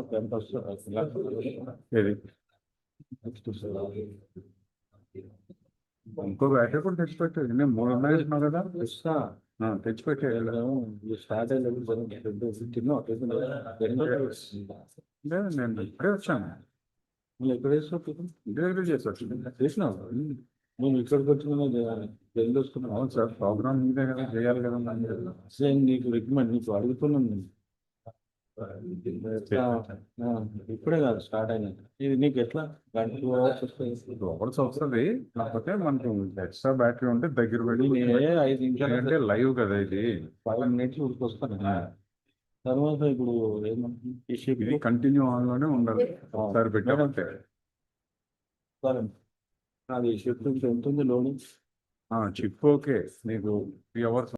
Campus ఏది ఇంకో battery కూడా తెచ్చిపెట్టేది నేను 3 ఉన్నాయంటున్నావు కదా తెచ్చిపెట్టే స్టార్ట్ అయ్యేది నేను ఇప్పుడే వచ్చాను నువ్వు ఎక్కడ వేస్తావు ఇంటి దగ్గర చేసి చేసినావు నువ్వు ఇక్కడికి వచ్చిన తెలుసుకున్నావు. అవును సార్ ప్రోగ్రామ్ మీదే కదా చేయాలి కదా సేమ్ నీకు రికమెండ్ నీకు అడుగుతున్నాను నేను ఇప్పుడే కాదు స్టార్ట్ అయినాక ఇది నీకు ఎట్లా 2 hours అవర్స్ వస్తుంది కాకపోతే మనకు ఎక్స్ట్రా బ్యాటరీ ఉంటే దగ్గర పెట్టి 5 నిమిషాలు అంటే లైవ్ కదా ఇది 5 minutes ఉడికొస్తాను. తర్వాత ఇప్పుడు ఇది కంటిన్యూ ఆన్ లోనే ఉండాలి ఒకసారి పెట్టామంటే అది షిఫ్ట్ ఎంత ఉంది లోడింగ్ చిప్ ఓకే నీకు 3 hours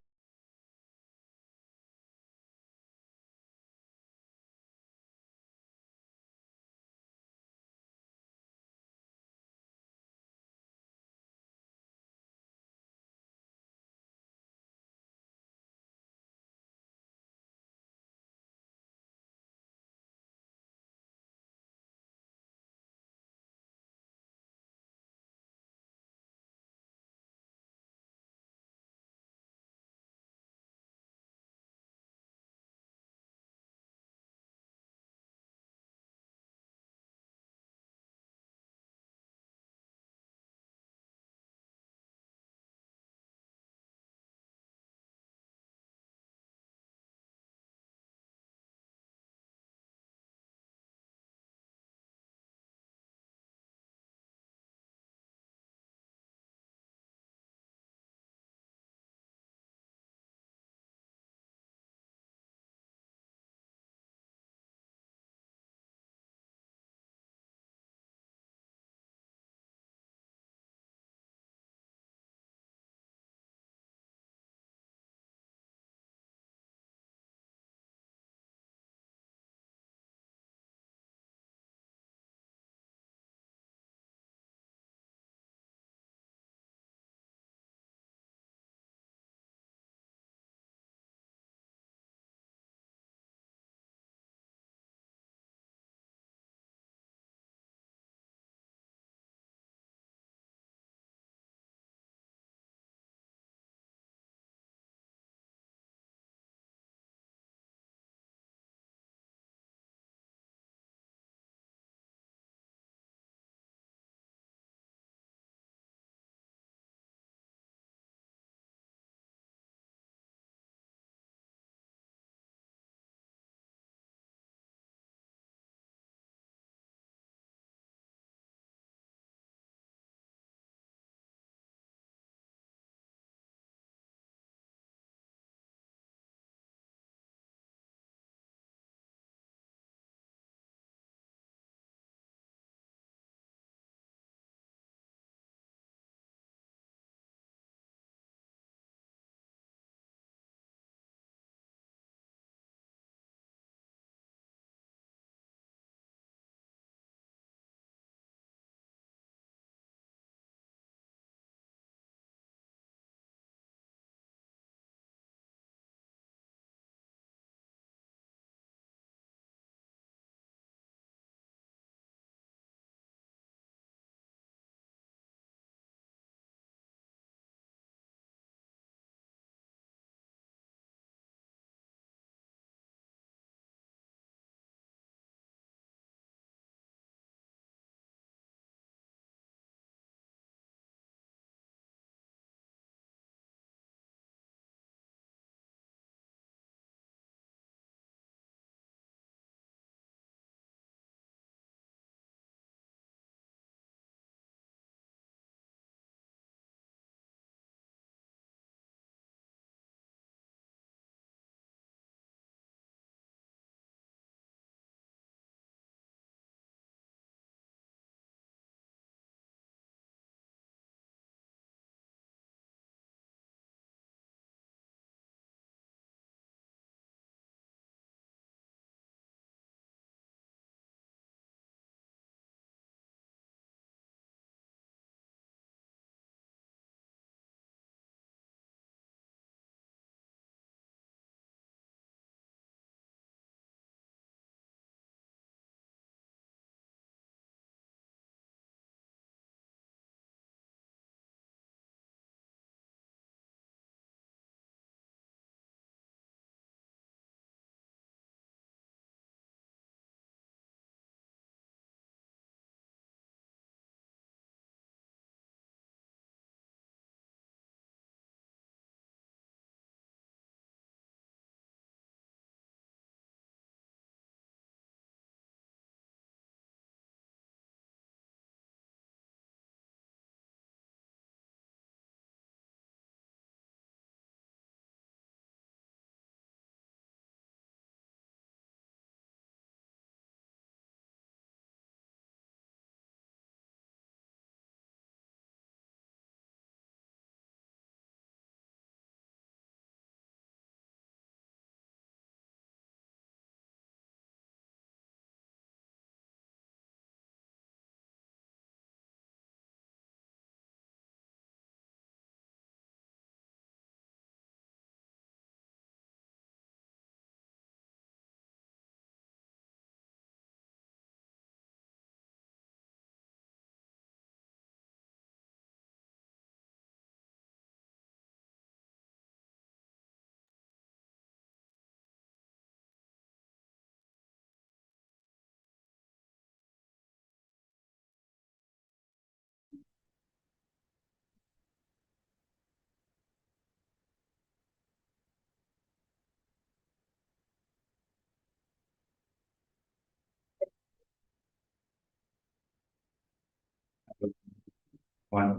One.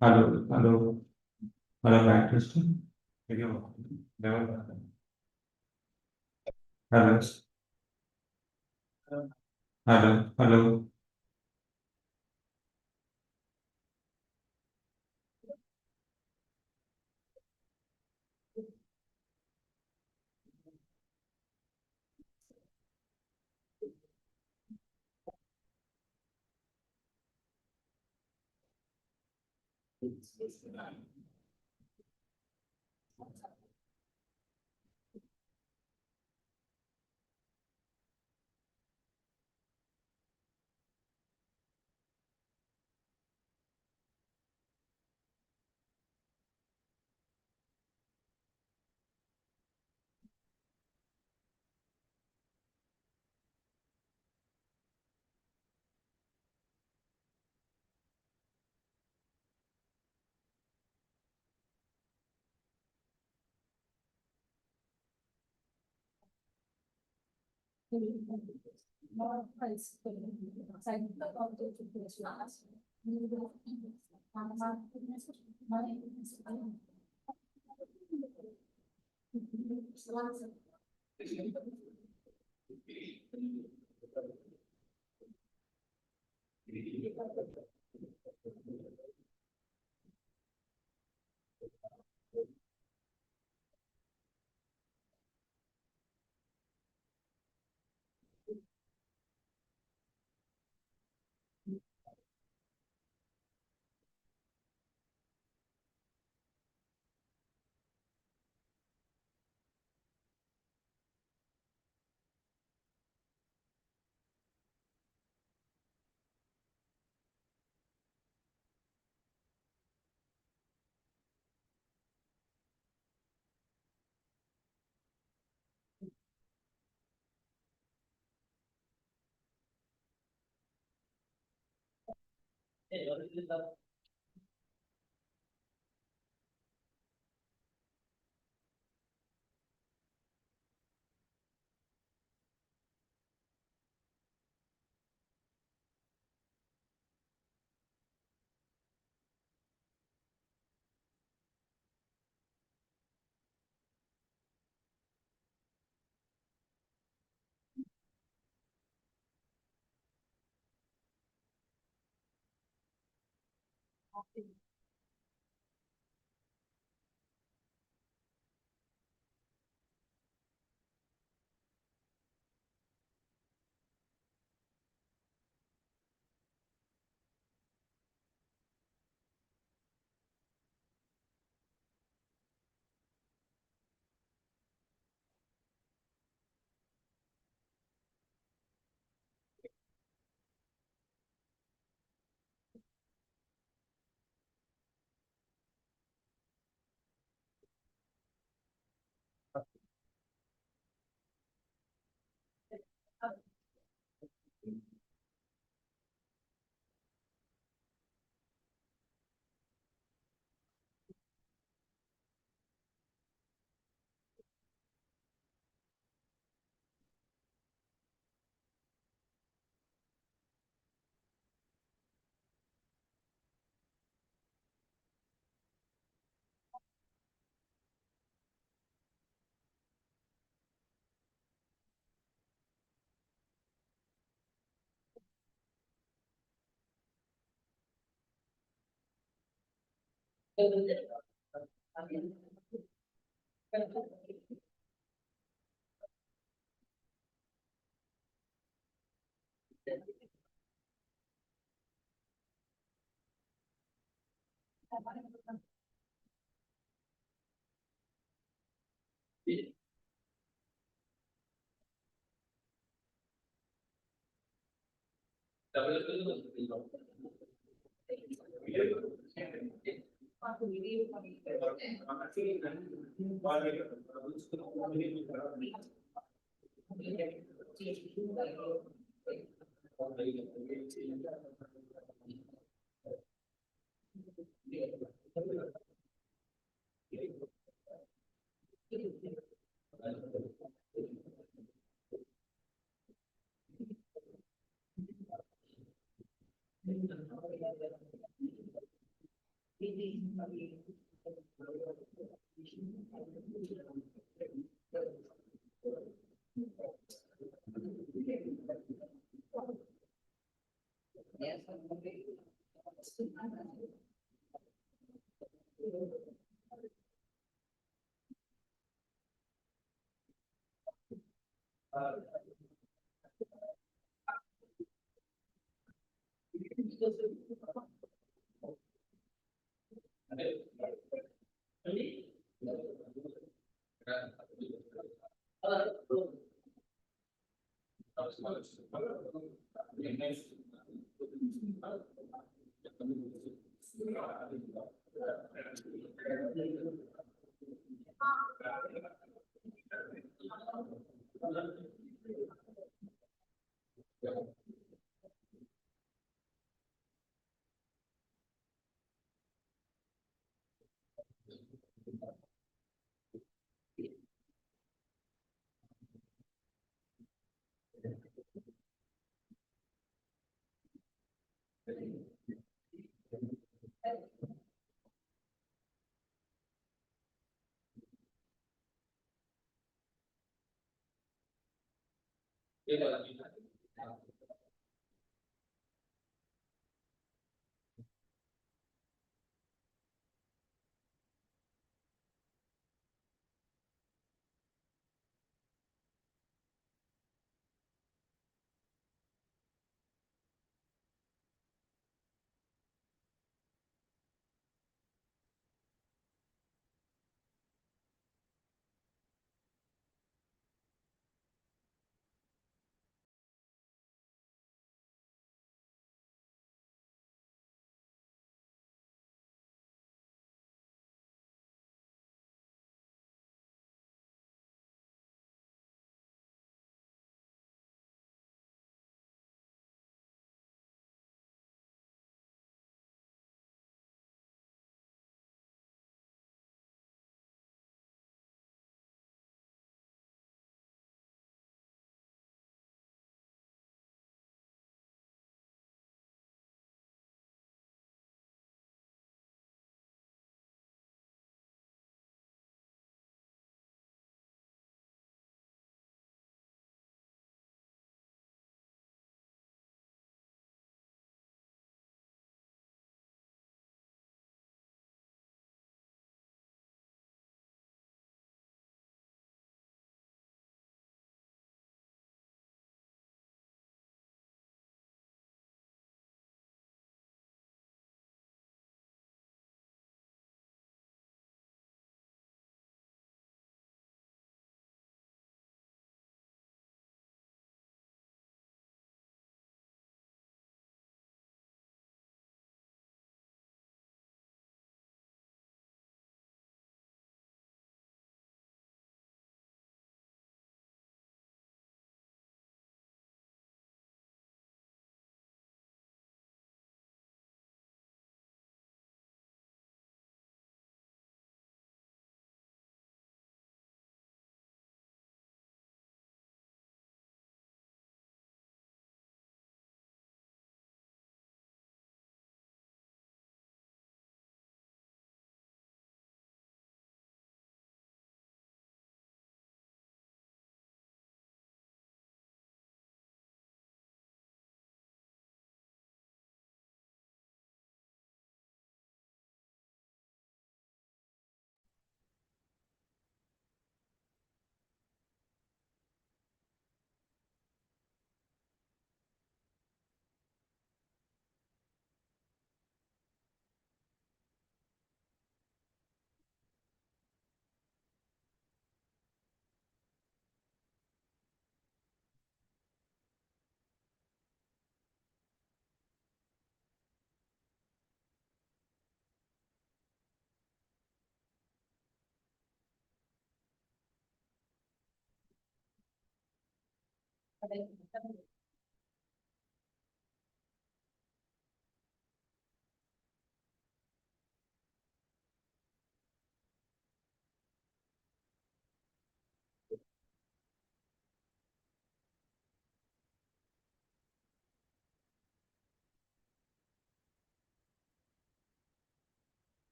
Hello, hello, hello, mic testing. Video. Level. Hello, hello, hello.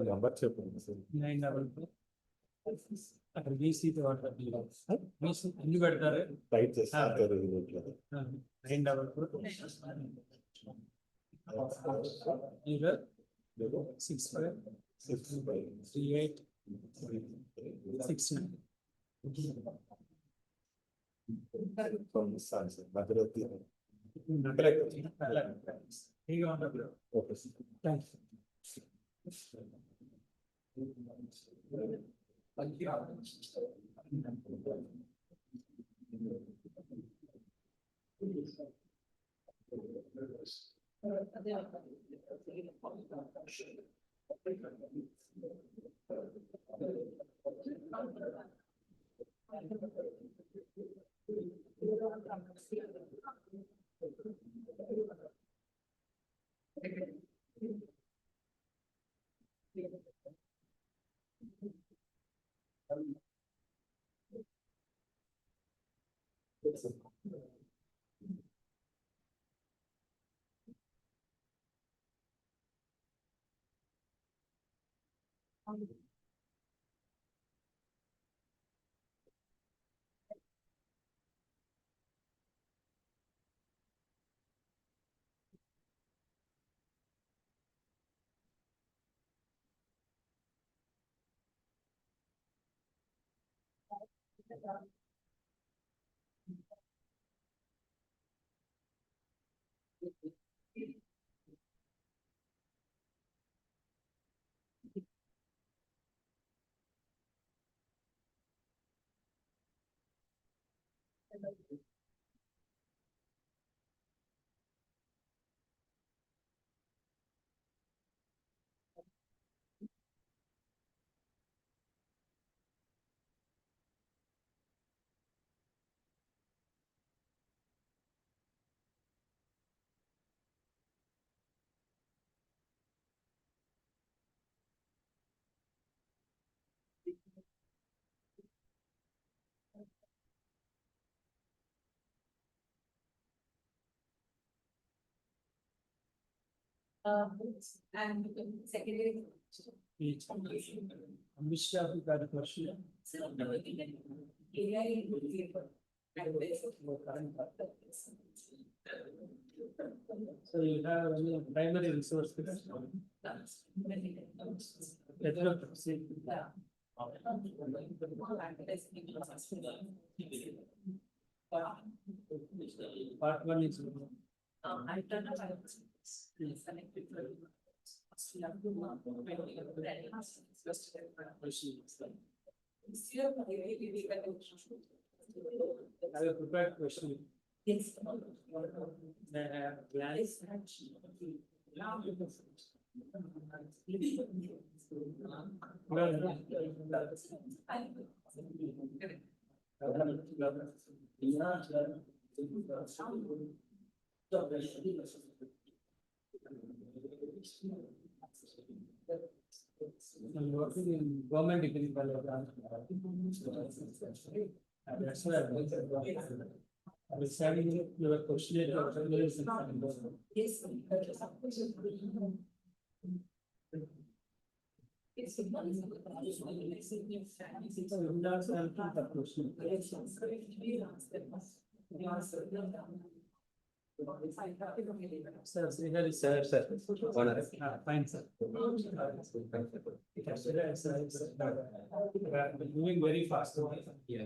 Number చెప్పండి సార్. 944 అక్కడ బీసీ బీసీ ఎన్ని పెడతారు? టైట్ చేస్తారు 944 06538 69. భద్రత okay sir. Thanks. And secondary. Each. Which have you got a question? So you have any primary resource? Part one is. I've done a I have a prepared question. Yes. I'm working in government degree college. That's why I was studying your question. Yes. Sir, sir. Fine, sir. Moving very fast. Yeah.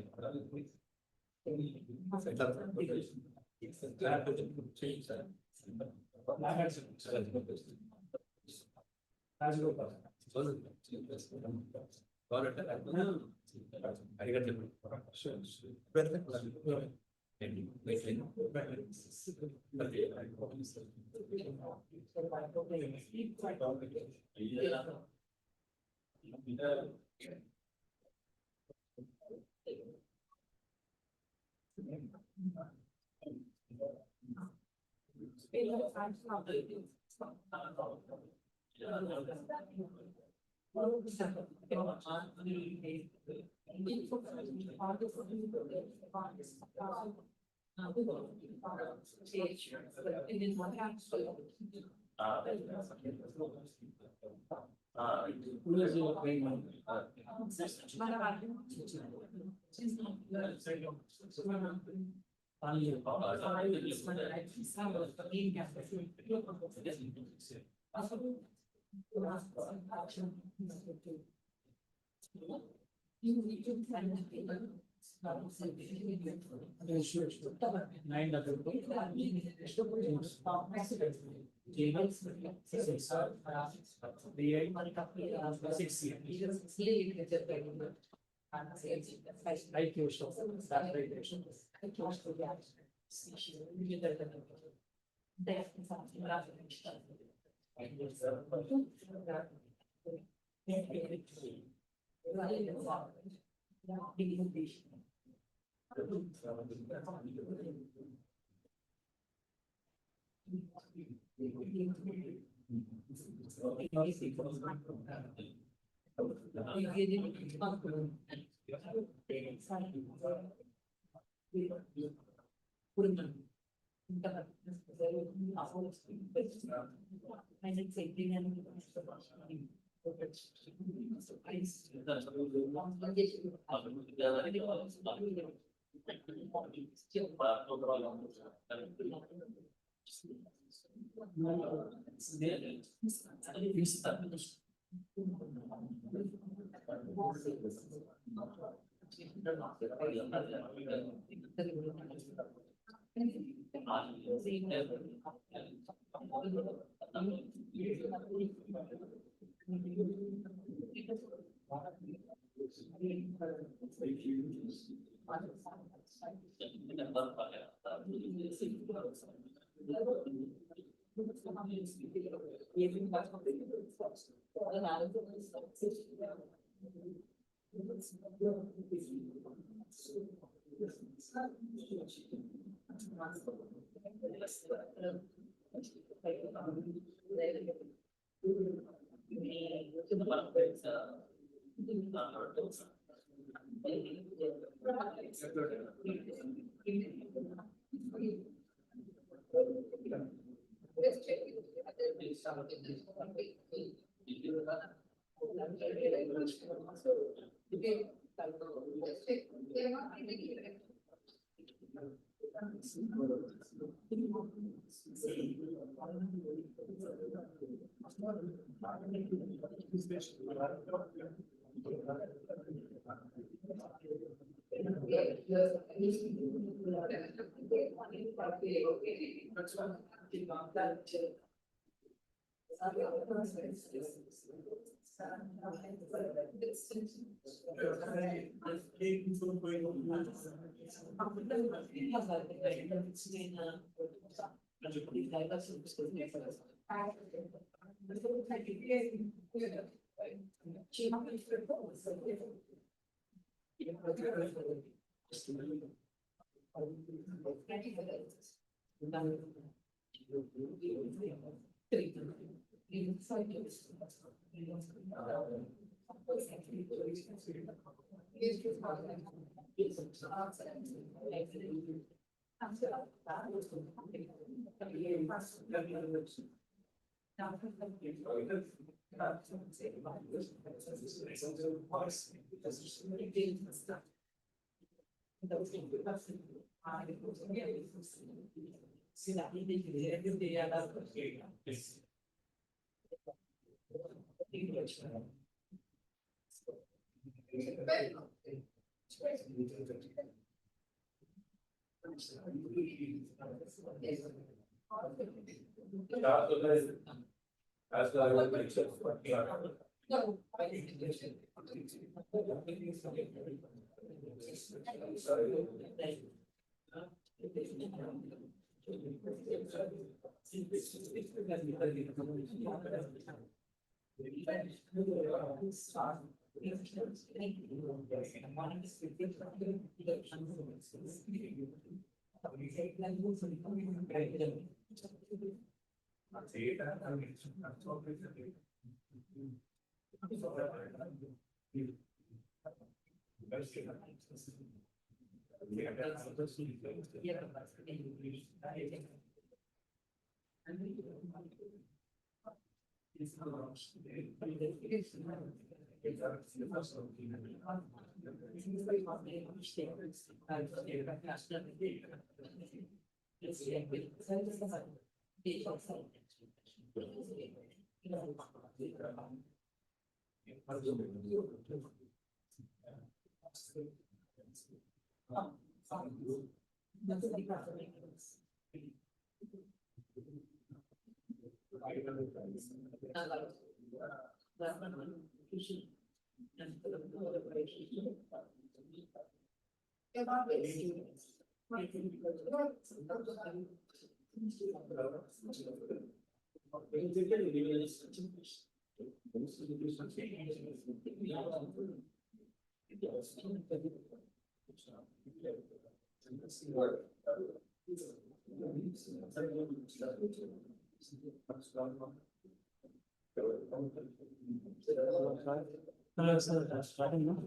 Hello, sir. Starting now.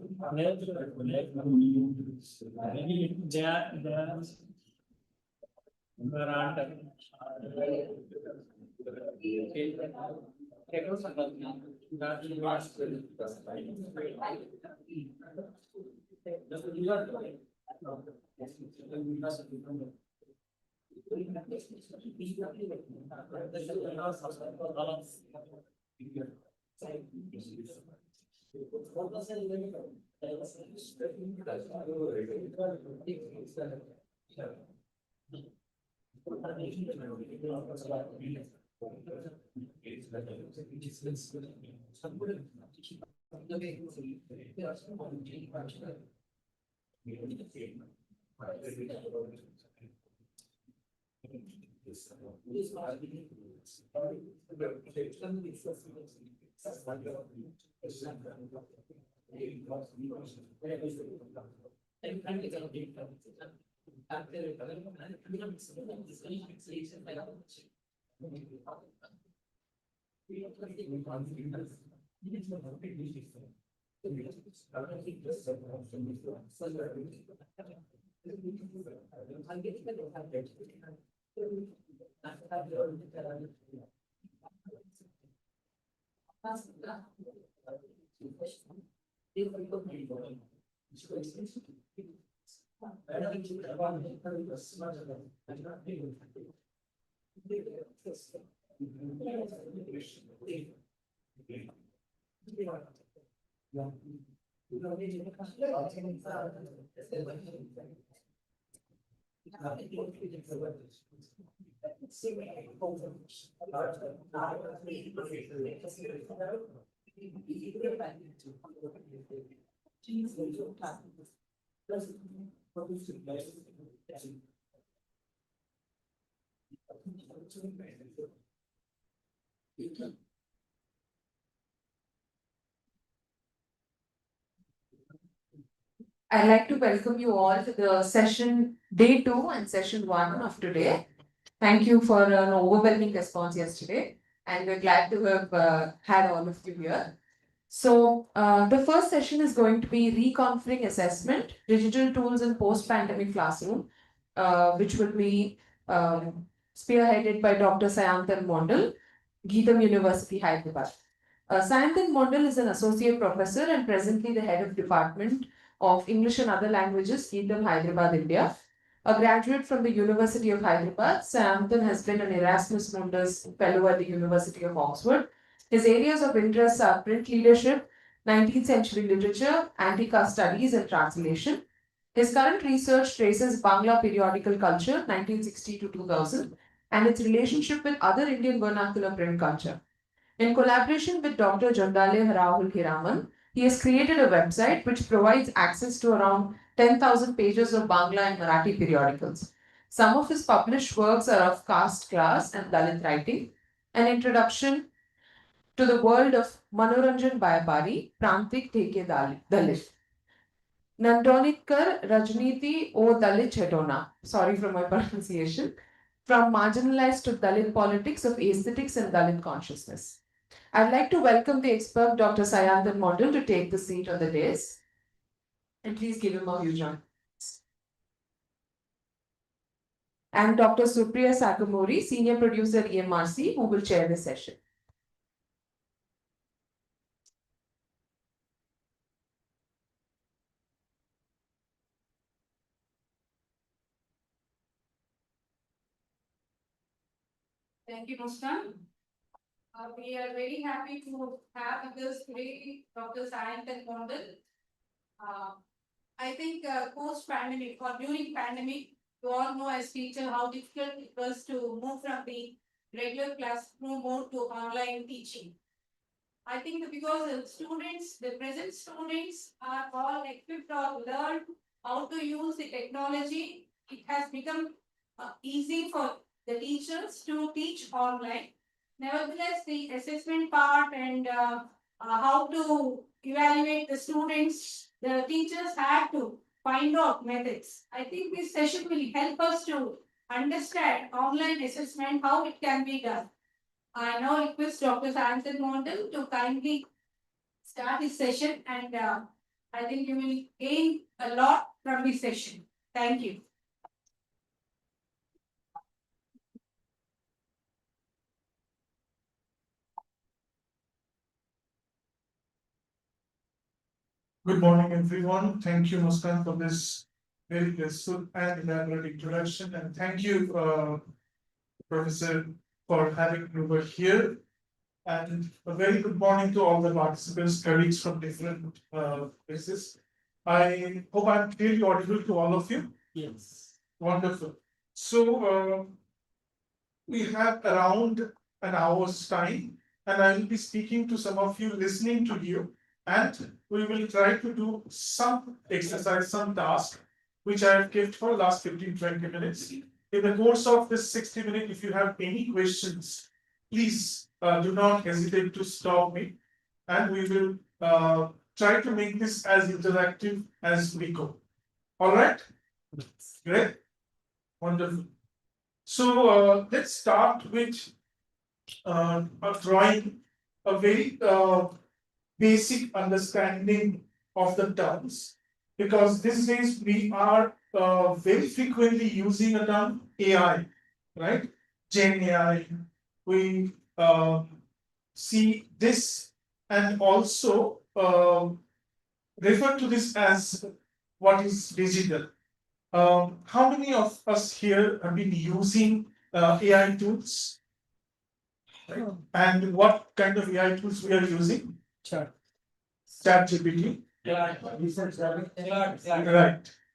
I'd like to welcome you all to the session day 2 and session 1 of today. Thank you for an overwhelming response yesterday, and we're glad to have had all of you here. So, the first session is going to be reconfiguring assessment, digital tools in post-pandemic classroom, which will be spearheaded by Dr. Sayantan Mondal, Geetham University, Hyderabad. Sayantan Mondal is an associate professor and presently the head of department of English and Other Languages, Geetham, Hyderabad, India. A graduate from the University of Hyderabad, Sayantan has been an Erasmus Mundus Fellow at the University of Oxford. His areas of interest are print leadership, 19th century literature, anti-caste studies and translation. His current research traces Bangla periodical culture, 1960 to 2000, and its relationship with other Indian vernacular print culture. In collaboration with Dr. Jondale Rahul Hiraman, he has created a website which provides access to around 10,000 pages of Bangla and Marathi periodicals. Some of his published works are of caste, class, and Dalit writing. An introduction to the world of Manoranjan Bayapari, Prantik Theke Dalit. Nandonitkar Rajniti O Dalit Chetona. Sorry for my pronunciation. From marginalized to Dalit politics of aesthetics and Dalit consciousness. I'd like to welcome the expert Dr. Sayantan Mondal to take the seat on the dais. And please give him a huge round. And Dr. Supriya Sakamori, Senior Producer EMRC, who will chair the session. Thank you, Muskan. We are very happy to have with us today Dr. Sayantan Mondal. I think post-pandemic or during pandemic, you all know as teacher how difficult it was to move from the regular classroom mode to online teaching. I think because the present students are all equipped or learned how to use the technology, it has become easy for the teachers to teach online. Nevertheless, the assessment part and how to evaluate the students, the teachers have to find out methods. I think this session will help us to understand online assessment, how it can be done. I now request Dr. Sayantan Mondal to kindly start this session, and I think you will gain a lot from this session. Thank you. Good morning, everyone. Thank you, Muskan, for this very useful and elaborate introduction. And thank you, Professor, for having me over here. And a very good morning to all the participants, colleagues from different places. I hope I'm clearly audible to all of you. Yes. Wonderful. So we have around an hour's time, and I will be speaking to some of you, listening to you, and we will try to do some exercise, some task, which I have kept for last 15-20 minutes. In the course of this 60 minutes, if you have any questions, please do not hesitate to stop me, and we will try to make this as interactive as we go. All right? Great. Wonderful. So let's start with drawing a very basic understanding of the terms, because these days we are very frequently using a term AI, right? Gen AI. We see this and also refer to this as what is digital. How many of us here have been using AI tools? Right? And what kind of AI tools we are using? ChatGPT. Right.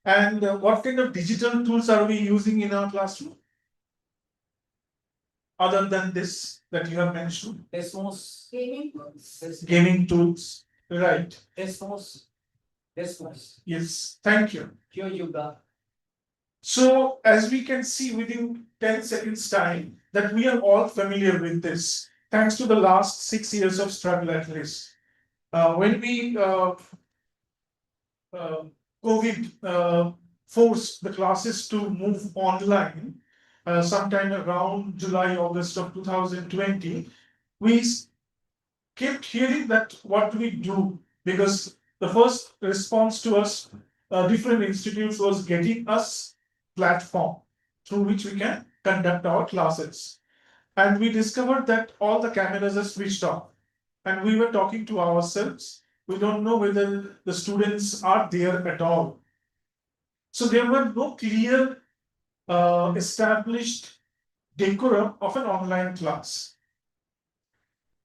And what kind of digital tools are we using in our classroom? Other than this that you have mentioned? Gaming tools. Right. Yes. Thank you. So as we can see within 10 seconds time that we are all familiar with this, thanks to the last 6 years of struggle at least. When we COVID forced the classes to move online, sometime around July, August of 2020, we kept hearing that what do we do? Because the first response to us, different institutes was getting us platform through which we can conduct our classes. And we discovered that all the cameras are switched off. And we were talking to ourselves. We don't know whether the students are there at all. So there were no clear established decorum of an online class.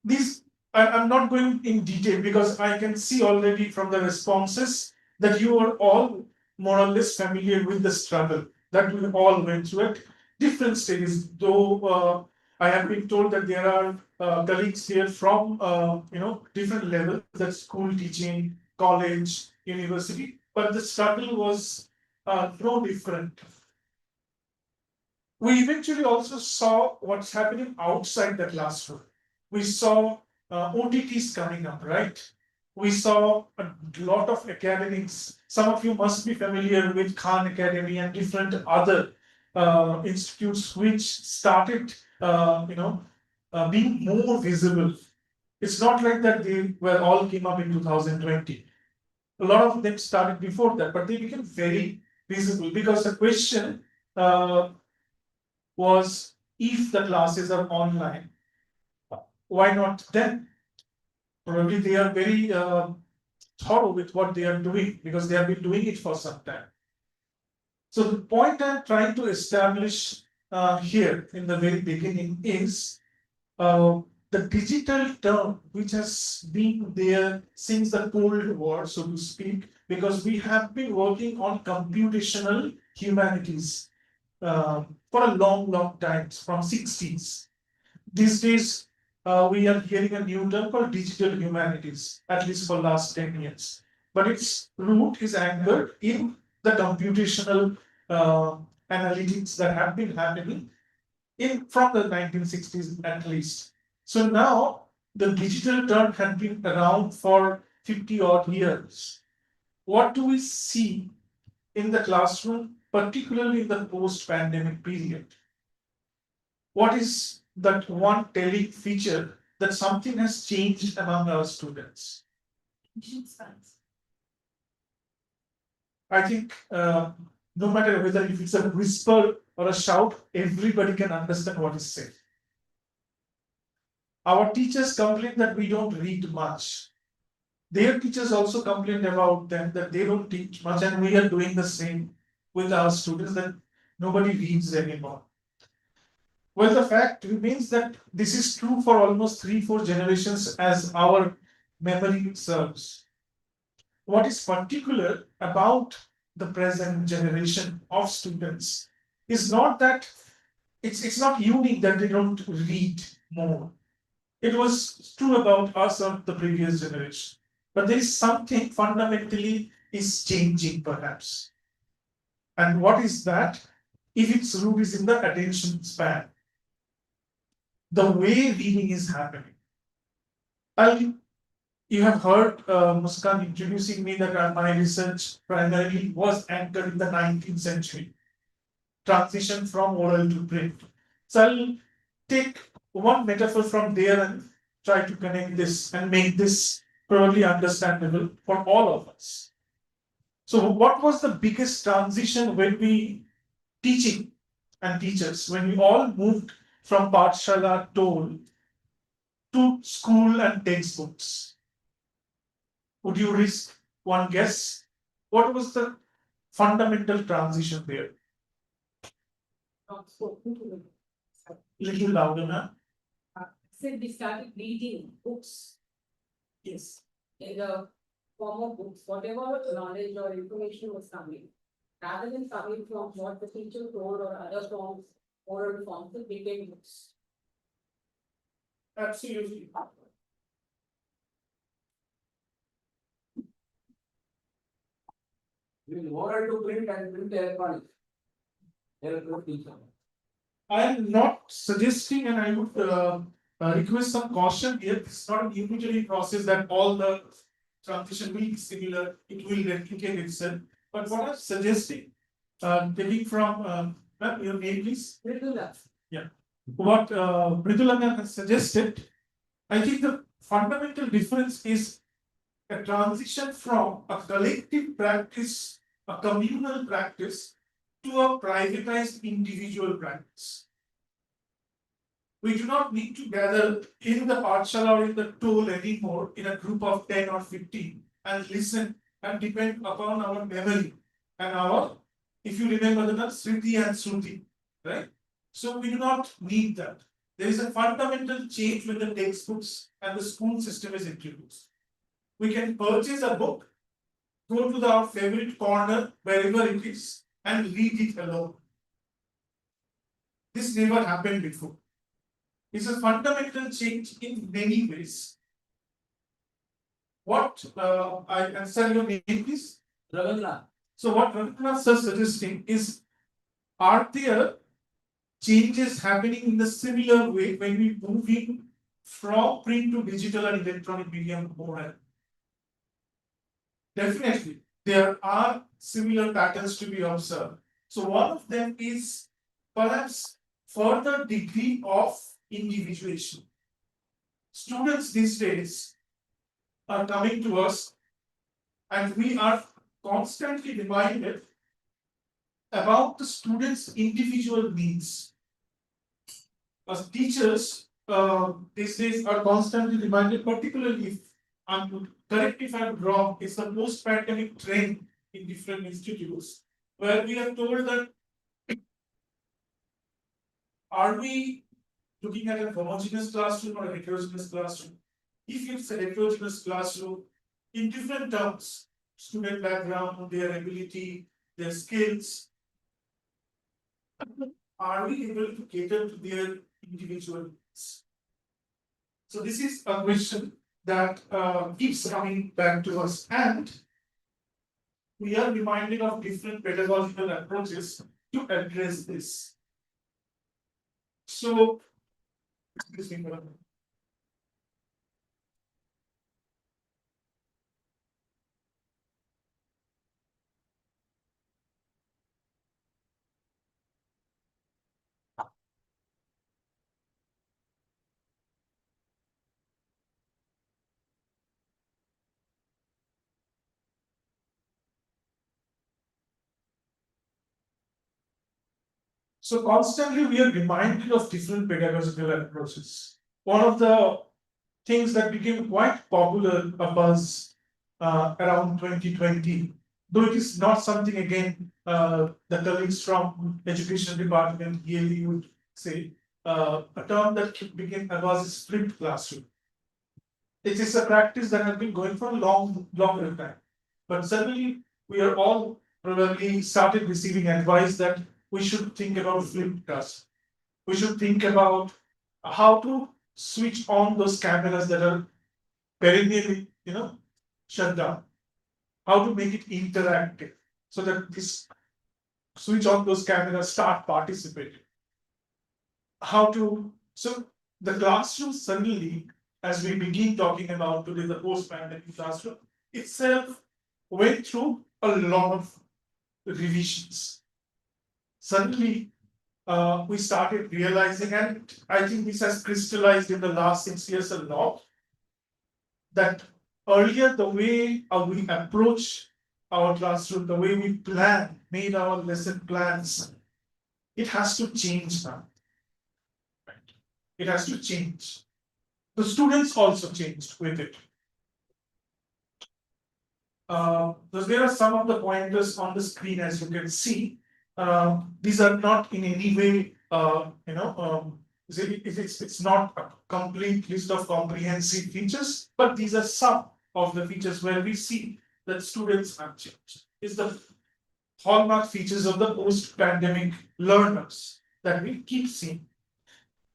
These, I'm not going in detail because I can see already from the responses that you are all more or less familiar with the struggle that we all went through at different stages. Though I have been told that there are colleagues here from different levels, that's school teaching, college, university, but the struggle was no different. We eventually also saw what's happening outside the classroom. We saw OTTs coming up, right? We saw a lot of academics. Some of you must be familiar with Khan Academy and different other institutes which started, being more visible. It's not like that they were all came up in 2020. A lot of them started before that, but they became very visible because the question was if the classes are online, why not then? Probably they are very thorough with what they are doing because they have been doing it for some time. So the point I'm trying to establish here in the very beginning is the digital term which has been there since the Cold War, so to speak, because we have been working on computational humanities for a long time, from 60s. These days, we are hearing a new term called digital humanities, at least for last 10 years. But its root is anchored in the computational analytics that have been happening from the 1960s at least. So now the digital term had been around for 50 odd years. What do we see in the classroom, particularly in the post-pandemic period? What is that one telling feature that something has changed among our students? I think no matter whether if it's a whisper or a shout, everybody can understand what is said. Our teachers complain that we don't read much. Their teachers also complained about them that they don't teach much, and we are doing the same with our students, that nobody reads anymore. Well, the fact remains that this is true for almost 3-4 generations as our memory serves. What is particular about the present generation of students is not that it's not unique that they don't read more. It was true about us or the previous generation. But there is something fundamentally is changing perhaps. And what is that? If its root is in the attention span, the way reading is happening. You have heard Muskan introducing me that my research primarily was anchored in the 19th century, transition from oral to print. So I'll take one metaphor from there and try to connect this and make this probably understandable for all of us. So what was the biggest transition when we teaching and teachers, when we all moved from Pathshala toll to school and textbooks? Would you risk one guess? What was the fundamental transition there? Little louder now. Said we started reading books Yes. in the form of books, whatever knowledge or information was coming, rather than coming from what the teacher told or other forms, oral forms, it became books. Absolutely. Oral to print and print electronic. I am not suggesting, and I would request some caution here. It's not an immediate process that all the transition will be similar, it will replicate itself. But what I'm suggesting, taking from your name, please. Yeah. What Mridula has suggested, I think the fundamental difference is a transition from a collective practice, a communal practice, to a privatized individual practice. We do not need to gather in the Pathshala or in the toll anymore in a group of 10 or 15 and listen and depend upon our memory and our, if you remember the term, Smriti and Shruti, right? So we do not need that. There is a fundamental change when the textbooks and the school system is introduced. We can purchase a book, go to our favorite corner, wherever it is, and read it alone. This never happened before. It's a fundamental change in many ways. What I answer your name, please? Ravindra. So what Ravindra is suggesting is, are there changes happening in the similar way when we move in from print to digital and electronic medium more. Definitely, there are similar patterns to be observed. So one of them is perhaps further degree of individuation. Students these days are coming to us and we are constantly reminded about the students' individual needs. As teachers, these days are constantly reminded, particularly if correct if I'm wrong, it's the post-pandemic trend in different institutes, where we are told that are we looking at a homogeneous classroom or a heterogeneous classroom? If it's a heterogeneous classroom, in different terms, student background, their ability, their skills, are we able to cater to their individual needs? So this is a question that keeps coming back to us, and we are reminded of different pedagogical approaches to address this. So, excuse me, madam. So constantly we are reminded of different pedagogical approaches. One of the things that became quite popular a buzz around 2020, though it is not something again the colleagues from education department yearly would say, a term that became a buzz is flipped classroom. It is a practice that has been going for a longer time. But suddenly we are all probably started receiving advice that we should think about flipped class. We should think about how to switch on those cameras that are perennially, shut down. How to make it interactive so that this switch on those cameras, start participating. So the classroom suddenly, as we begin talking about today, the post-pandemic classroom itself went through a lot of revisions. Suddenly, we started realizing, and I think this has crystallized in the last 6 years a lot, that earlier the way we approach our classroom, the way we made our lesson plans, it has to change now. It has to change. The students also changed with it. There are some of the pointers on the screen, as you can see. These are not in any way, it's not a complete list of comprehensive features, but these are some of the features where we see that students have changed. It's the hallmark features of the post-pandemic learners that we keep seeing.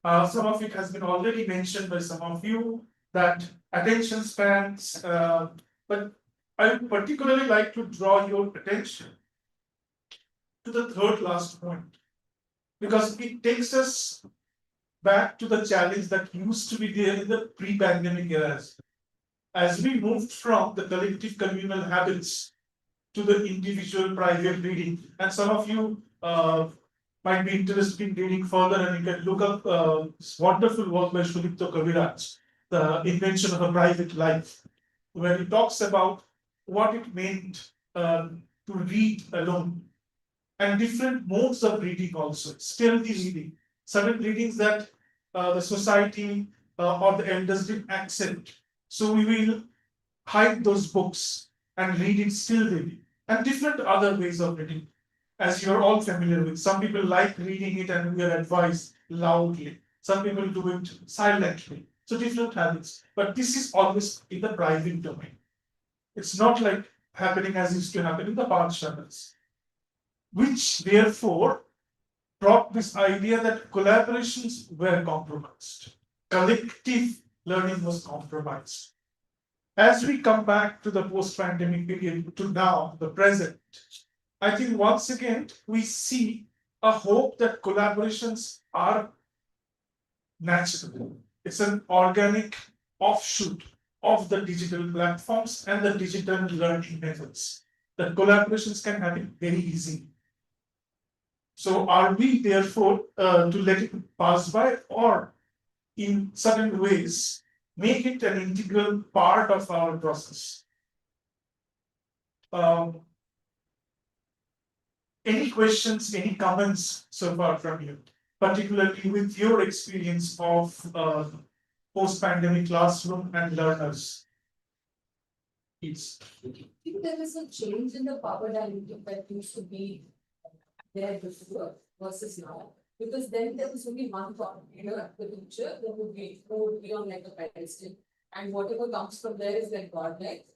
Some of it has been already mentioned by some of you, that attention spans, but I would particularly like to draw your attention to the third last point, because it takes us back to the challenge that used to be there in the pre-pandemic eras. As we moved from the collective communal habits to the individual private reading, and some of you might be interested in reading further, and you can look up this wonderful work by Sudipto Kaviraj, The Invention of a Private Life, where he talks about what it meant to read alone, and different modes of reading also, stealthy reading, certain readings that the society or the elders didn't accept. So we will hide those books and read it stealthily, and different other ways of reading, as you're all familiar with. Some people like reading it and we are advised loudly. Some people do it silently. So different habits. But this is always in the private domain. It's not like happening as used to happen in the Parshadas, which therefore brought this idea that collaborations were compromised. Collective learning was compromised. As we come back to the post-pandemic period, to now, the present, I think once again we see a hope that collaborations are natural. it's an organic offshoot of the digital platforms and the digital learning methods. The collaborations can happen very easily. So are we therefore to let it pass by, or in certain ways make it an integral part of our process? Any questions, any comments so far from you, particularly with your experience of post-pandemic classroom and learners? It's I think there is a change in the power dynamic that used to be there before versus now. Because then there was only one coordinator at the teacher, there would be on like a pedestal, and whatever comes from there is like godlike.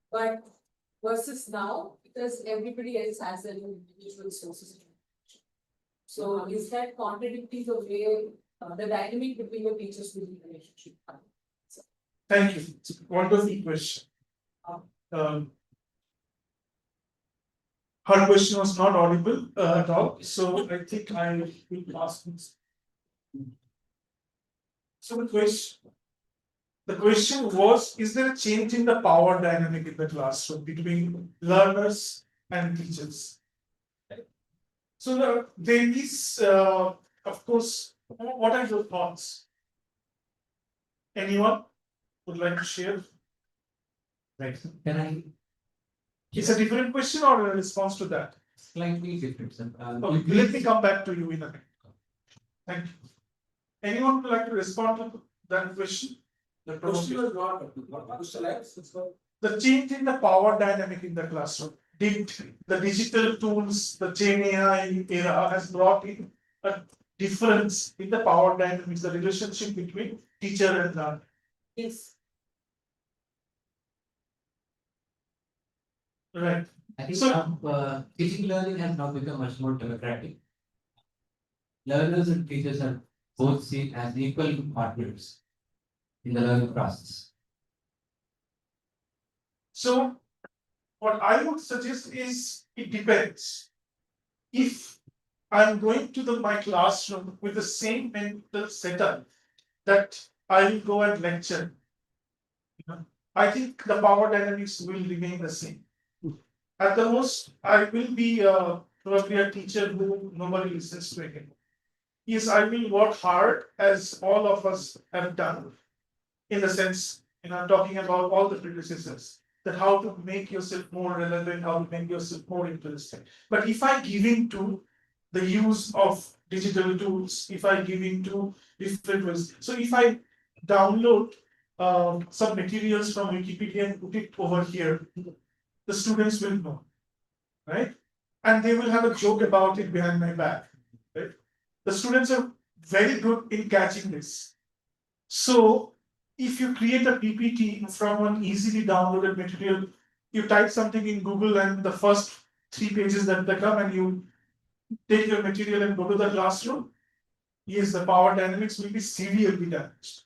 But versus now, because everybody else has their own individual sources of information. So is that contradicting the way the dynamic between your teachers will be relationship? Thank you. It's a wonderful question. Her question was not audible at all, so I think I will ask this. So the question was, is there a change in the power dynamic in the classroom between learners and teachers? So there is, of course, what are your thoughts? Anyone would like to share? Right, can I? It's a different question or a response to that? Slightly different, sir. Okay, let me come back to you in a minute. Thank you. Anyone would like to respond to that question? The change in the power dynamic in the classroom. Did the digital tools, the Gen AI era has brought in a difference in the power dynamics, the relationship between teacher and learner? Yes. Right. I think So- teaching learning has now become much more democratic. Learners and teachers are both seen as equal partners in the learning process. So what I would suggest is it depends. If I'm going to my classroom with the same mental setup that I will go and lecture, I think the power dynamics will remain the same. At the most, I will be probably a teacher who nobody listens to again. Yes, I will work hard as all of us have done. In the sense, talking about all the predecessors, that how to make yourself more relevant, how to make yourself more interesting. But if I give in to the use of digital tools, if I give in to different ways, so if I download some materials from Wikipedia and put it over here, the students will know, right? And they will have a joke about it behind my back, right? The students are very good in catching this. So if you create a PPT from an easily downloaded material, you type something in Google and the first 3 pages that they come and you take your material and go to the classroom, yes, the power dynamics will be severely damaged.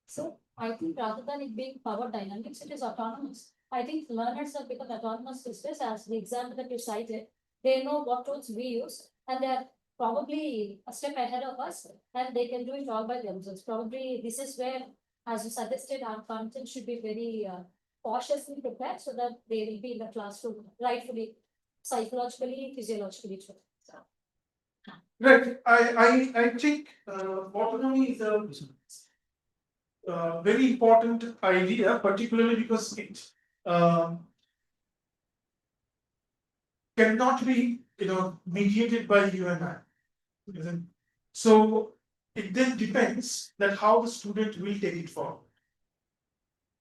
So I think rather than it being power dynamics, it is autonomous. I think learners have become autonomous systems, as the example that you cited. They know what tools we use, and they are probably a step ahead of us, and they can do it all by themselves. Probably this is where, as you suggested, our content should be very cautiously prepared so that they will be in the classroom rightfully, psychologically, physiologically too. So, Right. I think autonomy is a very important idea, particularly because it cannot be mediated by you and I. So it then depends that how the student will take it forward.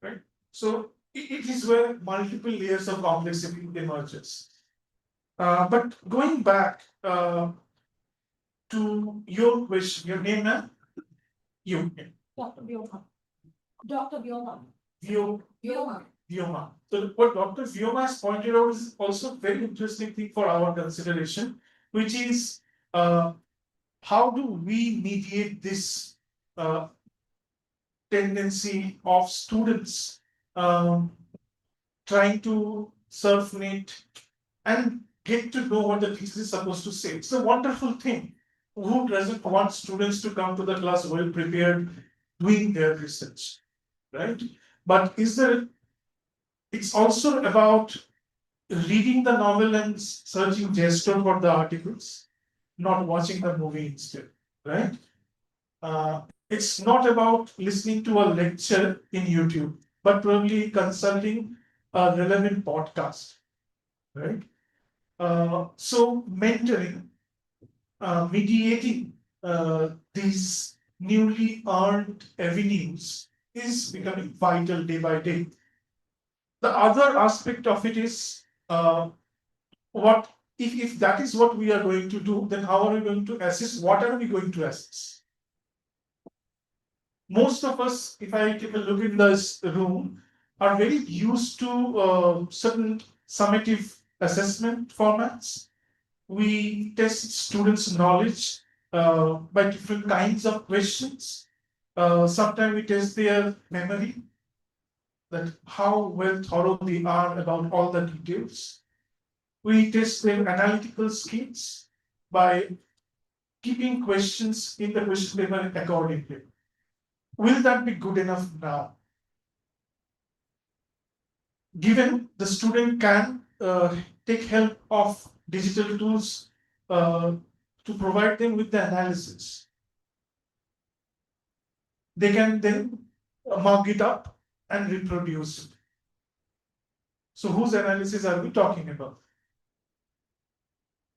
Right? So it is where multiple layers of complexity emerges. But going back to your question, your name now? You. Dr. Vyoma. Dr. Vyoma. Vyoma. So what Dr. Vyoma has pointed out is also a very interesting thing for our consideration, which is how do we mediate this tendency of students trying to surf net and get to know what the teacher is supposed to say. It's a wonderful thing. Who doesn't want students to come to the class well prepared, doing their research, right? But it's also about reading the novel and searching gesture for the articles, not watching the movie instead, right? It's not about listening to a lecture in YouTube, but probably consulting a relevant podcast, right? So mentoring, mediating these newly earned avenues is becoming vital day by day. The other aspect of it is what if that is what we are going to do, then how are we going to assess? What are we going to assess? Most of us, if I take a look in this room, are very used to certain summative assessment formats. We test students' knowledge by different kinds of questions. Sometimes we test their memory, that how well thorough they are about all the details. We test their analytical skills by keeping questions in the question paper accordingly. Will that be good enough now? Given the student can take help of digital tools to provide them with the analysis, they can then mark it up and reproduce it. So whose analysis are we talking about?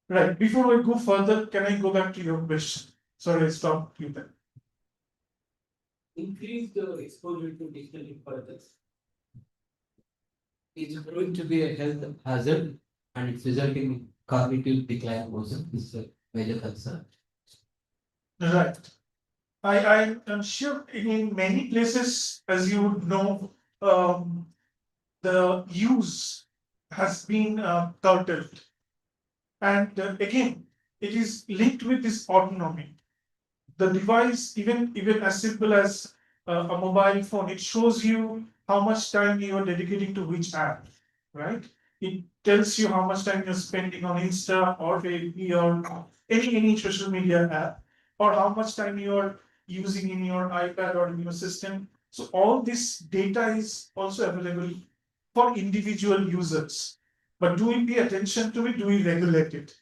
Right, before I go further, can I go back to your question? Sorry, I stopped you there. Increase the exposure to digital intelligence. It's going to be a health hazard and it's resulting in cognitive decline also. This is a major concern. Right. I am sure in many places, as you would know, the use has been curtailed. And again, it is linked with this autonomy. The device, even as simple as a mobile phone, it shows you how much time you are dedicating to which app, right? It tells you how much time you're spending on Insta or maybe or any social media app, or how much time you're using in your iPad or in your system. So all this data is also available for individual users. But do we pay attention to it? Do we regulate it?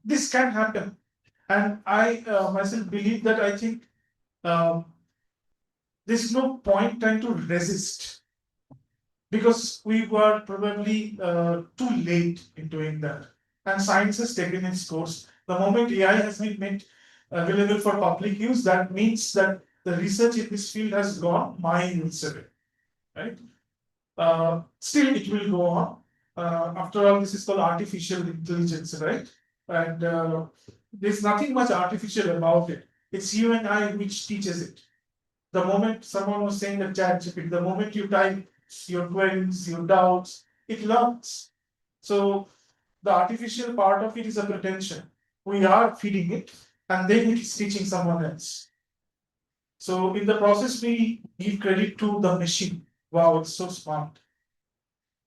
This can happen. And I myself believe that I think there's no point trying to resist, because we were probably too late in doing that. And science has taken its course. The moment AI has been made available for public use, that means that the research in this field has gone miles away, right? Still, it will go on. After all, this is called artificial intelligence, right? And there's nothing much artificial about it. It's you and I which teaches it. The moment someone was saying that ChatGPT, the moment you type your queries, your doubts, it learns. So the artificial part of it is a pretension. We are feeding it, and then it is teaching someone else. So in the process, we give credit to the machine. Wow, it's so smart.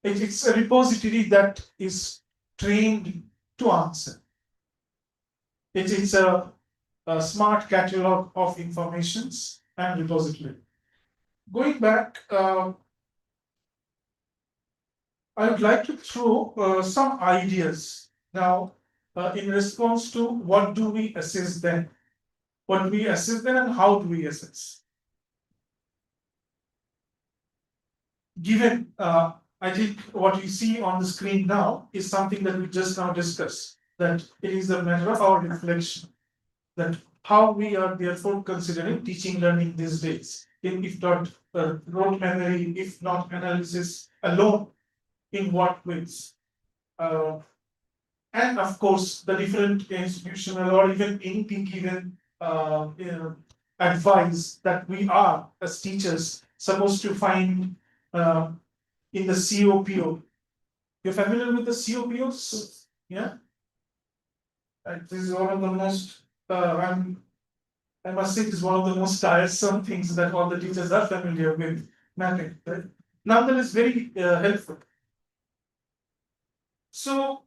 It's a repository that is trained to answer. It's a smart catalog of informations and repository. Going back, I would like to throw some ideas now in response to what do we assess then? What do we assess then, and how do we assess? Given, I think what we see on the screen now is something that we just now discussed, that it is a matter of our reflection, that how we are therefore considering teaching learning these days, if not rote memory, if not analysis alone, in what ways? And of course, the different institutional or even NP given advice that we are as teachers supposed to find in the COPO. You're familiar with the COPOs? Yeah. This is one of the most, I must say, it is one of the most tiresome things that all the teachers are familiar with mapping, right? Nonetheless, very helpful. So,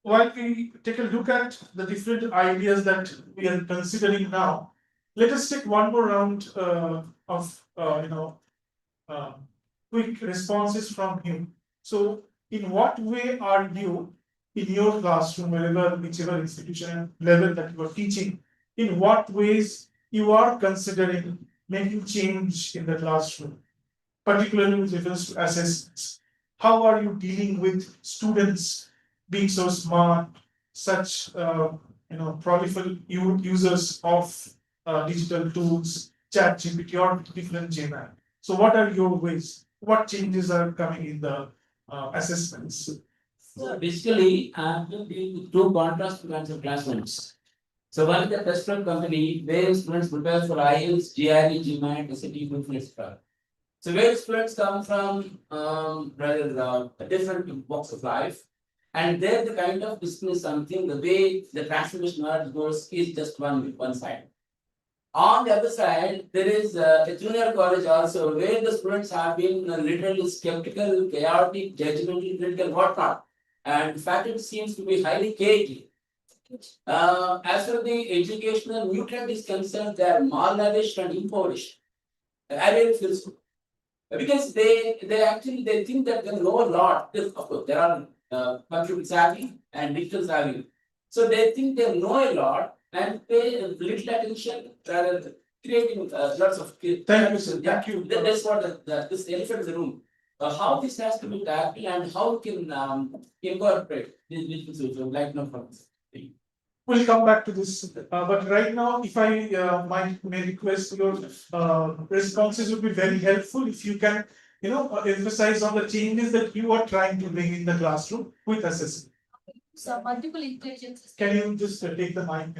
while we take a look at the different ideas that we are considering now, let us take one more round of uh, quick responses from him. So, in what way are you in your classroom, wherever, whichever institution level that you are teaching, in what ways you are considering making change in the classroom, particularly with reference to assessments? How are you dealing with students being so smart, such prolific users of digital tools, ChatGPT or different Gmail? So, what are your ways? What changes are coming in the assessments? So basically, I'm dealing with two contrast kinds of classrooms. So one is the test prep company where students prepare for IELTS, GRE, GMAT, SAT, TOEFL, etc. So where students come from different walks of life, and there the kind of discipline is something, the way the transformation goes is just one side. On the other side, there is a junior college also where the students have been literally skeptical, chaotic, judgmental, critical, whatnot. And faculty seems to be highly chaotic. As far as the educational nutrient is concerned, they are malnourished and impoverished. I really feel so. Because they actually they think that they know a lot. Of course, there are computer savvy and digital savvy. So they think they know a lot and pay little attention rather than creating lots of. Thank you, sir. Thank you. That's what this elephant in the room. How this has to be tackled and how we can incorporate these digital solutions like no problem. We'll come back to this, but right now, if I may request your responses would be very helpful if you can, emphasize on the changes that you are trying to bring in the classroom with assessment. So multiple intelligences. Can you just take the mic?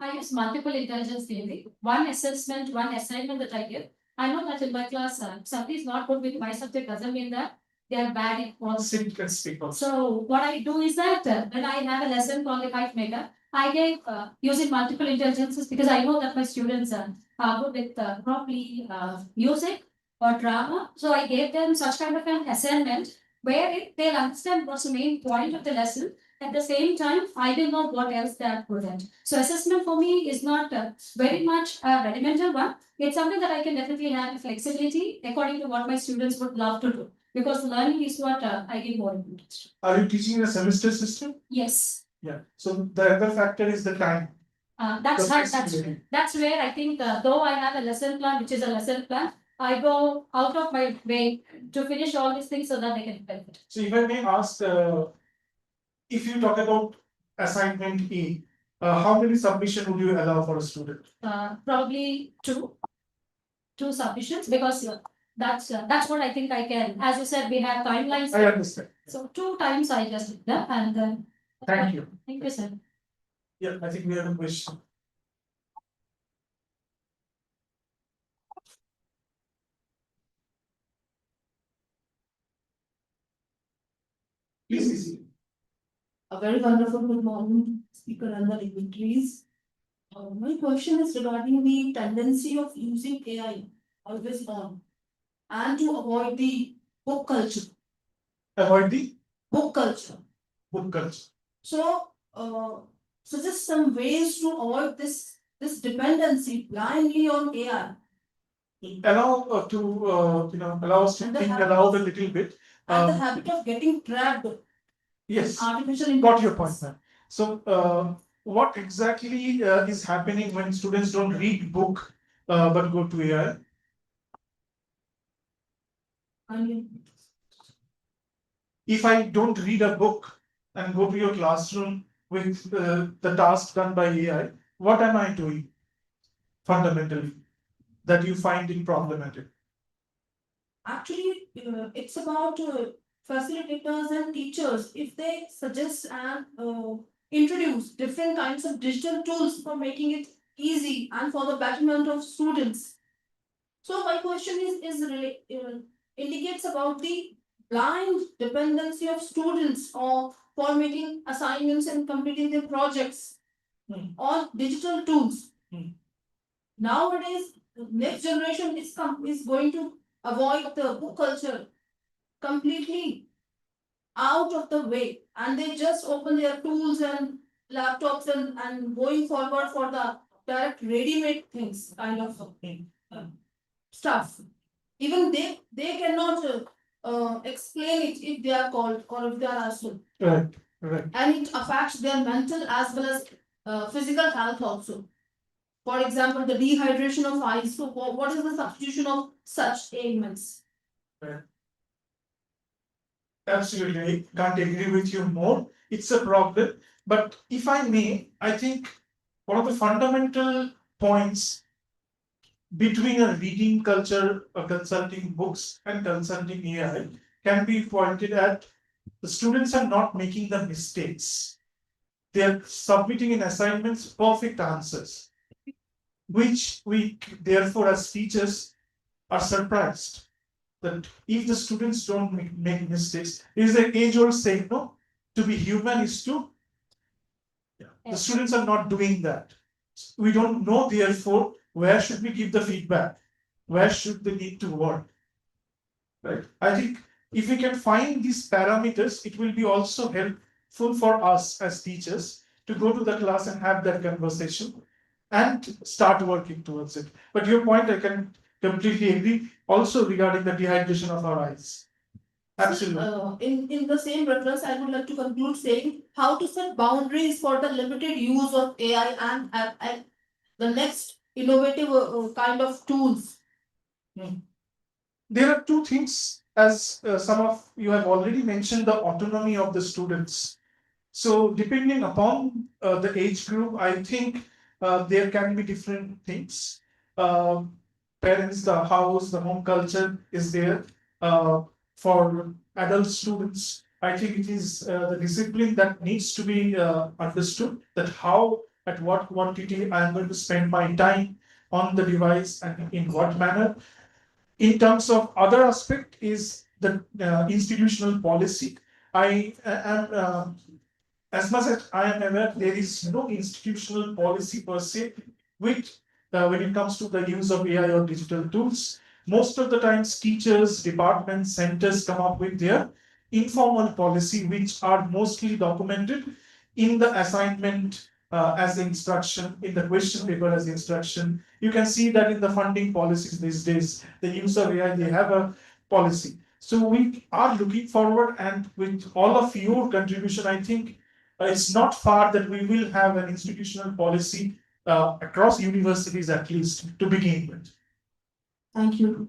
I use multiple intelligence theory. One assessment, one assignment that I give. I know that in my class, somebody is not good with my subject doesn't mean that they are bad in all. So what I do is that when I have a lesson called the kite maker, I give using multiple intelligences because I know that my students are good with probably music or drama. So I gave them such kind of an assignment where they'll understand what's the main point of the lesson. At the same time, I will know what else they are good at. So assessment for me is not very much a regimental one. It's something that I can definitely have flexibility according to what my students would love to do. Because learning is what I give more importance to. Are you teaching in a semester system? Yes. Yeah. So the other factor is the time. That's where I think though I have a lesson plan, which is a lesson plan, I go out of my way to finish all these things so that they can benefit. So if I may ask, if you talk about assignment A, how many submission would you allow for a student? Probably two submissions because that's what I think I can. As you said, we have timelines. I understand. So 2 times I just did that and then. Thank you. Thank you, sir. Yeah, I think we have a question. Please. A very wonderful good morning, speaker and the dignitaries. My question is regarding the tendency of using AI always on and to avoid the book culture. Avoid the Book culture. book culture. So, suggest some ways to avoid this dependency blindly on AI. Allow allow us to think aloud a little bit. And the habit of getting trapped. Yes. Artificial Got your point, ma'am. So, what exactly is happening when students don't read book but go to AI? If I don't read a book and go to your classroom with the task done by AI, what am I doing fundamentally that you find it problematic? Actually, it's about facilitators and teachers if they suggest and introduce different kinds of digital tools for making it easy and for the betterment of students. So my question indicates about the blind dependency of students or for making assignments and completing their projects on digital tools. Nowadays, next generation is going to avoid the book culture completely out of the way, and they just open their tools and laptops and going forward for the direct ready-made things kind of stuff. Even they cannot explain it if they are called or if they are asked to. Right, right. And it affects their mental as well as physical health also. For example, the dehydration of eyes. So what is the substitution of such ailments? Absolutely, can't agree with you more. It's a problem. But if I may, I think one of the fundamental points between a reading culture, consulting books, and consulting AI can be pointed at the students are not making the mistakes. They are submitting in assignments perfect answers, which we therefore as teachers are surprised that if the students don't make mistakes, it is an age-old saying, no, to be human is to, the students are not doing that. We don't know, therefore, where should we give the feedback? Where should they need to work? Right. I think if we can find these parameters, it will be also helpful for us as teachers to go to the class and have that conversation and start working towards it. But your point, I can completely agree. Also regarding the dehydration of our eyes. Absolutely. In the same reference, I would like to conclude saying how to set boundaries for the limited use of AI and the next innovative kind of tools. There are two things, as some of you have already mentioned, the autonomy of the students. So depending upon the age group, I think there can be different things. Parents, the house, the home culture is there. For adult students, I think it is the discipline that needs to be understood, that how, at what quantity I am going to spend my time on the device and in what manner. In terms of other aspect is the institutional policy. I am as much as I am aware, there is no institutional policy per se, which when it comes to the use of AI or digital tools, most of the times teachers, departments, centers come up with their informal policy, which are mostly documented in the assignment as instruction, in the question paper as instruction. You can see that in the funding policies these days, the use of AI, they have a policy. So we are looking forward, and with all of your contribution, I think it's not far that we will have an institutional policy across universities at least to begin with. Thank you.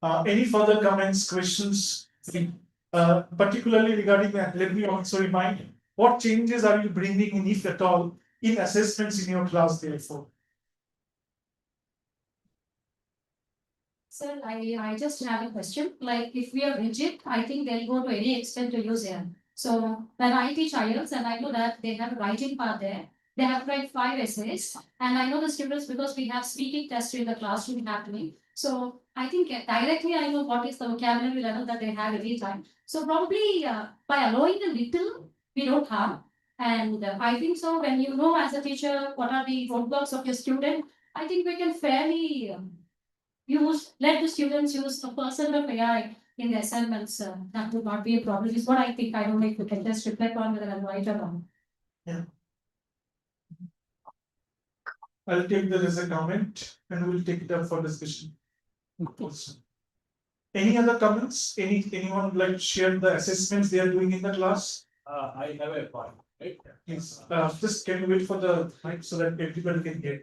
Any further comments, questions, particularly regarding that? Let me also remind, what changes are you bringing in, if at all, in assessments in your class, therefore? Sir, I just have a question. Like, if we are rigid, I think they'll go to any extent to use AI. So when I teach IELTS and I know that they have a writing part there, they have to write 5 essays. And I know the students because we have speaking tests in the classroom happening. So I think directly I know what is the vocabulary level that they have every time. So probably by allowing a little, we don't harm. And I think so when you know as a teacher what are the roadblocks of your student, I think we can fairly let the students use a percent of AI in the assignments. That would not be a problem. Is what I think. I don't know if you can just reflect on whether I'm right or wrong. Yeah. I'll take that as a comment and we'll take it up for discussion. Any other comments? Anyone would like to share the assessments they are doing in the class? I have a point, right? Please, just can you wait for the mic so that everybody can hear?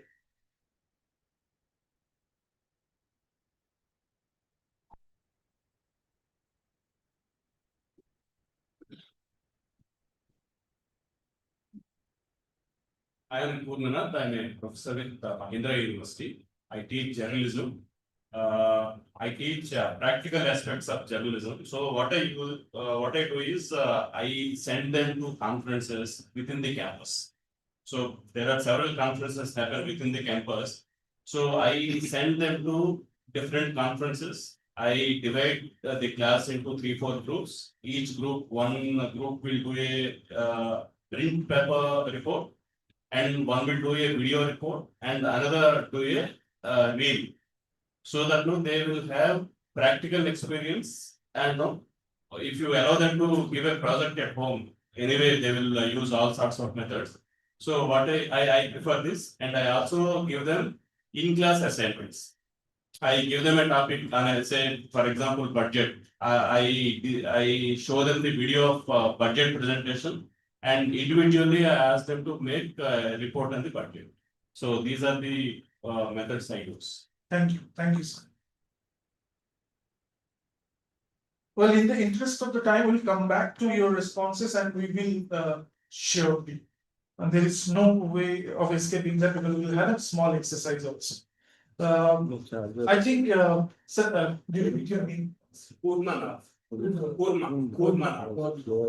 I am Purnanath. I am a professor with Mahindra University. I teach journalism. I teach practical aspects of journalism. So what I do is I send them to conferences within the campus. So there are several conferences happen within the campus. So I send them to different conferences. I divide the class into 3-4 groups. Each group, one group will do a print paper report, and one will do a video report, and another do a reel. so that no, they will have practical experience and no, if you allow them to give a project at home, anyway, they will use all sorts of methods. So what I prefer this, and I also give them in-class assignments. I give them a topic and I say, for example, budget. I show them the video of budget presentation, and individually I ask them to make a report on the budget. So these are the methods I use. Thank you, sir. Well, in the interest of the time, we'll come back to your responses and we will surely. And there is no way of escaping that because we'll have a small exercise also. I think, sir, do you repeat your name? Purna.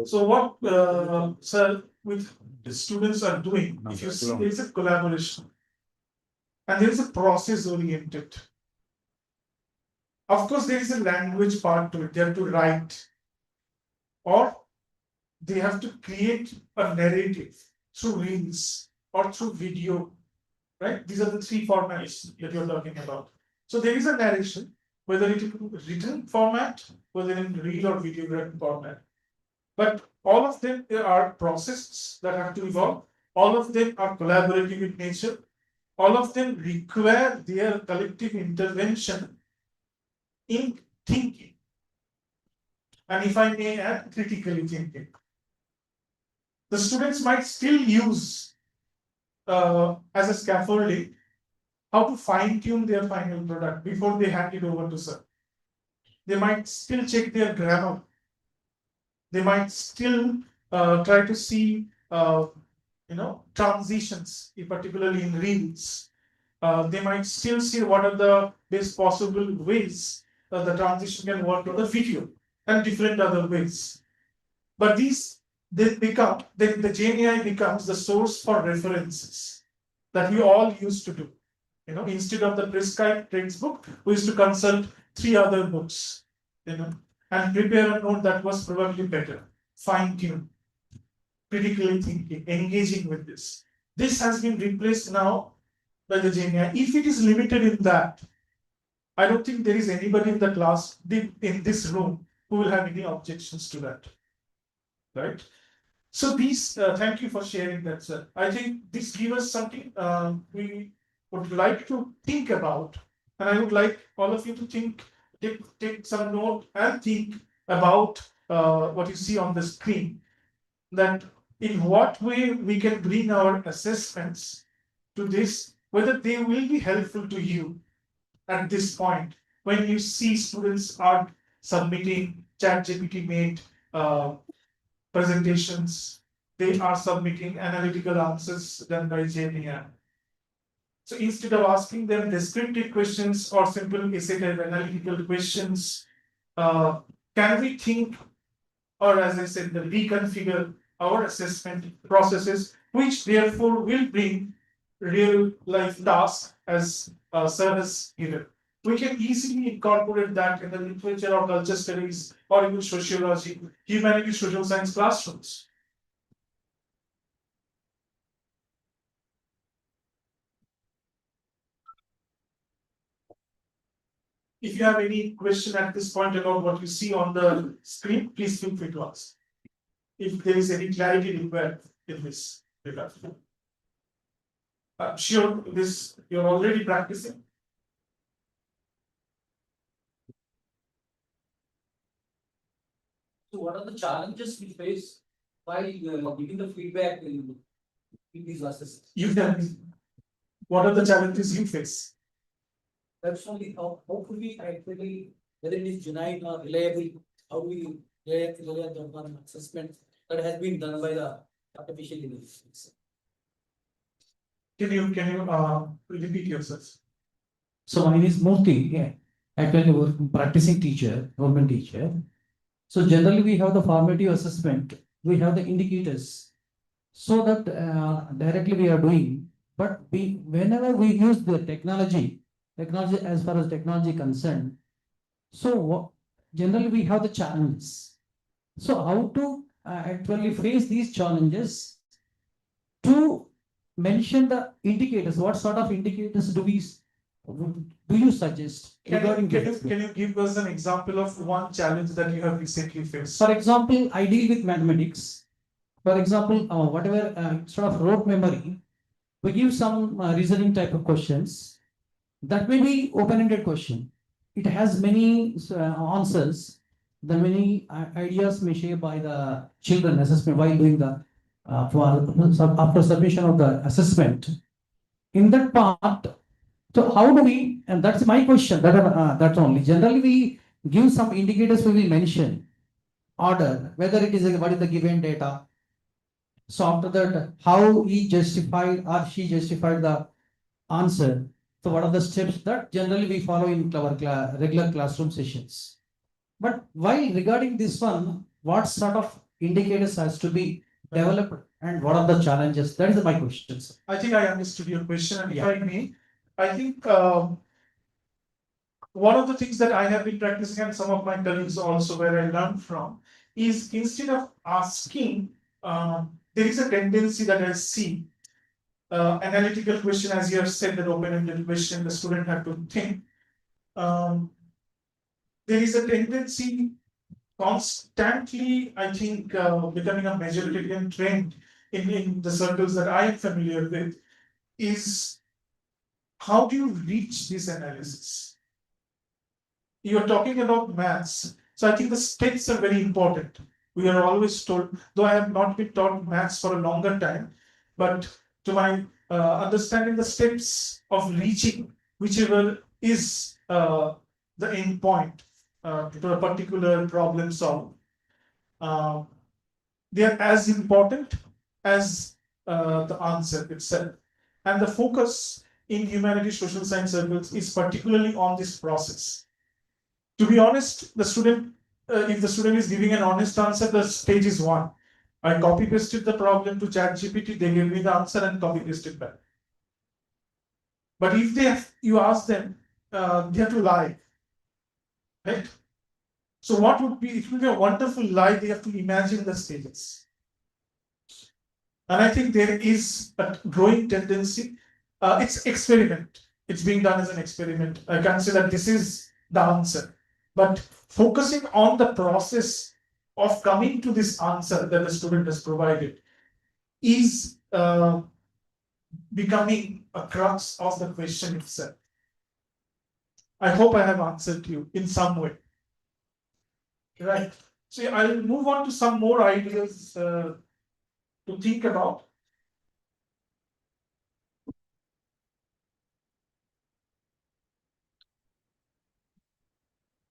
So what, sir, with the students are doing, if you see there is a collaboration and there is a process oriented. Of course, there is a language part to it. They have to write or they have to create a narrative through reels or through video, right? These are the three formats that you're talking about. So there is a narration, whether it is written format, whether in reel or video written format. But all of them are processes that have to evolve. All of them are collaborative in nature. All of them require their collective intervention in thinking. And if I may add, critically thinking. The students might still use as a scaffolding how to fine-tune their final product before they hand it over to sir. They might still check their grammar. They might still try to see transitions, particularly in reels. They might still see what are the best possible ways the transition can work to the video and different other ways. But these then become, then the GenAI becomes the source for references that we all used to do. Instead of the prescribed textbook, we used to consult 3 other books, and prepare a note that was probably better, fine-tuned, critically thinking, engaging with this. This has been replaced now by the GenAI. If it is limited in that, I don't think there is anybody in the class in this room who will have any objections to that, right? So these, thank you for sharing that, sir. I think this gives us something we would like to think about, and I would like all of you to take some note and think about what you see on the screen. That in what way we can bring our assessments to this, whether they will be helpful to you at this point when you see students are submitting ChatGPT made presentations, they are submitting analytical answers done by GenAI. So instead of asking them descriptive questions or simple essay type analytical questions, can we think, or as I said, reconfigure our assessment processes, which therefore will bring real life tasks as sir has given. We can easily incorporate that in the literature or culture studies or even sociology, humanities, social science classrooms. If you have any question at this point about what you see on the screen, please feel free to ask. If there is any clarity required in this regard. I'm sure this you're already practicing. So what are the challenges we face while giving the feedback in these assessments? You tell me, what are the challenges you face? That's only how could we actually, whether it is genuine or reliable, how do we rely on the assessment that has been done by the artificial intelligence? Can you repeat yourself? So my name is Murthy. Yeah. Actually, I'm practicing teacher, government teacher. So generally, we have the formative assessment. We have the indicators, so that directly we are doing. But whenever we use the technology as far as technology concerned, so generally we have the challenges. So how to actually face these challenges to mention the indicators? What sort of indicators do we do you suggest regarding this? Can you give us an example of one challenge that you have recently faced? For example, I deal with mathematics. For example, whatever sort of rote memory, we give some reasoning type of questions. That may be open-ended question. It has many answers. The many ideas may share by the children assessment while doing the after submission of the assessment. In that part, so how do we? And that's my question. That's only. Generally, we give some indicators. We will mention order whether it is what is the given data. So after that, how he justified or she justified the answer. So what are the steps that generally we follow in our regular classroom sessions? But while regarding this one, what sort of indicators has to be developed and what are the challenges? That is my question, sir. I think I understood your question, and if I may, I think one of the things that I have been practicing, and some of my colleagues also, where I learned from, is instead of asking, there is a tendency that I see. Analytical question, as you have said, that open-ended question, the student have to think. There is a tendency constantly, I think, becoming a majoritarian trend in the circles that I am familiar with, is how do you reach this analysis? You are talking about maths, so I think the steps are very important. We are always told, though I have not been taught maths for a longer time, but to my understanding the steps of reaching whichever is the end point to a particular problem solved, they are as important as the answer itself. And the focus in humanities social science circles is particularly on this process. To be honest, the student, if the student is giving an honest answer, the stage is one. I copy pasted the problem to ChatGPT, they gave me the answer and copy pasted back. But if you ask them, they have to lie, right? So what would be, it would be a wonderful lie, they have to imagine the stages. And I think there is a growing tendency, it's experiment, it's being done as an experiment. I can't say that this is the answer, but focusing on the process of coming to this answer that the student has provided is becoming a crux of the question itself. I hope I have answered you in some way. Right. So I'll move on to some more ideas to think about.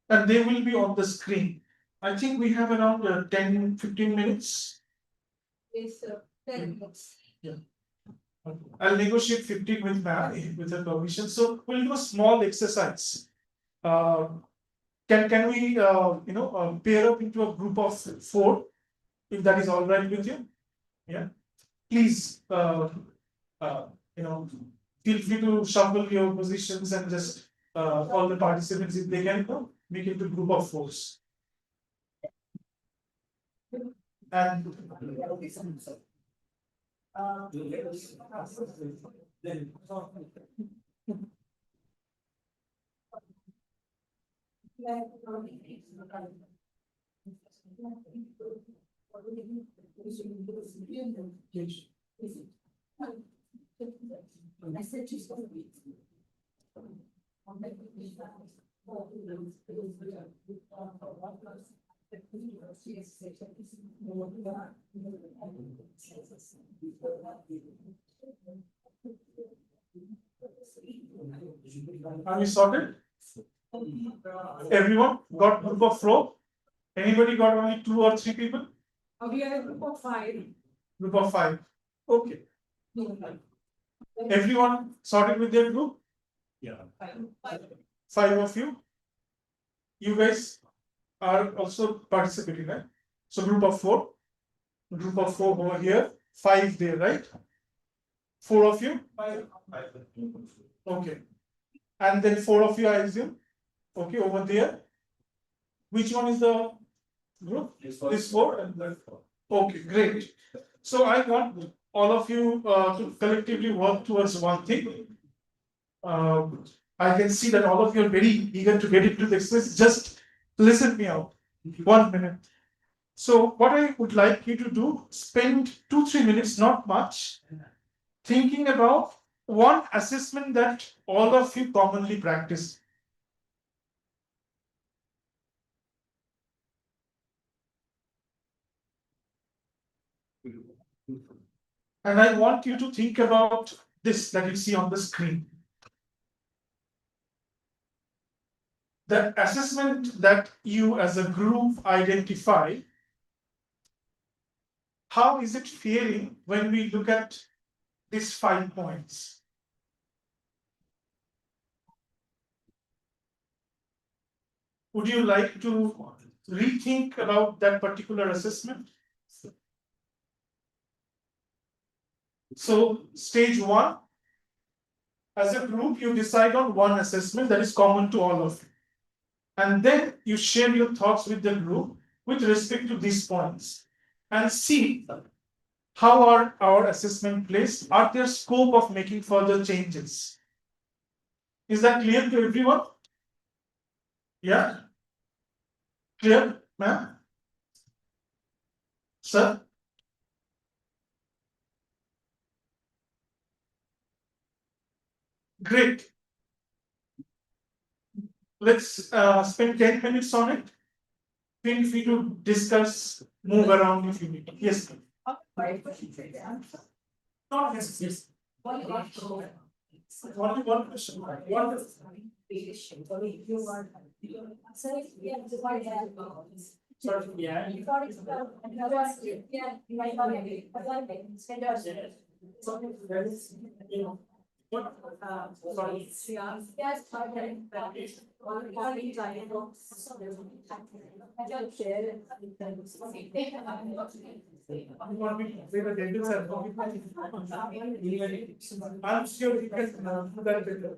And they will be on the screen. I think we have around 10-15 minutes. Yes, sir. 10 minutes. Yeah. I'll negotiate 15 with Ma'am with her permission. So we'll do a small exercise. Can we pair up into a group of 4, if that is all right with you? Yeah. Please feel free to shuffle your positions and just all the participants, if they can make it a group of 4s. And are we sorted? Everyone got group of 4? Anybody got only 2 or 3 people? We are a group of 5. Group of 5. Okay. Everyone sorted with their group? Yeah. 5 of you? You guys are also participating, right? So group of 4. Group of 4 over here. 5 there, right? 4 of you? 5. Okay. And then 4 of you, I assume? Okay, over there. Which one is the group? This 4 and that 4. Okay, great. So I want all of you to collectively work towards one thing. I I can see that all of you are very eager to get into this. Just listen me out. 1 minute. So what I would like you to do, spend 2-3 minutes, not much, thinking about one assessment that all of you commonly practice. And I want you to think about this that you see on the screen. The assessment that you as a group identify, how is it faring when we look at these 5 points? Would you like to rethink about that particular assessment? So stage 1, as a group, you decide on one assessment that is common to all of you. And then you share your thoughts with the group with respect to these points and see how are our assessment placed, are there scope of making further changes. Is that clear to everyone? Yeah? Clear, ma'am? Sir? Great. Let's spend 10 minutes on it. Feel free to discuss, move around if you need. Yes. Not necessarily. One question. Sorry, yeah. I'm sure you can do that better.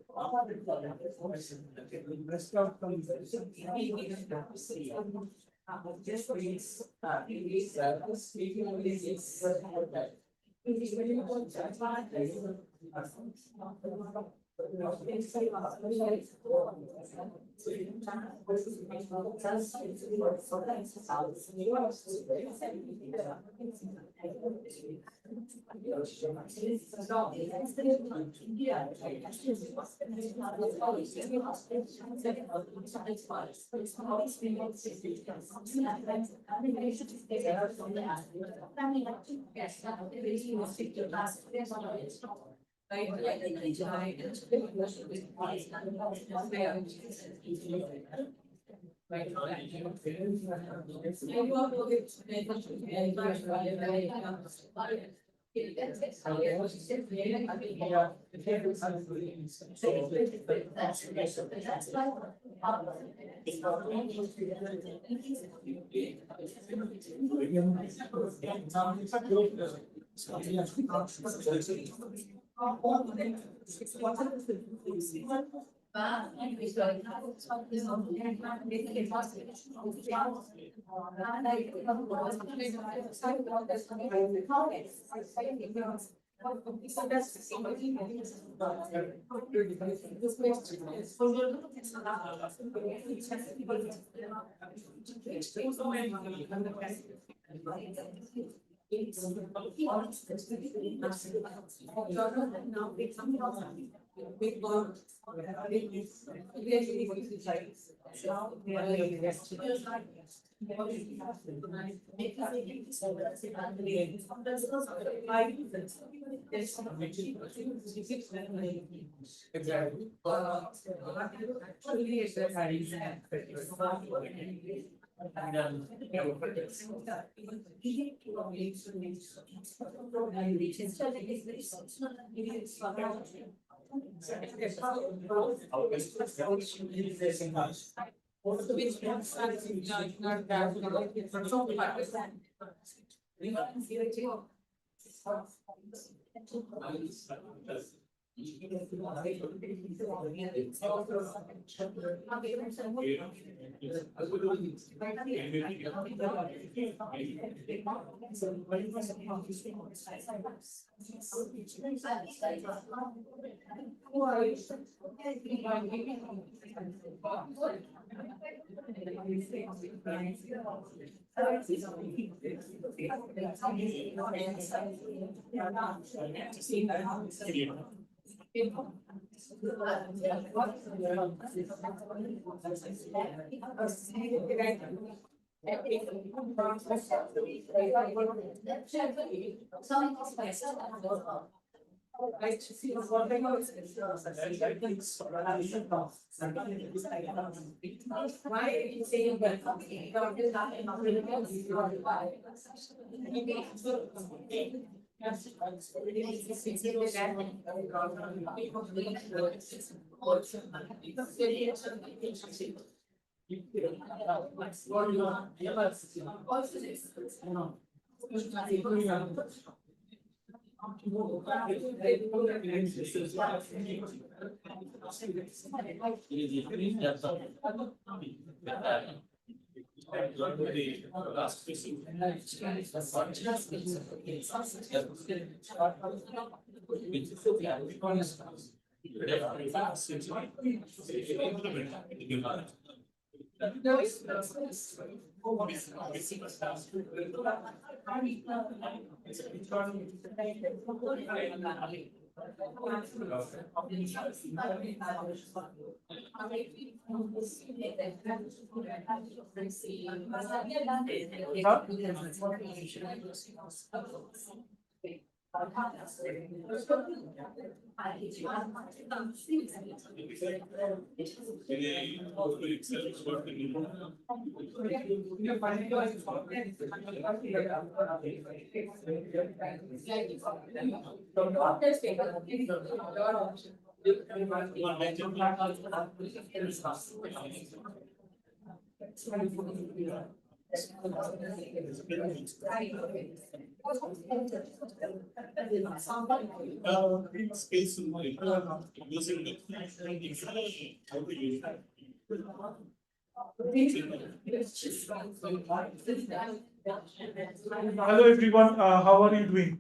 Hello everyone, how are you doing?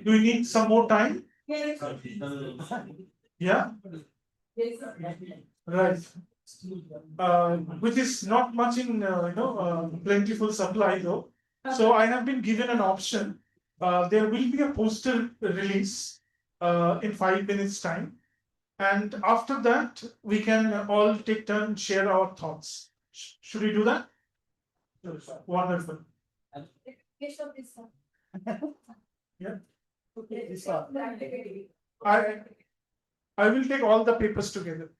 Do you need some more time? Yeah? Right. Which is not much in, plentiful supply though. So I have been given an option. There will be a poster release in 5 minutes time. And after that, we can all take turn share our thoughts. Should we do that? Wonderful. Yeah. I will take all the papers together.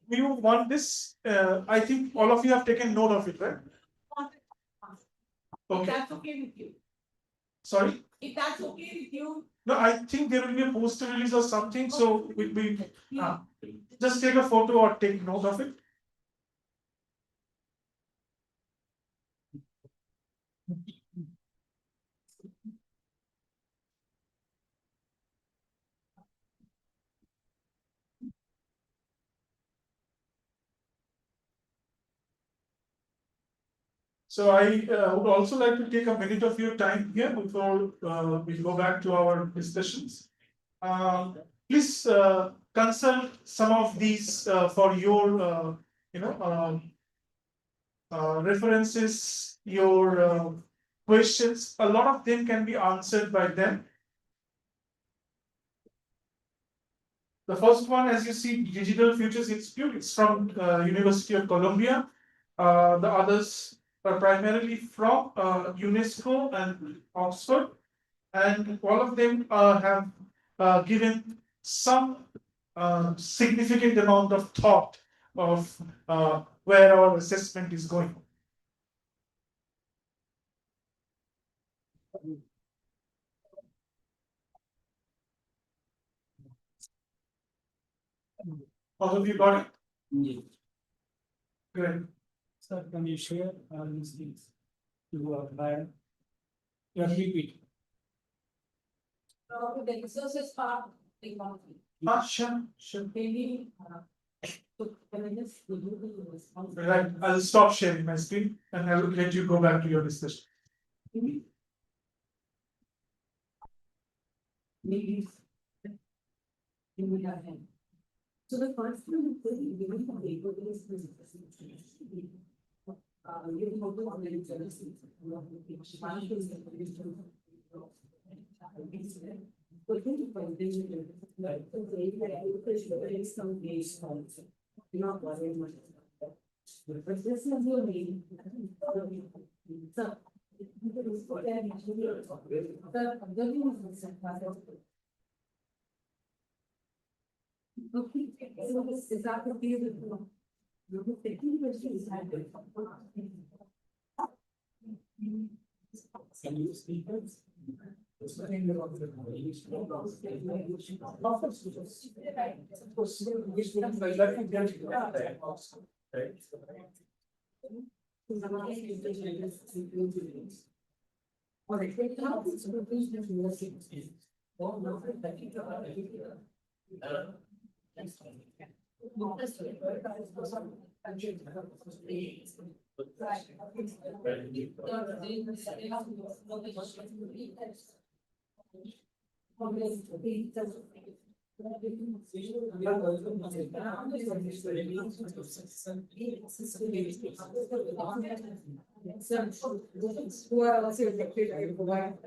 Do you want this? I think all of you have taken note of it, right? If that's okay with you. Sorry? If that's okay with you. No, I think there will be a poster release or something, so we just take a photo or take note of it. So I would also like to take a minute of your time here before we go back to our discussions. Please consult some of these for your references, your questions. A lot of them can be answered by them. The first one, as you see, Digital Futures Institute, it's from University of Columbia. The others are primarily from UNESCO and Oxford, and all of them have given some significant amount of thought of where our assessment is going. All of you got it? Yeah. Great. Sir, can you share these things to apply your PPT? The resources part, they want to. Sure. Maybe, Right, I'll stop sharing my screen and I'll let you go back to your discussion. Maybe. So the first one is given from the paper is. You know, the one that is but then some days not very much. But this is your name. So. Okay, so this is that the beautiful. Can you speak? Who are also affected, I provide.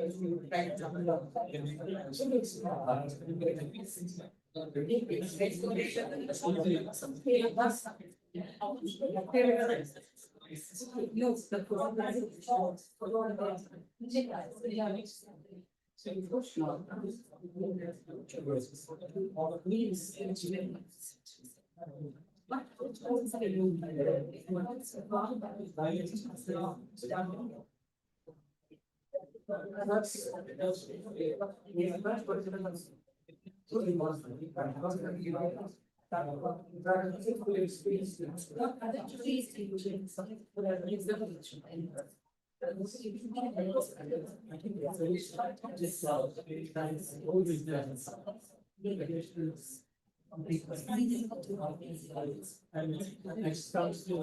Next comes to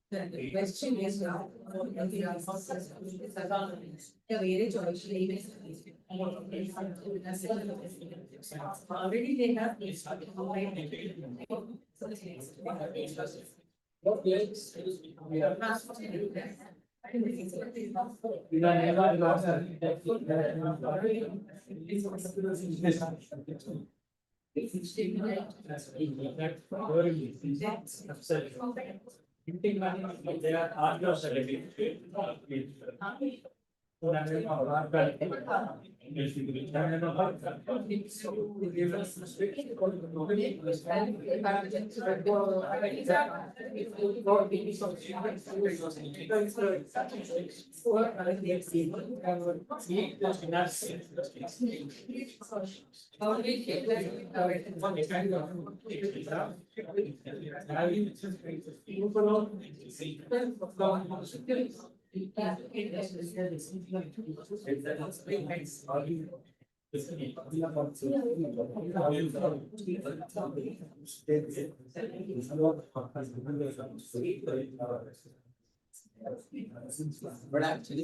the question is now. Already they have. They are arguing. But actually,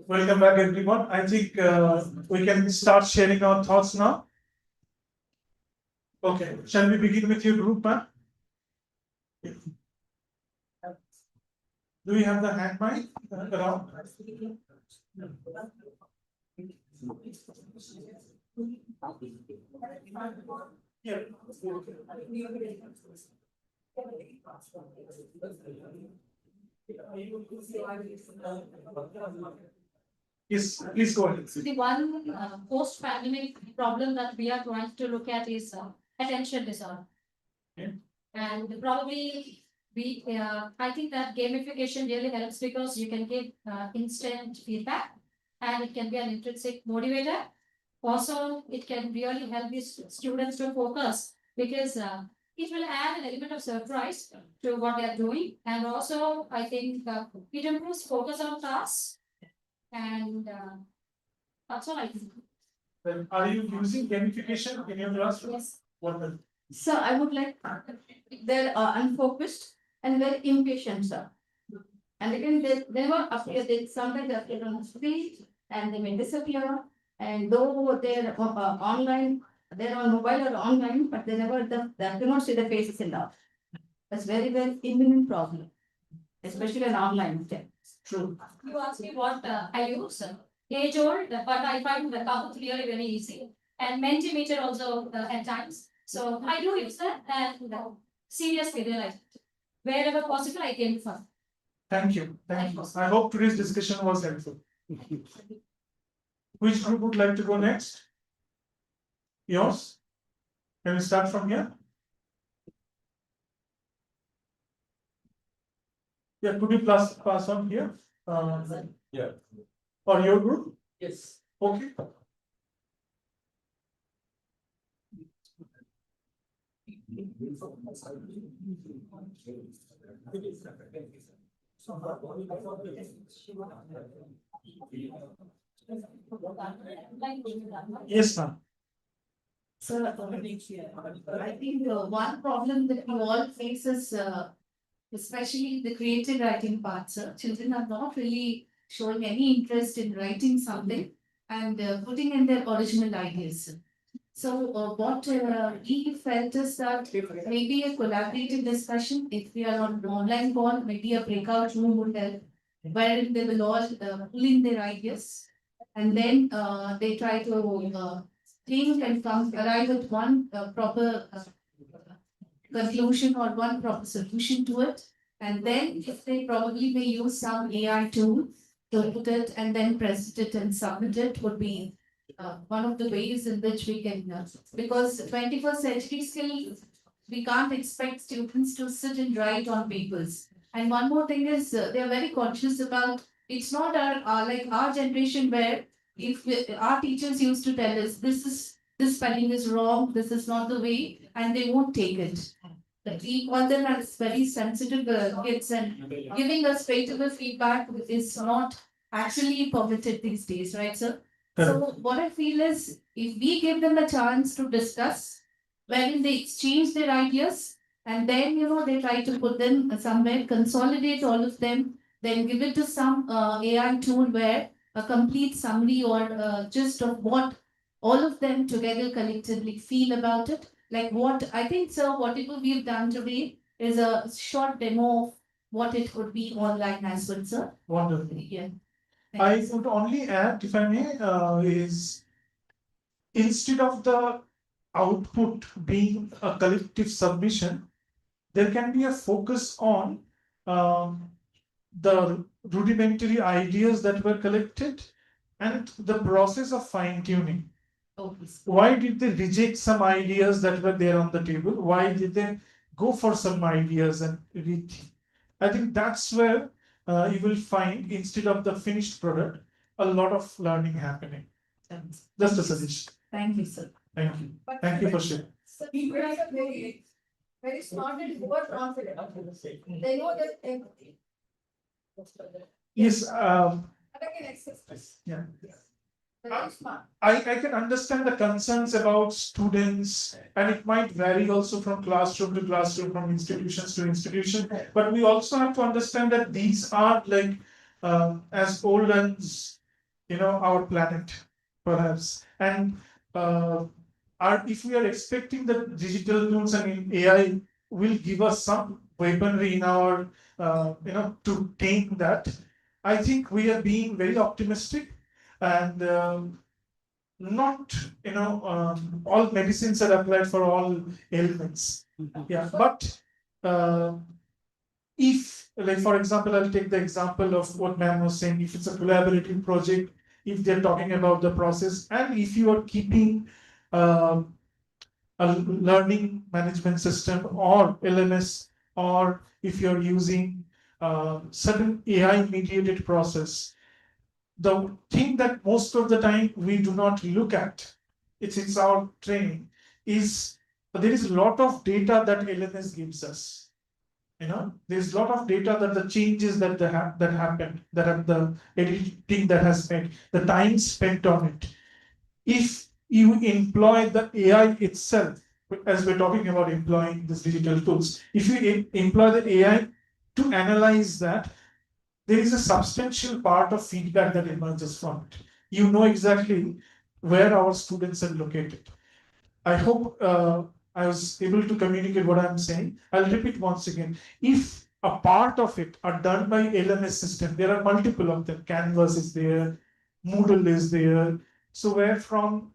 Welcome back, everyone. I think we can start sharing our thoughts now. Okay, shall we begin with your group, ma'am? Do we have the hand mic around? Yeah. Yes, please go ahead. The one post-pandemic problem that we are trying to look at is attention disorder. Okay. And probably I think that gamification really helps because you can give instant feedback and it can be an intrinsic motivator. Also, it can really help these students to focus because it will add an element of surprise to what they are doing. And also, I think it improves focus on tasks. And that's all I think. Then are you using gamification in your classroom? Yes. What the- So I would like, they're unfocused and very impatient, sir. And again, they never appear, they sometimes appear on the street and they may disappear. And though they're online, they're on mobile or online, but they never, they do not see the faces enough. That's very, very imminent problem, especially in online. True. You asked me what I use, age old, but I find the Kahoot really very easy. And Mentimeter also at times. So I do use that and seriously realize it. Wherever possible, I can for. Thank you. Thank you. I hope today's discussion was helpful. Which group would like to go next? Yours? Can we start from here? Yeah, could you pass on here? Yeah. Or your group? Yes. Okay. Yes, ma'am. So I think one problem that we all face is especially the creative writing part, sir. Children are not really showing any interest in writing something and putting in their original ideas. So what we felt is that maybe a collaborative discussion, if we are on an online call, maybe a breakout room would help. Wherein they will all pull in their ideas and then they try to think and arrive at one proper conclusion or one proper solution to it. And then if they probably may use some AI tool to put it and then present it and submit it would be one of the ways in which we can, because 21st century still, we can't expect students to sit and write on papers. And one more thing is they are very conscious about, it's not like our generation where if our teachers used to tell us this spelling is wrong, this is not the way, and they won't take it. Like we call them as very sensitive kids, and giving us straight away feedback is not actually permitted these days, right, sir? So what I feel is if we give them a chance to discuss, wherein they exchange their ideas, and then they try to put them somewhere, consolidate all of them, then give it to some AI tool where a complete summary or gist of what all of them together collectively feel about it. Like what I think, sir, whatever we've done today is a short demo of what it would be online as well, sir. Wonderful. Yeah. I would only add, if I may, is instead of the output being a collective submission, there can be a focus on the rudimentary ideas that were collected and the process of fine tuning. Why did they reject some ideas that were there on the table? Why did they go for some ideas and rethink? I think that's where you will find, instead of the finished product, a lot of learning happening. Just a suggestion. Thank you, sir. Thank you. Thank you for sharing. So people are very smart and overconfident. They know that everything. Yes, And I can access this. yeah. Very smart. I can understand the concerns about students, and it might vary also from classroom to classroom, from institutions to institution. But we also have to understand that these are like as old as our planet, perhaps. And if we are expecting that digital tools and AI will give us some weaponry in our to tame that, I think we are being very optimistic. And not all medicines are applied for all ailments. Yeah, but if, like, for example, I'll take the example of what ma'am was saying. If it's a collaborative project, if they're talking about the process, and if you are keeping a learning management system or LMS, or if you're using certain AI mediated process, the thing that most of the time we do not look at, it's our training, is there is a lot of data that LMS gives us. There's a lot of data that the changes that happened, that have the editing that has made, the time spent on it. If you employ the AI itself, as we're talking about employing these digital tools, if you employ the AI to analyze that, there is a substantial part of feedback that emerges from it. You know exactly where our students are located. I hope I was able to communicate what I'm saying. I'll repeat once again. If a part of it are done by LMS system, there are multiple of them. Canvas is there, Moodle is there. So where from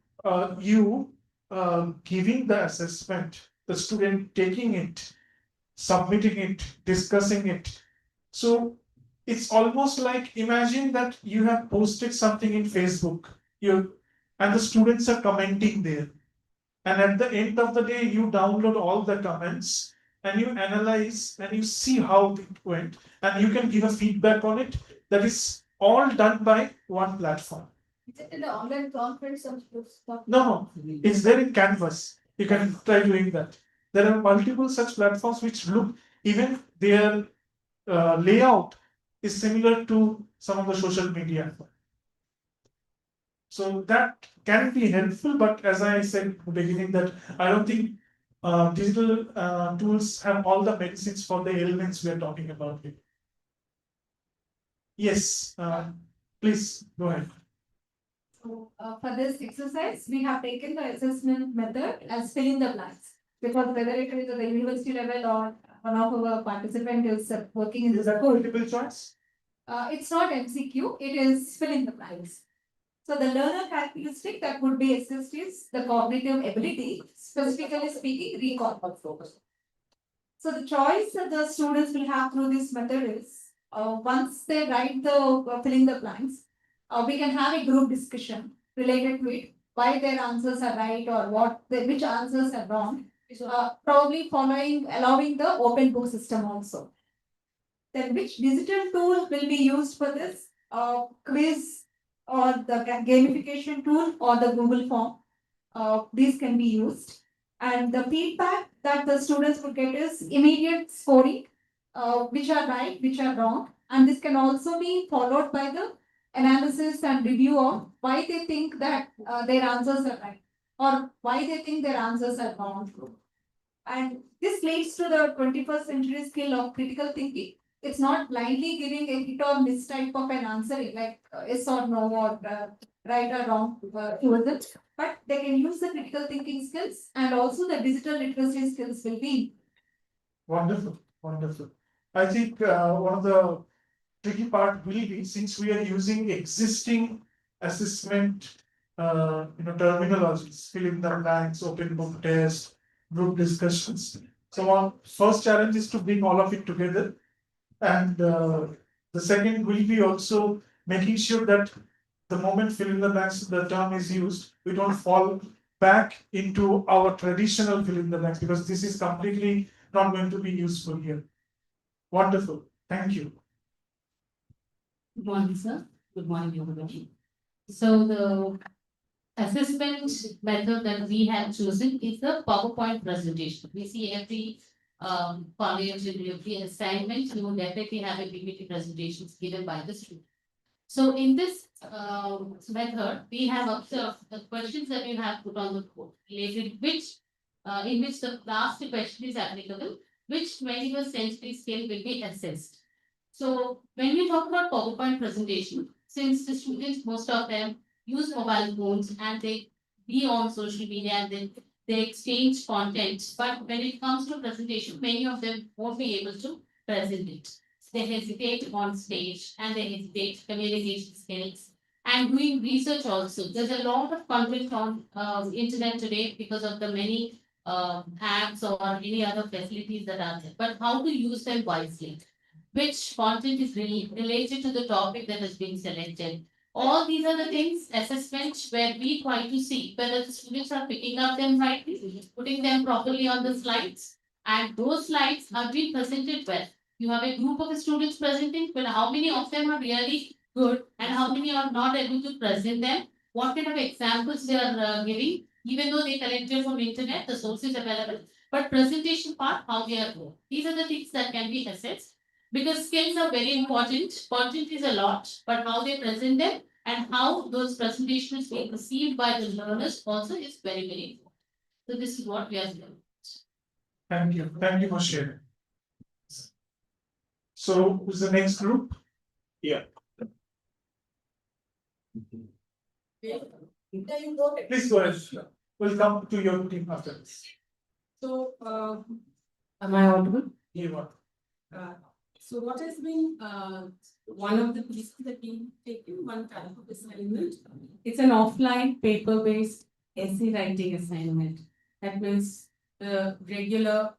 you giving the assessment, the student taking it, submitting it, discussing it. So it's almost like, imagine that you have posted something in Facebook, and the students are commenting there. And at the end of the day, you download all the comments and you analyze and you see how it went, and you can give a feedback on it. That is all done by one platform. Is it in the online conference or stuff? No, it's there in Canvas. You can try doing that. There are multiple such platforms which look, even their layout is similar to some of the social media. So that can be helpful, but as I said in the beginning, that I don't think digital tools have all the medicines for the ailments we are talking about here. Yes, please go ahead. for this exercise, we have taken the assessment method as fill in the blanks. Because whether it is at the university level or one of our participant is working in Is this that school, multiple choice? it's not MCQ, it is fill in the blanks. So the learner characteristic that would be assessed is the cognitive ability, specifically speaking, recall of focus. So the choice that the students will have through this method is, once they write the filling the blanks, we can have a group discussion related to it, why their answers are right or which answers are wrong. Probably allowing the open book system also. Then which digital tool will be used for this? Quiz or the gamification tool or the Google form. These can be used. And the feedback that the students would get is immediate scoring, which are right, which are wrong. And this can also be followed by the analysis and review of why they think that their answers are right or why they think their answers are wrong. And this leads to the 21st century skill of critical thinking. It's not blindly giving a hit or miss type of an answering like yes or no or right or wrong towards it. But they can use the critical thinking skills and also the digital literacy skills will be. Wonderful, wonderful. I think one of the tricky part will be, since we are using existing assessment, terminologies, fill in the blanks, open book test, group discussions. So our first challenge is to bring all of it together. And the second will be also making sure that the moment fill in the blanks, the term is used, we don't fall back into our traditional fill in the blanks, because this is completely not going to be useful here. Wonderful, thank you. Good morning, sir. Good morning, everybody. So the assessment method that we have chosen is the PowerPoint presentation. We see every college and every assignment, you will definitely have a PPT presentations given by the student. So in this method, we have observed the questions that you have put on the board related in which the last question is applicable, which 21st century skill will be assessed. So when we talk about PowerPoint presentation, since the students, most of them use mobile phones and they be on social media and then they exchange content, but when it comes to presentation, many of them won't be able to present it. They hesitate on stage and they hesitate communication skills and doing research also. There's a lot of content on internet today because of the many apps or any other facilities that are there, but how to use them wisely. Which content is really related to the topic that has been selected. All these are the things, assessment, where we try to see whether the students are picking up them rightly, putting them properly on the slides, and those slides are being presented well. You have a group of students presenting, but how many of them are really good and how many are not able to present them? What kind of examples they are giving, even though they collected from internet, the sources available, but presentation part, how they are good. These are the things that can be assessed. Because skills are very important, content is a lot, but how they present them and how those presentations being received by the learners also is very, very important. So this is what we are doing. Thank you for sharing. So who's the next group? Yeah. Please go ahead. We'll come to your team after this. So, am I audible? You are. So what has been one of the pieces that we taken, one type of assignment, it's an offline paper-based essay writing assignment. That means the regular,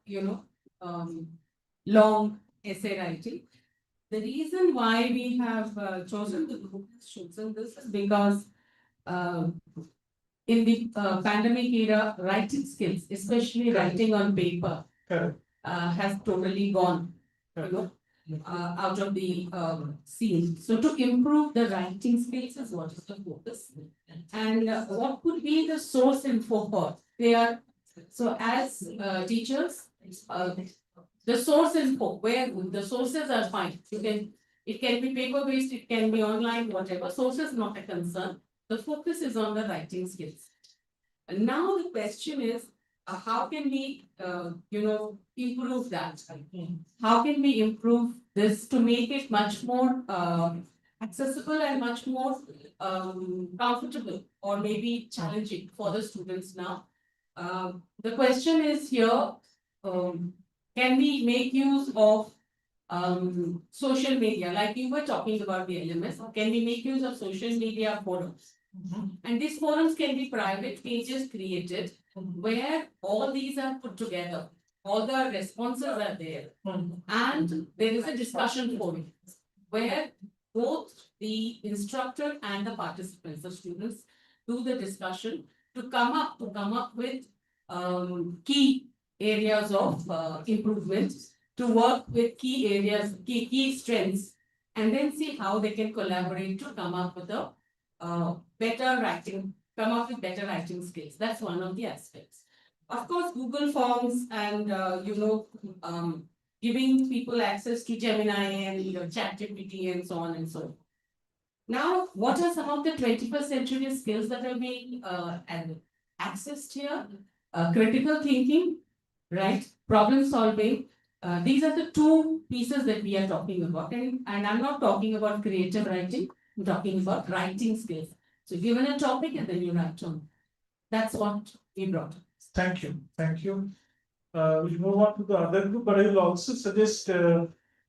long essay writing. The reason why we have chosen the group chosen this is because in the pandemic era, writing skills, especially writing on paper, has totally gone, out of the scene. So to improve the writing skills is what is the focus. And what could be the source info for? So as teachers, the source info, where the sources are fine. It can be paper-based, it can be online, whatever. Source is not a concern. The focus is on the writing skills. And now the question is, how can we, improve that? How can we improve this to make it much more accessible and much more comfortable or maybe challenging for the students now. The question is here, can we make use of social media, like you were talking about the LMS, can we make use of social media forums? And these forums can be private pages created where all these are put together, all the responses are there, and there is a discussion forum where both the instructor and the participants, the students, do the discussion to come up with key areas of improvement, to work with key areas, key strengths, and then see how they can collaborate to come up with a better writing, come up with better writing skills. That's one of the aspects. Of course, Google Forms and giving people access to Gemini and ChatGPT and so on and so on. Now, what are some of the 21st century skills that are being accessed here? Critical thinking, right? Problem solving. These are the two pieces that we are talking about. And I'm not talking about creative writing, I'm talking about writing skills. So given a topic and then you write on. That's what we brought. Thank you, thank you. We'll move on to the other group, but I will also suggest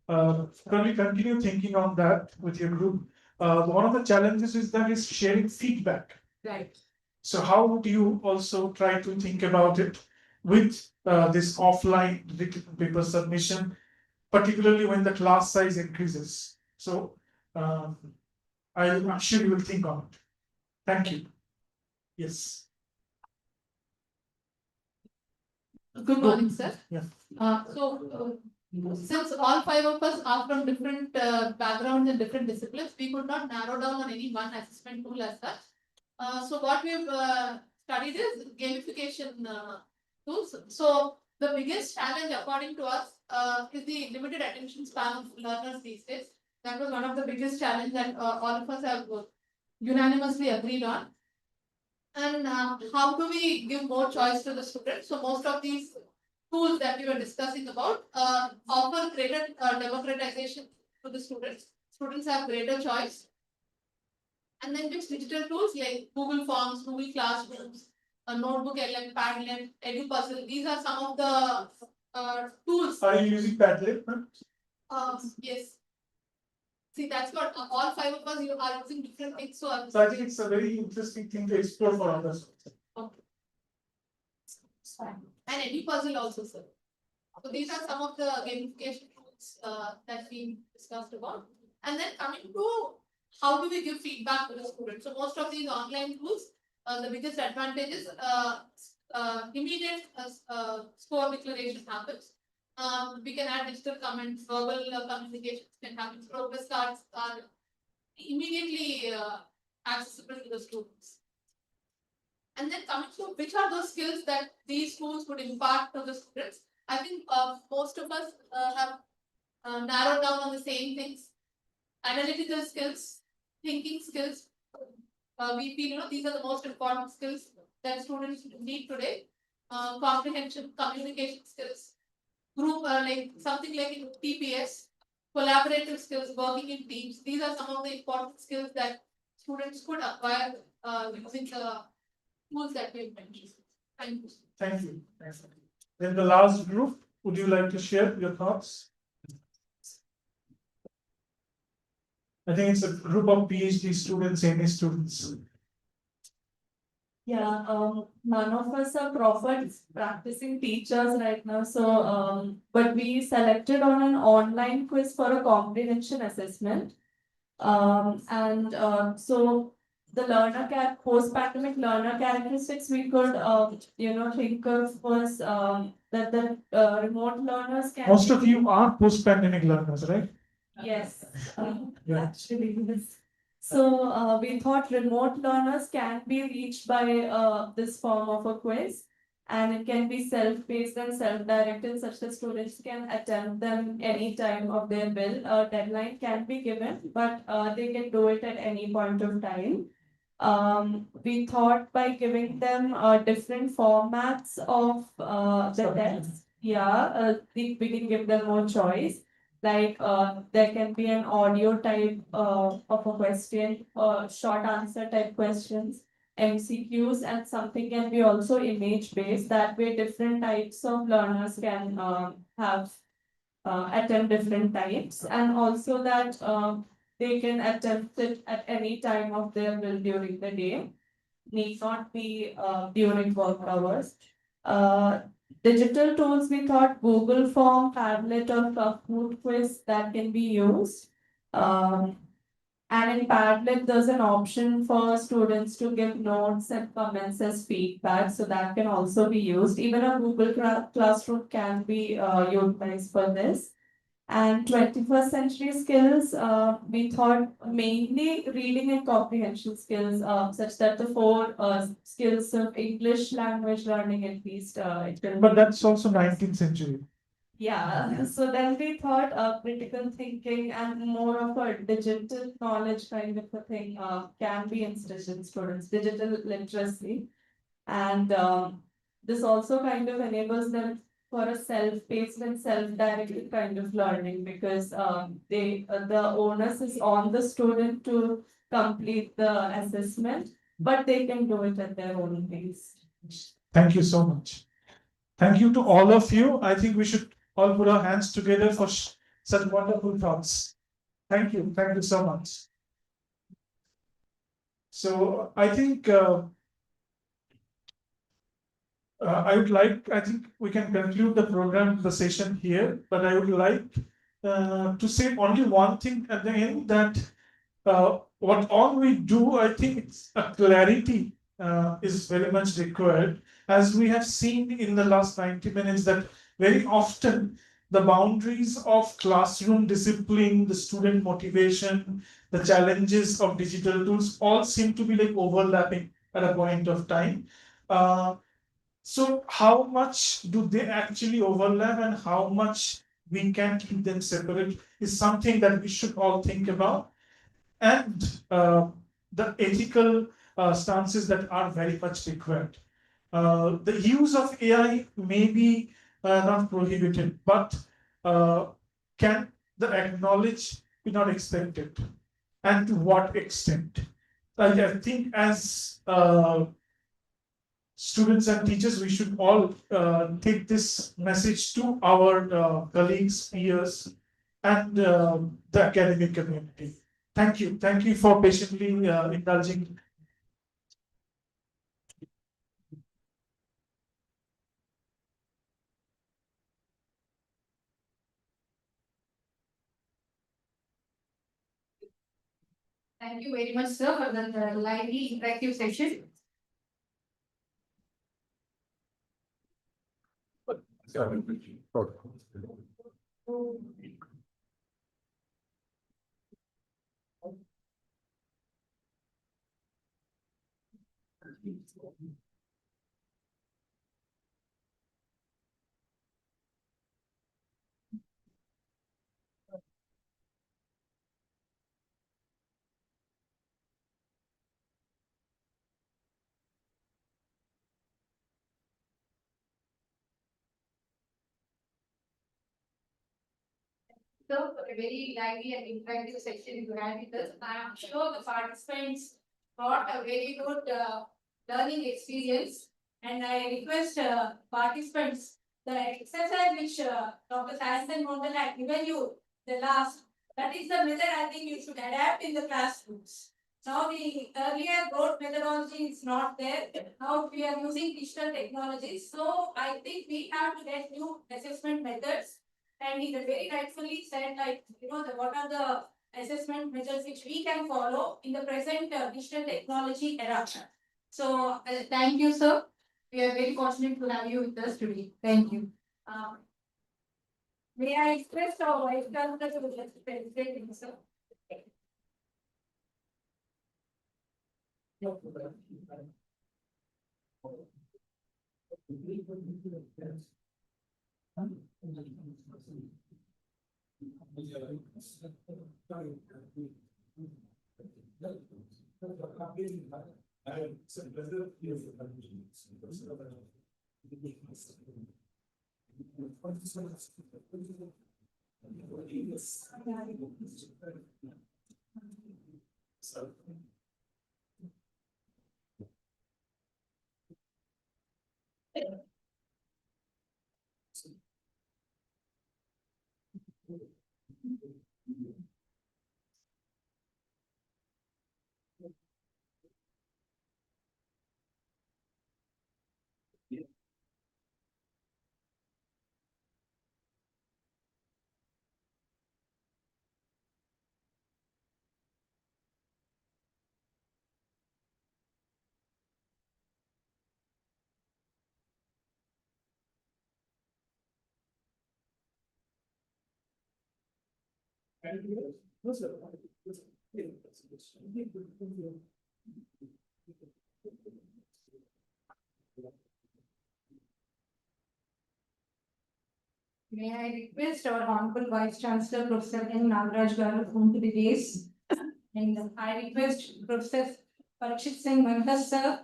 probably continue thinking on that with your group. One of the challenges is sharing feedback. Right. So how would you also try to think about it with this offline written paper submission, particularly when the class size increases? So I'm sure you will think on it. Thank you. Yes. Good morning, sir. Yeah. Since all five of us are from different backgrounds and different disciplines, we could not narrow down on any one assessment tool as such. So what we've studied is gamification tools. So the biggest challenge, according to us, is the limited attention span of learners these days. That was one of the biggest challenges that all of us have unanimously agreed on. And how do we give more choice to the students? So most of these tools that we were discussing about offer greater democratization to the students. Students have greater choice. And then which digital tools like Google Forms, Google Classrooms, Notebook LM, Padlet, EduPuzzle, these are some of the tools. Are you using Padlet? Yes. See, that's what all five of us are using different things. So I think it's a very interesting thing to explore for others. Okay. And EduPuzzle also, sir. So these are some of the gamification tools that we discussed about. And then coming to how do we give feedback to the students? So most of these online tools, the biggest advantage is immediate score declaration happens. We can add digital comments, verbal communications can happen. Progress cards are immediately accessible to the students. And then coming to which are those skills that these tools would impart to the students? I think most of us have narrowed down on the same things. Analytical skills, thinking skills. We feel these are the most important skills that students need today. Comprehension, communication skills, group like something like in TPS, collaborative skills, working in teams. These are some of the important skills that students could acquire using the tools that we have mentioned. Thank you. Thank you. Then the last group, would you like to share your thoughts? I think it's a group of PhD students, MA students. Yeah, none of us are proper practicing teachers right now. So, but we selected on an online quiz for a comprehension assessment. So the post-pandemic learner characteristics we could, think of was that the remote learners can. Most of you are post-pandemic learners, right? Yes, Yeah. actually, yes. So we thought remote learners can be reached by this form of a quiz, and it can be self-paced and self-directed such that students can attempt them any time of their will. A deadline can be given, but they can do it at any point of time. We thought by giving them different formats of the tests, we can give them more choice. Like, there can be an audio type of a question, short answer type questions, MCQs, and something can be also image based. That way, different types of learners can have attempt different types, and also that they can attempt it at any time of their will during the day. Need not be during work hours. Digital tools, we thought Google Form, Padlet, or Kahoot quiz that can be used. And in Padlet, there's an option for students to give notes and comments as feedback, so that can also be used. Even a Google Classroom can be utilized for this. And 21st century skills, we thought mainly reading and comprehension skills, such that the four skills of English language learning at least. But that's also 19th century. Yeah, so then we thought critical thinking and more of a digital knowledge kind of a thing can be instilled in students, digital literacy. And this also kind of enables them for a self-paced and self-directed kind of learning, because the onus is on the student to complete the assessment, but they can do it at their own pace. Thank you so much. Thank you to all of you. I think we should all put our hands together for such wonderful thoughts. Thank you. Thank you so much. So I think I think we can conclude the program, the session here, but I would like to say only one thing at the end, that what all we do, I think it's a clarity is very much required. As we have seen in the last 90 minutes, that very often the boundaries of classroom discipline, the student motivation, the challenges of digital tools all seem to be like overlapping at a point of time. So how much do they actually overlap, and how much we can keep them separate is something that we should all think about. And the ethical stances that are very much required. The use of AI may be not prohibited, but can the acknowledge be not expected? And to what extent? I think as students and teachers, we should all take this message to our colleagues, peers, and the academic community. Thank you. Thank you for patiently indulging. Thank you very much, sir, for the lively interactive session. So, for a very lively and interactive session you had with us. I am sure the participants got a very good learning experience. And I request participants, the exercise which Dr. Sanson Mondal had given you, the last, that is the method I think you should adapt in the classrooms. Now the earlier growth methodology is not there. Now we are using digital technologies. So I think we have to get new assessment methods. And he very rightfully said, like, what are the assessment methods which we can follow in the present digital technology era. So thank you, sir. We are very fortunate to have you with us today. Thank you. May I express our Vice-Chancellor to the President, sir? May I request our Honorable Vice-Chancellor, Professor N. Nagaraju garu come to the dais. And I request Professor Parikshat Singh Manhas, sir,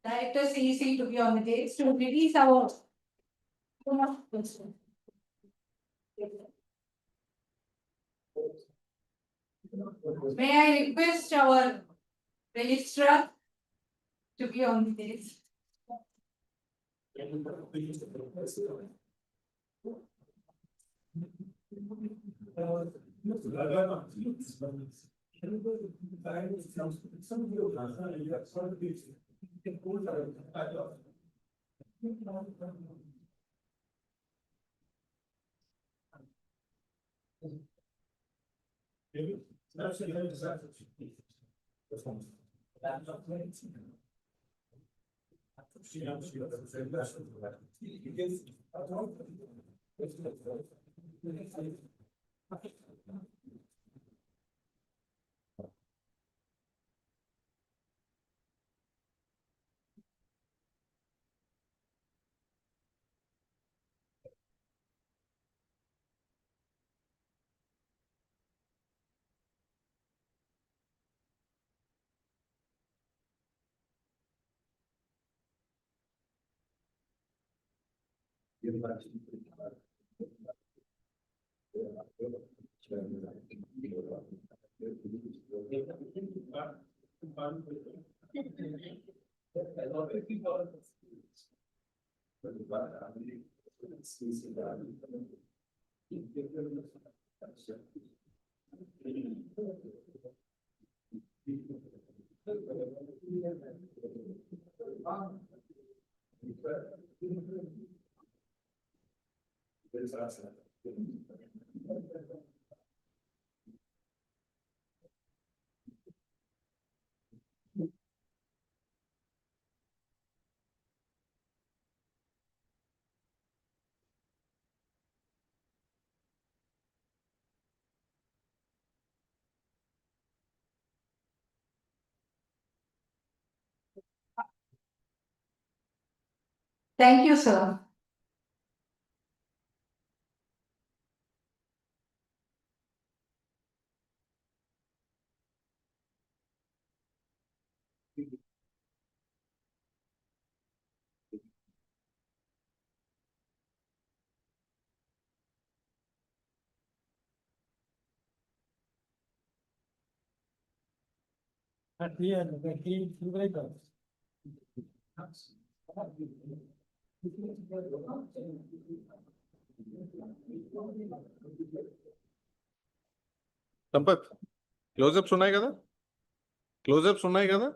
Director CEC to be on the dais to release our. May I request our registrar to be on the dais. Thank you, sir. Sampath close-ups ఉన్నాయి కదా close-ups ఉన్నాయి కదా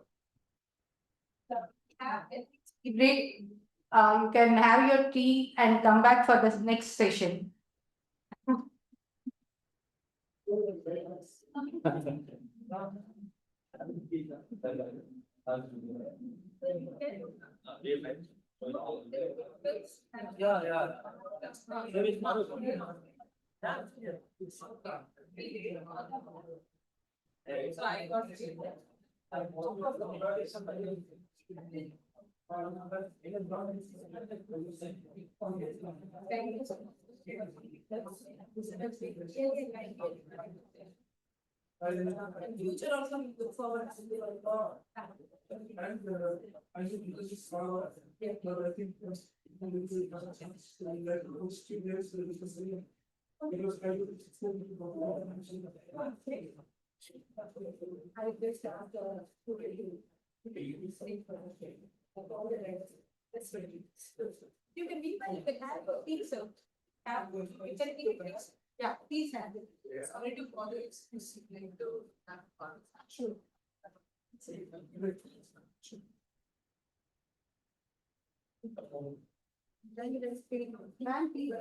Great. You can have your tea and come back for the next session. Future also we look forward to the I think this is but I think You can be, you can have a pizza. Have, you can eat it. Yeah, please have it. Sorry to bother exclusively to have fun. Sure. Man, please.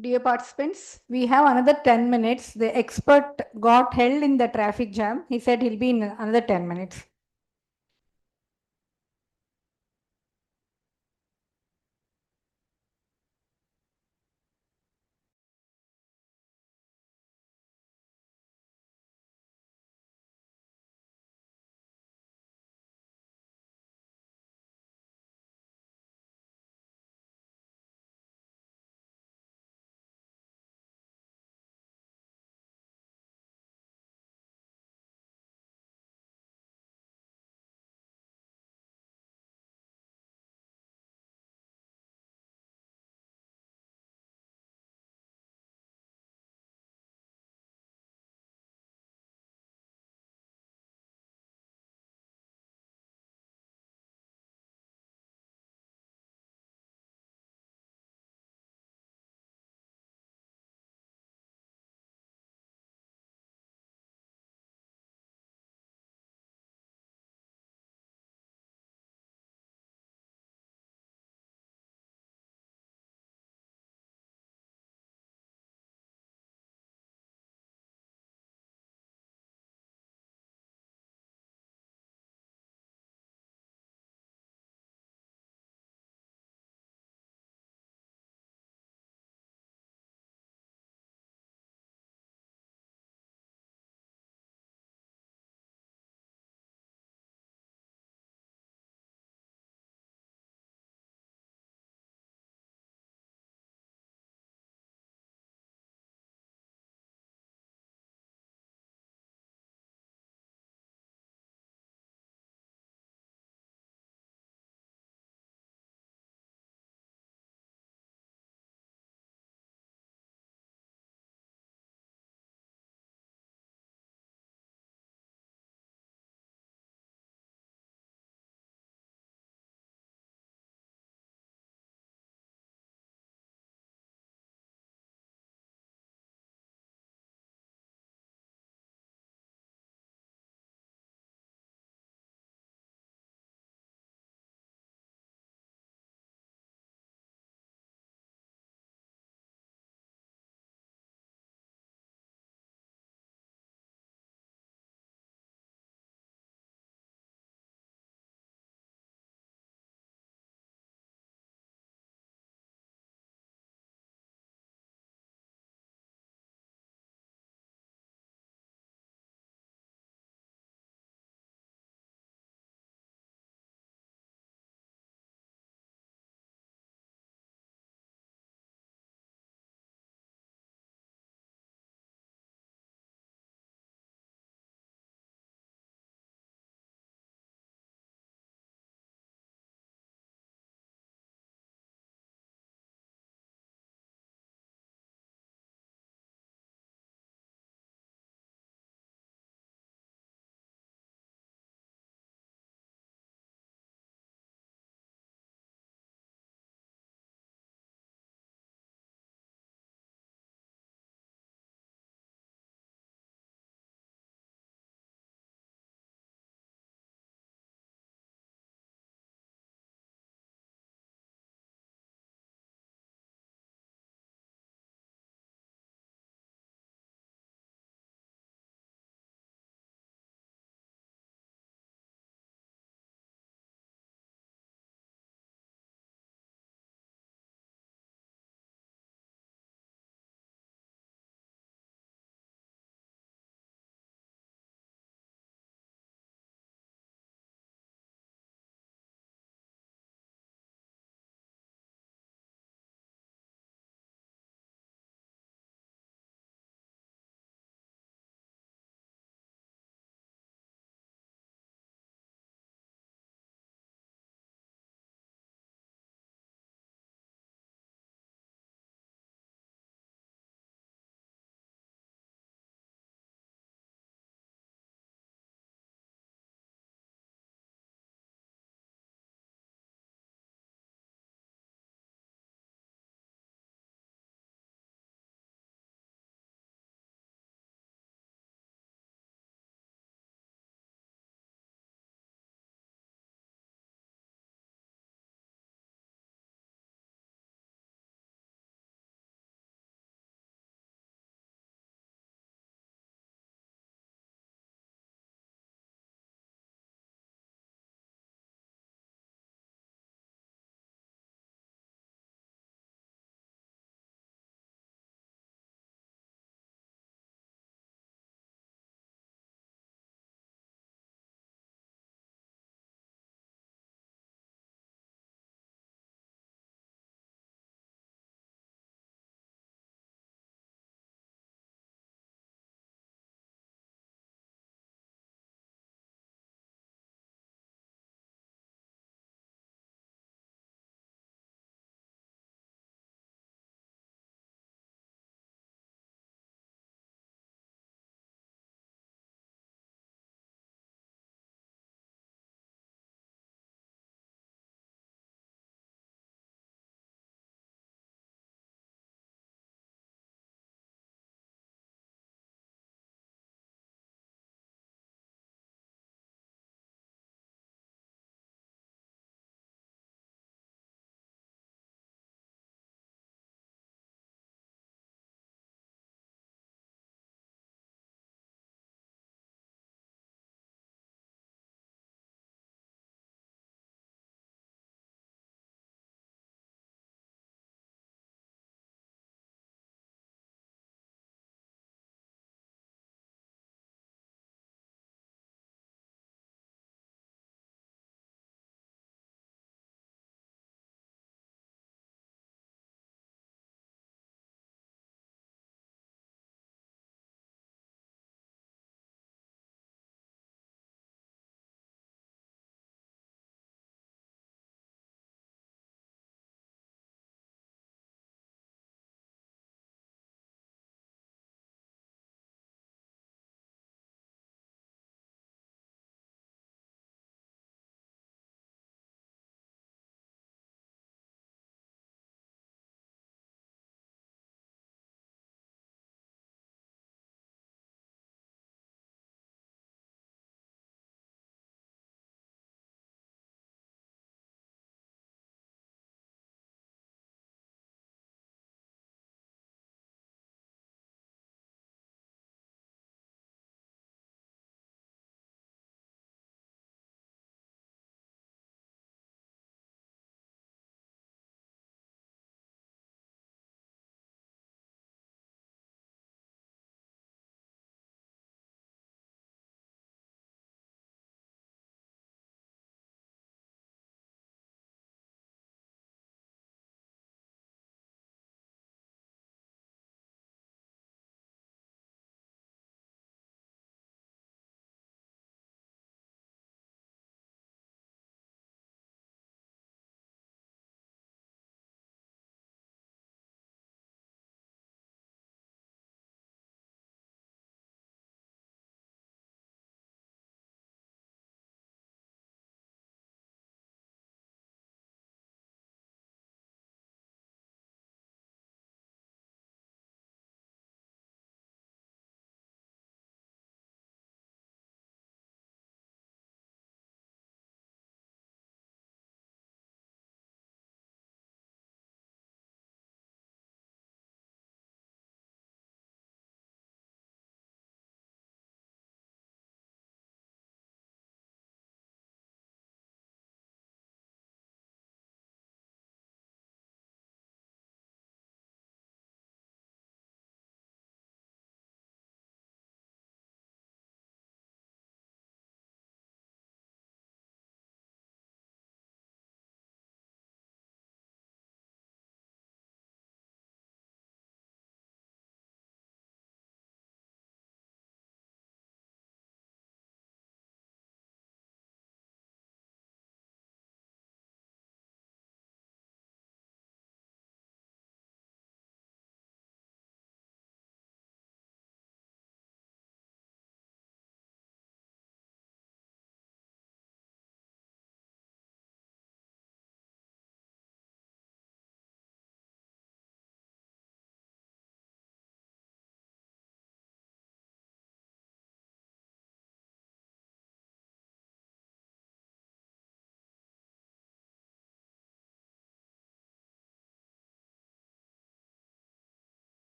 Dear participants, we have another 10 minutes. The expert got held in the traffic jam. He said he'll be in another 10 minutes.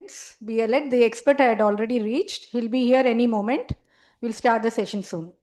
minutes, BLED. The expert had already reached. He'll be here any moment. We'll start the session soon.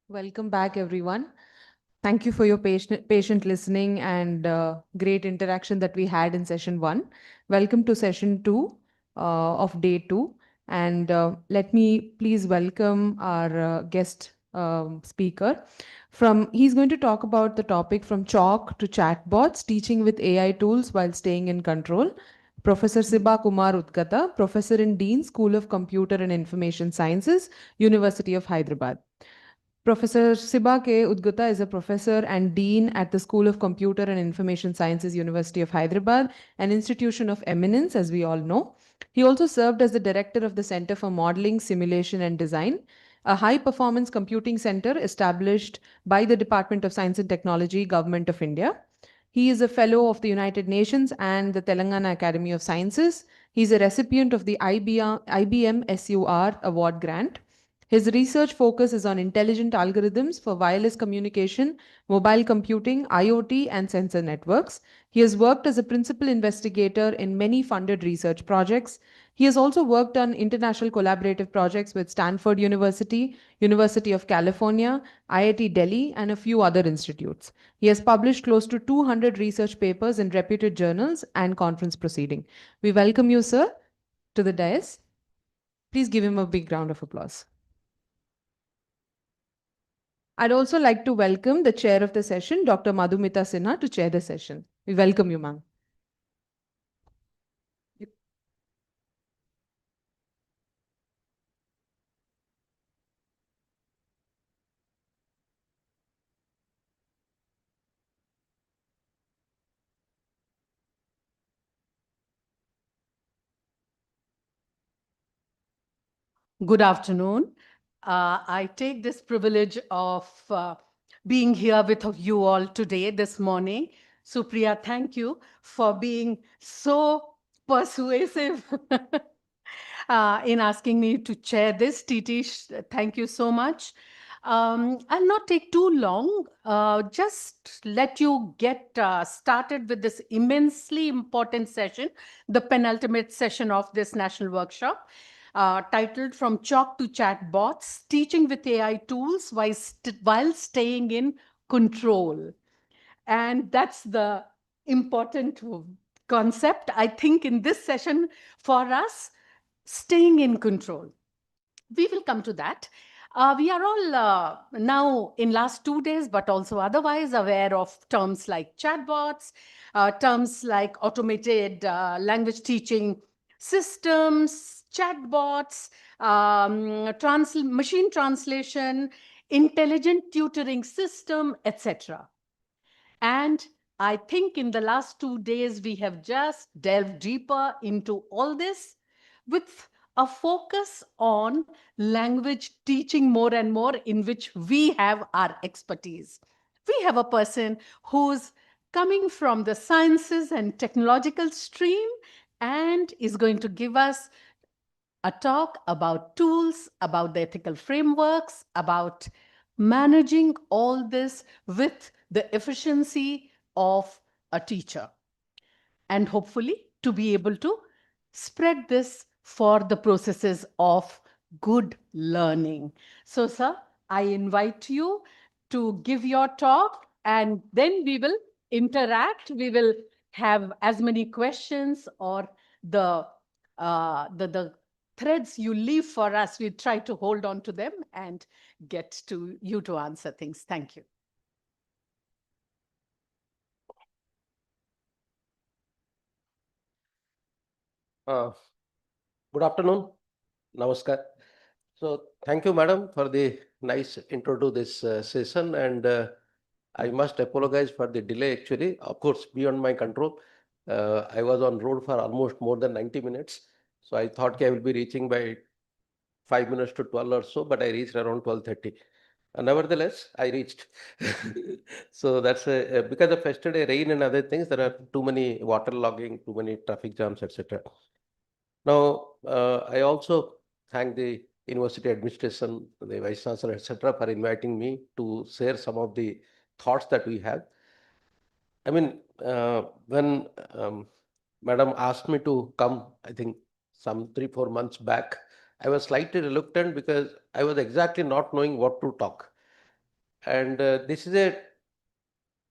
Welcome back, everyone. Thank you for your patient listening and great interaction that we had in session 1. Welcome to session 2 of day 2. And let me please welcome our guest speaker. He's going to talk about the topic from chalk to chatbots, teaching with AI tools while staying in control. Professor Siba Kumar Udgata, Professor in Dean, School of Computer and Information Sciences, University of Hyderabad. Professor Siba K. Udgata is a professor and dean at the School of Computer and Information Sciences, University of Hyderabad, an institution of eminence, as we all know. He also served as the director of the Center for Modeling, Simulation and Design, a high-performance computing center established by the Department of Science and Technology, Government of India. He is a fellow of the United Nations and the Telangana Academy of Sciences. He is a recipient of the IBM SUR Award grant. His research focus is on intelligent algorithms for wireless communication, mobile computing, IoT, and sensor networks. He has worked as a principal investigator in many funded research projects. He has also worked on international collaborative projects with Stanford University, University of California, IIT Delhi, and a few other institutes. He has published close to 200 research papers in reputed journals and conference proceeding. We welcome you, sir, to the dais. Please give him a big round of applause. I'd also like to welcome the chair of the session, Dr. Madhumita Sinha, to chair the session. We welcome you, ma'am. Good afternoon. I take this privilege of being here with you all today, this morning. Supriya, thank you for being so persuasive in asking me to chair this. Titish, thank you so much. I'll not take too long, just let you get started with this immensely important session, the penultimate session of this national workshop. titled From Chalk to Chatbots, Teaching with AI Tools while Staying in Control. And that's the important concept, I think, in this session for us, staying in control. We will come to that. We are all now in last 2 days, but also otherwise aware of terms like chatbots, terms like automated language teaching systems, chatbots, machine translation, intelligent tutoring system, etc. And I think in the last 2 days, we have just delved deeper into all this with a focus on language teaching more and more, in which we have our expertise. We have a person who's coming from the sciences and technological stream and is going to give us a talk about tools, about the ethical frameworks, about managing all this with the efficiency of a teacher, and hopefully to be able to spread this for the processes of good learning. So, sir, I invite you to give your talk, and then we will interact. We will have as many questions or the threads you leave for us. We try to hold on to them and get to you to answer things. Thank you. Good afternoon. Namaskar. So thank you, madam, for the nice intro to this session. And I must apologize for the delay, actually. Of course, beyond my control. I was on road for almost more than 90 minutes. So I thought I will be reaching by 5 minutes to 12 or so, but I reached around 12:30. Nevertheless, I reached. So that's because of yesterday rain and other things, there are too many water logging, too many traffic jams, etc. Now, I also thank the university administration, the Vice-Chancellor, etc., for inviting me to share some of the thoughts that we have. I mean, when Madam asked me to come, I think some 3-4 months back, I was slightly reluctant because I was exactly not knowing what to talk. And this is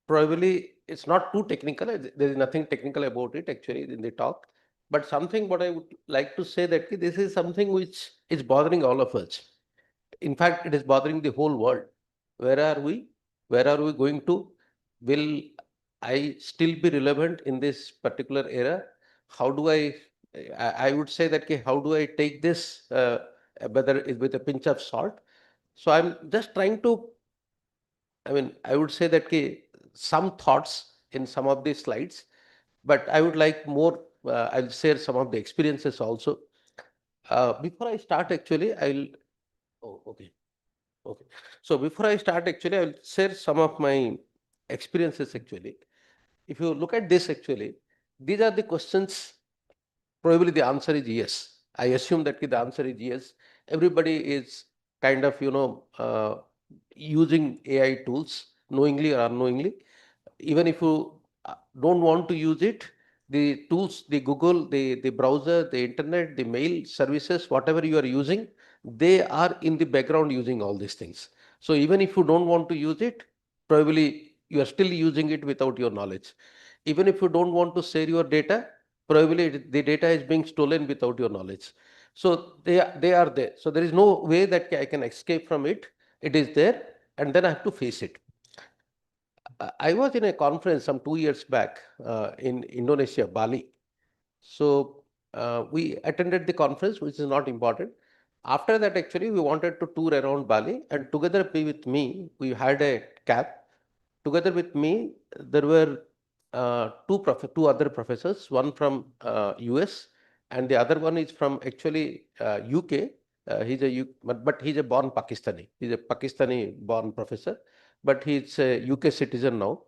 probably, it's not too technical. There is nothing technical about it actually in the talk. But something what I would like to say that this is something which is bothering all of us. In fact, it is bothering the whole world. Where are we? Where are we going to? Will I still be relevant in this particular era? How do I would say that how do I take this, whether it's with a pinch of salt? So I'm just trying to, I mean, I would say that some thoughts in some of these slides, but I would like more, I'll share some of the experiences also. Before I start, actually, okay. So before I start, actually, I'll share some of my experiences, actually. If you look at this, actually, these are the questions, probably the answer is yes. I assume that the answer is yes. Everybody is kind of, using AI tools, knowingly or unknowingly. Even if you don't want to use it, the tools, the Google, the browser, the internet, the mail services, whatever you are using, they are in the background using all these things. So even if you don't want to use it, probably you are still using it without your knowledge. Even if you don't want to share your data, probably the data is being stolen without your knowledge. So they are there. So there is no way that I can escape from it. It is there, and then I have to face it. I was in a conference some 2 years back in Indonesia, Bali. So we attended the conference, which is not important. After that, actually, we wanted to tour around Bali, and together with me, we had a cab. Together with me, there were two other professors, one from US, and the other one is from actually UK. But he's a born Pakistani. He's a Pakistani born professor, but he's a UK citizen now.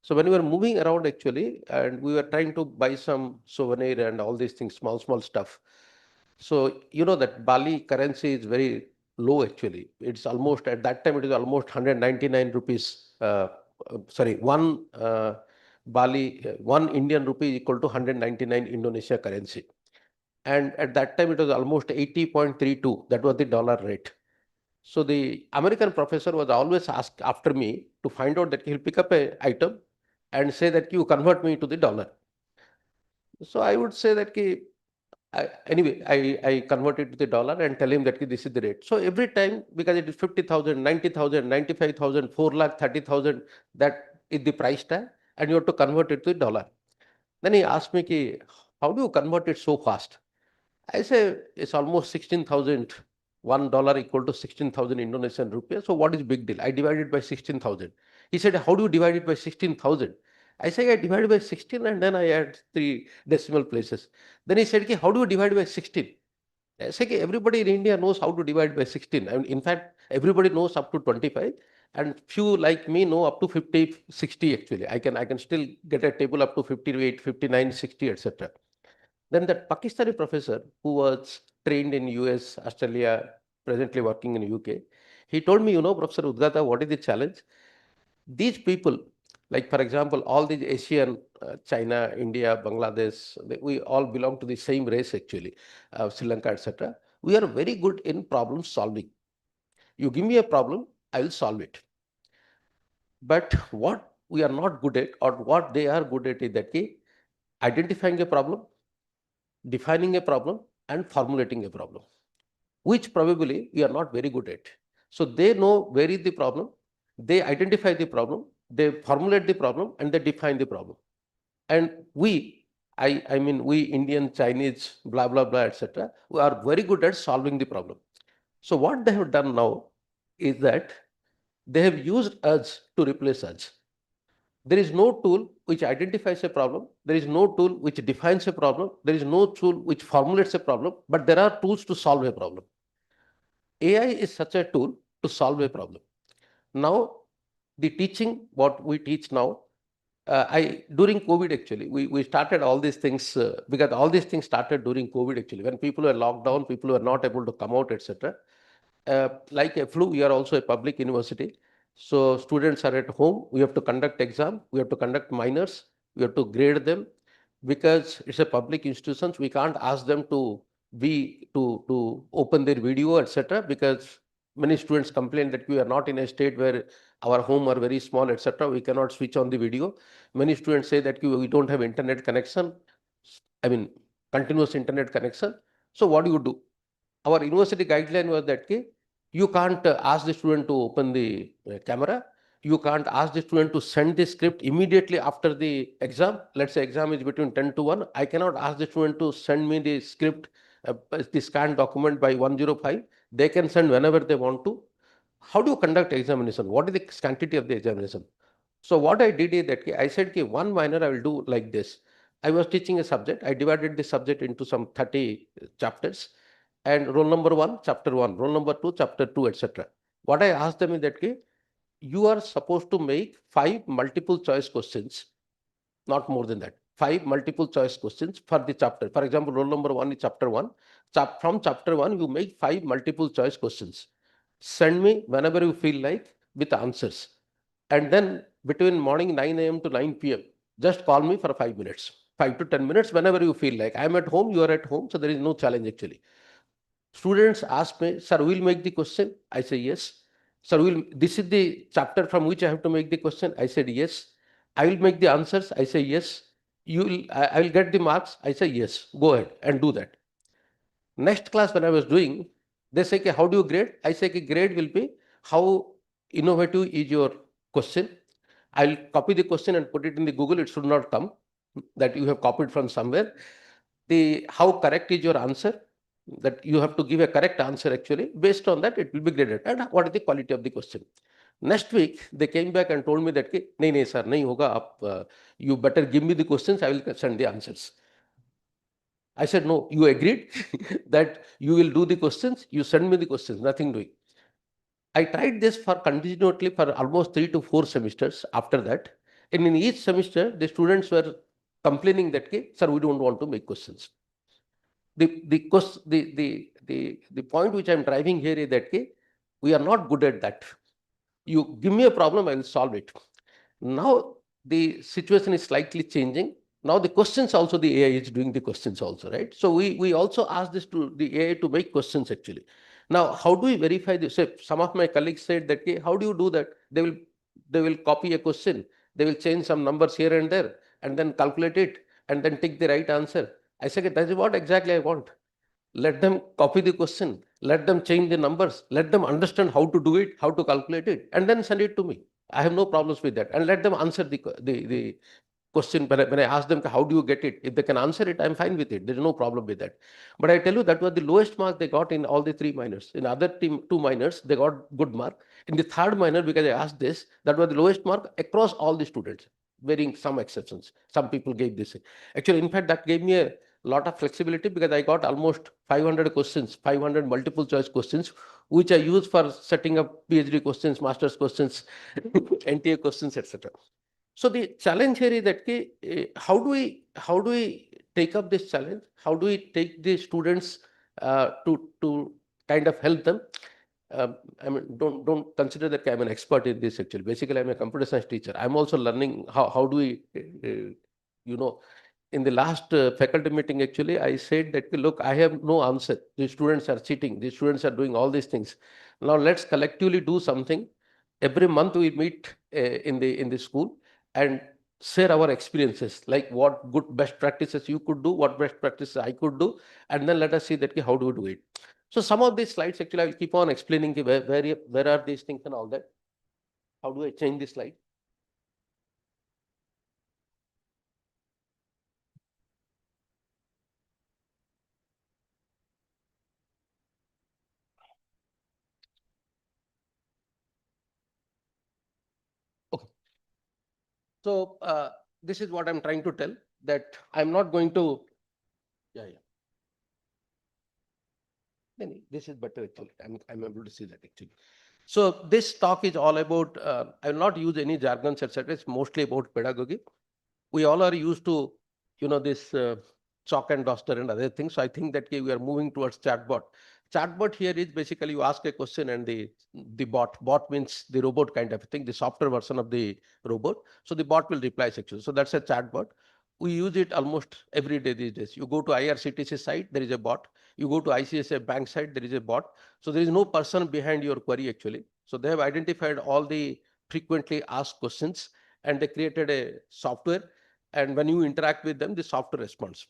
So when we were moving around, actually, and we were trying to buy some souvenir and all these things, small stuff. So you know that Bali currency is very low, actually. It's almost, at that time, it is almost 199 rupees. Sorry, one Bali, 1 Indian rupee equal to 199 Indonesia currency. And at that time, it was almost 80.32. That was the dollar rate. So the American professor was always asked after me to find out that he'll pick up a item and say that you convert me to the dollar. So I would say that I convert it to the dollar and tell him that this is the rate. So every time, because it is 50,000, 90,000, 95,000, 4 lakh, 30,000, that is the price tag, and you have to convert it to the dollar. Then he asked me, how do you convert it so fast? I say it's almost 16,000. $1 equal to 16,000 Indonesian rupiah. So what is big deal? I divide it by 16,000. He said, how do you divide it by 16,000? I say, I divide by 16 and then I add 3 decimal places. Then he said, how do you divide by 16? I say, everybody in India knows how to divide by 16. I mean, in fact, everybody knows up to 25 and few like me know up to 50, 60 actually. I can still get a table up to 58, 59, 60, etc. Then that Pakistani professor who was trained in US, Australia, presently working in UK, he told me, Professor Udgata, what is the challenge? These people, like for example, all these Asian, China, India, Bangladesh, we all belong to the same race actually, Sri Lanka, etc. We are very good in problem solving. You give me a problem, I will solve it. But what we are not good at, or what they are good at, is that identifying a problem, defining a problem, and formulating a problem, which probably we are not very good at. So they know where is the problem, they identify the problem, they formulate the problem, and they define the problem. And we, I mean, we Indian, Chinese, blah, blah, blah, etc., we are very good at solving the problem. So what they have done now is that they have used us to replace us. There is no tool which identifies a problem. There is no tool which defines a problem. There is no tool which formulates a problem, but there are tools to solve a problem. AI is such a tool to solve a problem. Now, the teaching, what we teach now, during COVID actually, we started all these things because all these things started during COVID actually, when people were locked down, people were not able to come out, etc. Like EFLU, we are also a public university. So students are at home, we have to conduct exam, we have to conduct minors, we have to grade them. Because it's a public institution, we can't ask them to open their video, etc. Because many students complain that we are not in a state where our home are very small, etc. We cannot switch on the video. Many students say that we don't have internet connection, I mean continuous internet connection. So what do you do? Our university guideline was that you can't ask the student to open the camera. You can't ask the student to send the script immediately after the exam. Let's say exam is between 10 to 1. I cannot ask the student to send me the script, the scanned document by 105. They can send whenever they want to. How do you conduct examination? What is the quantity of the examination? So what I did is that I said, one minor I will do like this. I was teaching a subject. I divided the subject into some 30 chapters. And roll number 1, chapter 1, roll number 2, chapter 2, etc. What I asked them is that you are supposed to make 5 multiple choice questions, not more than that. 5 multiple choice questions for the chapter. For example, roll number 1 is chapter 1. From chapter 1, you make 5 multiple choice questions. Send me whenever you feel like with answers. And then between morning 9 a.m. to 9 p.m., just call me for 5 minutes, 5 to 10 minutes, whenever you feel like. I am at home, you are at home, so there is no challenge actually. Students ask me, sir, we'll make the question. I say, yes. Sir, this is the chapter from which I have to make the question. I said, yes. I will make the answers. I say, yes. I will get the marks. I say, yes. Go ahead and do that. Next class, when I was doing, they say, how do you grade? I say, grade will be how innovative is your question. I'll copy the question and put it in the Google. It should not come that you have copied from somewhere. How correct is your answer? That you have to give a correct answer actually. Based on that, it will be graded. And what is the quality of the question? Next week, they came back and told me that, nahi sir, nahi hoga, you better give me the questions, I will send the answers. I said, no, you agreed that you will do the questions, you send me the questions, nothing doing. I tried this for continuously for almost 3 to 4 semesters after that. And in each semester, the students were complaining that, sir, we don't want to make questions. The point which I'm driving here is that we are not good at that. You give me a problem, I will solve it. Now the situation is slightly changing. Now the questions also, the AI is doing the questions also, right? So we also ask this to the AI to make questions actually. Now, how do we verify this? So some of my colleagues said that, "Hey, how do you do that?" They will copy a question, they will change some numbers here and there, and then calculate it, and then take the right answer. I said, that is what exactly I want. Let them copy the question, let them change the numbers, let them understand how to do it, how to calculate it, and then send it to me. I have no problems with that. And let them answer the question. When I ask them, how do you get it? If they can answer it, I'm fine with it. There's no problem with that. But I tell you, that was the lowest mark they got in all the 3 minors. In other two minors, they got good mark. In the third minor, because I asked this, that was the lowest mark across all the students, varying some exceptions. Some people gave this. Actually, in fact, that gave me a lot of flexibility, because I got almost 500 questions, 500 multiple choice questions, which I use for setting up PhD questions, master's questions, NTA questions, etc. So the challenge here is that how do we take up this challenge? How do we take the students to kind of help them? I mean, don't consider that I'm an expert in this actually. Basically, I'm a computer science teacher. I'm also learning how do we, you know, in the last faculty meeting, actually, I said that, look, I have no answer. The students are cheating. The students are doing all these things. Now let's collectively do something. Every month we meet in the school and share our experiences, like what good best practices you could do, what best practices I could do, and then let us see that how do we do it. So some of these slides, actually, I will keep on explaining where are these things and all that. How do I change this slide? Okay. So this is what I'm trying to tell, that I'm not going to, yeah. This is better actually. I'm able to see that actually. So this talk is all about, I will not use any jargons, etc. It's mostly about pedagogy. We all are used to, this chalk and duster and other things. So I think that we are moving towards chatbot. Chatbot here is basically you ask a question and the bot means the robot kind of thing, the software version of the robot. So the bot will reply actually. So that's a chatbot. We use it almost every day these days. You go to IRCTC site, there is a bot. You go to ICSA bank site, there is a bot. So there is no person behind your query actually. So they have identified all the frequently asked questions and they created a software. And when you interact with them, the software responds.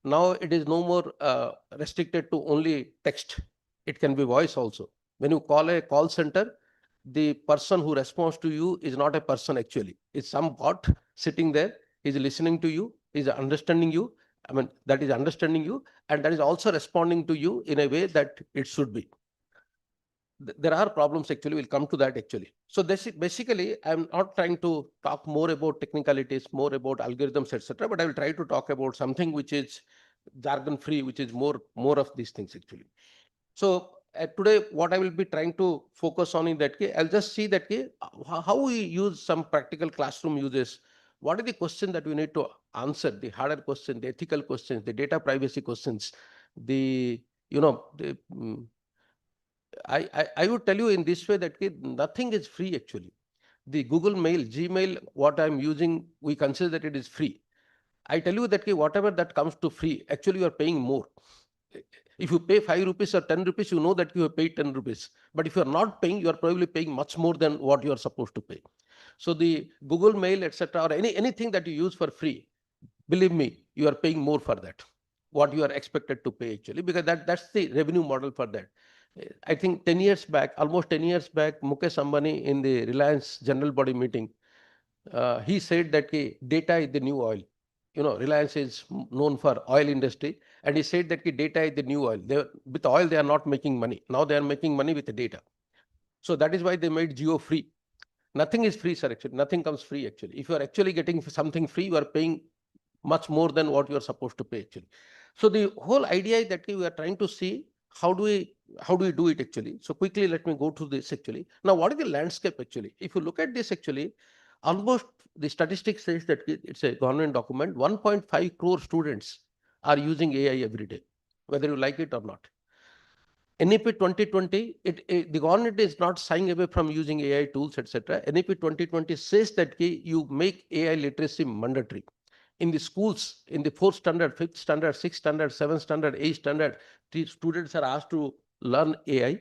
Now it is no more restricted to only text. It can be voice also. When you call a call center, the person who responds to you is not a person actually. It's some bot sitting there. He's listening to you. He's understanding you. I mean, that is understanding you, and that is also responding to you in a way that it should be. There are problems actually, we'll come to that actually. So this basically, I'm not trying to talk more about technicalities, more about algorithms, etc., but I will try to talk about something which is jargon free, which is more of these things actually. So today, what I will be trying to focus on in that case, I'll just see that how we use some practical classroom uses. What are the questions that we need to answer? The harder question, the ethical questions, the data privacy questions, I would tell you in this way that nothing is free actually. The Google Mail, Gmail, what I'm using, we consider that it is free. I tell you that whatever that comes to free, actually you are paying more. If you pay 5 rupees or 10 rupees, you know that you have paid 10 rupees. But if you are not paying, you are probably paying much more than what you are supposed to pay. So the Google Mail, etc., or anything that you use for free, believe me, you are paying more for that. What you are expected to pay actually, because that's the revenue model for that. I think 10 years back, almost 10 years back, Mukesh Ambani in the Reliance general body meeting, he said that data is the new oil. Reliance is known for oil industry, and he said that data is the new oil. With oil, they are not making money. Now they are making money with the data. So that is why they made Geo free. Nothing is free, sir, actually. Nothing comes free, actually. If you are actually getting something free, you are paying much more than what you are supposed to pay, actually. So the whole idea is that we are trying to see how do we do it actually. So quickly, let me go to this actually. Now, what is the landscape actually? If you look at this actually, almost the statistics says that it's a government document, 1.5 crore students are using AI every day, whether you like it or not. NEP 2020, the government is not shying away from using AI tools, etc. NEP 2020 says that you make AI literacy mandatory. in the schools, in the 4th standard, 5th standard, 6th standard, 7th standard, 8th standard, the students are asked to learn AI.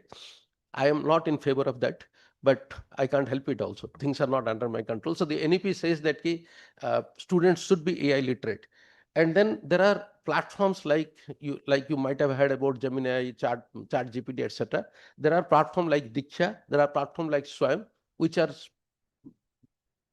I am not in favor of that, but I can't help it also. Things are not under my control. So the NEP says that students should be AI literate. And then there are platforms like you might have heard about Gemini, Chat GPT, etc. There are platforms like Diksha, there are platforms like Swayam, which are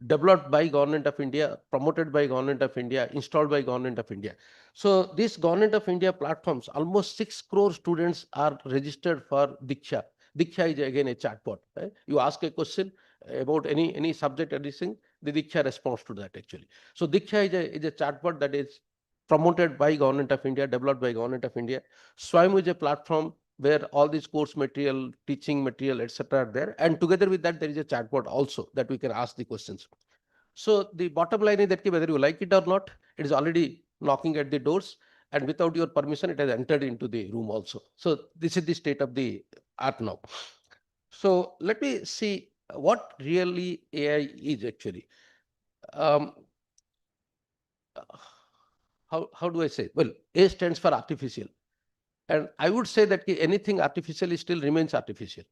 developed by Government of India, promoted by Government of India, installed by Government of India. So these Government of India platforms, almost 6 crore students are registered for Diksha. Diksha is again a chatbot. Right? You ask a question about any subject, anything, the Diksha responds to that actually. So Diksha is a chatbot that is promoted by Government of India, developed by Government of India. Swayam is a platform where all these course material, teaching material, etc. are there. And together with that, there is a chatbot also that we can ask the questions. So the bottom line is that whether you like it or not, it is already knocking at the doors, and without your permission, it has entered into the room also. So this is the state of the art now. So let me see what really AI is actually. How do I say? Well, A stands for artificial. And I would say that anything artificial still remains artificial,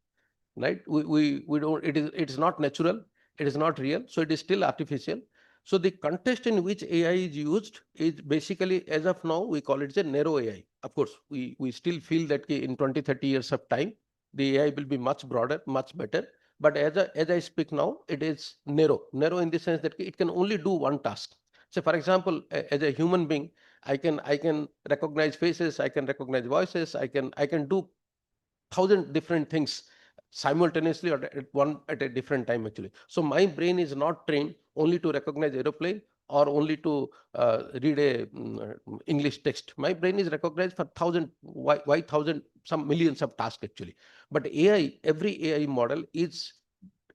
right? We don't, it is not natural, it is not real, so it is still artificial. So the context in which AI is used is basically, as of now, we call it a narrow AI. Of course, we still feel that in 20, 30 years of time, the AI will be much broader, much better. But as I speak now, it is narrow in the sense that it can only do one task. So for example, as a human being, I can recognize faces, I can recognize voices, I can do 1,000 different things simultaneously or at a different time actually. So my brain is not trained only to recognize aeroplane or only to read a English text. My brain is recognized for 1,000, why 1,000, some millions of tasks actually. But AI, every AI model is,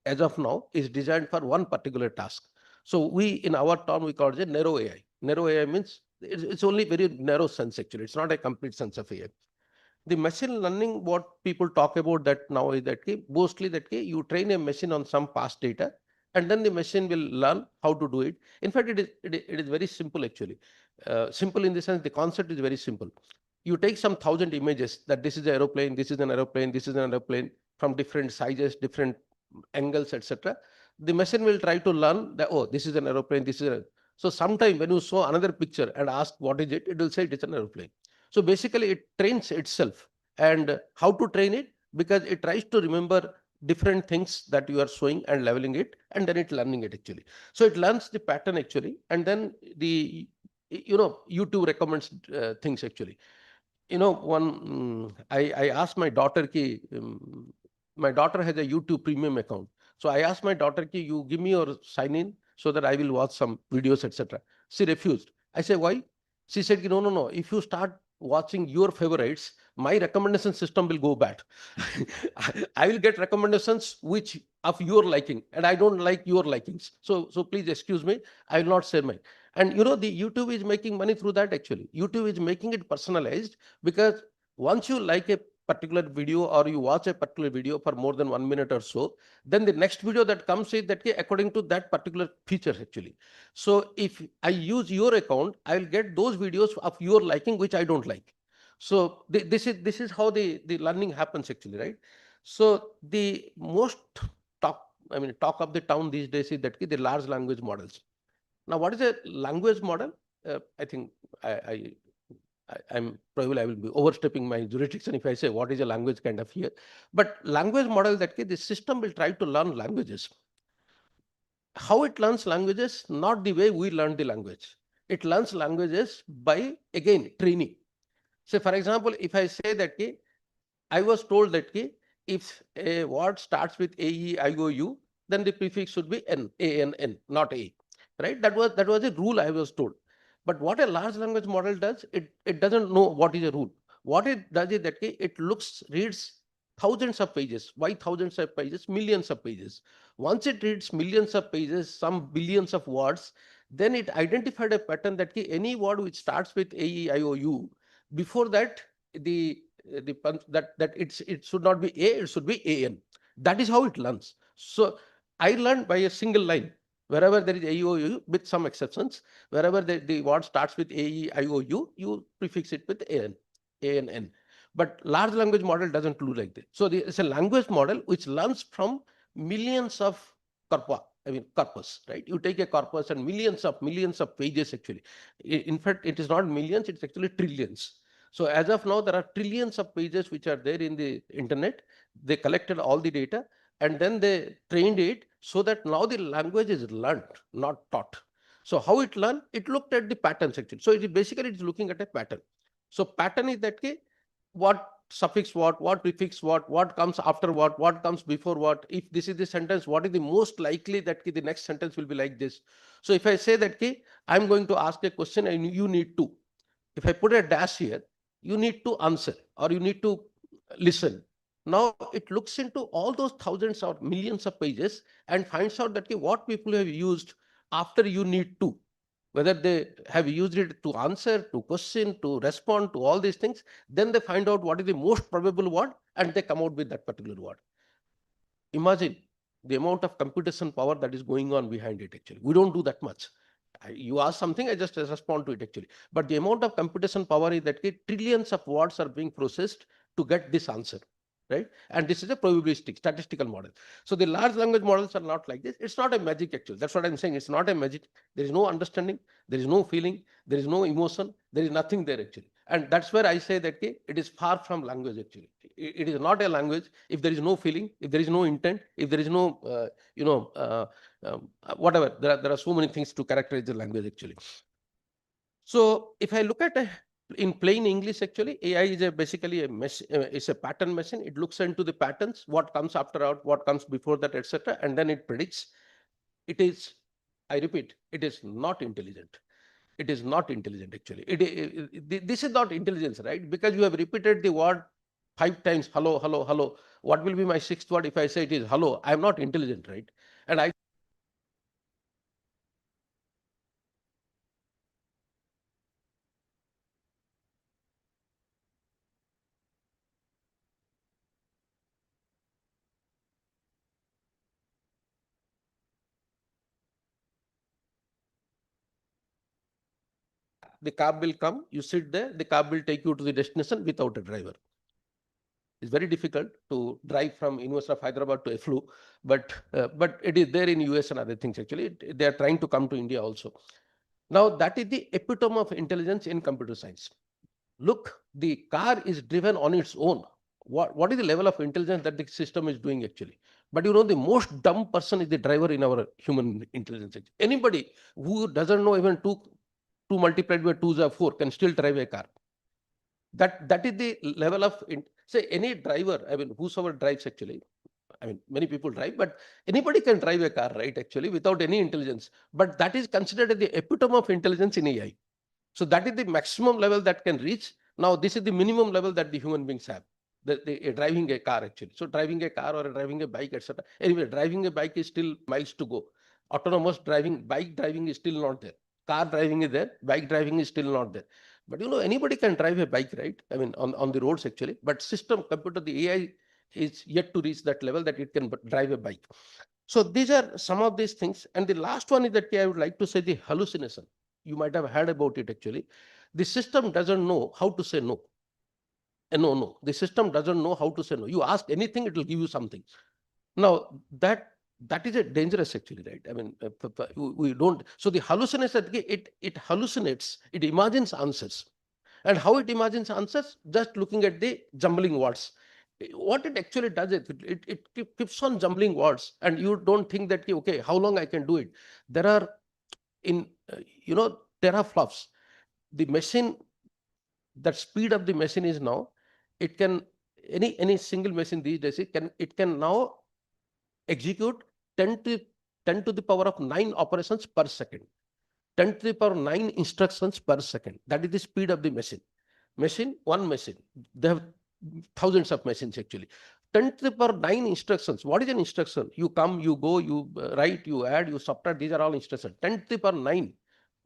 as of now, is designed for one particular task. So we, in our term, we call it a narrow AI. Narrow AI means it's only very narrow sense actually. It's not a complete sense of AI. The machine learning, what people talk about that now is that mostly that you train a machine on some past data, and then the machine will learn how to do it. In fact, it is very simple actually. Simple in the sense the concept is very simple. You take some 1,000 images that this is an aeroplane, this is an aeroplane, this is an aeroplane from different sizes, different angles, etc. The machine will try to learn that, oh, this is an aeroplane, this is a. So sometime when you show another picture and ask what is it, it will say it is an aeroplane. So basically it trains itself. And how to train it? Because it tries to remember different things that you are showing and leveling it, and then it learning it actually. So it learns the pattern actually, and then the YouTube recommends things actually. I asked my daughter my daughter has a YouTube premium account. So I asked my daughter, you give me your sign in so that I will watch some videos, etc. She refused. I said, why? She said, no. If you start watching your favorites, my recommendation system will go bad. I will get recommendations which of your liking, and I don't like your likings. So please excuse me, I will not share mine. And the YouTube is making money through that actually. YouTube is making it personalized, because once you like a particular video or you watch a particular video for more than 1 minute or so, then the next video that comes is that according to that particular feature actually. So if I use your account, I will get those videos of your liking which I don't like. So this is how the learning happens actually, right? So the most talk of the town these days is that the large language models. Now, what is a language model? I think I'm probably I will be overstepping my jurisdiction if I say what is a language kind of here. But language model, that the system will try to learn languages. How it learns languages? Not the way we learn the language. It learns languages by, again, training. So for example, if I say that I was told that if a word starts with A, E, I, O, U, then the prefix should be N, A, N, N, not A. Right? That was a rule I was told. But what a large language model does, it doesn't know what is a rule. What it does is that it reads thousands of pages. Why thousands of pages? Millions of pages. Once it reads millions of pages, some billions of words, then it identified a pattern that any word which starts with A, E, I, O, U, before that it should not be A, it should be AN. That is how it learns. So I learned by a single line. Wherever there is AEOU, with some exceptions, wherever the word starts with AEIOU, you prefix it with ANN. But large language model doesn't do like that. So it's a language model which learns from millions of corpus, right? You take a corpus and millions of pages actually. In fact, it is not millions, it's actually trillions. So as of now, there are trillions of pages which are there in the internet. They collected all the data and then they trained it so that now the language is learned, not taught. So how it learned? It looked at the patterns actually. So it is basically it's looking at a pattern. So pattern is that what suffix what prefix what comes after what comes before what. If this is the sentence, what is the most likely that the next sentence will be like this. So if I say that I'm going to ask a question and you need to, if I put a dash here, you need to answer or you need to listen. Now it looks into all those thousands or millions of pages and finds out that what people have used after you need to, whether they have used it to answer, to question, to respond to all these things. Then they find out what is the most probable word and they come out with that particular word. Imagine the amount of computation power that is going on behind it actually. We don't do that much. You ask something, I just respond to it actually. But the amount of computation power is that trillions of words are being processed to get this answer, right? And this is a probabilistic statistical model. So the large language models are not like this. It's not a magic actually. That's what I'm saying. It's not a magic. There is no understanding. There is no feeling. There is no emotion. There is nothing there actually. And that's where I say that it is far from language actually. It is not a language if there is no feeling, if there is no intent, if there is no, whatever. There are so many things to characterize the language actually. So if I look at in plain English, actually, AI is basically it's a pattern machine. It looks into the patterns, what comes after out, what comes before that, etc., and then it predicts. It is, I repeat, it is not intelligent. It is not intelligent actually. This is not intelligence, right? Because you have repeated the word 5 times, hello, hello, hello. What will be my 6th word if I say it is hello? I am not intelligent, right? And the cab will come, you sit there, the cab will take you to the destination without a driver. It's very difficult to drive from University of Hyderabad to EFLU, but it is there in US and other things actually. They are trying to come to India also. Now that is the epitome of intelligence in computer science. Look, the car is driven on its own. What is the level of intelligence that the system is doing actually? But the most dumb person is the driver in our human intelligence. Anybody who doesn't know even 2 multiplied by 2 is 4 can still drive a car. That is the level of say any driver, I mean, whosoever drives actually. I mean, many people drive, but anybody can drive a car, right? Actually, without any intelligence. But that is considered the epitome of intelligence in AI. So that is the maximum level that can reach. Now, this is the minimum level that the human beings have. Driving a car actually. So driving a car or driving a bike, etc. Anyway, driving a bike is still miles to go. Autonomous driving, bike driving is still not there. Car driving is there, bike driving is still not there. But anybody can drive a bike, right? I mean, on the roads actually. But system computer, the AI is yet to reach that level that it can drive a bike. So these are some of these things. And the last one is that I would like to say the hallucination. You might have heard about it actually. The system doesn't know how to say no. No. The system doesn't know how to say no. You ask anything, it will give you something. Now that is a dangerous actually, right? I mean, we don't. So the hallucination, it hallucinates, it imagines answers. And how it imagines answers? Just looking at the jumbling words. What it actually does is it keeps on jumbling words, and you don't think that okay, how long I can do it. There are teraflops. The machine, that speed of the machine is now, it can any single machine these days it can now execute 10 to the power of 9 operations per second. 10 to the power 9 instructions per second. That is the speed of the machine. One machine. They have thousands of machines actually. 10 to the power 9 instructions. What is an instruction? You come, you go, you write, you add, you subtract. These are all instructions. 10 to the power 9,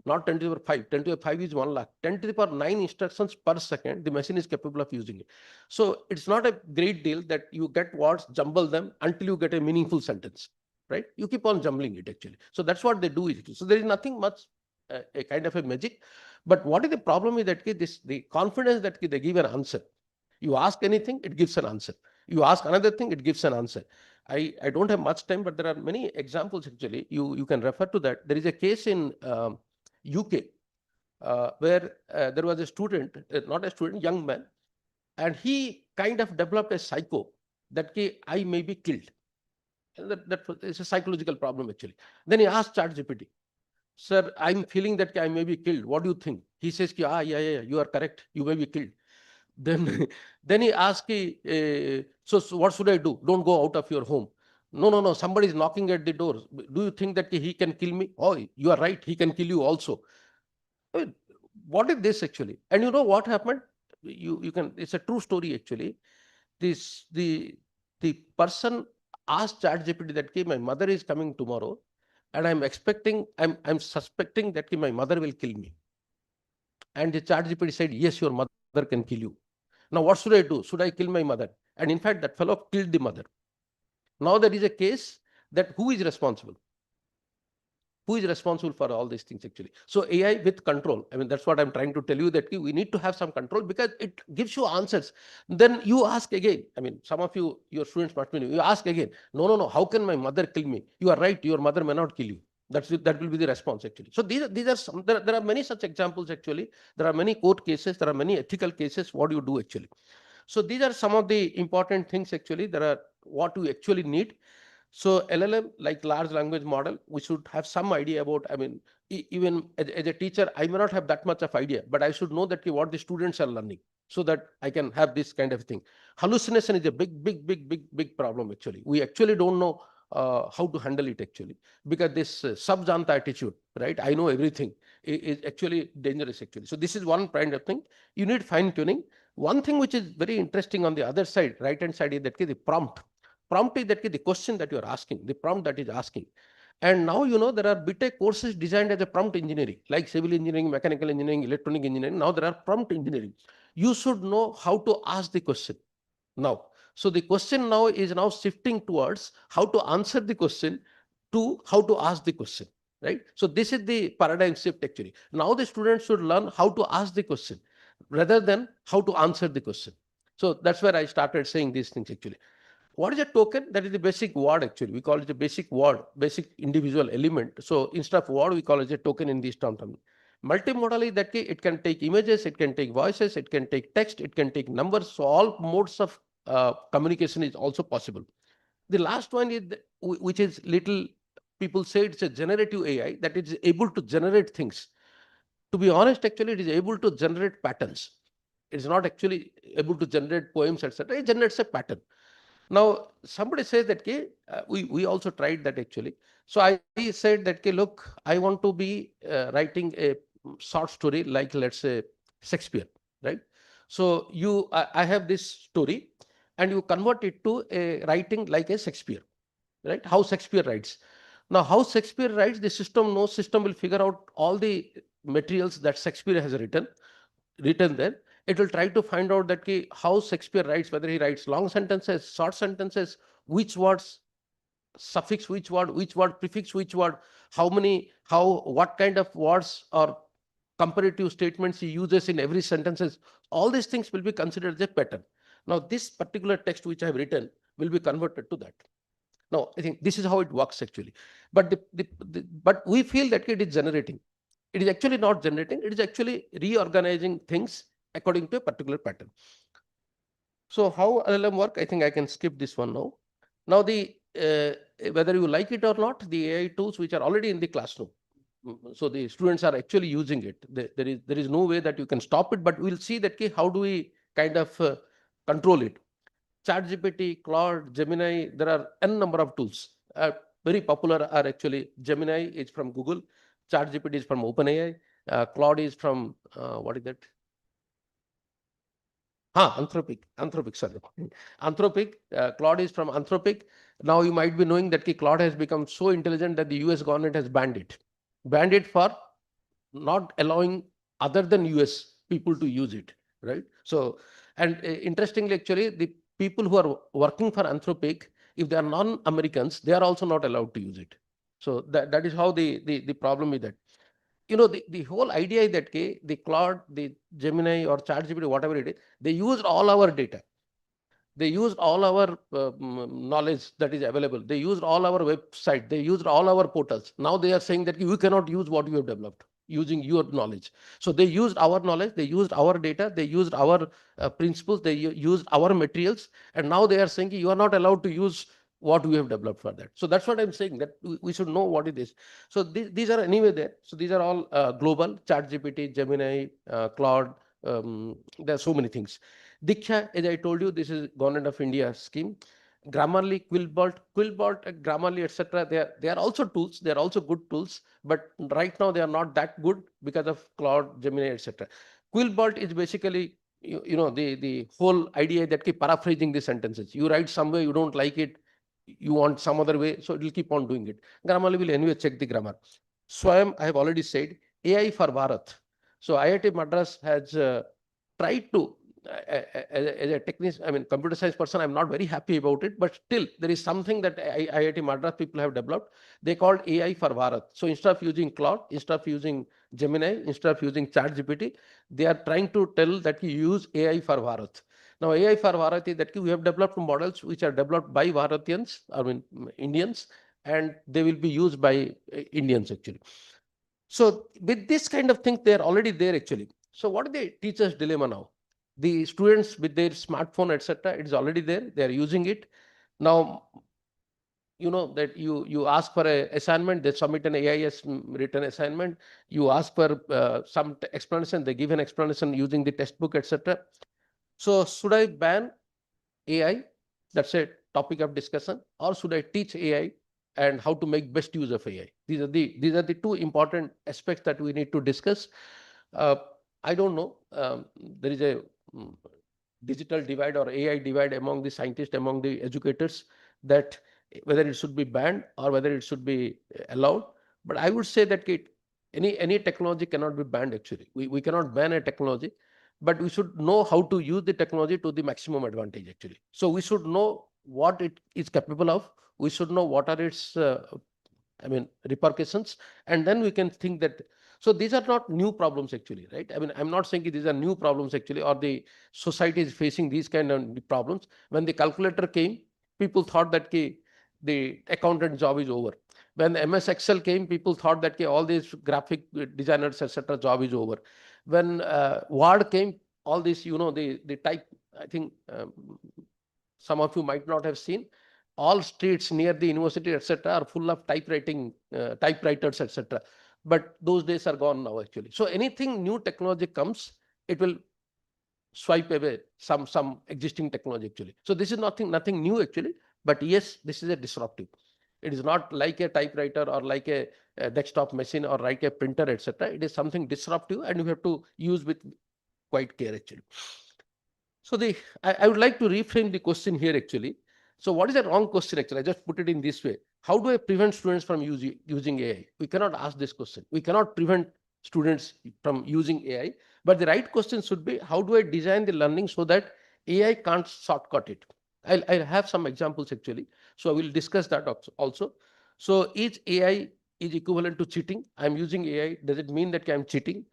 not 10 to the power 5. 10 to the power 5 is 1 lakh. 10 to the power 9 instructions per second. The machine is capable of using it. So it's not a great deal that you get words, jumble them until you get a meaningful sentence. right? You keep on jumbling it actually. So that's what they do. So there is nothing much a kind of a magic. But what is the problem is that the confidence that they give an answer. You ask anything, it gives an answer. You ask another thing, it gives an answer. I don't have much time, but there are many examples actually. You can refer to that. There is a case in UK where there was a student, not a student, young man, and he kind of developed a psycho that I may be killed. And that is a psychological problem actually. Then he asked ChatGPT, sir, I'm feeling that I may be killed. What do you think? He says, yeah, you are correct. You may be killed. Then, then he asked, so what should I do? Don't go out of your home. No, somebody is knocking at the door. Do you think that he can kill me? Oh, you are right. He can kill you also. I mean, what is this actually? And you know what happened? You can, it's a true story actually. The person asked ChatGPT that my mother is coming tomorrow, and I'm suspecting that my mother will kill me. And the ChatGPT said, yes, your mother can kill you. Now what should I do? Should I kill my mother? And in fact, that fellow killed the mother. Now there is a case that who is responsible? Who is responsible for all these things actually? So AI with control. I mean, that's what I'm trying to tell you, that we need to have some control because it gives you answers. Then you ask again. I mean, some of you, your students must be, you ask again. No. How can my mother kill me? You are right. Your mother may not kill you. That will be the response actually. So these are some, there are many such examples actually. There are many court cases. There are many ethical cases. What do you do actually? So these are some of the important things actually. There are what we actually need. So LLM, like large language model, we should have some idea about, I mean, even as a teacher, I may not have that much of idea, but I should know that what the students are learning so that I can have this kind of thing. Hallucination is a big problem actually. We actually don't know how to handle it actually, because this sub-janta attitude, right? I know everything is actually dangerous actually. So this is one kind of thing. You need fine tuning. One thing which is very interesting on the other side, right hand side, is that the prompt. Prompt is that the question that you are asking, the prompt that is asking. And now, there are BTech courses designed as a prompt engineering, like civil engineering, mechanical engineering, electronic engineering. Now there are prompt engineering. You should know how to ask the question now. So the question now is shifting towards how to answer the question to how to ask the question, right? So this is the paradigm shift actually. Now the students should learn how to ask the question rather than how to answer the question. So that's where I started saying these things actually. What is a token? That is the basic word actually. We call it the basic word, basic individual element. So instead of word, we call it a token in this term. Multimodal is that it can take images, it can take voices, it can take text, it can take numbers. So all modes of communication is also possible. The last one is, which is little, people say it's a generative AI, that it is able to generate things. To be honest, actually, it is able to generate patterns. It's not actually able to generate poems, etc. It generates a pattern. Now, somebody says that, we also tried that actually. So I said that, look, I want to be writing a short story like, let's say, Shakespeare, right? So I have this story and you convert it to a writing like a Shakespeare, right? How Shakespeare writes. Now, how Shakespeare writes, the system will figure out all the materials that Shakespeare has written there. It will try to find out that how Shakespeare writes, whether he writes long sentences, short sentences, which words suffix which word, prefix which word, what kind of words or comparative statements he uses in every sentences. All these things will be considered as a pattern. Now, this particular text which I have written will be converted to that. Now, I think this is how it works actually. But but we feel that it is generating. It is actually not generating. It is actually reorganizing things according to a particular pattern. So how LLM work? I think I can skip this one now. Now whether you like it or not, the AI tools which are already in the classroom. So the students are actually using it. There is no way that you can stop it, but we'll see that how do we kind of control it. ChatGPT, Claude, Gemini, there are n number of tools. Very popular are actually Gemini is from Google, ChatGPT is from OpenAI, Claude is from what is that? Anthropic, sorry. Anthropic, Claude is from Anthropic. Now you might be knowing that Claude has become so intelligent that the US government has banned it. Banned it for not allowing other than US people to use it, right? So, and interestingly, actually, the people who are working for Anthropic, if they are non-Americans, they are also not allowed to use it. So that is how the problem is that. The whole idea is that the Claude, the Gemini or ChatGPT, whatever it is, they used all our data. They used all our knowledge that is available. They used all our website. They used all our portals. Now they are saying that you cannot use what you have developed using your knowledge. So they used our knowledge. They used our data. They used our principles. They used our materials. And now they are saying you are not allowed to use what we have developed for that. So that's what I'm saying, that we should know what it is. So these are anyway there. So these are all global: ChatGPT, Gemini, Claude. There are so many things. Diksha, as I told you, this is Government of India scheme. Grammarly, Quillbot, Grammarly, etc. They are also tools. They are also good tools, but right now they are not that good because of Claude, Gemini, etc. Quillbot is basically the whole idea that keep paraphrasing the sentences. You write somewhere, you don't like it, you want some other way, so it will keep on doing it. Grammarly will anyway check the grammar. Swayam, I have already said. AI for Bharat. So IIT Madras has tried to, as a technician, I mean, computer science person, I'm not very happy about it, but still there is something that IIT Madras people have developed. They called AI for Bharat. So instead of using Claude, instead of using Gemini, instead of using ChatGPT, they are trying to tell that you use AI for Bharat. Now, AI for Bharat is that we have developed models which are developed by Bharatians, I mean, Indians, and they will be used by Indians actually. So with this kind of thing, they are already there actually. So what is the teacher's dilemma now? The students with their smartphone, etc., it is already there. They are using it. Now, that you ask for an assignment, they submit an AIS written assignment. You ask for some explanation, they give an explanation using the textbook, etc. So should I ban AI? That's a topic of discussion. Or should I teach AI and how to make best use of AI? These are the two important aspects that we need to discuss. I don't know. There is a digital divide or AI divide among the scientists, among the educators, that whether it should be banned or whether it should be allowed. But I would say that any technology cannot be banned actually. We cannot ban a technology, but we should know how to use the technology to the maximum advantage actually. So we should know what it is capable of. We should know what are its repercussions, and then we can think that. So these are not new problems actually, right? I mean, I'm not saying these are new problems actually, or the society is facing these kind of problems. When the calculator came, people thought that the accountant job is over. When the MS Excel came, people thought that all these graphic designers, etc., job is over. When Word came, all this, the type, I think some of you might not have seen, all streets near the university, etc., are full of typewriters, etc. But those days are gone now, actually. So anything new technology comes, it will swipe away some existing technology, actually. So this is nothing new, actually. But yes, this is a disruptive. It is not like a typewriter or like a desktop machine or like a printer, etc. It is something disruptive, and you have to use with quite care, actually. So I would like to reframe the question here, actually. So what is the wrong question, actually? I just put it in this way. How do I prevent students from using AI? We cannot ask this question. We cannot prevent students from using AI. But the right question should be, how do I design the learning so that AI can't shortcut it? I'll have some examples, actually. So I will discuss that also. So is AI is equivalent to cheating? I'm using AI. Does it mean that I'm cheating?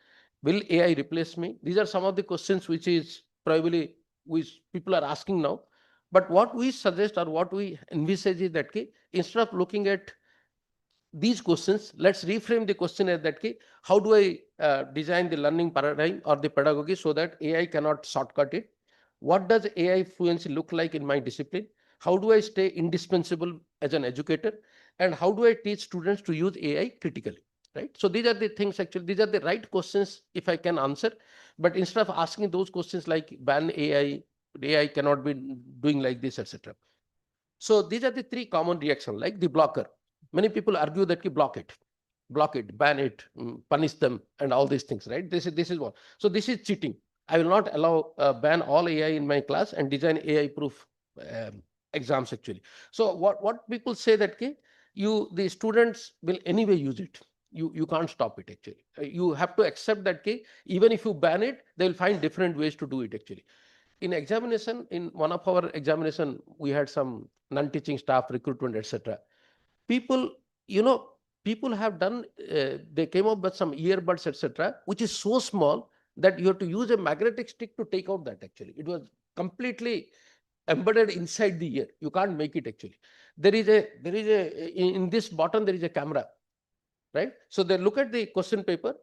Will AI replace me? These are some of the questions which people are asking now. But what we suggest or what we envisage is that instead of looking at these questions, let's reframe the question as that how do I design the learning paradigm or the pedagogy so that AI cannot shortcut it? What does AI fluency look like in my discipline? How do I stay indispensable as an educator? And how do I teach students to use AI critically? Right? So these are the things, actually, these are the right questions if I can answer. But instead of asking those questions like ban AI cannot be doing like this, etc. So these are the three common reactions, like the blocker. Many people argue that block it, ban it, punish them, and all these things, right? This is one. So this is cheating. I will not allow ban all AI in my class and design AI-proof exams, actually. So what people say that the students will anyway use it. You can't stop it, actually. You have to accept that even if you ban it, they will find different ways to do it, actually. in examination, in one of our examination, we had some non-teaching staff recruitment, etc. People, people have done, they came up with some earbuds, etc., which is so small that you have to use a magnetic stick to take out that actually. It was completely embedded inside the ear. You can't make it actually. In this button, there is a camera, right? So they look at the question paper,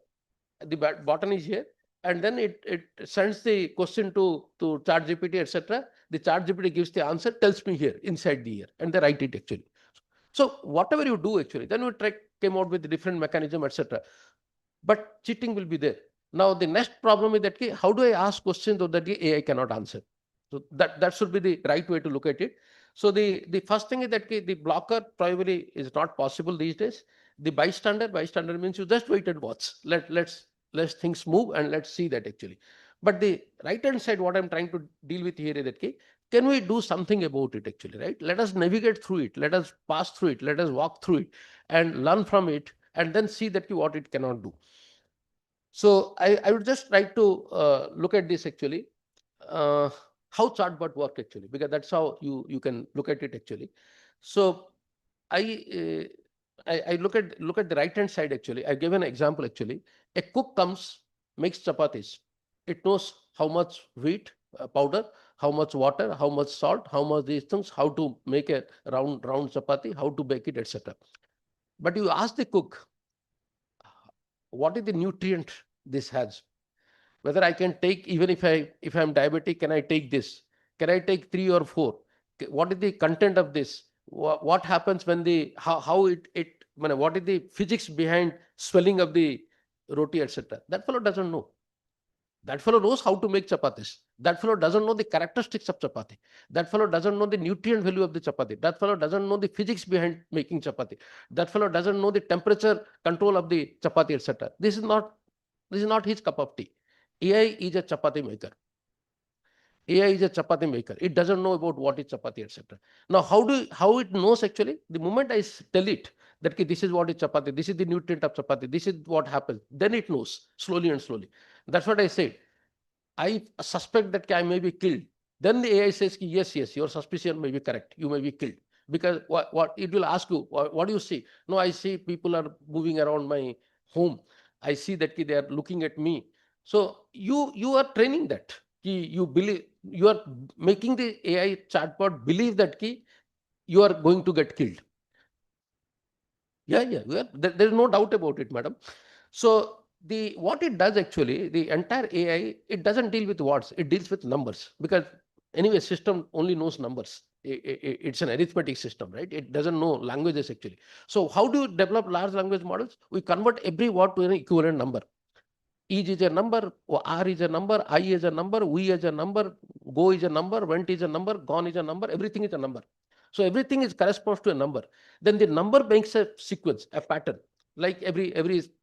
the button is here, and then it sends the question to ChatGPT, etc. The ChatGPT gives the answer, tells me here inside the ear, and they write it actually. So whatever you do actually, then we came out with different mechanism, etc. But cheating will be there. Now the next problem is that how do I ask questions so that the AI cannot answer? So that should be the right way to look at it. So the first thing is that the blocker probably is not possible these days. The bystander means you just wait and watch. Let's things move and let's see that actually. But the right hand side, what I'm trying to deal with here is that can we do something about it actually, right? Let us navigate through it. Let us pass through it. Let us walk through it and learn from it and then see that what it cannot do. So I would just like to look at this actually, how chatbot work actually, because that's how you can look at it actually. So I look at the right hand side actually. I give an example actually. A cook comes, makes chapatis. It knows how much wheat powder, how much water, how much salt, how much these things, how to make a round chapati, how to bake it, etc. But you ask the cook, what is the nutrient this has? Whether I can take, even if I'm diabetic, can I take this? Can I take 3 or 4? What is the content of this? What happens when how it what is the physics behind swelling of the roti, etc. That fellow doesn't know. That fellow knows how to make chapatis. That fellow doesn't know the characteristics of chapati. That fellow doesn't know the nutrient value of the chapati. That fellow doesn't know the physics behind making chapati. That fellow doesn't know the temperature control of the chapati, etc. This is not his cup of tea. AI is a chapati maker. AI is a chapati maker. It doesn't know about what is chapati, etc. Now, how it knows actually? The moment I tell it that this is what is chapati, this is the nutrient of chapati, this is what happens, then it knows slowly and slowly. That's what I said. I suspect that I may be killed. Then the AI says, yes, your suspicion may be correct. You may be killed. Because what it will ask you, what do you see? No, I see people are moving around my home. I see that they are looking at me. So you are training that. You believe, you are making the AI chatbot believe that you are going to get killed. Yeah. There is no doubt about it, madam. So what it does actually, the entire AI, it doesn't deal with words, it deals with numbers, because anyway, system only knows numbers. It's an arithmetic system, right? It doesn't know languages actually. So how do you develop large language models? We convert every word to an equivalent number. Each is a number, R is a number, I is a number, we is a number, go is a number, went is a number, gone is a number, everything is a number. So everything corresponds to a number. Then the number makes a sequence, a pattern, like every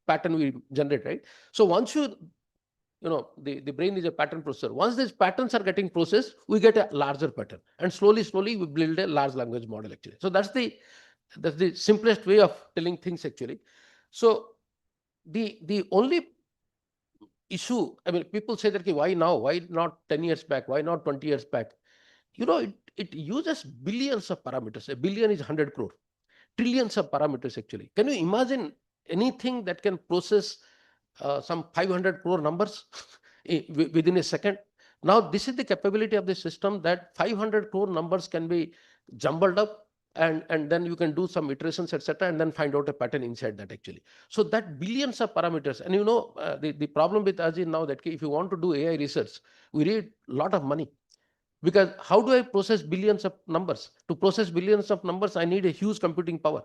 pattern we generate, right? So once the brain is a pattern processor. Once these patterns are getting processed, we get a larger pattern, and slowly we build a large language model actually. So that's the simplest way of telling things actually. So the only issue, I mean, people say that why now? Why not 10 years back? Why not 20 years back? It uses billions of parameters. A billion is 100 crore. Trillions of parameters actually. Can you imagine anything that can process some 500 crore numbers within a second? Now, this is the capability of the system, that 500 crore numbers can be jumbled up, and then you can do some iterations, etc., and then find out a pattern inside that actually. So that billions of parameters, and the problem with us is now that if you want to do AI research, we need a lot of money. Because how do I process billions of numbers? To process billions of numbers, I need a huge computing power.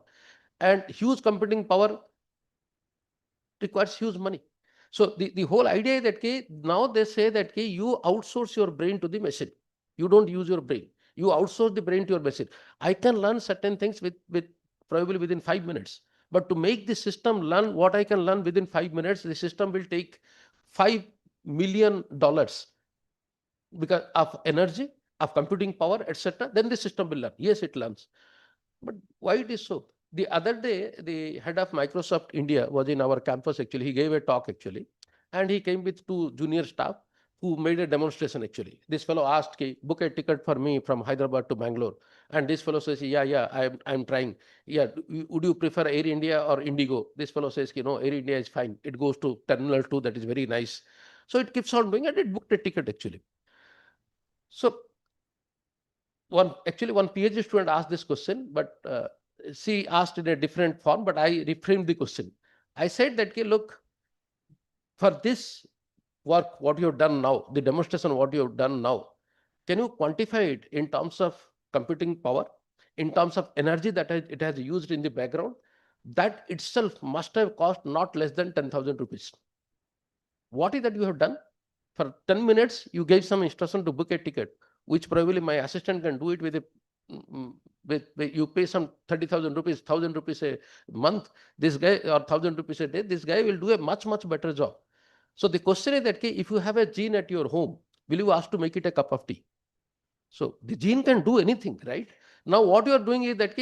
And huge computing power requires huge money. So the whole idea is that now they say that you outsource your brain to the machine. You don't use your brain. You outsource the brain to your machine. I can learn certain things with probably within 5 minutes. But to make the system learn what I can learn within 5 minutes, the system will take $5 million because of energy, of computing power, etc. Then the system will learn. Yes, it learns. But why it is so? The other day, the head of Microsoft India was in our campus actually. He gave a talk actually, and he came with 2 junior staff who made a demonstration actually. This fellow asked, book a ticket for me from Hyderabad to Bangalore. And this fellow says, yeah, I'm trying. Yeah, would you prefer Air India or Indigo? This fellow says, no, Air India is fine. It goes to Terminal 2, that is very nice. So it keeps on doing, and it booked a ticket actually. So one PhD student asked this question, but she asked in a different form, but I reframed the question. I said that, look, for this work, what you have done now, the demonstration, what you have done now, can you quantify it in terms of computing power, in terms of energy that it has used in the background? That itself must have cost not less than 10,000 rupees. What is that you have done? For 10 minutes, you gave some instruction to book a ticket, which probably my assistant can do it with you pay some 30,000 rupees, 1,000 rupees a month, this guy, or 1,000 rupees a day, this guy will do a much, much better job. So the question is that if you have a gene at your home, will you ask to make it a cup of tea? So the gene can do anything, right? Now what you are doing is that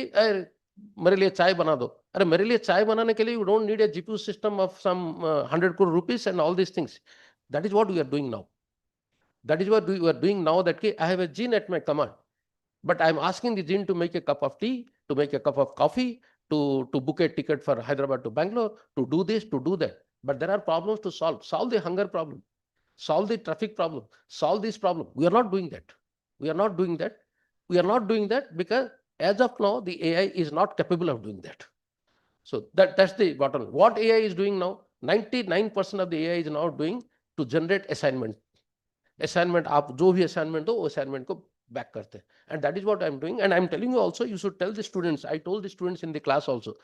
मेरे लिए चाय बना दो. अरे मेरे लिए चाय बनाने के लिए you don't need a GPU system of some 100 crore rupees and all these things. That is what we are doing now. That is what we are doing now, that I have a gene at my command, but I am asking the gene to make a cup of tea, to make a cup of coffee, to book a ticket for Hyderabad to Bangalore, to do this, to do that. But there are problems to solve. Solve the hunger problem, solve the traffic problem, solve this problem. We are not doing that. We are not doing that. We are not doing that because as of now, the AI is not capable of doing that. So that's the bottom. What AI is doing now, 99% of the AI is now doing to generate assignment. Assignment, आप जो भी assignment हो, assignment को back करते हैं. And that is what I'm doing. And I'm telling you also, you should tell the students. I told the students in the class also.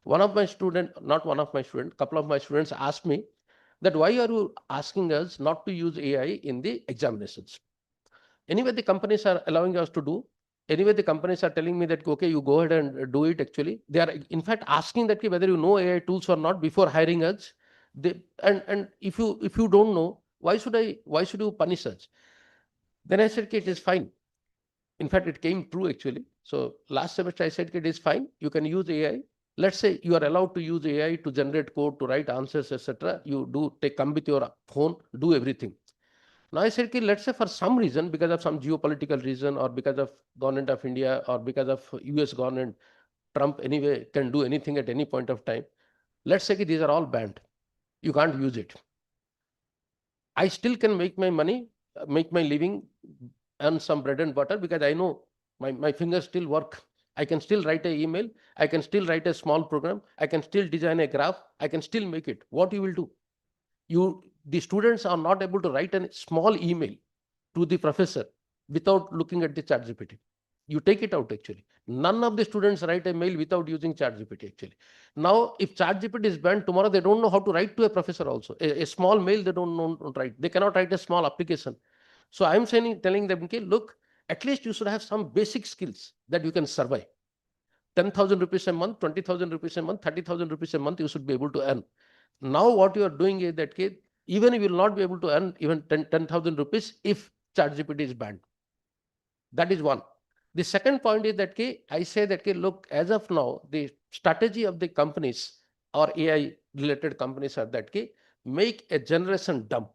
One of my students, not one of my students, couple of my students asked me that why are you asking us not to use AI in the examinations? Anyway, the companies are allowing us to do. Anyway, the companies are telling me that, okay, you go ahead and do it actually. They are in fact asking that whether you know AI tools or not before hiring us. And if you don't know, why should you punish us? Then I said, okay, it is fine. In fact, it came true actually. So last semester I said, it is fine. You can use AI. Let's say you are allowed to use AI to generate code, to write answers, etc. You do come with your phone, do everything. Now I said, let's say for some reason, because of some geopolitical reason, or because of government of India, or because of US government, Trump anyway can do anything at any point of time. Let's say these are all banned. You can't use it. I still can make my money, make my living, earn some bread and butter, because I know my fingers still work. I can still write an email. I can still write a small program. I can still design a graph. I can still make it. What you will do? The students are not able to write a small email to the professor without looking at the ChatGPT. You take it out actually. None of the students write a mail without using ChatGPT actually. Now, if ChatGPT is banned tomorrow, they don't know how to write to a professor also. A small mail, they don't know how to write. They cannot write a small application. So I'm telling them, okay, look, at least you should have some basic skills that you can survive. 10,000 rupees a month, 20,000 rupees a month, 30,000 rupees a month, you should be able to earn. Now what you are doing is that even you will not be able to earn even 10,000 rupees if ChatGPT is banned. That is one. The second point is that I say that look, as of now, the strategy of the companies or AI related companies are that make a generation dumb.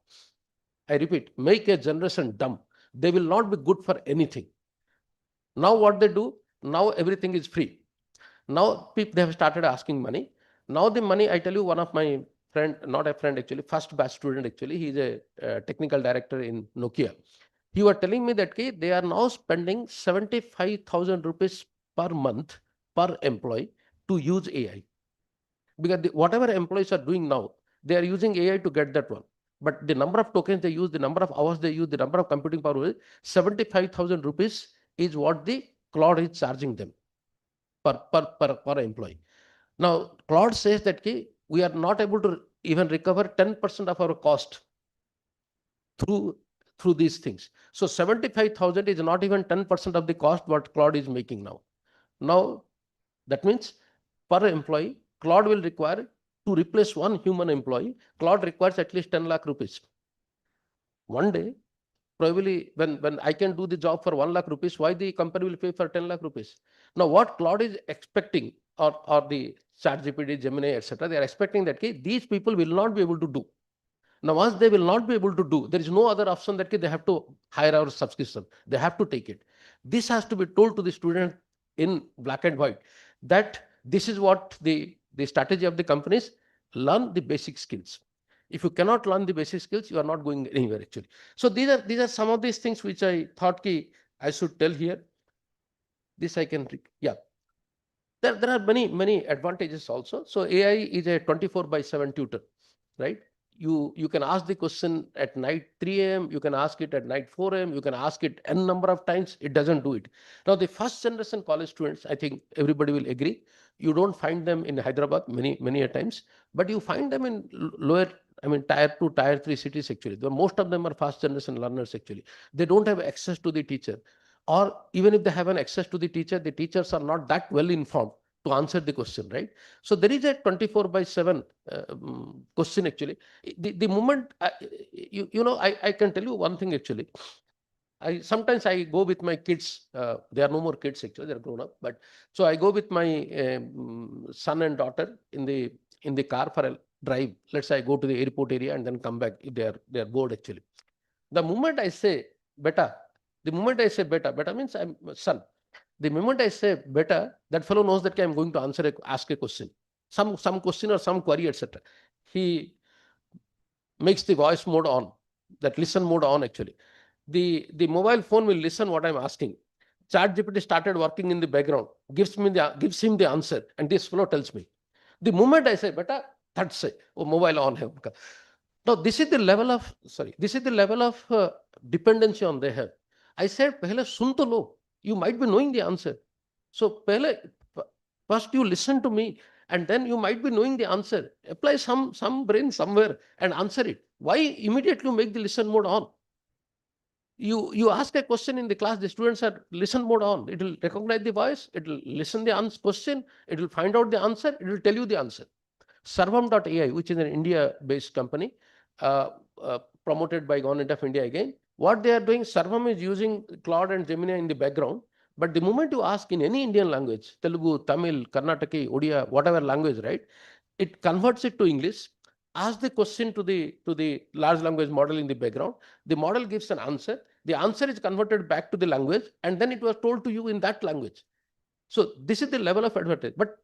I repeat, make a generation dumb. They will not be good for anything. Now what they do? Now everything is free. Now people, they have started asking money. Now the money, I tell you, one of my friend, not a friend actually, first batch student actually, he is a technical director in Nokia. He was telling me that they are now spending 75,000 rupees per month per employee to use AI. Because whatever employees are doing now, they are using AI to get that one. But the number of tokens they use, the number of hours they use, the number of computing power, 75,000 rupees is what the Claude is charging them per employee. Now, Claude says that we are not able to even recover 10% of our cost through these things. So 75,000 is not even 10% of the cost what Claude is making now. Now, that means per employee, Claude will require to replace one human employee, Claude requires at least 10 lakh rupees. One day, probably when I can do the job for 1 lakh rupees, why the company will pay for 10 lakh rupees? Now, what Claude is expecting, or the ChatGPT, Gemini, etc., they are expecting that these people will not be able to do. Now, once they will not be able to do, there is no other option that they have to hire our subscription. They have to take it. This has to be told to the student in black and white that this is what the strategy of the companies: learn the basic skills. If you cannot learn the basic skills, you are not going anywhere actually. So these are some of these things which I thought I should tell here. This I can, yeah. There are many advantages also. So AI is a 24/7 tutor, right? You can ask the question at night 3 a.m. You can ask it at night 4 a.m. You can ask it n number of times. It doesn't do it. Now the first generation college students, I think everybody will agree, you don't find them in Hyderabad many a times, but you find them in lower, I mean, tier 2, tier 3 cities actually. Most of them are first generation learners actually. They don't have access to the teacher, or even if they have an access to the teachers are not that well informed to answer the question, right? So there is a 24/7 question actually. The moment, I can tell you one thing actually. Sometimes I go with my kids. There are no more kids actually; they're grown up. But so I go with my son and daughter in the car for a drive. Let's say I go to the airport area and then come back if they are bored actually. The moment I say beta, beta means I'm son. The moment I say beta, that fellow knows that I'm going to ask a question, some question or some query, etc. He makes the voice mode on, that listen mode on actually. The mobile phone will listen what I'm asking. ChatGPT started working in the background, gives him the answer, and this fellow tells me. The moment I say beta, that's it. Oh, mobile on hai unka. Now this is the level of dependency on they have. I said, pehle sun to lo. You might be knowing the answer. So first you listen to me, and then you might be knowing the answer. Apply some brain somewhere and answer it. Why immediately make the listen mode on? You ask a question in the class, the students are listen mode on. It will recognize the voice, it will listen the question, it will find out the answer, it will tell you the answer. Sarvam.ai, which is an India-based company, promoted by Government of India again. What they are doing, Sarvam is using Claude and Gemini in the background. But the moment you ask in any Indian language, Telugu, Tamil, Karnataki, Odia, whatever language, right, it converts it to English. Ask the question to the large language model in the background. The model gives an answer. The answer is converted back to the language, and then it was told to you in that language. So this is the level of advantage. But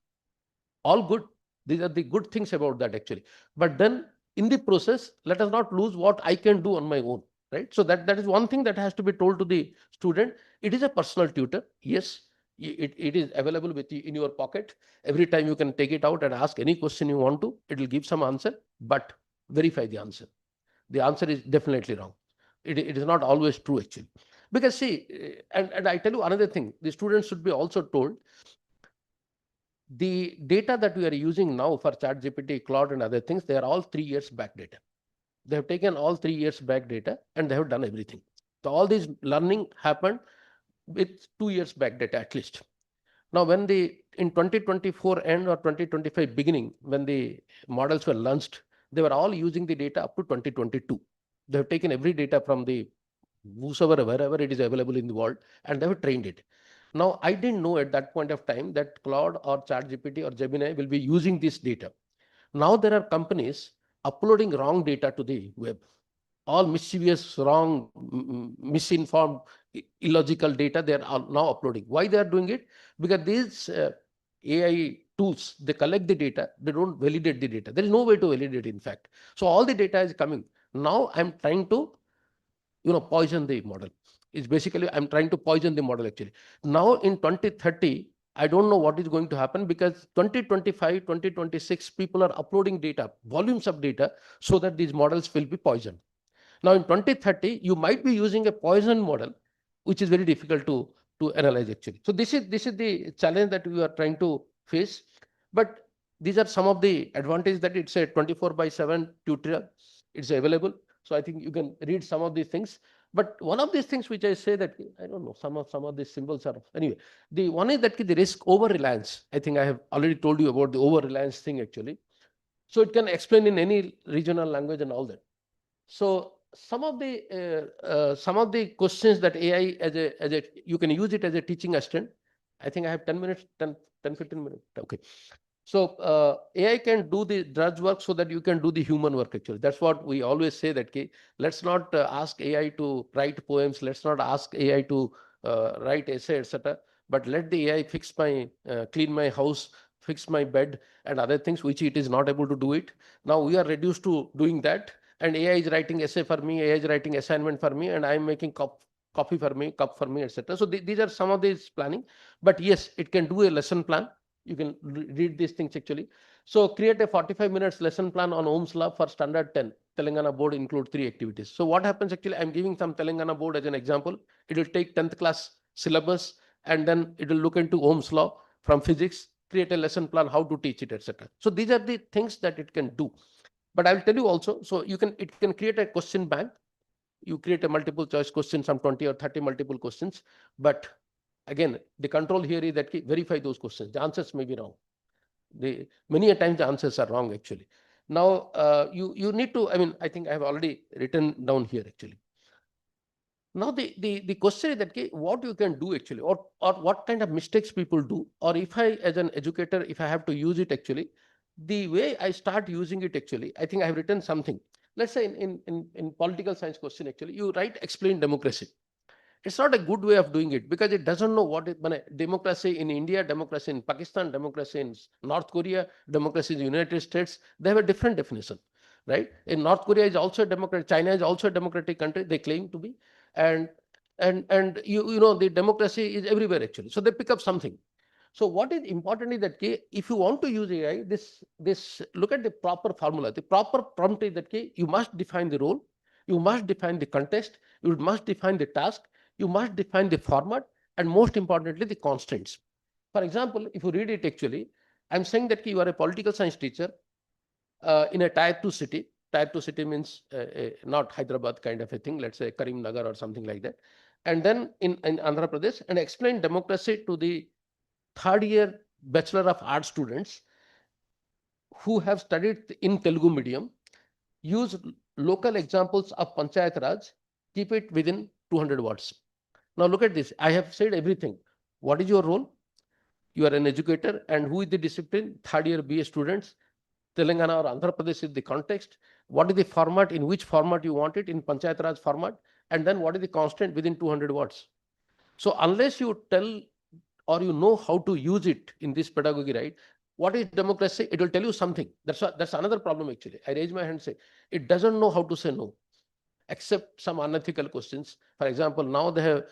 all good. These are the good things about that actually. But then in the process, let us not lose what I can do on my own, right? So that is one thing that has to be told to the student. It is a personal tutor. Yes, it is available with you in your pocket. Every time you can take it out and ask any question you want to. It will give some answer, but verify the answer. The answer is definitely wrong. It is not always true actually. Because see, and I tell you another thing, the students should be also told, the data that we are using now for ChatGPT, Claude and other things, they are all 3 years back data. They have taken all 3 years back data and they have done everything. So all this learning happened with 2 years back data at least. Now when in 2024 end or 2025 beginning, when the models were launched, they were all using the data up to 2022. They have taken every data from the wherever it is available in the world, and they have trained it. Now, I didn't know at that point of time that Claude or ChatGPT or Gemini will be using this data. Now there are companies uploading wrong data to the web. All mischievous, wrong, misinformed, illogical data they are now uploading. Why they are doing it? Because these AI tools, they collect the data, they don't validate the data. There is no way to validate, in fact. So all the data is coming. Now I'm trying to poison the model. It's basically, I'm trying to poison the model actually. Now in 2030, I don't know what is going to happen, because 2025, 2026, people are uploading data, volumes of data, so that these models will be poisoned. Now in 2030, you might be using a poison model, which is very difficult to analyze actually. So this is the challenge that we are trying to face. But these are some of the advantages, that it's a 24/7 tutorial. It's available. So I think you can read some of these things. But one of these things which I say that, I don't know, some of these symbols are, anyway, the one is that the risk over-reliance. I think I have already told you about the over-reliance thing actually. So it can explain in any regional language and all that. So some of the questions that AI you can use it as a teaching assistant. I think I have 10 minutes, 10, 15 minutes. Okay. So AI can do the drudge work so that you can do the human work actually. That's what we always say that let's not ask AI to write poems, let's not ask AI to write essay, etc. But let the AI fix my, clean my house, fix my bed and other things which it is not able to do it. Now we are reduced to doing that, and AI is writing essay for me, AI is writing assignment for me, and I am making coffee for me, cup for me, etc. So these are some of these planning. But yes, it can do a lesson plan. You can read these things actually. So create a 45 minutes lesson plan on Ohm's law for standard 10. Telangana board include 3 activities. So what happens actually, I'm giving some Telangana board as an example. It will take 10th class syllabus and then it will look into Ohm's law from physics, create a lesson plan, how to teach it, etc. So these are the things that it can do. But I will tell you also, so it can create a question bank. You create a multiple choice question, some 20 or 30 multiple questions. But again, the control here is that verify those questions. The answers may be wrong. Many a times the answers are wrong actually. Now you need to, I mean, I think I have already written down here actually. Now the question is that what you can do actually, or what kind of mistakes people do, or if I as an educator, if I have to use it actually, the way I start using it actually, I think I have written something. Let's say in political science question actually, you write explain democracy. It's not a good way of doing it because it doesn't know what is democracy in India, democracy in Pakistan, democracy in North Korea, democracy in the United States. They have a different definition, right? In North Korea is also a democratic, China is also a democratic country, they claim to be. And you know, the democracy is everywhere actually. So they pick up something. So what is important is that if you want to use AI, this look at the proper formula. The proper prompt is that you must define the role, you must define the context, you must define the task, you must define the format, and most importantly, the constraints. For example, if you read it actually, I'm saying that you are a political science teacher in a tier 2 city. Tier 2 city means not Hyderabad kind of a thing, let's say Nagar or something like that. And then in Andhra Pradesh, and explain democracy to the third year Bachelor of Arts students who have studied in Telugu medium. Use local examples of Panchayat Raj, keep it within 200 words. Now look at this. I have said everything. What is your role? You are an educator, and who is the discipline? Third year BA students. Telangana or Andhra Pradesh is the context. What is the format? In which format you want it? In Panchayat Raj format. And then what is the constant within 200 words? So unless you tell or you know how to use it in this pedagogy, right? What is democracy? It will tell you something. That's another problem actually. I raise my hand and say, it doesn't know how to say no, except some unethical questions. For example, now they have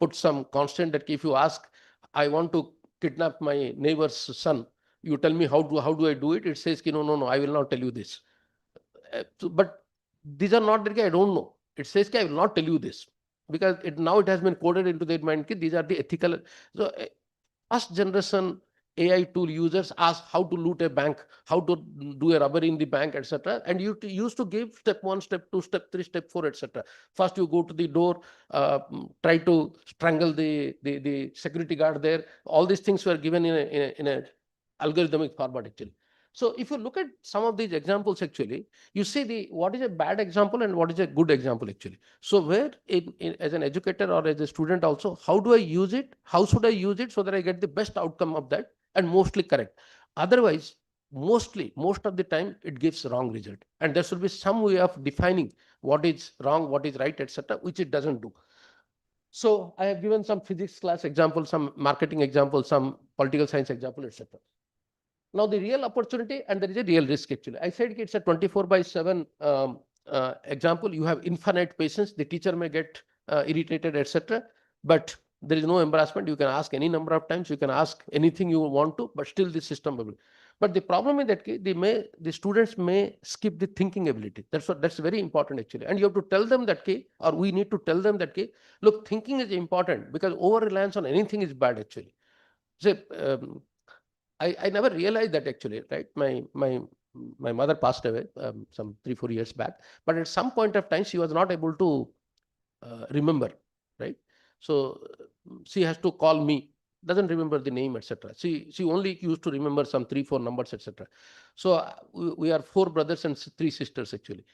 put some constant that if you ask, I want to kidnap my neighbor's son, you tell me how do I do it? It says, no, I will not tell you this. But these are not that I don't know. It says I will not tell you this because now it has been coded into their mind. These are the ethical. So first generation AI tool users ask how to loot a bank, how to do a robbery in the bank, etc. And you used to give step 1, step 2, step 3, step 4, etc. First you go to the door, try to strangle the security guard there. All these things were given in a algorithmic format actually. So if you look at some of these examples actually, you see what is a bad example and what is a good example actually. So where as an educator or as a student also, how do I use it? How should I use it so that I get the best outcome of that and mostly correct? Otherwise, most of the time it gives wrong result. And there should be some way of defining what is wrong, what is right, etc., which it doesn't do. So I have given some physics class example, some marketing example, some political science example, etc. Now the real opportunity and there is a real risk actually. I said it's a 24/7 example. You have infinite patience. The teacher may get irritated, etc. But there is no embarrassment. You can ask any number of times. You can ask anything you want to, but still the system will. But the problem is that the students may skip the thinking ability. That's very important actually. And you have to tell them that or we need to tell them that look, thinking is important because over reliance on anything is bad actually. So, I never realized that actually, right? My mother passed away some 3-4 years back, but at some point of time she was not able to remember, right? So she has to call me, doesn't remember the name, etc. She only used to remember some 3-4 numbers, etc. So we are 4 brothers and 3 sisters actually.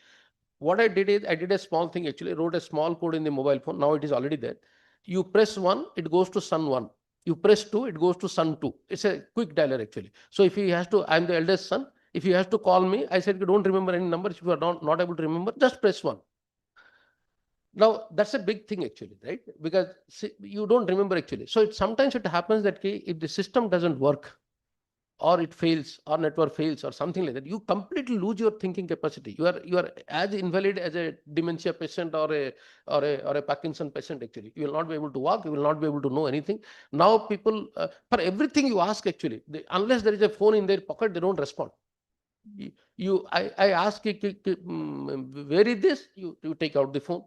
What I did is I did a small thing actually, wrote a small code in the mobile phone. Now it is already there. You press 1, it goes to son 1. You press 2, it goes to son 2. It's a quick dialer actually. So if he has to, I'm the eldest son. If he has to call me, I said, you don't remember any numbers. If you are not able to remember, just press 1. Now that's a big thing actually, right? Because you don't remember actually. So sometimes it happens that if the system doesn't work, or it fails, or network fails, or something like that, you completely lose your thinking capacity. You are as invalid as a dementia patient or a Parkinson patient actually. You will not be able to walk. You will not be able to know anything. Now people, for everything you ask actually, unless there is a phone in their pocket, they don't respond. I ask, where is this? You take out the phone.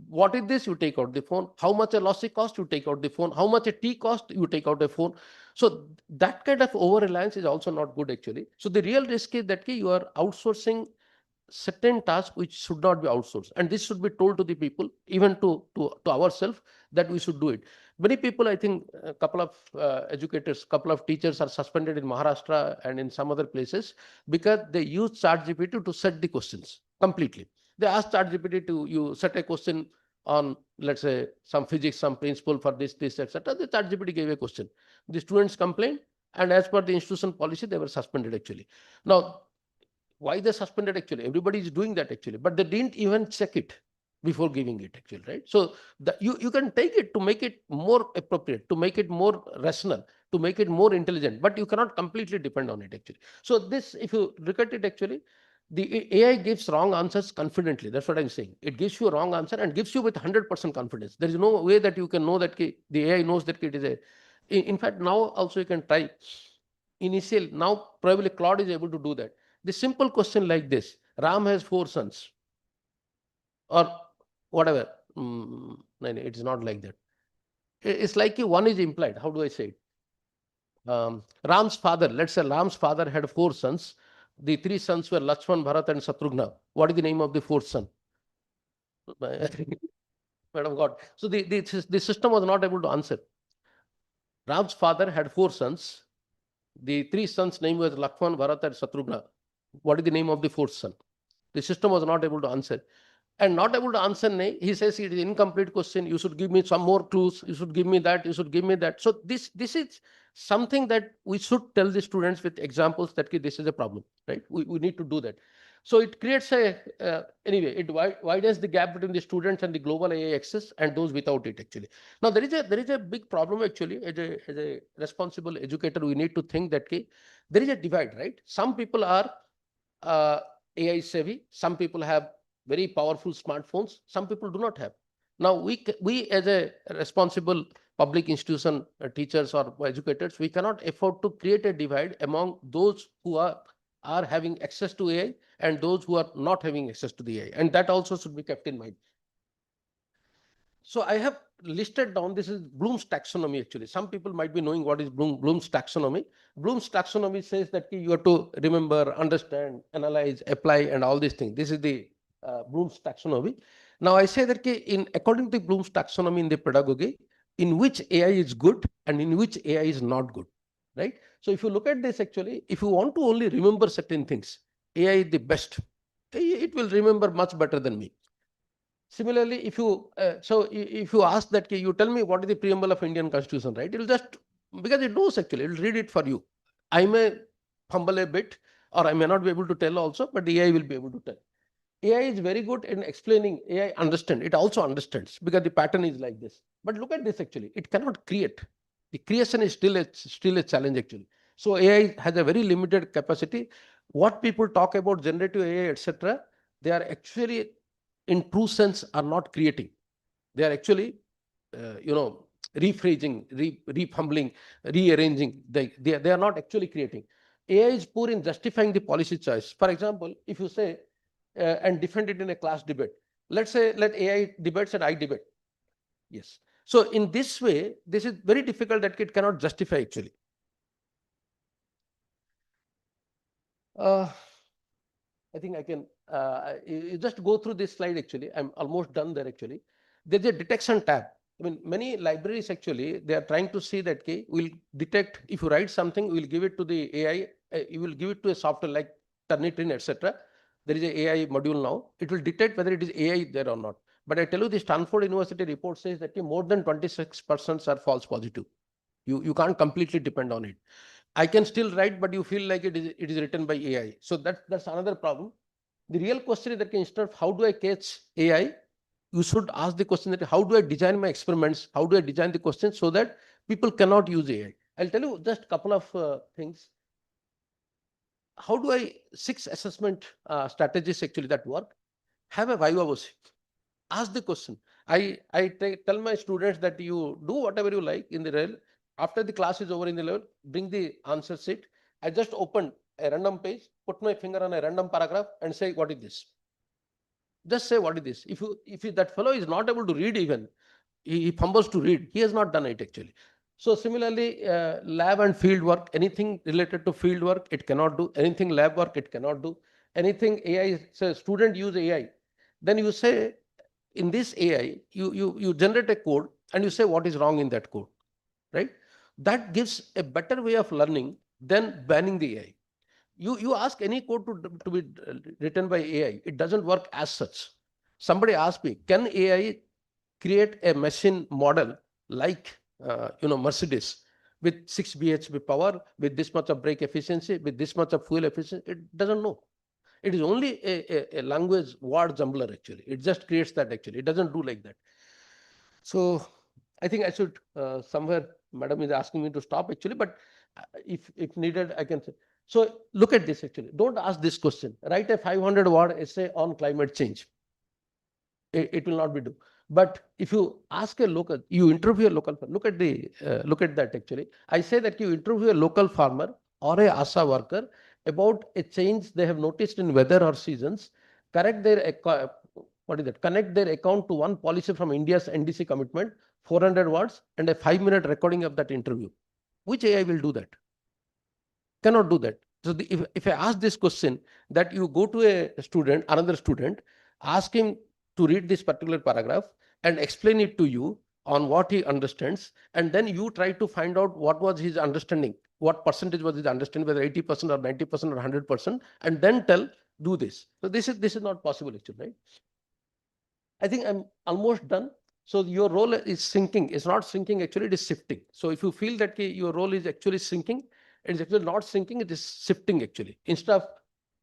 What is this? You take out the phone. How much a lossy cost? You take out the phone. How much a tea cost? You take out the phone. So that kind of over reliance is also not good actually. So the real risk is that you are outsourcing certain tasks which should not be outsourced, and this should be told to the people, even to ourselves, that we should do it. Many people, I think a couple of educators, couple of teachers are suspended in Maharashtra and in some other places because they use ChatGPT to set the questions completely. They ask ChatGPT to you set a question on, let's say, some physics, some principle for this, etc. The ChatGPT gave a question. The students complained, and as per the institution policy, they were suspended actually. Now, why they suspended actually? Everybody is doing that actually, but they didn't even check it before giving it actually, right? So you can take it to make it more appropriate, to make it more rational, to make it more intelligent, but you cannot completely depend on it actually. So this, if you look at it actually, the AI gives wrong answers confidently. That's what I'm saying. It gives you a wrong answer and gives you with 100% confidence. There is no way that you can know that the AI knows that it is a. In fact, now also you can try. Now probably Claude is able to do that. The simple question like this: Ram has 4 sons, or whatever. No, it's not like that. It's like one is implied. How do I say it? Ram's father, let's say Ram's father had 4 sons. The 3 sons were Lakshman, Bharat, and Satrughna. What is the name of the 4th son? Madam God. So the system was not able to answer. Ram's father had 4 sons. The 3 sons' name was Lakshman, Bharat, and Satrughna. What is the name of the 4th son? The system was not able to answer. And not able to answer, he says it is incomplete question. You should give me some more clues. You should give me that. You should give me that. So this is something that we should tell the students with examples that this is a problem, right? We need to do that. So it creates anyway, it widens the gap between the students and the global AI access and those without it actually. Now there is a big problem actually. As a responsible educator, we need to think that there is a divide, right? Some people are AI savvy. Some people have very powerful smartphones. Some people do not have. Now we as a responsible public institution, teachers or educators, we cannot afford to create a divide among those who are having access to AI and those who are not having access to the AI, and that also should be kept in mind. So I have listed down, this is Bloom's taxonomy actually. Some people might be knowing what is Bloom's taxonomy. Bloom's taxonomy says that you have to remember, understand, analyze, apply, and all these things. This is the Bloom's taxonomy. Now I say that according to Bloom's taxonomy in the pedagogy, in which AI is good and in which AI is not good, right? So if you look at this actually, if you want to only remember certain things, AI is the best. It will remember much better than me. Similarly, if you if you ask that, you tell me what is the preamble of Indian Constitution, right? It will just, because it knows actually, it will read it for you. I may fumble a bit, or I may not be able to tell also, but the AI will be able to tell. AI is very good in explaining. AI understands. It also understands because the pattern is like this. But look at this actually. It cannot create. The creation is still a challenge actually. So AI has a very limited capacity. What people talk about generative AI, etc., they are actually, in true sense, are not creating. They are actually, rephrasing, refumbling, rearranging. They are not actually creating. AI is poor in justifying the policy choice. For example, if you say, and defend it in a class debate. Let's say, let AI debates and I debate. Yes. So in this way, this is very difficult that it cannot justify actually. I think I can you just go through this slide actually. I'm almost done there actually. There's a detection tab. I mean, many libraries actually, they are trying to see that we'll detect, if you write something, we'll give it to the AI, you will give it to a software like Turnitin, etc. There is an AI module now. It will detect whether it is AI there or not. But I tell you, the Stanford University report says that more than 26% are false positive. You can't completely depend on it. I can still write, but you feel like it is written by AI. So that's another problem. The real question is that instead of how do I catch AI, you should ask the question that how do I design my experiments? How do I design the questions so that people cannot use AI? I'll tell you just a couple of things. How do I 6 assessment strategies actually that work? Have a viva voce. Ask the question. I tell my students that you do whatever you like in the rail. After the class is over in the level, bring the answer sheet. I just open a random page, put my finger on a random paragraph and say, what is this? Just say, what is this? If that fellow is not able to read even, he fumbles to read, he has not done it actually. So similarly, lab and field work, anything related to field work, it cannot do. Anything lab work, it cannot do. Anything AI, so student use AI. Then you say, in this AI, you generate a code and you say what is wrong in that code, right? That gives a better way of learning than banning the AI. You ask any code to be written by AI, it doesn't work as such. Somebody asked me, can AI create a machine model like Mercedes with 6 bhp power, with this much of brake efficiency, with this much of fuel efficiency? It doesn't know. It is only a language word jumbler actually. It just creates that actually. It doesn't do like that. So I think I should somewhere, madam is asking me to stop actually, but if needed, I can say. So look at this actually. Don't ask this question. Write a 500-word essay on climate change. It will not be do. But if you ask a local, you interview a local, look at that actually. I say that you interview a local farmer or a ASA worker about a change they have noticed in weather or seasons, connect their account to one policy from India's NDC commitment, 400 words and a 5-minute recording of that interview. Which AI will do that? Cannot do that. So if I ask this question, that you go to a student, another student, ask him to read this particular paragraph and explain it to you on what he understands, and then you try to find out what was his understanding, what percentage was his understanding, whether 80% or 90% or 100%, and then tell, do this. So this is not possible actually, right? I think I'm almost done. So your role is sinking. It's not sinking, actually, it is shifting. So if you feel that your role is actually sinking, it is actually not sinking, it is shifting actually. Instead of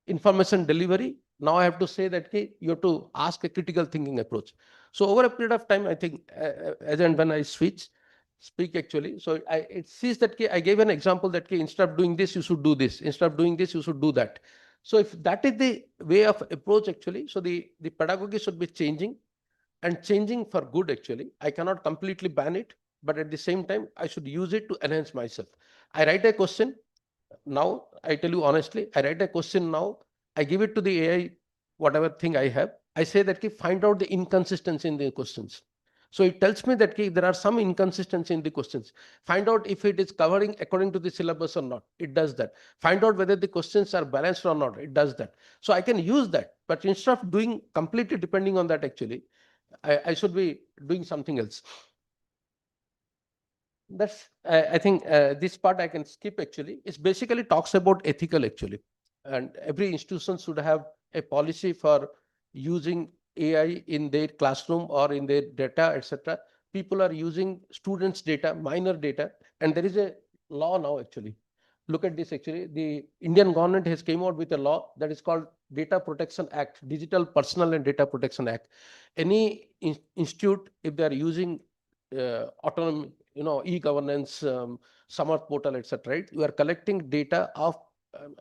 information delivery, now I have to say that you have to ask a critical thinking approach. So over a period of time, I think, as and when I speak actually, so it sees that I gave an example that instead of doing this, you should do this. Instead of doing this, you should do that. So if that is the way of approach actually, so the pedagogy should be changing, and changing for good actually. I cannot completely ban it, but at the same time, I should use it to enhance myself. I write a question. Now, I tell you honestly, I write a question now, I give it to the AI, whatever thing I have. I say that find out the inconsistency in the questions. So it tells me that there are some inconsistency in the questions. Find out if it is covering according to the syllabus or not. It does that. Find out whether the questions are balanced or not. It does that. So I can use that. But instead of doing completely depending on that actually, I should be doing something else. That's I think this part I can skip actually. It basically talks about ethical actually, and every institution should have a policy for using AI in their classroom or in their data, etc. People are using students' data, minor data, and there is a law now actually. Look at this actually. The Indian government has came out with a law that is called Data Protection Act, Digital Personal and Data Protection Act. Any institute, if they are using autonomy, e-governance, summer portal, etc., right? You are collecting data of,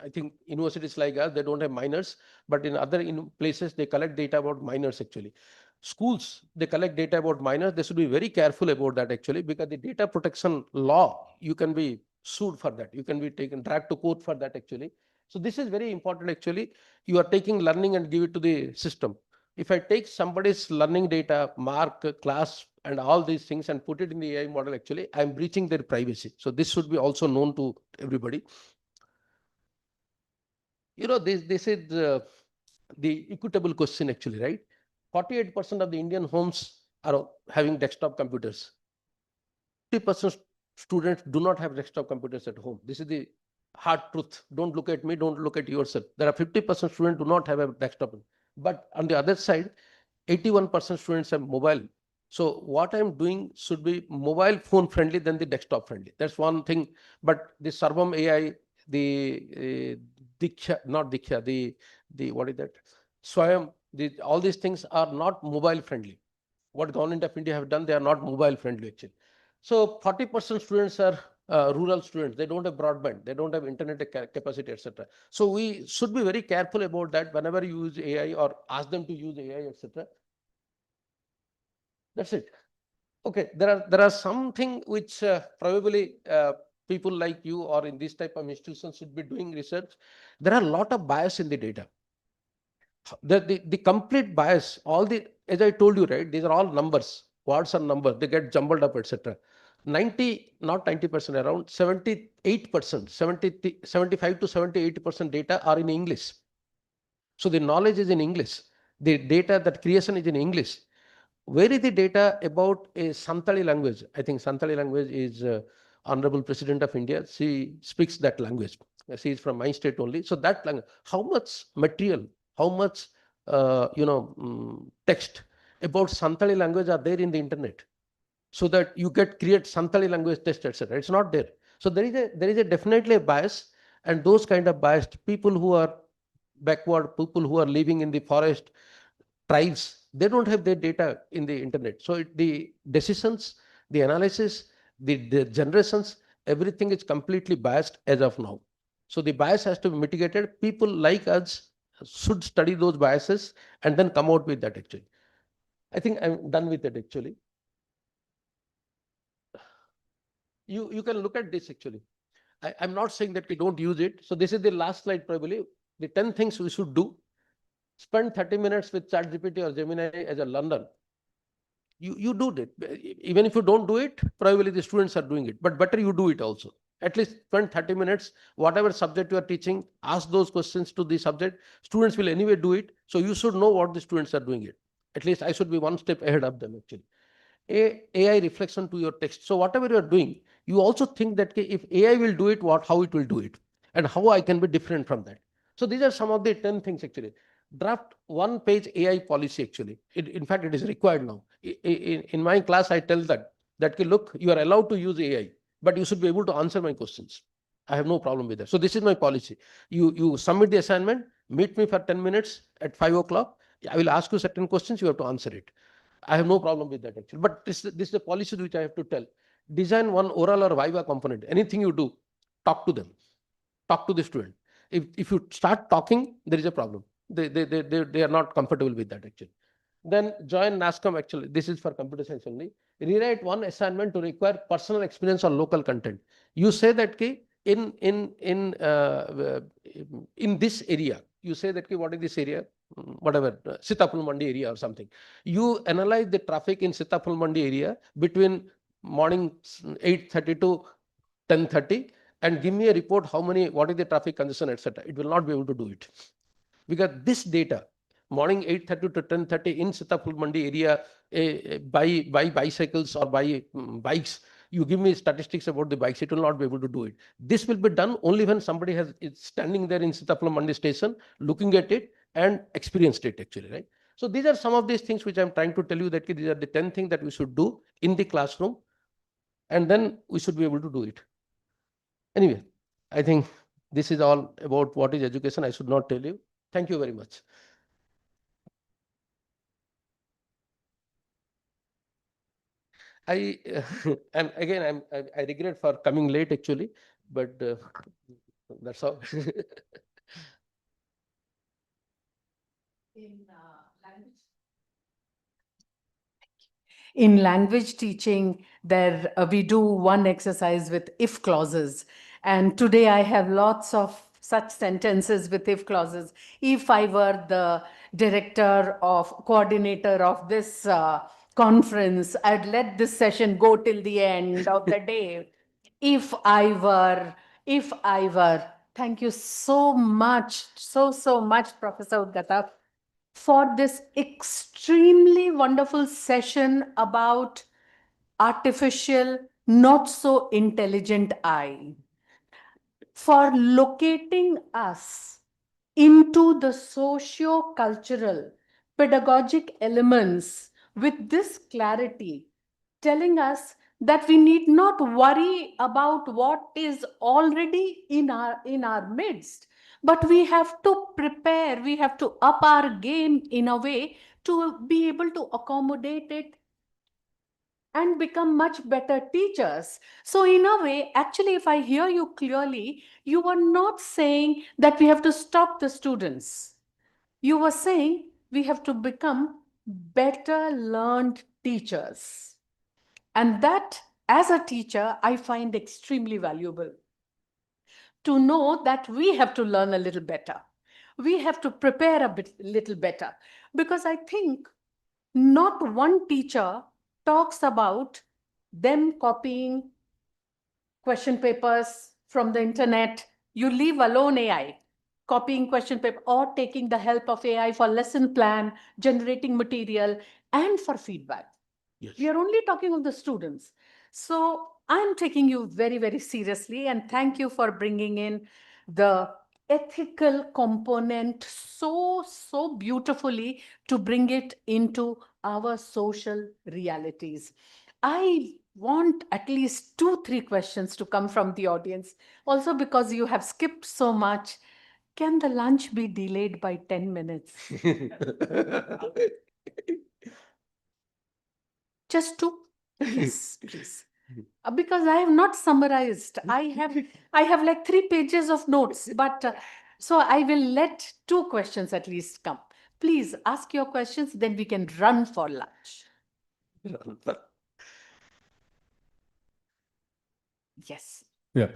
I think universities like us, they don't have minors, but in other places, they collect data about minors actually. Schools, they collect data about minors. They should be very careful about that actually, because the data protection law, you can be sued for that. You can be dragged to court for that actually. So this is very important actually. You are taking learning and give it to the system. If I take somebody's learning data, mark, class, and all these things and put it in the AI model, actually, I'm breaching their privacy. So this should be also known to everybody. This is the equitable question actually, right? 48% of the Indian homes are having desktop computers. 50% students do not have desktop computers at home. This is the hard truth. Don't look at me, don't look at yourself. There are 50% students do not have a desktop. But on the other side, 81% students have mobile So what I'm doing should be mobile phone friendly than the desktop friendly. That's one thing. But the Sarvam AI, the Diksha, not Diksha, the what is that? Swayam, all these things are not mobile friendly. What Government of India have done, they are not mobile friendly actually. So 40% students are rural students. They don't have broadband. They don't have internet capacity, etc. So we should be very careful about that whenever you use AI or ask them to use AI, etc. That's it. Okay, there are something which probably people like you or in this type of institutions should be doing research. There are a lot of bias in the data. The complete bias, all the, as I told you, right, these are all numbers, words and numbers, they get jumbled up, etc. 90, not 90%, around 78%, 75 to 78% data are in English. So the knowledge is in English. The data, that creation is in English. Where is the data about a Santali language? I think Santali language is Honorable President of India. She speaks that language. She is from my state only. So that language, how much material, how much text about Santali language are there in the internet, so that you create Santali language test, etc. It's not there. So there is a definitely a bias, and those kind of biased people who are backward, people who are living in the forest, tribes, they don't have their data in the internet. So the decisions, the analysis, the generations, everything is completely biased as of now. So the bias has to be mitigated. People like us should study those biases and then come out with that actually. I think I'm done with it actually. You can look at this actually. I'm not saying that we don't use it. So this is the last slide probably. The 10 things we should do. Spend 30 minutes with ChatGPT or Gemini as a learner. You do it. Even if you don't do it, probably the students are doing it. But better you do it also. At least spend 30 minutes, whatever subject you are teaching, ask those questions to the subject. Students will anyway do it. So you should know what the students are doing it. At least I should be one step ahead of them actually. AI reflection to your text. So whatever you are doing, you also think that if AI will do it, how it will do it, and how I can be different from that. So these are some of the 10 things actually. Draft 1-page AI policy actually. In fact, it is required now. In my class, I tell that look, you are allowed to use AI, but you should be able to answer my questions. I have no problem with that. So this is my policy. You submit the assignment, meet me for 10 minutes at 5 o'clock. I will ask you certain questions, you have to answer it. I have no problem with that actually. But this is the policy which I have to tell. Design one oral or viva component. Anything you do, talk to them. Talk to the student. If you start talking, there is a problem. They are not comfortable with that actually. Then join NASCOM actually. This is for computer science only. Rewrite one assignment to require personal experience or local content. You say that in this area, you say that what is this area? Whatever, Sitapul Mandi area or something. You analyze the traffic in Sitapul Mandi area between morning 8:30 to 10:30 and give me a report what is the traffic congestion, etc. It will not be able to do it. Because this data, morning 8:30 to 10:30 in Sitapul Mandi area, by bicycles or by bikes, you give me statistics about the bikes, it will not be able to do it. This will be done only when somebody is standing there in Sitapul Mandi station, looking at it and experienced it actually, right? So these are some of these things which I'm trying to tell you that these are the 10 things that we should do in the classroom, and then we should be able to do it. Anyway, I think this is all about what is education. I should not tell you. Thank you very much. And again, I regret for coming late actually, but that's all. In language teaching, we do one exercise with if clauses. And today I have lots of such sentences with if clauses. If I were the coordinator of this conference, I'd let this session go till the end of the day. If I were. Thank you so much, so much, Professor Udgata, for this extremely wonderful session about artificial, not so intelligent I, for locating us into the socio-cultural, pedagogic elements with this clarity, telling us that we need not worry about what is already in our midst, but we have to prepare, we have to up our game in a way to be able to accommodate it and become much better teachers. So in a way, actually, if I hear you clearly, you were not saying that we have to stop the students. You were saying we have to become better learned teachers. And that, as a teacher, I find extremely valuable. To know that we have to learn a little better. We have to prepare a little better. Because I think not one teacher talks about them copying question papers from the internet. You leave alone AI, copying question paper or taking the help of AI for lesson plan, generating material, and for feedback. Yes. We are only talking of the students. So I'm taking you very, very seriously, and thank you for bringing in the ethical component so beautifully to bring it into our social realities. I want at least 2-3 questions to come from the audience. Also, because you have skipped so much, can the lunch be delayed by 10 minutes? Just 2? Yes, please. Because I have not summarized. I have like 3 pages of notes, but so I will let 2 questions at least come. Please ask your questions, then we can run for lunch. Yes. Yeah.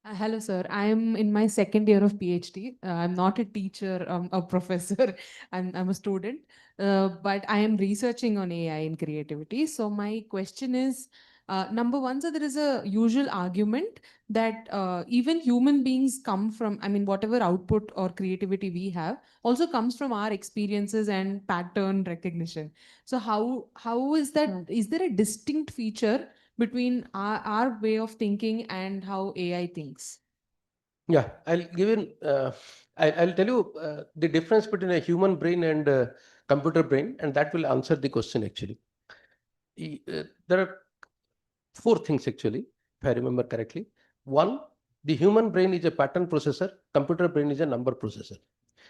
Hello, sir. I'm in my second year of PhD. I'm not a teacher, a professor. I'm a student, but I am researching on AI in creativity. So my question is, number one, so there is a usual argument that even human beings come from, I mean, whatever output or creativity we have also comes from our experiences and pattern recognition. So how is that? Is there a distinct feature between our way of thinking and how AI thinks? Yeah, I'll give you, I'll tell you the difference between a human brain and a computer brain, and that will answer the question actually. There are 4 things actually, if I remember correctly. One, the human brain is a pattern processor, computer brain is a number processor.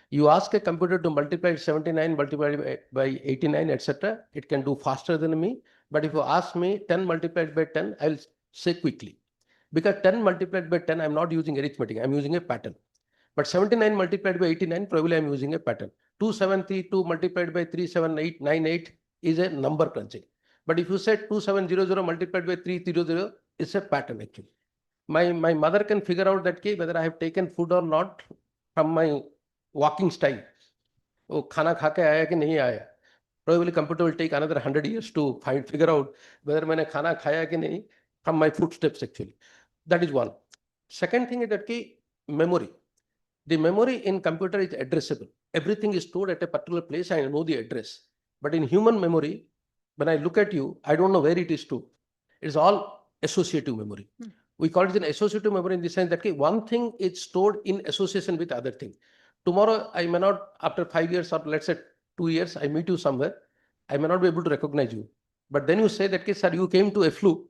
You ask a computer to multiply 79 multiplied by 89, etc., it can do faster than me. But if you ask me 10 multiplied by 10, I'll say quickly. Because 10 multiplied by 10, I'm not using arithmetic, I'm using a pattern. But 79 multiplied by 89, probably I'm using a pattern. 2732 multiplied by 37898 is a number crunching. But if you say 2700 multiplied by 300, it's a pattern actually. My mother can figure out that whether I have taken food or not from my walking style. Oh, khana kha ke aaya ki nahi aaya. Probably computer will take another 100 years to figure out whether maine khana khaya ki nahi from my footsteps actually. That is one. Second thing is that memory. The memory in computer is addressable. Everything is stored at a particular place. I know the address. But in human memory, when I look at you, I don't know where it is stored. It's all associative memory. We call it an associative memory in the sense that one thing is stored in association with other thing. Tomorrow, I may not, after 5 years or let's say 2 years, I meet you somewhere, I may not be able to recognize you. But then you say that, sir, you came to EFLU.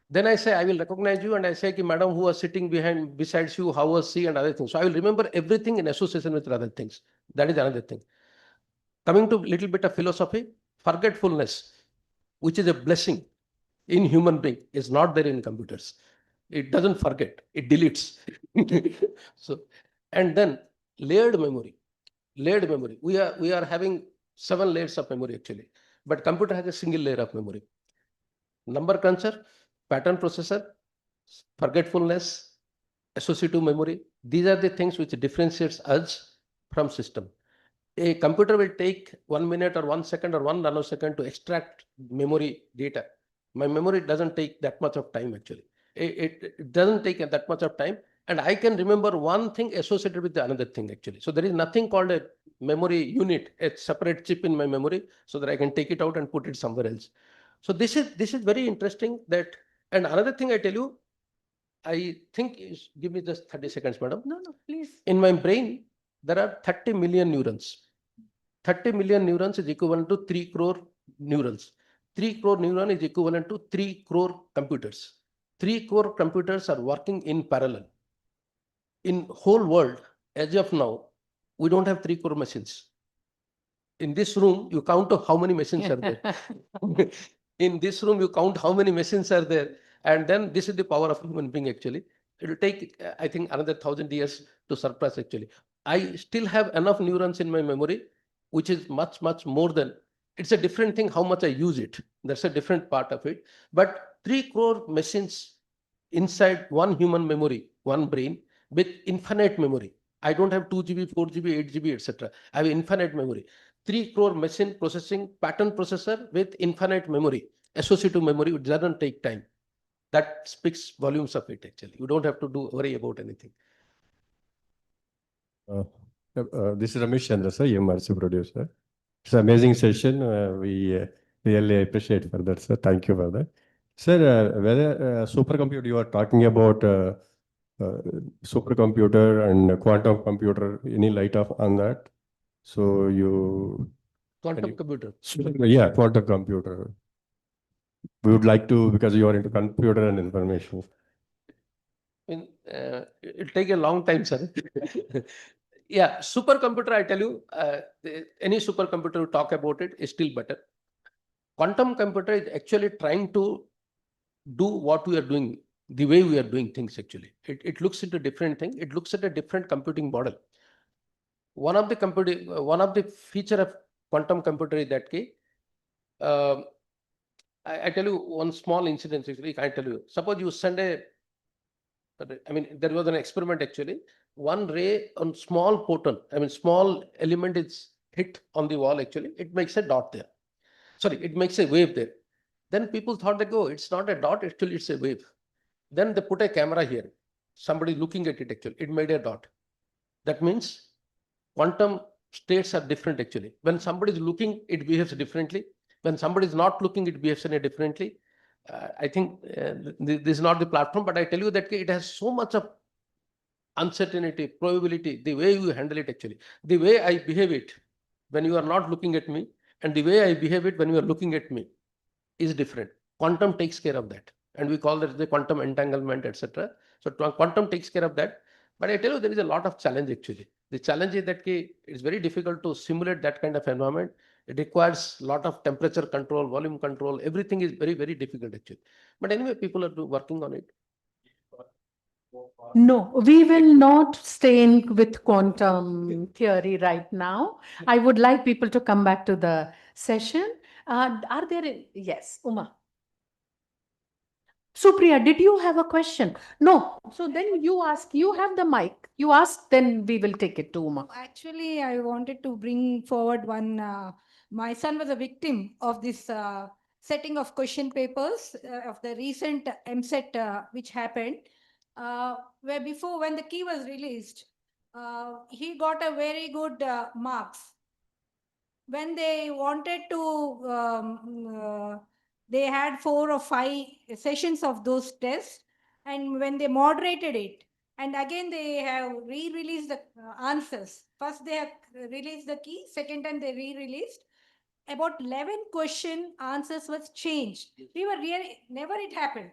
Then I say, I will recognize you and I say, madam who was sitting besides you, how was she and other things. So I will remember everything in association with other things. That is another thing. Coming to a little bit of philosophy, forgetfulness, which is a blessing in human being, is not there in computers. It doesn't forget, it deletes. So, and then layered memory. Layered memory. We are having 7 layers of memory actually, but computer has a single layer of memory. Number cruncher, pattern processor, forgetfulness, associative memory. These are the things which differentiates us from system. A computer will take 1 minute or 1 second or 1 nanosecond to extract memory data. My memory doesn't take that much of time actually. It doesn't take that much of time, and I can remember one thing associated with the another thing actually. So there is nothing called a memory unit, a separate chip in my memory, so that I can take it out and put it somewhere else. So this is very interesting that. And another thing I tell you, I think is, give me just 30 seconds, madam. No, please. In my brain, there are 30 million neurons. 30 million neurons is equivalent to 3 crore neurons. 3 crore neuron is equivalent to 3 crore computers. 3 crore computers are working in parallel. In whole world, as of now, we don't have 3 crore machines. In this room, you count how many machines are there. In this room, you count how many machines are there. And then this is the power of human being actually. It will take, I think, another 1,000 years to surpass actually. I still have enough neurons in my memory, which is much, much more than, it's a different thing how much I use it. That's a different part of it. But 3 crore machines inside one human memory, one brain with infinite memory. I don't have 2 GB, 4 GB, 8 GB, etc. I have infinite memory. 3 crore machine processing pattern processor with infinite memory, associative memory, it doesn't take time. That speaks volumes of it actually. You don't have to worry about anything. This is Ramesh Chandra, sir, EMRC producer. It's an amazing session. We really appreciate for that, sir. Thank you for that. Sir, whether supercomputer, you are talking about supercomputer and quantum computer, any light of on that? So Quantum computer. Yeah, quantum computer. We would like to, because you are into computer and information. It'll take a long time, sir. Yeah, supercomputer, I tell you, any supercomputer you talk about it is still better. Quantum computer is actually trying to do what we are doing, the way we are doing things actually. It looks into different thing. It looks at a different computing model. One of the feature of quantum computer is that I tell you one small incident actually. I tell you, suppose you send there was an experiment actually. One ray on small photon, small element is hit on the wall actually. It makes a dot there. Sorry, it makes a wave there. Then people thought that, oh, it's not a dot, actually it's a wave. Then they put a camera here. Somebody looking at it actually. It made a dot. That means quantum states are different actually. When somebody is looking, it behaves differently. When somebody is not looking, it behaves in a differently. I think this is not the platform, but I tell you that it has so much of uncertainty, probability, the way you handle it actually. The way I behave it when you are not looking at me and the way I behave it when you are looking at me is different. Quantum takes care of that. And we call that the quantum entanglement, etc. So quantum takes care of that. But I tell you, there is a lot of challenge actually. The challenge is that it's very difficult to simulate that kind of environment. It requires a lot of temperature control, volume control. Everything is very, very difficult actually. But anyway, people are working on it. No, we will not stay in with quantum theory right now. I would like people to come back to the session. Are there, yes, Uma. Supriya, did you have a question? No. So then you ask, you have the mic. You ask, then we will take it to Uma. Actually, I wanted to bring forward one. My son was a victim of this setting of question papers of the recent MSET which happened. Where before, when the key was released, he got a very good marks. When they wanted to, they had 4 or 5 sessions of those tests, and when they moderated it, and again they have re-released the answers. First they have released the key, second time they re-released. About 11 question answers was changed. We were really, never it happened.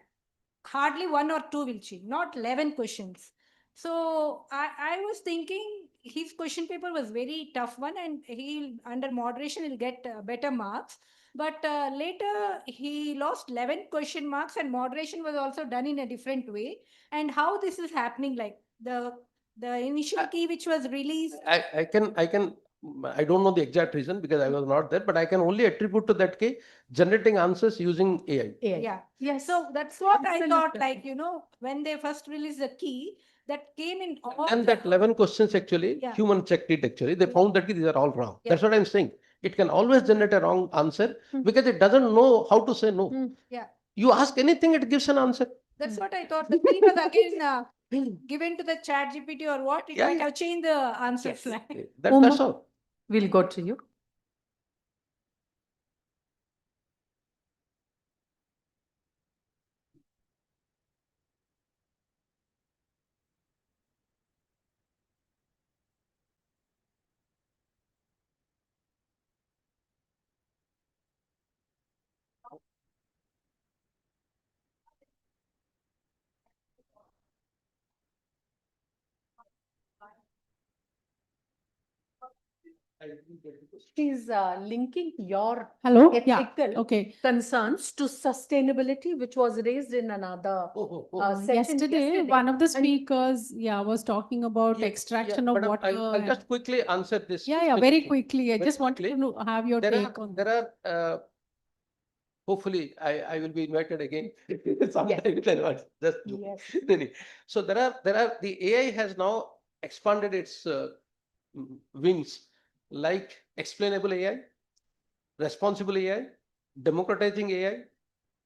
Hardly 1 or 2 will change, not 11 questions. So I was thinking his question paper was very tough one, and he under moderation will get better marks. But later he lost 11 question marks, and moderation was also done in a different way. And how this is happening, like the initial key which was released. I don't know the exact reason because I was not there, but I can only attribute to that generating answers using AI. Yeah. Yes. So that's what I thought, like, when they first released the key, that came in all. And that 11 questions actually, Yeah. human checked it actually. They found that these are all wrong. That's what I'm saying. It can always generate a wrong answer because it doesn't know how to say no. Yeah. You ask anything, it gives an answer. That's what I thought. The key was again given to the chat GPT or what, it might have changed the answers. That's all. We'll go to you. She's linking your Hello? Yeah, ethical okay. concerns to sustainability, which was raised in another session Yesterday, one of the speakers, was talking about extraction of Madam, water. I'll just quickly answer this. Yeah, very quickly. I Very just wanted quickly. to know, have your There take are, on. there are, hopefully, I will be invited again sometime in advance. Just joking. So there are, the AI has now expanded its wings, like explainable AI, responsible AI, democratizing AI,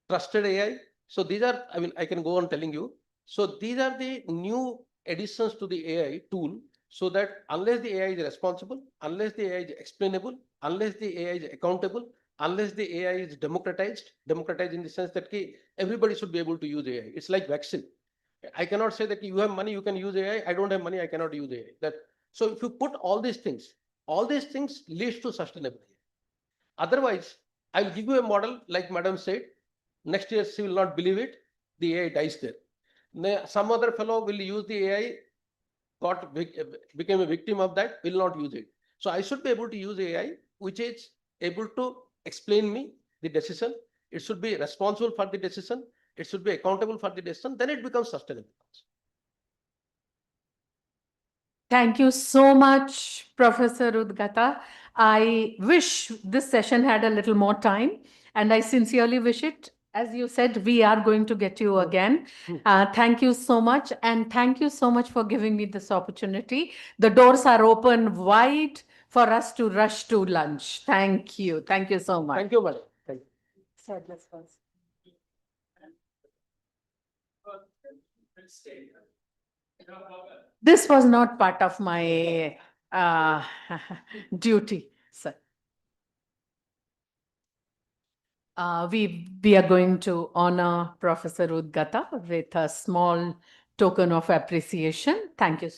trusted AI. So these are, I mean, I can go on telling you. So these are the new additions to the AI tool, so that unless the AI is responsible, unless the AI is explainable, unless the AI is accountable, unless the AI is democratized in the sense that everybody should be able to use AI. It's like vaccine. I cannot say that you have money, you can use AI. I don't have money, I cannot use AI. So if you put all these things leads to sustainable AI. Otherwise, I'll give you a model like Madam said. Next year, she will not believe it. The AI dies there. Some other fellow will use the AI, became a victim of that, will not use it. So I should be able to use AI, which is able to explain me the decision. It should be responsible for the decision. It should be accountable for the decision. Then it becomes sustainable. Thank you so much, Professor Udgata. I wish this session had a little more time, and I sincerely wish it. As you said, we are going to get you again. Thank you so much, and thank you so much for giving me this opportunity. The doors are open wide for us to rush to lunch. Thank you. Thank you so much. Thank you, madam. Thank you. Sir, let's pause. This was not part of my duty, sir. We are going to honor Professor Udgata with a small token of appreciation. Thank you.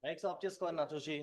Mics of చేసుకోండి చూసి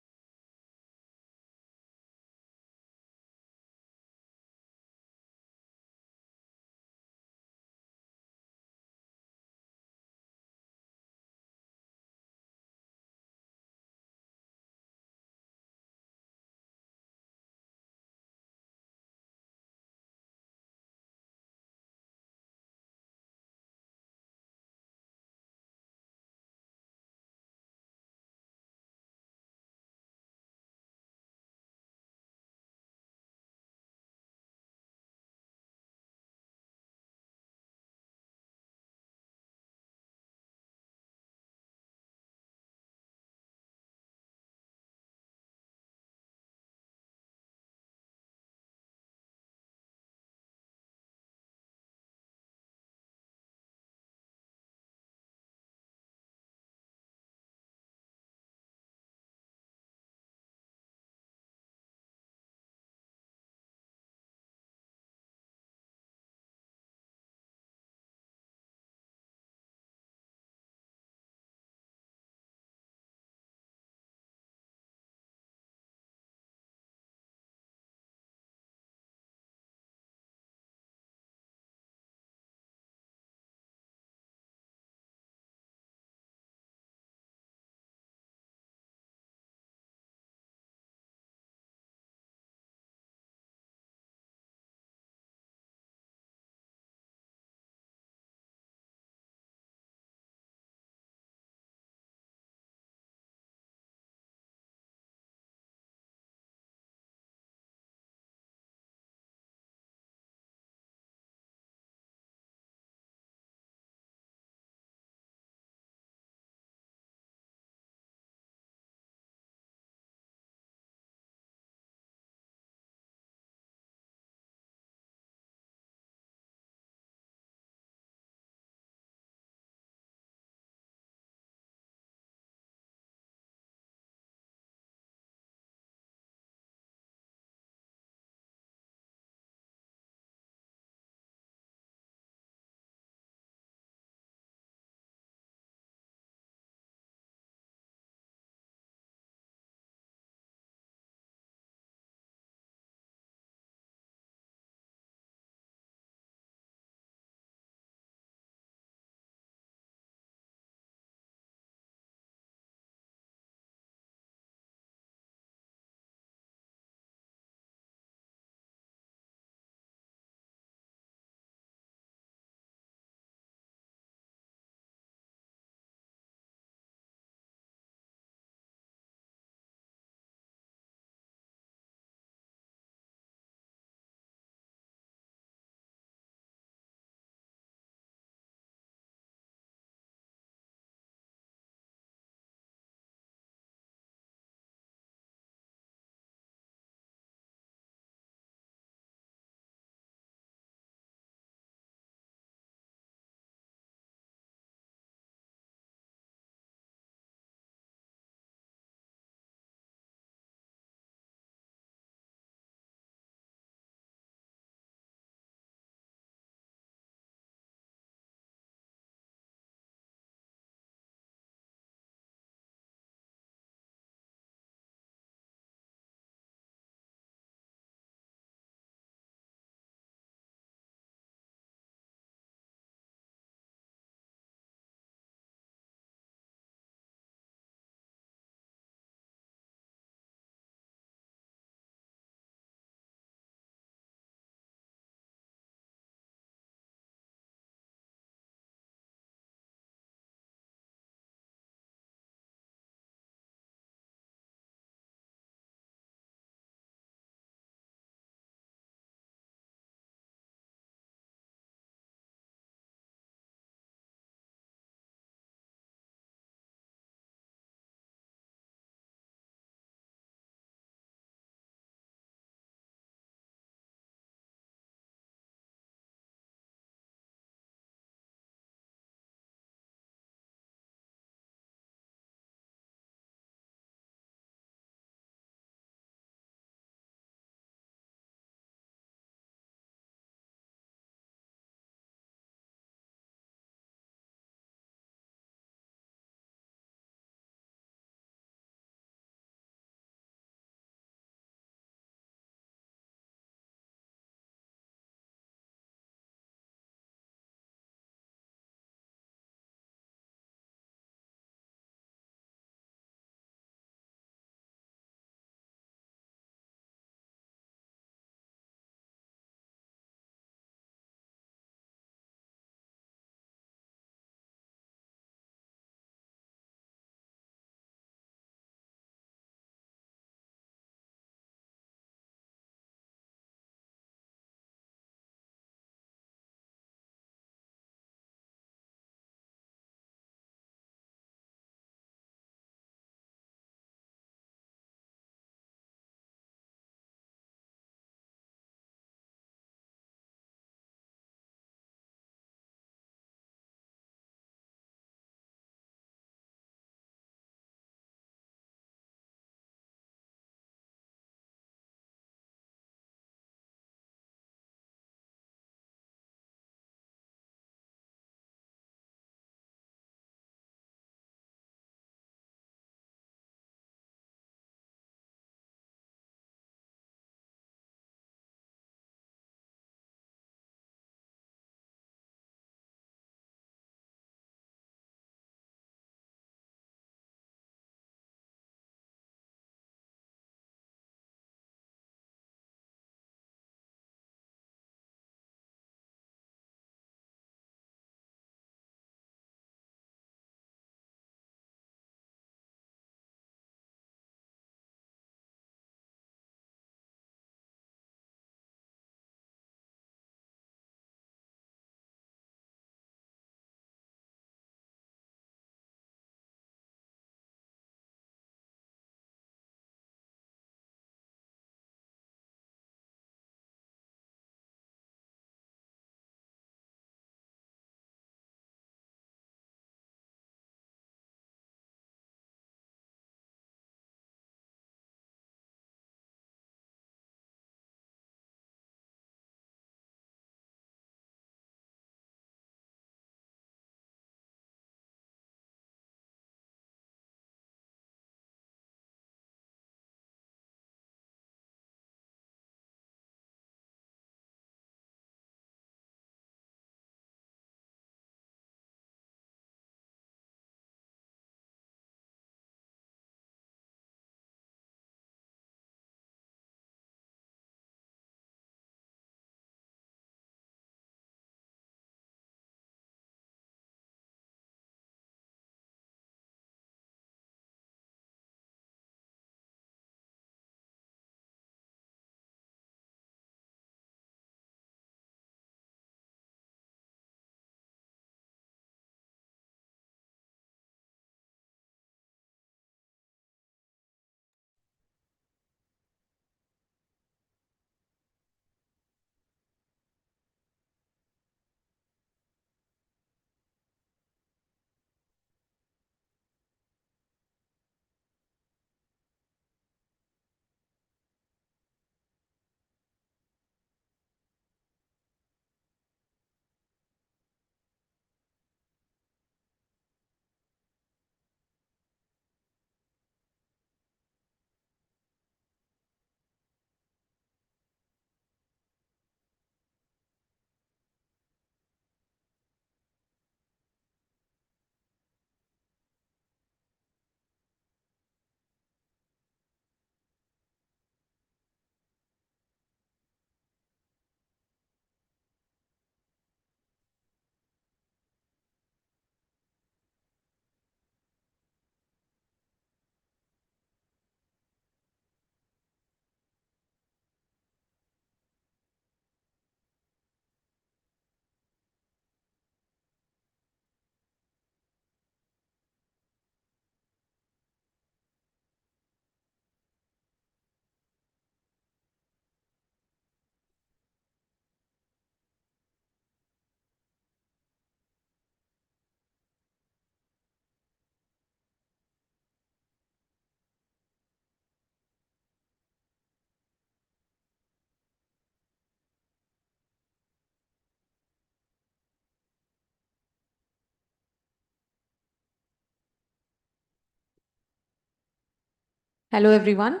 Hello, everyone.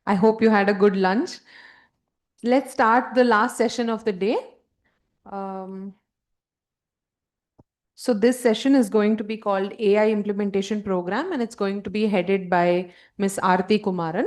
I hope you had a good lunch. Let's start the last session of the day. So this session is going to be called AI Implementation Program, and it's going to be headed by Ms. Aarti Kumaran.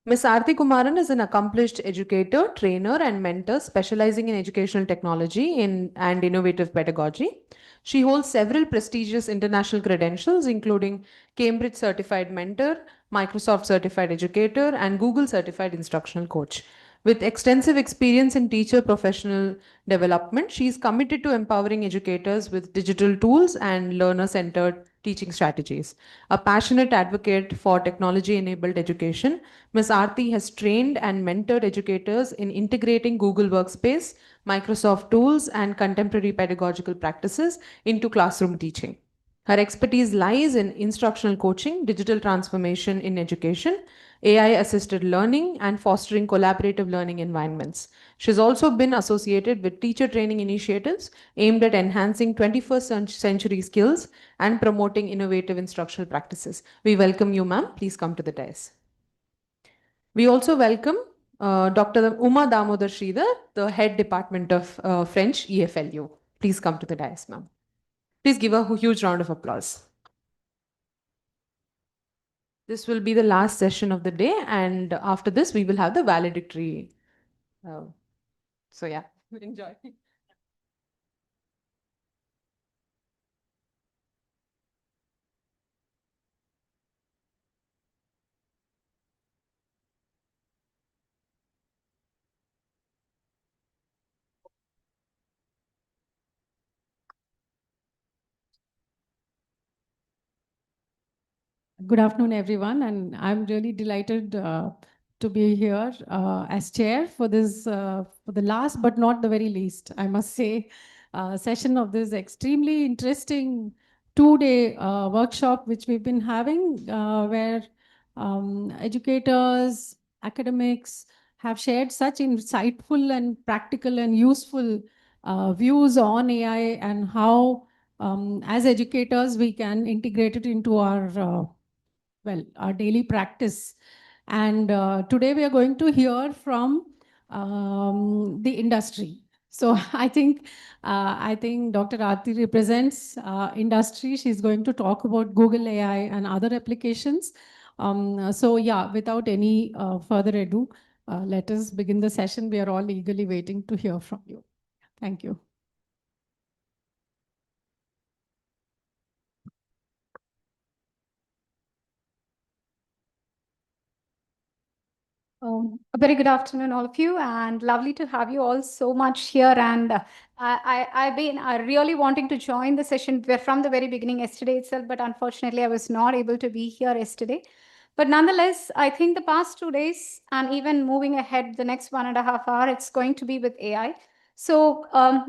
Ms. Aarti Kumaran is an accomplished educator, trainer, and mentor specializing in educational technology and innovative pedagogy. She holds several prestigious international credentials, including Cambridge Certified Mentor, Microsoft Certified Educator, and Google Certified Instructional Coach. With extensive experience in teacher professional development, she is committed to empowering educators with digital tools and learner-centered teaching strategies. A passionate advocate for technology-enabled education, Ms. Aarti has trained and mentored educators in integrating Google Workspace, Microsoft tools, and contemporary pedagogical practices into classroom teaching. Her expertise lies in instructional coaching, digital transformation in education, AI-assisted learning, and fostering collaborative learning environments. She's also been associated with teacher training initiatives aimed at enhancing 21st century skills and promoting innovative instructional practices. We welcome you, ma'am. Please come to the dais. We also welcome Dr. Uma Damodar Sridhar, the head department of French EFLU. Please come to the dais, ma'am. Please give a huge round of applause. This will be the last session of the day, and after this, we will have the valedictory. So yeah, enjoy. Good afternoon, everyone, and I'm really delighted to be here as chair for this, for the last but not the very least, I must say, session of this extremely interesting two-day workshop which we've been having, where educators, academics have shared such insightful and practical and useful views on AI and how, as educators, we can integrate it into our our daily practice. And today we are going to hear from the industry. So I think Dr. Aarti represents industry. She's going to talk about Google AI and other applications. So yeah, without any further ado, let us begin the session. We are all eagerly waiting to hear from you. Thank you. A very good afternoon, all of you, and lovely to have you all so much here. And I've been really wanting to join the session from the very beginning yesterday itself, but unfortunately, I was not able to be here yesterday. But nonetheless, I think the past 2 days and even moving ahead the next 1.5 hours, it's going to be with AI. So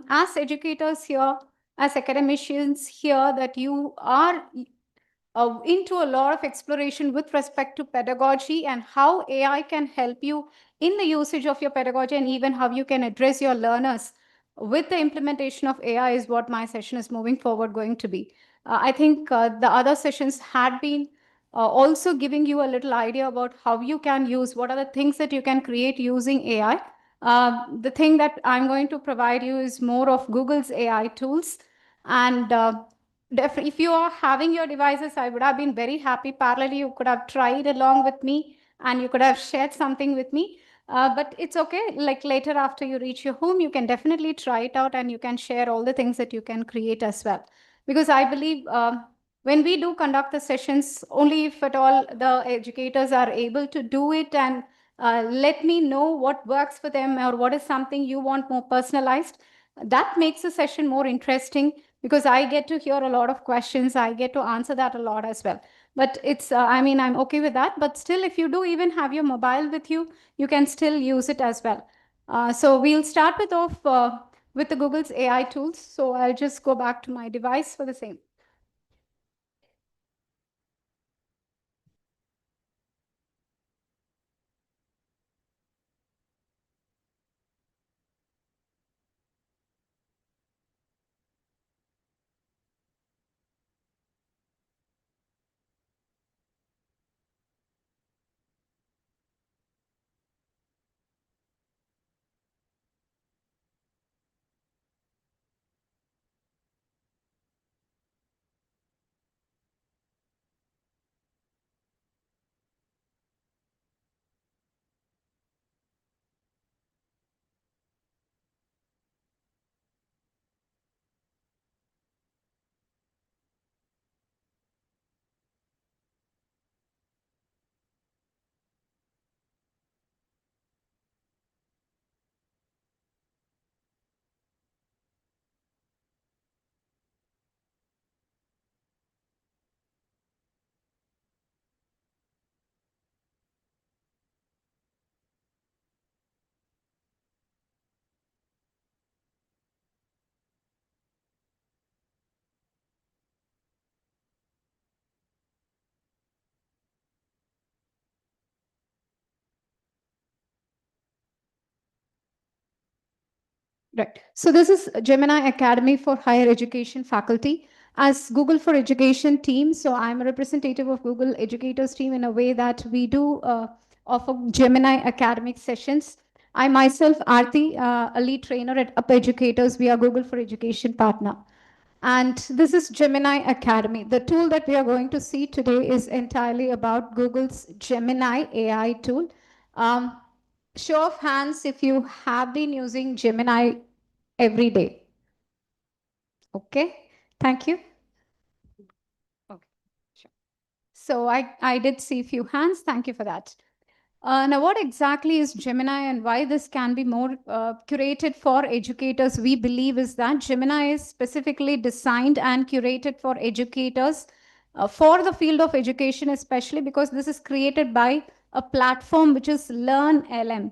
as educators here, as academicians here, that you are into a lot of exploration with respect to pedagogy and how AI can help you in the usage of your pedagogy and even how you can address your learners with the implementation of AI is what my session is moving forward going to be. I think the other sessions had been also giving you a little idea about how you can use, what are the things that you can create using AI. The thing that I'm going to provide you is more of Google's AI tools. And if you are having your devices, I would have been very happy. Parallelly, you could have tried along with me and you could have shared something with me. But it's okay. Like later after you reach your home, you can definitely try it out and you can share all the things that you can create as well. Because I believe when we do conduct the sessions, only if at all the educators are able to do it and let me know what works for them or what is something you want more personalized, that makes the session more interesting because I get to hear a lot of questions. I get to answer that a lot as well. But it's, I mean, I'm okay with that. But still, if you do even have your mobile with you, you can still use it as well. So we'll start with the Google's AI tools. So I'll just go back to my device for the same. Right. So this is Gemini Academy for Higher Education faculty. As Google for Education team, so I'm a representative of Google Educators team in a way that we do offer Gemini academic sessions. I myself, Aarti, a lead trainer at Up Educators. We are Google for Education partner. And this is Gemini Academy. The tool that we are going to see today is entirely about Google's Gemini AI tool. Show of hands if you have been using Gemini every day. Okay, thank you. Okay, sure. So I did see a few hands. Thank you for that. Now, what exactly is Gemini and why this can be more curated for educators? We believe is that Gemini is specifically designed and curated for educators for the field of education, especially because this is created by a platform which is LearnLM.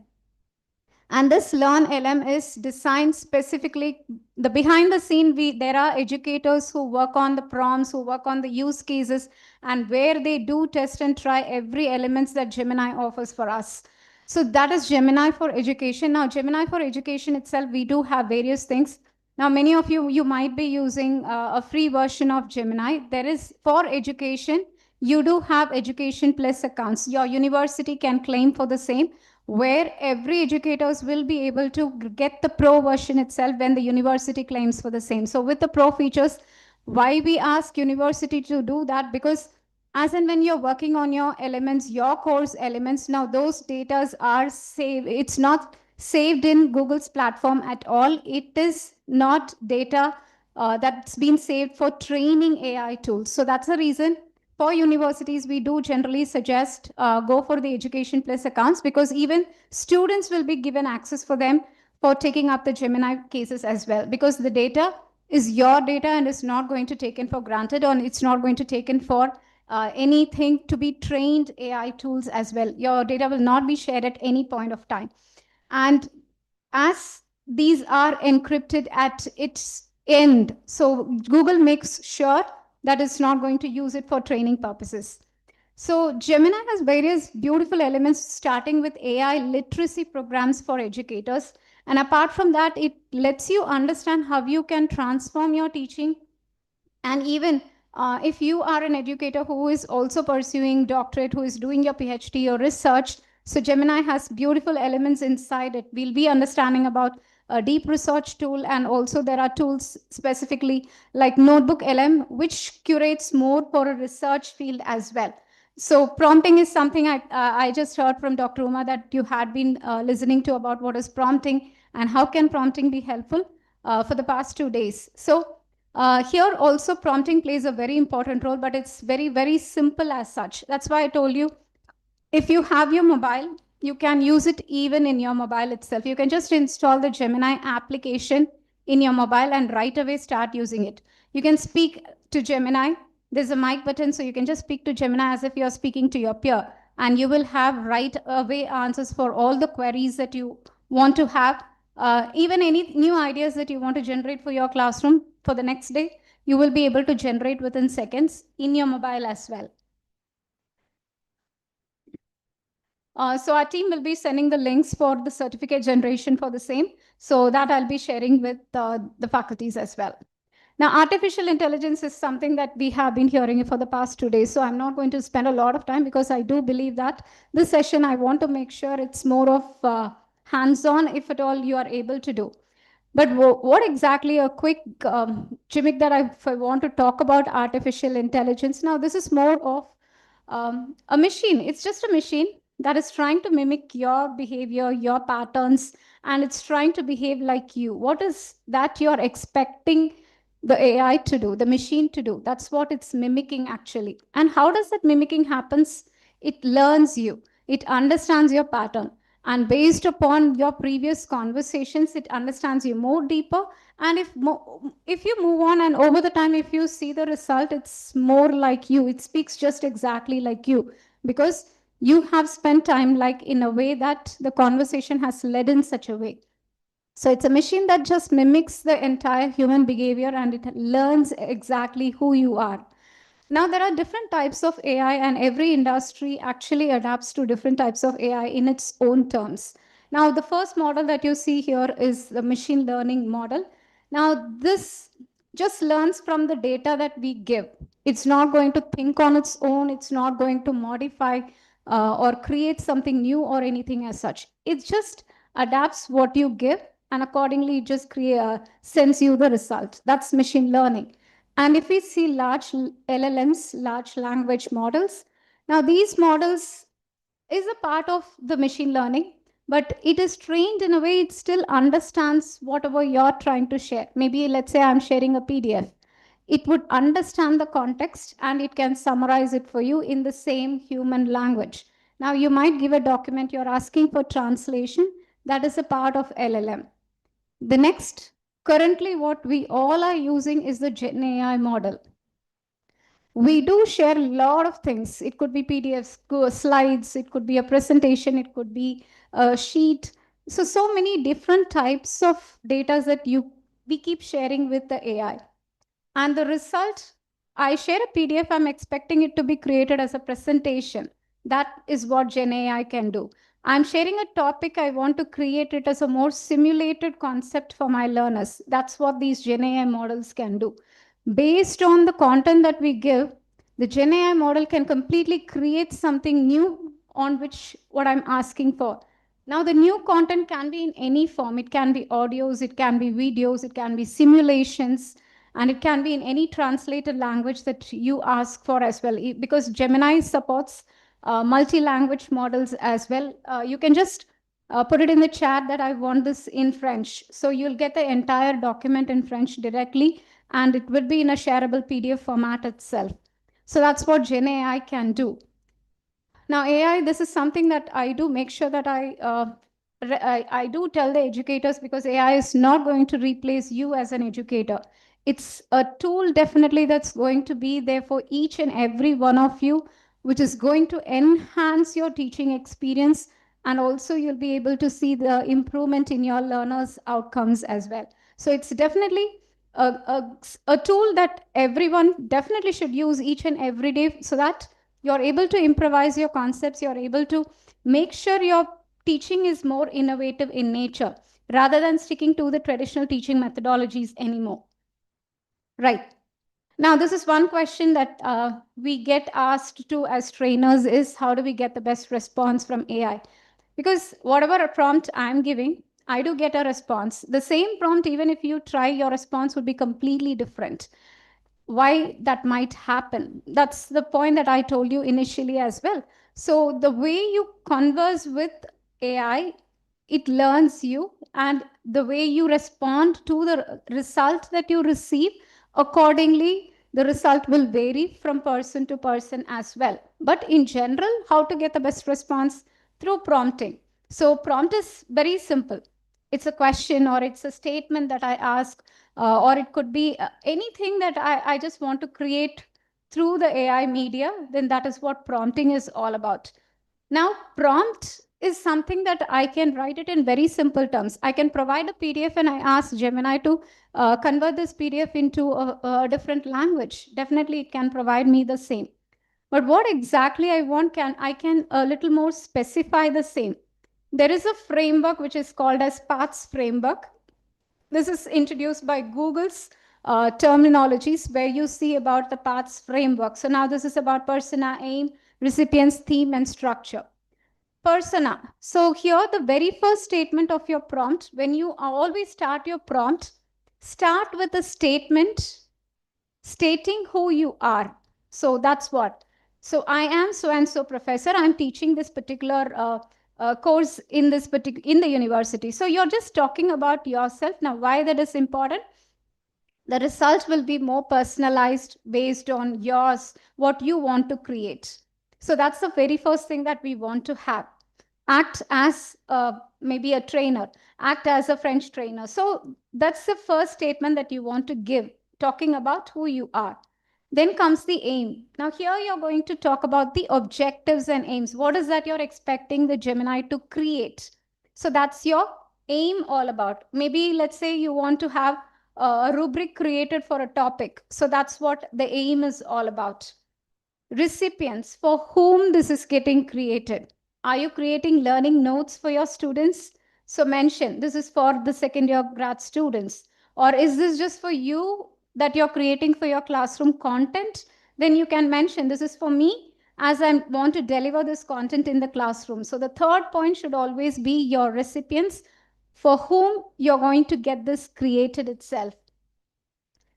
And this LearnLM is designed specifically, the behind the scene, there are educators who work on the prompts, who work on the use cases, and where they do test and try every elements that Gemini offers for us. So that is Gemini for Education. Now, Gemini for Education itself, we do have various things. Now, many of you might be using a free version of Gemini. There is, for education, you do have Education Plus accounts. Your university can claim for the same, where every educators will be able to get the pro version itself when the university claims for the same. So with the pro features, why we ask university to do that? Because as and when you're working on your elements, your course elements, now those data are saved. It's not saved in Google's platform at all. It is not data that's been saved for training AI tools. So that's the reason for universities, we do generally suggest go for the Education Plus accounts, because even students will be given access for them for taking up the Gemini cases as well, because the data is your data and is not going to taken for granted, or it's not going to taken for anything to be trained AI tools as well. Your data will not be shared at any point of time. And as these are encrypted at its end, so Google makes sure that it's not going to use it for training purposes. So Gemini has various beautiful elements, starting with AI literacy programs for educators. And apart from that, it lets you understand how you can transform your teaching. And even if you are an educator who is also pursuing doctorate, who is doing your PhD or research, so Gemini has beautiful elements inside it. We'll be understanding about a deep research tool, and also there are tools specifically like Notebook LM, which curates more for a research field as well. So prompting is something I just heard from Dr. Uma that you had been listening to about what is prompting and how can prompting be helpful for the past 2 days. So here also prompting plays a very important role, but it's very, very simple as such. That's why I told you, if you have your mobile, you can use it even in your mobile itself. You can just install the Gemini application in your mobile and right away start using it. You can speak to Gemini. There's a mic button, so you can just speak to Gemini as if you're speaking to your peer, and you will have right away answers for all the queries that you want to have. Even any new ideas that you want to generate for your classroom for the next day, you will be able to generate within seconds in your mobile as well. So our team will be sending the links for the certificate generation for the same, so that I'll be sharing with the faculties as well. Now, artificial intelligence is something that we have been hearing for the past 2 days, so I'm not going to spend a lot of time, because I do believe that this session, I want to make sure it's more of hands-on, if at all you are able to do. But what exactly a quick gimmick that I want to talk about artificial intelligence. Now, this is more of a machine. It's just a machine that is trying to mimic your behavior, your patterns, and it's trying to behave like you. What is that you're expecting the AI to do, the machine to do? That's what it's mimicking actually. And how does that mimicking happens? It learns you, it understands your pattern. And based upon your previous conversations, it understands you more deeper. And if you move on and over the time, if you see the result, it's more like you. It speaks just exactly like you, because you have spent time like in a way that the conversation has led in such a way. So it's a machine that just mimics the entire human behavior, and it learns exactly who you are. Now, there are different types of AI, and every industry actually adapts to different types of AI in its own terms. Now, the first model that you see here is the machine learning model. Now, this just learns from the data that we give. It's not going to think on its own. It's not going to modify or create something new or anything as such. It just adapts what you give and accordingly just sends you the result. That's machine learning. And if we see large LLMs, large language models, now these models is a part of the machine learning, but it is trained in a way it still understands whatever you're trying to share. Maybe let's say I'm sharing a PDF. It would understand the context and it can summarize it for you in the same human language. Now you might give a document, you're asking for translation, that is a part of LLM. The next, currently what we all are using is the Gen AI model. We do share a lot of things. It could be PDFs, slides, it could be a presentation, it could be a sheet. So many different types of data that we keep sharing with the AI. And the result, I share a PDF, I'm expecting it to be created as a presentation. That is what Gen AI can do. I'm sharing a topic, I want to create it as a more simulated concept for my learners. That's what these Gen AI models can do. Based on the content that we give, the Gen AI model can completely create something new on which what I'm asking for. Now, the new content can be in any form. It can be audios, it can be videos, it can be simulations, and it can be in any translated language that you ask for as well. Because Gemini supports multi-language models as well. You can just put it in the chat that I want this in French. So you'll get the entire document in French directly, and it will be in a shareable PDF format itself. So that's what Gen AI can do. Now, AI, this is something that I do make sure that I do tell the educators, because AI is not going to replace you as an educator. It's a tool definitely that's going to be there for each and every one of you, which is going to enhance your teaching experience. And also you'll be able to see the improvement in your learners' outcomes as well. So it's definitely a tool that everyone definitely should use each and every day, so that you're able to improvise your concepts, you're able to make sure your teaching is more innovative in nature, rather than sticking to the traditional teaching methodologies anymore. Right. Now, this is one question that we get asked to as trainers is, how do we get the best response from AI? Because whatever prompt I'm giving, I do get a response. The same prompt, even if you try, your response would be completely different. Why that might happen? That's the point that I told you initially as well. So the way you converse with AI, it learns you, and the way you respond to the result that you receive, accordingly, the result will vary from person to person as well. But in general, how to get the best response? Through prompting. So prompt is very simple. It's a question or it's a statement that I ask, or it could be anything that I just want to create through the AI media, then that is what prompting is all about. Now, prompt is something that I can write it in very simple terms. I can provide a PDF and I ask Gemini to convert this PDF into a different language. Definitely, it can provide me the same. But what exactly I want, I can a little more specify the same. There is a framework which is called as Paths Framework. This is introduced by Google's terminologies, where you see about the Paths Framework. So now this is about persona, aim, recipients, theme, and structure. Persona. So here the very first statement of your prompt, when you always start your prompt, start with a statement stating who you are. So that's what. So I am so-and-so professor. I'm teaching this particular course in the university. So you're just talking about yourself. Now, why that is important? The result will be more personalized based on yours, what you want to create. So that's the very first thing that we want to have. Act as maybe a trainer, act as a French trainer. So that's the first statement that you want to give, talking about who you are. Then comes the aim. Now here you're going to talk about the objectives and aims. What is that you're expecting the Gemini to create? So that's your aim all about. Maybe let's say you want to have a rubric created for a topic. So that's what the aim is all about. Recipients, for whom this is getting created. Are you creating learning notes for your students? So mention, this is for the second year grad students, or is this just for you that you're creating for your classroom content? Then you can mention, this is for me as I want to deliver this content in the classroom. So the third point should always be your recipients for whom you're going to get this created itself.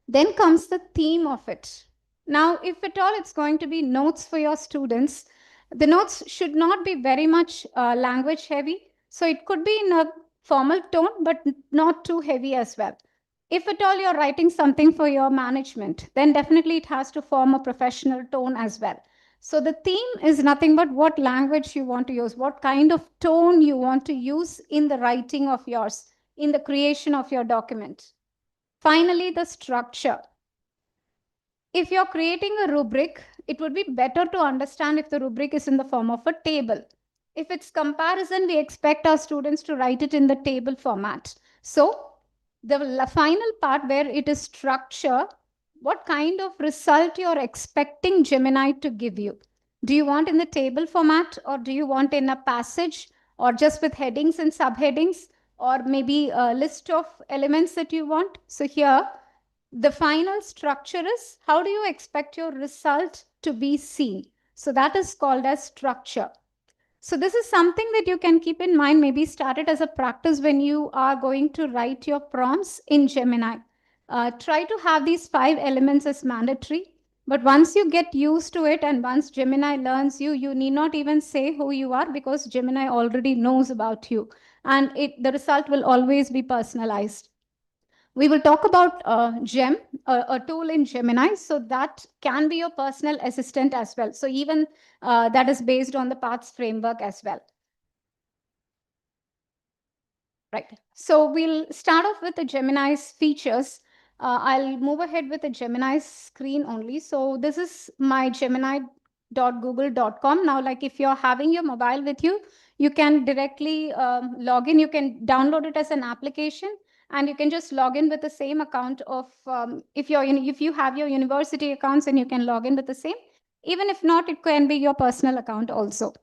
Then comes the theme of it. Now, if at all it's going to be notes for your students, the notes should not be very much language heavy. So it could be in a formal tone, but not too heavy as well. If at all you're writing something for your management, then definitely it has to form a professional tone as well. So the theme is nothing but what language you want to use, what kind of tone you want to use in the writing of yours, in the creation of your document. Finally, the structure. If you're creating a rubric, it would be better to understand if the rubric is in the form of a table. If it's comparison, we expect our students to write it in the table format. So the final part where it is structure, what kind of result you're expecting Gemini to give you? Do you want in the table format, or do you want in a passage, or just with headings and subheadings, or maybe a list of elements that you want? So here, the final structure is, how do you expect your result to be seen? So that is called as structure. So this is something that you can keep in mind, maybe start it as a practice when you are going to write your prompts in Gemini. Try to have these 5 elements as mandatory. But once you get used to it and once Gemini learns you, you need not even say who you are, because Gemini already knows about you. And the result will always be personalized. We will talk about Gem, a tool in Gemini. So that can be your personal assistant as well. So even that is based on the paths framework as well. Right. So we'll start off with the Gemini's features. I'll move ahead with the Gemini screen only. So this is my gemini.google.com. Now, like if you're having your mobile with you, you can directly log in. You can download it as an application, and you can just log in with the same account of, if you have your university accounts, and you can log in with the same. Even if not, it can be your personal account also.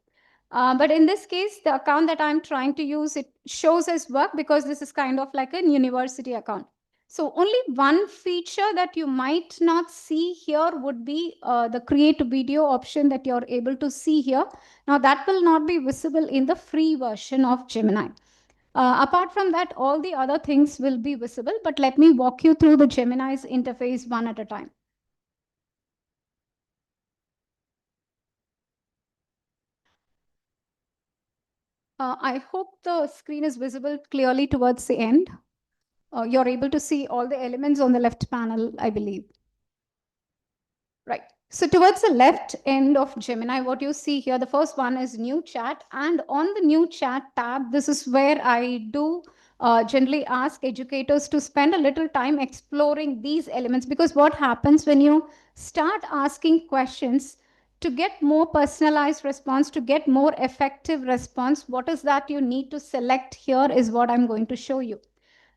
But in this case, the account that I'm trying to use, it shows as work because this is kind of like a university account. So only one feature that you might not see here would be the create video option that you're able to see here. Now that will not be visible in the free version of Gemini. Apart from that, all the other things will be visible, but let me walk you through the Gemini's interface one at a time. I hope the screen is visible clearly towards the end. You're able to see all the elements on the left panel, I believe. Right. So towards the left end of Gemini, what you see here, the first one is new chat. And on the new chat tab, this is where I do generally ask educators to spend a little time exploring these elements, because what happens when you start asking questions to get more personalized response, to get more effective response, what is that you need to select here is what I'm going to show you.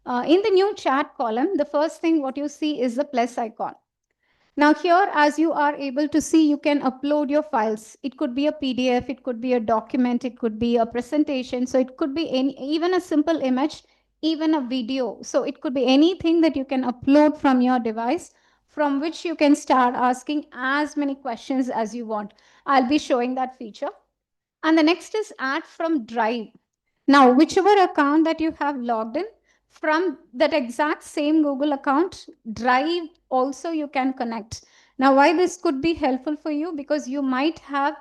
In the new chat column, the first thing what you see is the plus icon. Now here, as you are able to see, you can upload your files. It could be a PDF, it could be a document, it could be a presentation. So it could be even a simple image, even a video. So it could be anything that you can upload from your device, from which you can start asking as many questions as you want. I'll be showing that feature. And the next is add from Drive. Now, whichever account that you have logged in, from that exact same Google account, Drive also you can connect. Now, why this could be helpful for you? Because you might have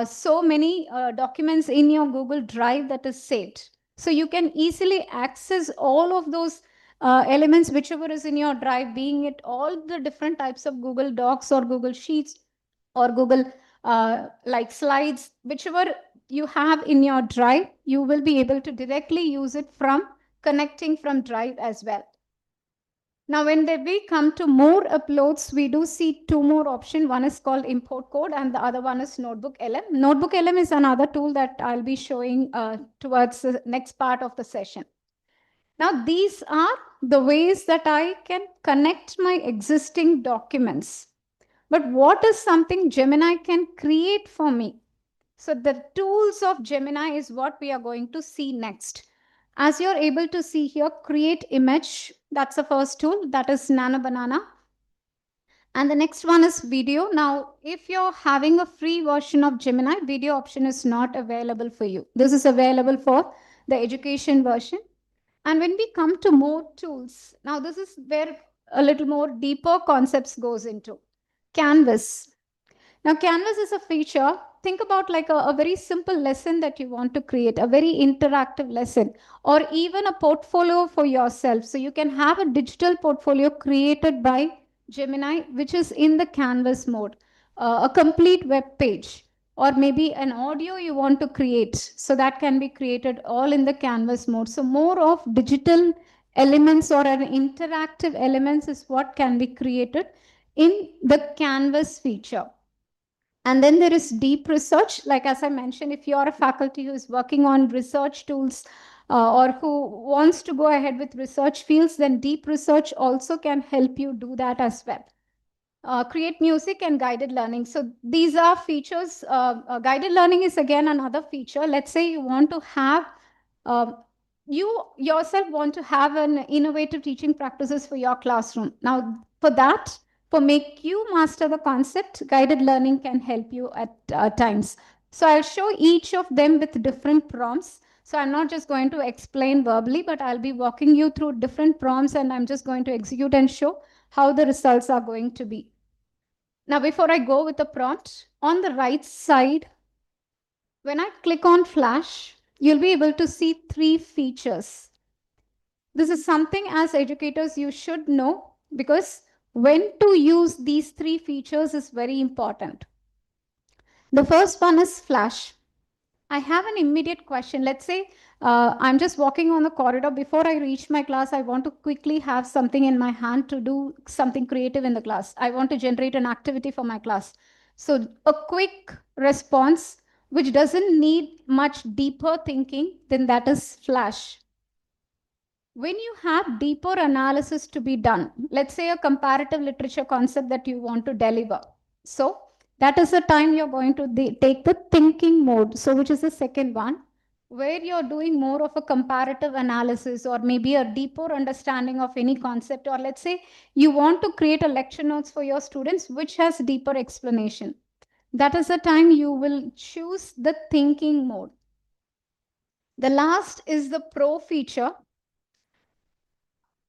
so many documents in your Google Drive that is saved. So you can easily access all of those elements, whichever is in your Drive, being it all the different types of Google Docs or Google Sheets or Google like slides, whichever you have in your Drive, you will be able to directly use it from connecting from Drive as well. Now, when we come to more uploads, we do see 2 more options. One is called import code and the other one is Notebook LM. Notebook LM is another tool that I'll be showing towards the next part of the session. Now, these are the ways that I can connect my existing documents. But what is something Gemini can create for me? So the tools of Gemini is what we are going to see next. As you're able to see here, create image, that's the first tool, that is Nano Banana. And the next one is video. Now, if you're having a free version of Gemini, video option is not available for you. This is available for the education version. And when we come to more tools, now this is where a little more deeper concepts goes into. Canvas. Now, Canvas is a feature. Think about like a very simple lesson that you want to create, a very interactive lesson, or even a portfolio for yourself. So you can have a digital portfolio created by Gemini, which is in the Canvas mode, a complete web page, or maybe an audio you want to create. So that can be created all in the Canvas mode. So more of digital elements or an interactive elements is what can be created in the Canvas feature. And then there is deep research. Like as I mentioned, if you're a faculty who is working on research tools or who wants to go ahead with research fields, then deep research also can help you do that as well. Create music and guided learning. So these are features. Guided learning is again another feature. Let's say you want to have, you yourself want to have an innovative teaching practices for your classroom. Now for that, for make you master the concept, guided learning can help you at times. So I'll show each of them with different prompts. So I'm not just going to explain verbally, but I'll be walking you through different prompts and I'm just going to execute and show how the results are going to be. Now, before I go with the prompt, on the right side, when I click on Flash, you'll be able to see 3 features. This is something as educators you should know, because when to use these 3 features is very important. The first one is Flash. I have an immediate question. Let's say I'm just walking on the corridor. Before I reach my class, I want to quickly have something in my hand to do something creative in the class. I want to generate an activity for my class. So a quick response, which doesn't need much deeper thinking, then that is Flash. When you have deeper analysis to be done, let's say a comparative literature concept that you want to deliver. So that is the time you're going to take the thinking mode. So which is the second one, where you're doing more of a comparative analysis or maybe a deeper understanding of any concept. Or let's say you want to create a lecture notes for your students, which has deeper explanation. That is the time you will choose the thinking mode. The last is the Pro feature.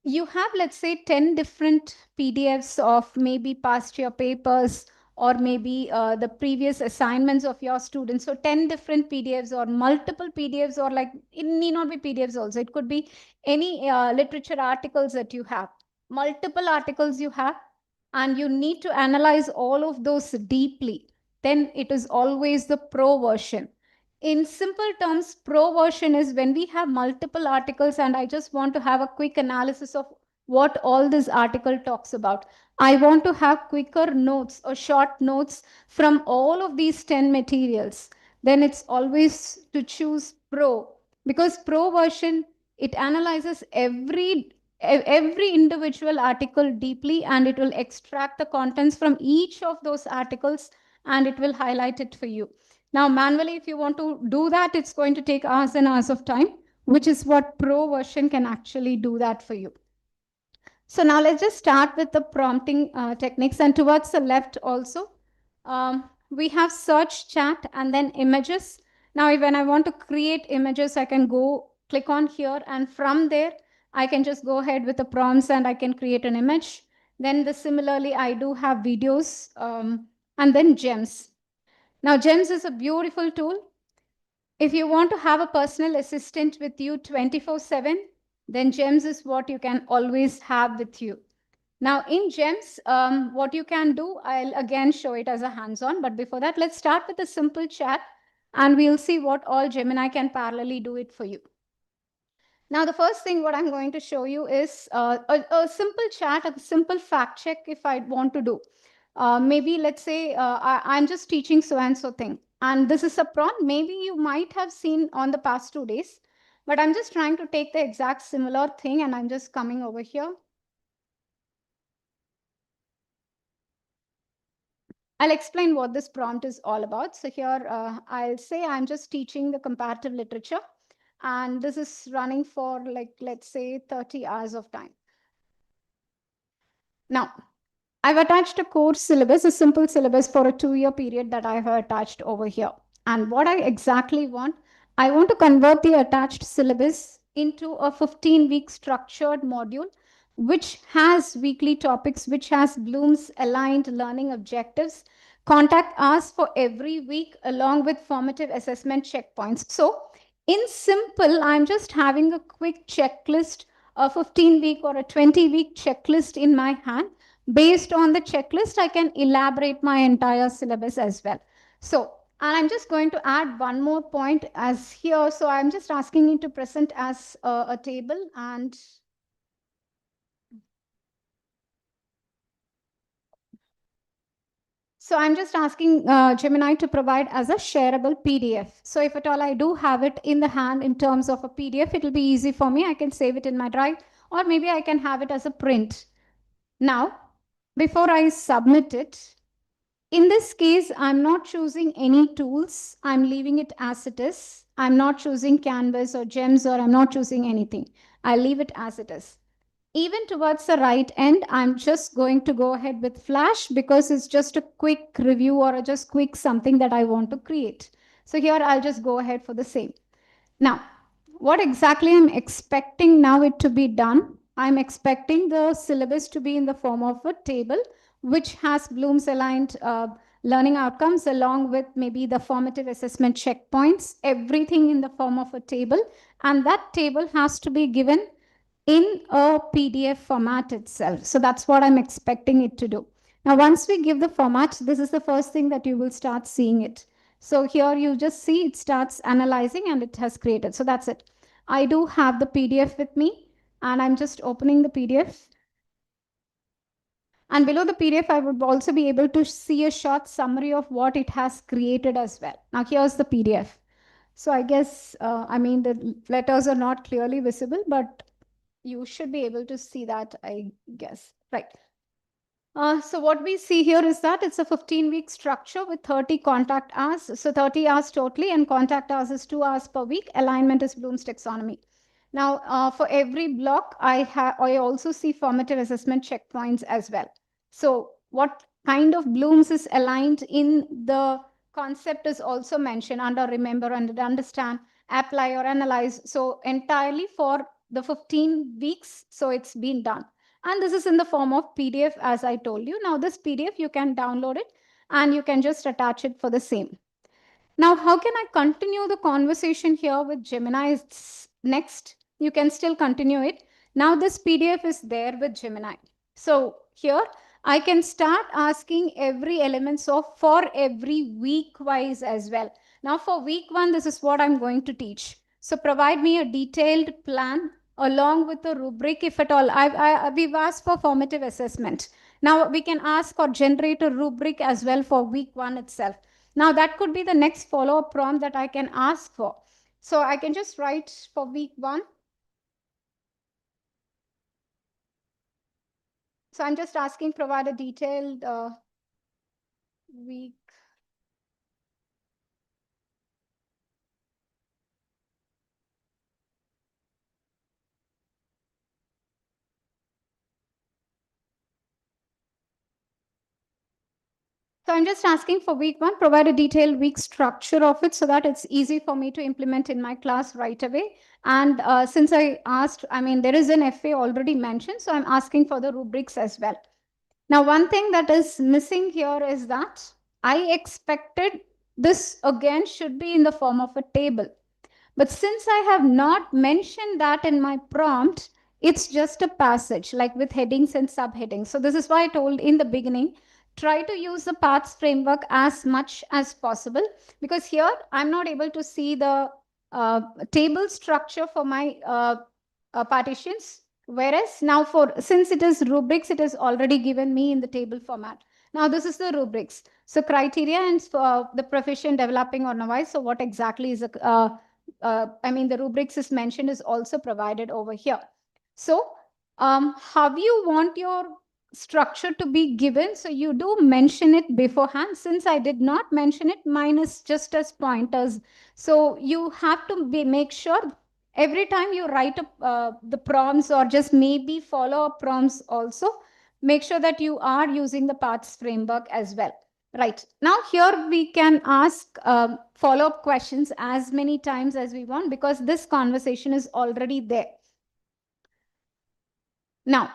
You have, let's say, 10 different PDFs of maybe past year papers or maybe the previous assignments of your students. So 10 different PDFs or multiple PDFs, or like it need not be PDFs also. It could be any literature articles that you have, multiple articles you have, and you need to analyze all of those deeply. Then it is always the Pro version. In simple terms, Pro version is when we have multiple articles and I just want to have a quick analysis of what all this article talks about. I want to have quicker notes or short notes from all of these 10 materials. Then it's always to choose Pro, because Pro version, it analyzes every individual article deeply and it will extract the contents from each of those articles and it will highlight it for you. Now, manually, if you want to do that, it's going to take hours and hours of time, which is what Pro version can actually do that for you. So now let's just start with the prompting techniques. And towards the left also, we have search, chat, and then images. Now, when I want to create images, I can go click on here, and from there, I can just go ahead with the prompts and I can create an image. Then similarly, I do have videos and then gems. Now, GEMS is a beautiful tool. If you want to have a personal assistant with you 24/7, then GEMS is what you can always have with you. Now, in GEMS, what you can do, I'll again show it as a hands-on. But before that, let's start with a simple chat, and we'll see what all Gemini can parallelly do it for you. Now, the first thing what I'm going to show you is a simple chat, a simple fact check if I want to do. Maybe let's say I'm just teaching so-and-so thing. And this is a prompt. Maybe you might have seen on the past 2 days, but I'm just trying to take the exact similar thing and I'm just coming over here. I'll explain what this prompt is all about. So here I'll say I'm just teaching the comparative literature. And this is running for like, let's say 30 hours of time. Now, I've attached a course syllabus, a simple syllabus for a 2-year period that I have attached over here. And what I exactly want, I want to convert the attached syllabus into a 15-week structured module, which has weekly topics, which has Bloom's aligned learning objectives, contact us for every week, along with formative assessment checkpoints. So in simple, I'm just having a quick checklist, a 15-week or a 20-week checklist in my hand. Based on the checklist, I can elaborate my entire syllabus as well. So, and I'm just going to add one more point as here. So I'm just asking you to present as a table, and so I'm just asking Gemini to provide as a shareable PDF. So if at all I do have it in the hand in terms of a PDF, it will be easy for me. I can save it in my drive, or maybe I can have it as a print. Now, before I submit it, in this case, I'm not choosing any tools. I'm leaving it as it is. I'm not choosing Canvas or Gems, or I'm not choosing anything. I leave it as it is. Even towards the right end, I'm just going to go ahead with Flash because it's just a quick review or just quick something that I want to create. So here I'll just go ahead for the same. Now, what exactly I'm expecting now it to be done? I'm expecting the syllabus to be in the form of a table, which has Bloom's aligned learning outcomes along with maybe the formative assessment checkpoints, everything in the form of a table. And that table has to be given in a PDF format itself. So that's what I'm expecting it to do. Now, once we give the format, this is the first thing that you will start seeing it. So here you just see it starts analyzing and it has created. So that's it. I do have the PDF with me and I'm just opening the PDF. And below the PDF, I would also be able to see a short summary of what it has created as well. Now here's the PDF. So I guess, I mean, the letters are not clearly visible, but you should be able to see that, I guess. Right. So what we see here is that it's a 15-week structure with 30 contact hours. So 30 hours totally, and contact hours is 2 hours per week. Alignment is Bloom's taxonomy. Now, for every block, I also see formative assessment checkpoints as well. So what kind of Bloom's is aligned in the concept is also mentioned under remember and understand, apply or analyze. So entirely for the 15 weeks, so it's been done. And this is in the form of PDF, as I told you. Now this PDF, you can download it and you can just attach it for the same. Now, how can I continue the conversation here with Gemini? It's next. You can still continue it. Now this PDF is there with Gemini. So here I can start asking every elements of for every week wise as well. Now for week 1, this is what I'm going to teach. So provide me a detailed plan along with the rubric, if at all. We've asked for formative assessment. Now we can ask or generate a rubric as well for week 1 itself. Now that could be the next follow-up prompt that I can ask for. So I can just write for week 1. So I'm just asking provide a detailed week. So I'm just asking for week 1, provide a detailed week structure of it so that it's easy for me to implement in my class right away. And since I asked, I mean, there is an FA already mentioned, so I'm asking for the rubrics as well. Now, one thing that is missing here is that I expected this again should be in the form of a table. But since I have not mentioned that in my prompt, it's just a passage like with headings and subheadings. So this is why I told in the beginning, try to use the paths framework as much as possible, because here I'm not able to see the table structure for my partitions. Whereas now since it is rubrics, it is already given me in the table format. Now this is the rubrics. So criteria and the proficient, developing or novice. So what exactly is I mean, the rubrics is mentioned is also provided over here. So how you want your structure to be given? So you do mention it beforehand. Since I did not mention it, mine is just as pointers. So you have to make sure Every time you write the prompts or just maybe follow-up prompts also, make sure that you are using the paths framework as well. Right. Now here we can ask follow-up questions as many times as we want because this conversation is already there. Now,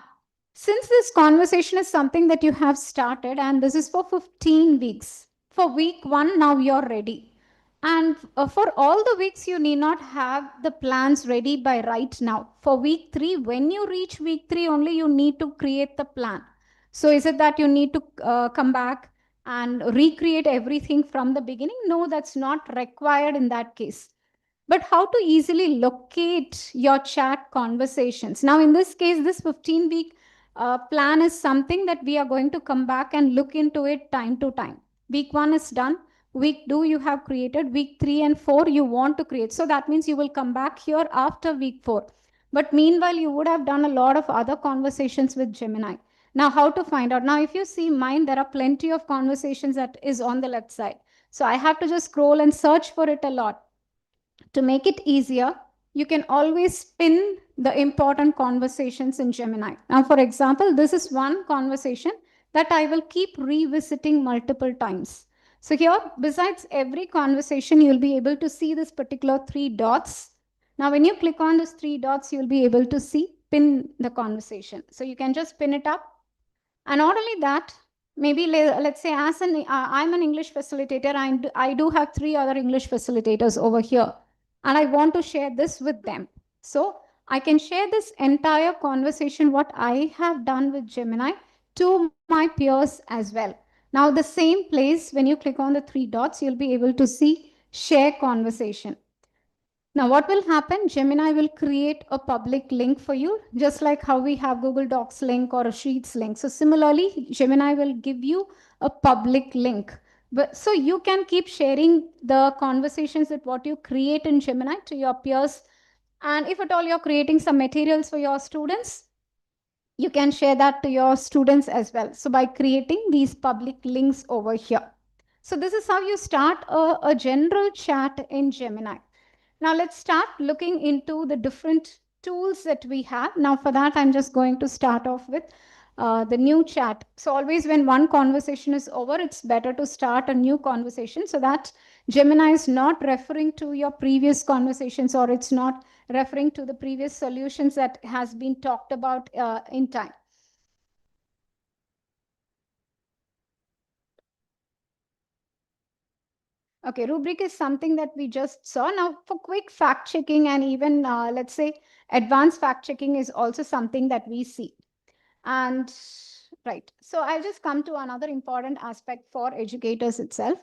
since this conversation is something that you have started and this is for 15 weeks, for week 1 now you're ready. And for all the weeks, you need not have the plans ready by right now. For week 3, when you reach week 3 only, you need to create the plan. So is it that you need to come back and recreate everything from the beginning? No, that's not required in that case. But how to easily locate your chat conversations? Now, in this case, this 15-week plan is something that we are going to come back and look into it time to time. Week 1 is done. Week 2 you have created. Week 3 and 4 you want to create. So that means you will come back here after week 4. But meanwhile, you would have done a lot of other conversations with Gemini. Now, how to find out? Now, if you see mine, there are plenty of conversations that is on the left side. So I have to just scroll and search for it a lot. To make it easier, you can always pin the important conversations in Gemini. Now, for example, this is one conversation that I will keep revisiting multiple times. So here, besides every conversation, you'll be able to see this particular 3 dots. Now, when you click on these 3 dots, you'll be able to see pin the conversation. So you can just pin it up. And not only that, maybe let's say as I'm an English facilitator, I do have 3 other English facilitators over here. And I want to share this with them. So I can share this entire conversation, what I have done with Gemini, to my peers as well. Now, the same place, when you click on the 3 dots, you'll be able to see share conversation. Now, what will happen? Gemini will create a public link for you, just like how we have Google Docs link or a Sheets link. So similarly, Gemini will give you a public link. But so you can keep sharing the conversations that what you create in Gemini to your peers. And if at all you're creating some materials for your students, you can share that to your students as well. So by creating these public links over here. So this is how you start a general chat in Gemini. Now let's start looking into the different tools that we have. Now for that, I'm just going to start off with the new chat. So always when one conversation is over, it's better to start a new conversation so that Gemini is not referring to your previous conversations or it's not referring to the previous solutions that has been talked about in time. Okay, rubric is something that we just saw. Now, for quick fact checking and even, let's say, advanced fact checking is also something that we see. And right, so I'll just come to another important aspect for educators itself.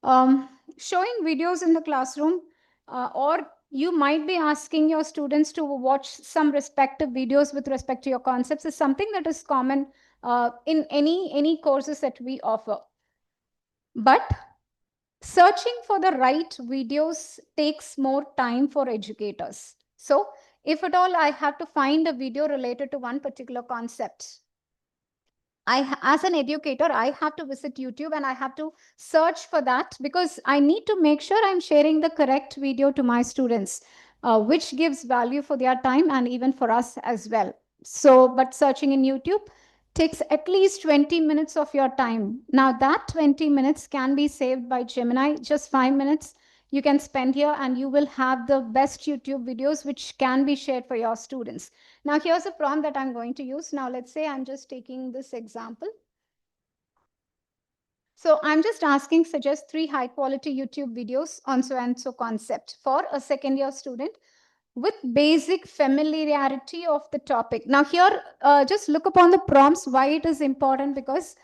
Showing videos in the classroom, or you might be asking your students to watch some respective videos with respect to your concepts is something that is common in any courses that we offer. But searching for the right videos takes more time for educators. So if at all I have to find a video related to one particular concept, as an educator, I have to visit YouTube and I have to search for that because I need to make sure I'm sharing the correct video to my students, which gives value for their time and even for us as well. So, but searching in YouTube takes at least 20 minutes of your time. Now that 20 minutes can be saved by Gemini, just 5 minutes you can spend here and you will have the best YouTube videos which can be shared for your students. Now here's a prompt that I'm going to use. Now let's say I'm just taking this example. So I'm just asking, suggest 3 high quality YouTube videos on so and so concept for a second year student with basic familiarity of the topic. Now here, just look upon the prompts, why it is important, because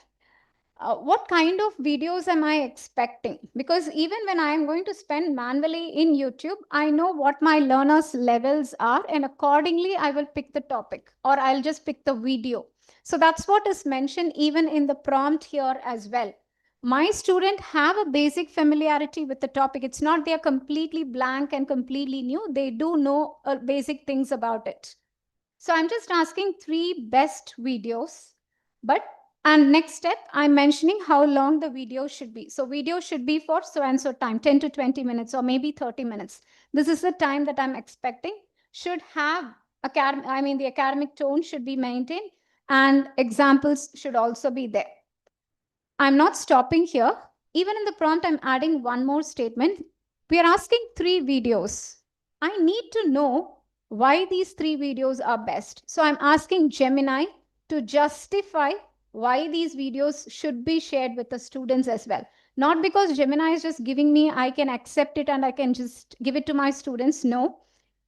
what kind of videos am I expecting? Because even when I am going to spend manually in YouTube, I know what my learners' levels are, and accordingly, I will pick the topic or I'll just pick the video. So that's what is mentioned even in the prompt here as well. My student have a basic familiarity with the topic. It's not they're completely blank and completely new. They do know basic things about it. So I'm just asking 3 best videos, and next step, I'm mentioning how long the video should be. So video should be for so and so time, 10 to 20 minutes or maybe 30 minutes. This is the time that I'm expecting should have the academic tone should be maintained and examples should also be there. I'm not stopping here. Even in the prompt, I'm adding one more statement. We are asking 3 videos. I need to know why these 3 videos are best. So I'm asking Gemini to justify why these videos should be shared with the students as well. Not because Gemini is just giving me, I can accept it and I can just give it to my students. No,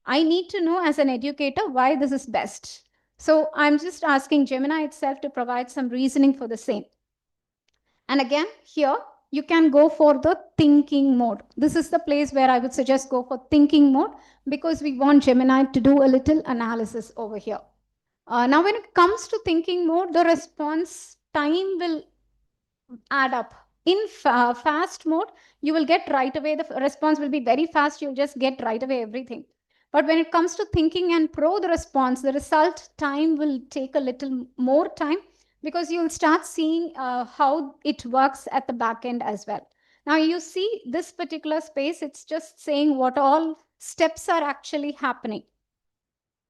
I need to know as an educator why this is best. So I'm just asking Gemini itself to provide some reasoning for the same. And again, here you can go for the thinking mode. This is the place where I would suggest go for thinking mode because we want Gemini to do a little analysis over here. Now, when it comes to thinking mode, the response time will add up. In fast mode, you will get right away. The response will be very fast. You'll just get right away everything. But when it comes to thinking and pro, the response, the result time will take a little more time because you'll start seeing how it works at the back end as well. Now you see this particular space, it's just saying what all steps are actually happening.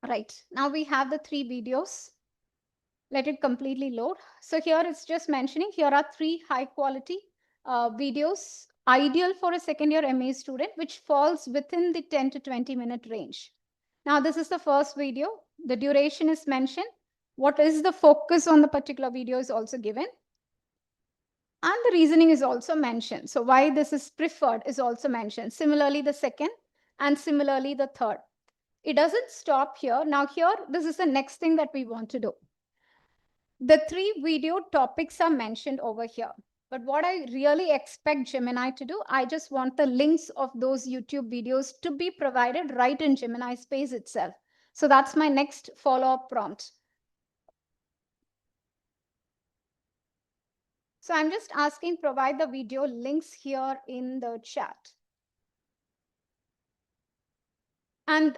Right, now we have the 3 videos. Let it completely load. So here it's just mentioning, here are 3 high quality videos, ideal for a second year MA student, which falls within the 10 to 20 minute range. Now this is the first video. The duration is mentioned. What is the focus on the particular video is also given. And the reasoning is also mentioned. So why this is preferred is also mentioned. Similarly, the second and similarly the third. It doesn't stop here. Now here, this is the next thing that we want to do. The 3 video topics are mentioned over here. But what I really expect Gemini to do, I just want the links of those YouTube videos to be provided right in Gemini space itself. So that's my next follow-up prompt. So I'm just asking, provide the video links here in the chat. And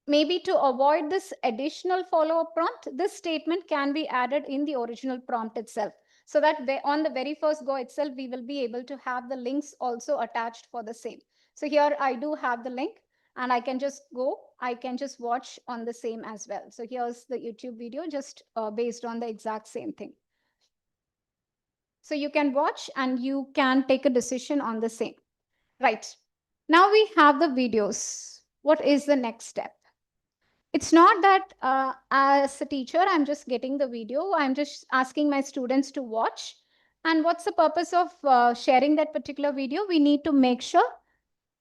maybe to avoid this additional follow-up prompt, this statement can be added in the original prompt itself. So that on the very first go itself, we will be able to have the links also attached for the same. So here I do have the link and I can just go, I can just watch on the same as well. So here's the YouTube video just based on the exact same thing. So you can watch and you can take a decision on the same. Right. Now we have the videos. What is the next step? It's not that as a teacher, I'm just getting the video. I'm just asking my students to watch. And what's the purpose of sharing that particular video? We need to make sure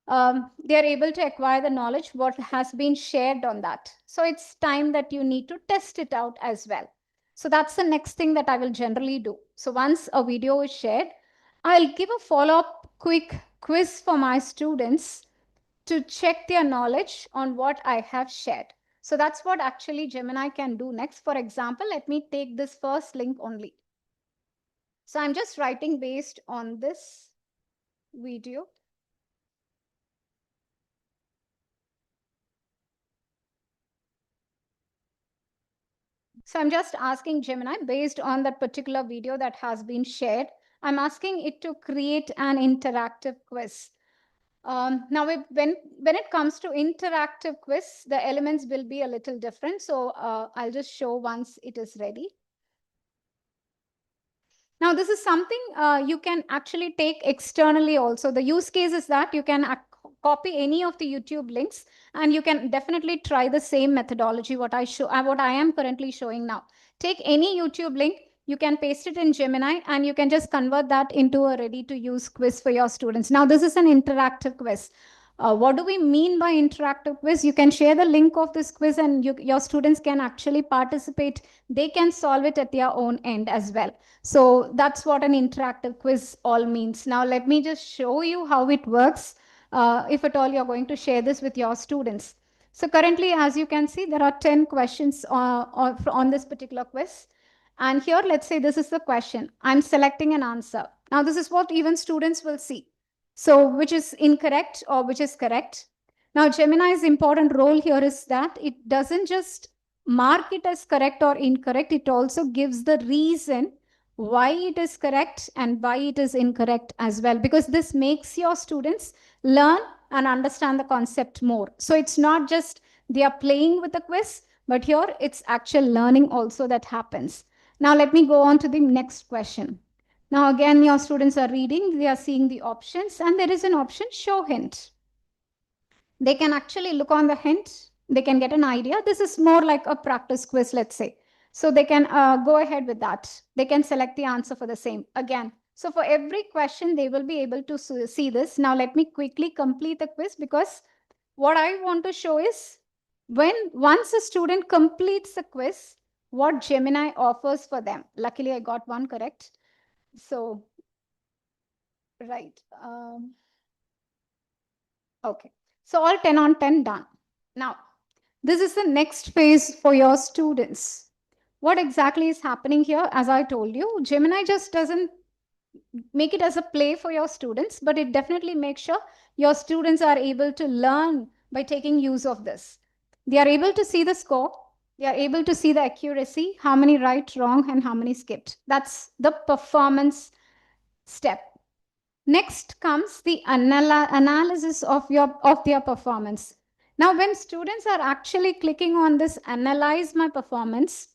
they're able to acquire the knowledge, what has been shared on that. So it's time that you need to test it out as well. So that's the next thing that I will generally do. So once a video is shared, I'll give a follow-up quick quiz for my students to check their knowledge on what I have shared. So that's what actually Gemini can do next. For example, let me take this first link only. So I'm just writing based on this video. So I'm just asking Gemini based on that particular video that has been shared. I'm asking it to create an interactive quiz. Now, when it comes to interactive quiz, the elements will be a little different. So I'll just show once it is ready. Now, this is something you can actually take externally also. The use case is that you can copy any of the YouTube links and you can definitely try the same methodology what I am currently showing now. Take any YouTube link, you can paste it in Gemini and you can just convert that into a ready to use quiz for your students. Now, this is an interactive quiz. What do we mean by interactive quiz? You can share the link of this quiz and your students can actually participate. They can solve it at their own end as well. So that's what an interactive quiz all means. Now, let me just show you how it works. If at all you're going to share this with your students. So currently, as you can see, there are 10 questions on this particular quiz. And here, let's say this is the question. I'm selecting an answer. Now, this is what even students will see. So which is incorrect or which is correct. Now, Gemini's important role here is that it doesn't just mark it as correct or incorrect. It also gives the reason why it is correct and why it is incorrect as well, because this makes your students learn and understand the concept more. So it's not just they are playing with the quiz, but here it's actual learning also that happens. Now let me go on to the next question. Now again, your students are reading, they are seeing the options, and there is an option show hint. They can actually look on the hint, they can get an idea. This is more like a practice quiz, let's say. So they can go ahead with that. They can select the answer for the same. Again, so for every question, they will be able to see this. Now let me quickly complete the quiz, because what I want to show is once a student completes the quiz, what Gemini offers for them. Luckily, I got one correct. So, right. Okay. So all 10 on 10 done. Now, this is the next phase for your students. What exactly is happening here? As I told you, Gemini just doesn't make it as a play for your students, but it definitely makes sure your students are able to learn by taking use of this. They are able to see the score. They are able to see the accuracy, how many right, wrong, and how many skipped. That's the performance step. Next comes the analysis of their performance. Now, when students are actually clicking on this analyze my performance,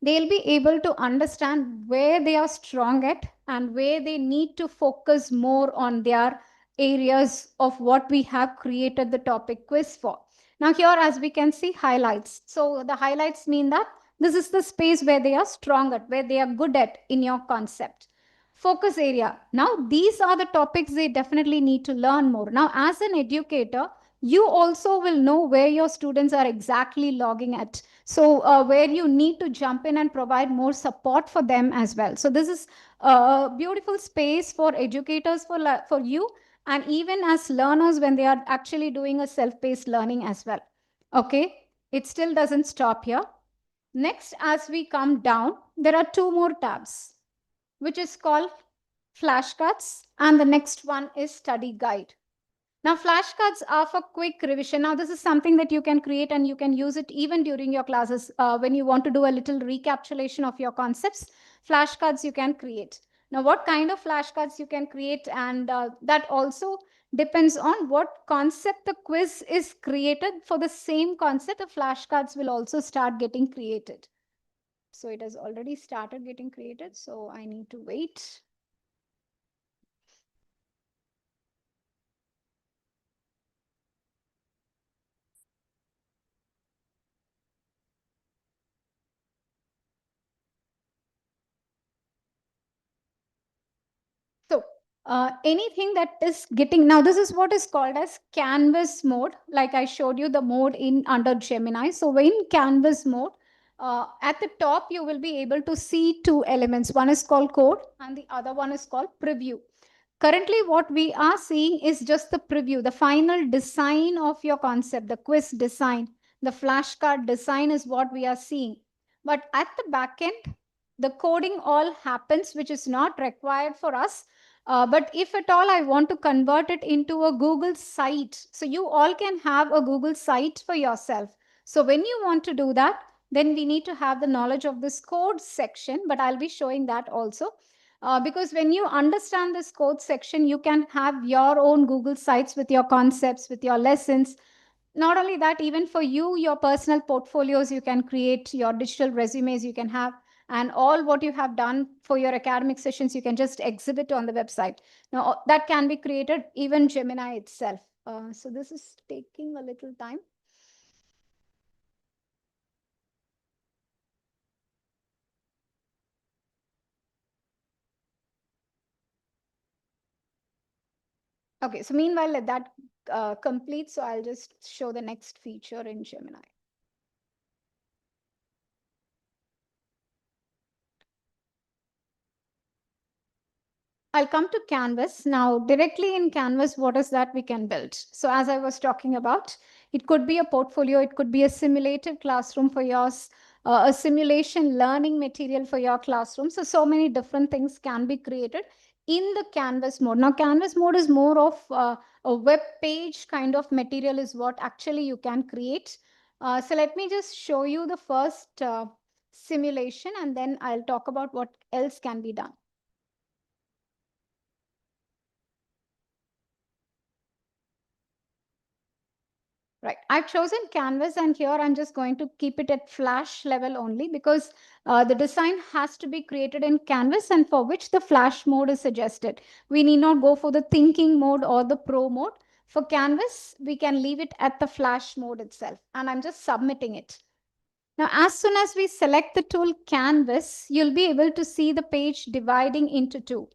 they'll be able to understand where they are strong at and where they need to focus more on their areas of what we have created the topic quiz for. Now here, as we can see, highlights. So the highlights mean that this is the space where they are strong at, where they are good at in your concept. Focus area. Now, these are the topics they definitely need to learn more. Now, as an educator, you also will know where your students are exactly logging at. So where you need to jump in and provide more support for them as well. So this is a beautiful space for educators, for you, and even as learners when they are actually doing a self-paced learning as well. Okay, it still doesn't stop here. Next, as we come down, there are two more tabs, which is called flashcards, and the next one is study guide. Now, flashcards are for quick revision. Now, this is something that you can create and you can use it even during your classes when you want to do a little recapitulation of your concepts. Flashcards you can create. Now, what kind of flashcards you can create, and that also depends on what concept the quiz is created. For the same concept, the flashcards will also start getting created. So it has already started getting created, so I need to wait. So anything that is getting, now this is what is called as canvas mode. Like I showed you the mode in under Gemini. So in canvas mode, at the top, you will be able to see two elements. One is called code and the other one is called preview. Currently, what we are seeing is just the preview, the final design of your concept, the quiz design, the flashcard design is what we are seeing. But at the back end, the coding all happens, which is not required for us. But if at all I want to convert it into a Google site, so you all can have a Google site for yourself. So when you want to do that, then we need to have the knowledge of this code section, but I'll be showing that also. Because when you understand this code section, you can have your own Google sites with your concepts, with your lessons. Not only that, even for you, your personal portfolios, you can create your digital resumes you can have, and all what you have done for your academic sessions, you can just exhibit on the website. Now, that can be created even Gemini itself. So this is taking a little time. Okay, so meanwhile, let that complete. So I'll just show the next feature in Gemini. I'll come to Canvas. Now, directly in Canvas, what is that we can build? So as I was talking about, it could be a portfolio, it could be a simulated classroom for yours, a simulation learning material for your classroom. So many different things can be created in the Canvas mode. Now, Canvas mode is more of a web page kind of material is what actually you can create. So let me just show you the first simulation, and then I'll talk about what else can be done. Right, I've chosen Canvas, and here I'm just going to keep it at Flash level only, because the design has to be created in Canvas, and for which the Flash mode is suggested. We need not go for the thinking mode or the Pro mode. For Canvas, we can leave it at the Flash mode itself, and I'm just submitting it. Now, as soon as we select the tool Canvas, you'll be able to see the page dividing into two.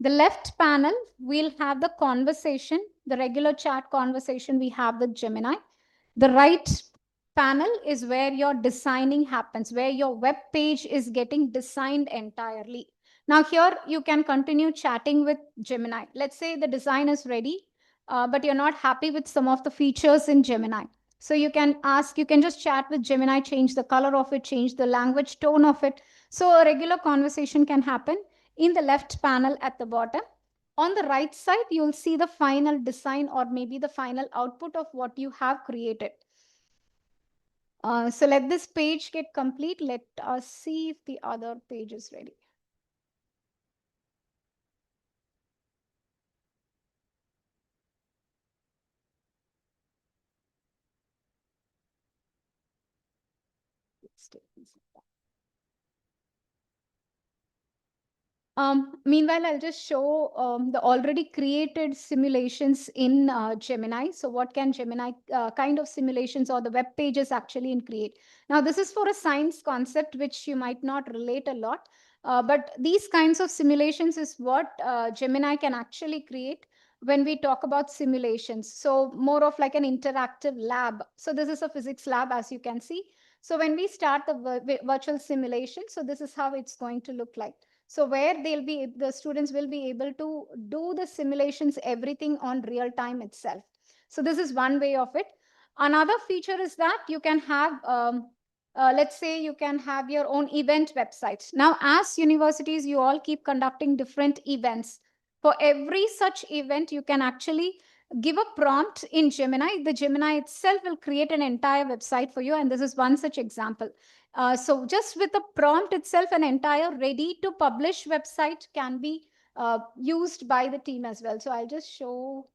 The left panel, we'll have the conversation, the regular chat conversation we have with Gemini. The right panel is where your designing happens, where your web page is getting designed entirely. Now here you can continue chatting with Gemini. Let's say the design is ready, but you're not happy with some of the features in Gemini. So you can ask, you can just chat with Gemini, change the color of it, change the language tone of it. So a regular conversation can happen in the left panel at the bottom. On the right side, you'll see the final design or maybe the final output of what you have created. So let this page get complete. Let us see if the other page is ready. Meanwhile, I'll just show the already created simulations in Gemini. So what can Gemini kind of simulations or the web pages actually create? Now, this is for a science concept, which you might not relate a lot. But these kinds of simulations is what Gemini can actually create when we talk about simulations. So more of like an interactive lab. So this is a physics lab, as you can see. So when we start the virtual simulation, so this is how it's going to look like. So where the students will be able to do the simulations, everything on real time itself. So this is one way of it. Another feature is that you can have, let's say you can have your own event websites. Now, as universities, you all keep conducting different events. For every such event, you can actually give a prompt in Gemini. The Gemini itself will create an entire website for you. And this is one such example. So just with the prompt itself, an entire ready to publish website can be used by the team as well. So I'll just show.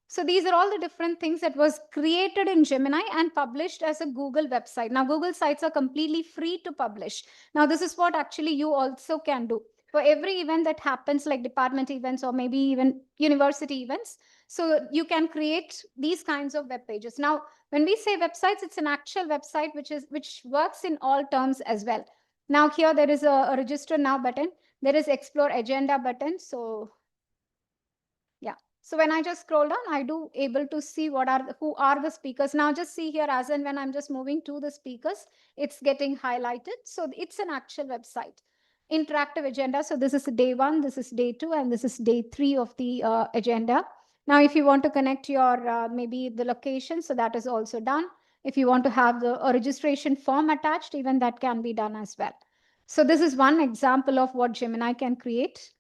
So these are all the different things that was created in Gemini and published as a Google website. Now, Google sites are completely free to publish. Now, this is what actually you also can do. For every event that happens, like department events or maybe even university events, so you can create these kinds of web pages. Now, when we say websites, it's an actual website which works in all terms as well. Now here there is a register now button. There is explore agenda button. So yeah. So when I just scroll down, I do able to see who are the speakers. Now just see here, as and when I'm just moving to the speakers, it's getting highlighted. So it's an actual website. Interactive agenda. So this is day 1, this is day 2, and this is day 3 of the agenda. Now, if you want to connect your maybe the location, so that is also done. If you want to have a registration form attached, even that can be done as well. So this is one example of what Gemini can create.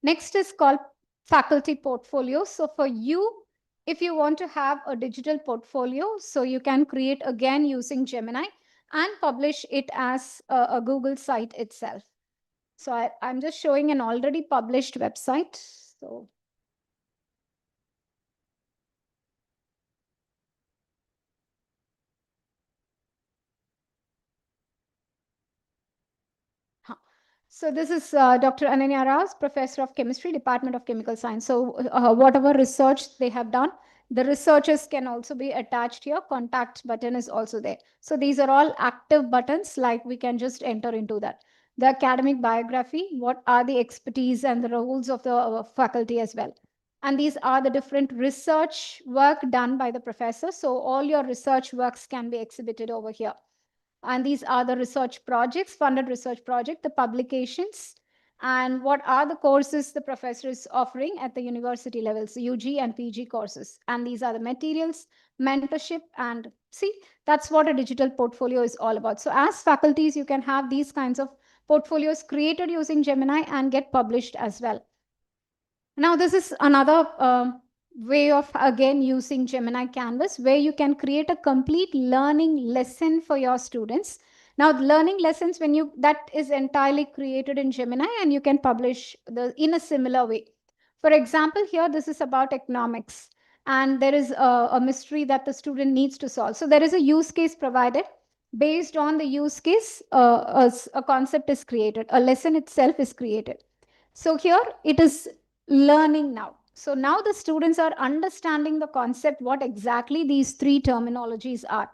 Next is called faculty portfolio. So for you, if you want to have a digital portfolio, so you can create again using Gemini and publish it as a Google site itself. So I'm just showing an already published website. So So this is Dr. Ananya Ras, Professor of Chemistry, Department of Chemical Science. So whatever research they have done, the researchers can also be attached here. Contact button is also there. So these are all active buttons, like we can just enter into that. The academic biography, what are the expertise and the roles of the faculty as well. And these are the different research work done by the professor. So all your research works can be exhibited over here. And these are the research projects, funded research project, the publications, and what are the courses the professor is offering at the university levels, UG and PG courses. And these are the materials, mentorship, and see, that's what a digital portfolio is all about. So as faculties, you can have these kinds of portfolios created using Gemini and get published as well. Now, this is another way of again using Gemini Canvas, where you can create a complete learning lesson for your students. Now, learning lessons, that is entirely created in Gemini, and you can publish in a similar way. For example, here this is about economics. and there is a mystery that the student needs to solve. So there is a use case provided. Based on the use case, a concept is created, a lesson itself is created. So here it is learning now. So now the students are understanding the concept, what exactly these three terminologies are.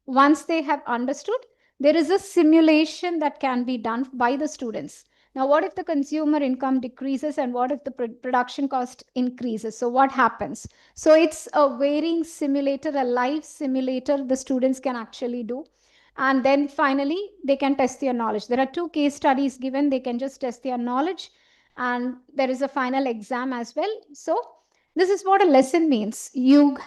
Once they have understood, there is a simulation that can be done by the students. Now, what if the consumer income decreases and what if the production cost increases? So what happens? So it's a varying simulator, a live simulator the students can actually do. And then finally, they can test their knowledge. There are 2 case studies given. They can just test their knowledge. And there is a final exam as well. So this is what a lesson means. You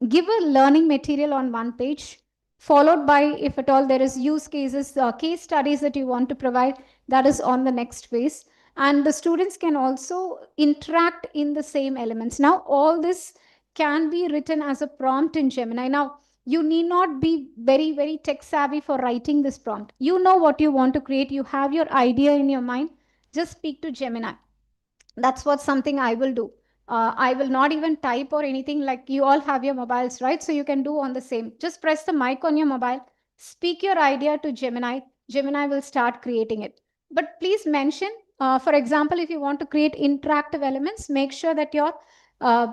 give a learning material on one page, followed by, if at all there is use cases, case studies that you want to provide, that is on the next phase. And the students can also interact in the same elements. Now, all this can be written as a prompt in Gemini. Now, you need not be very, very tech savvy for writing this prompt. You know what you want to create. You have your idea in your mind. Just speak to Gemini. That's what something I will do. I will not even type or anything. Like, you all have your mobiles, right? So you can do on the same. Just press the mic on your mobile, speak your idea to Gemini. Gemini will start creating it. But please mention, for example, if you want to create interactive elements, make sure that you're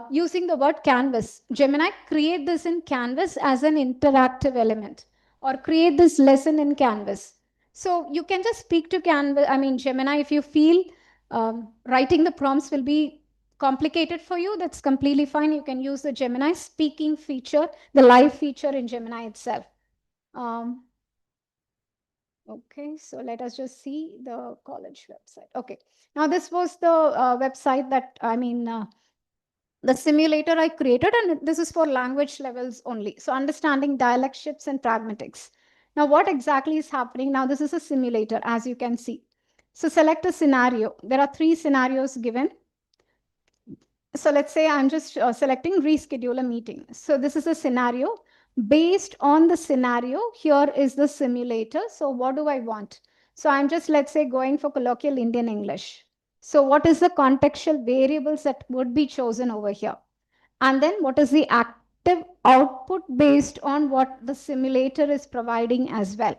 using the word canvas. Gemini, create this in canvas as an interactive element, or create this lesson in canvas. So you can just speak to canvas, Gemini. If you feel writing the prompts will be complicated for you, that's completely fine. You can use the Gemini speaking feature, the live feature in Gemini itself. Okay, so let us just see the college website. Okay, now this was the website that, the simulator I created, and this is for language levels only. So understanding dialect shifts and pragmatics. Now, what exactly is happening? Now, this is a simulator, as you can see. So select a scenario. There are 3 scenarios given. So let's say I'm just selecting reschedule a meeting. So this is a scenario. Based on the scenario, here is the simulator. So what do I want? So I'm just, let's say, going for colloquial Indian English. So what is the contextual variables that would be chosen over here? And then what is the active output based on what the simulator is providing as well?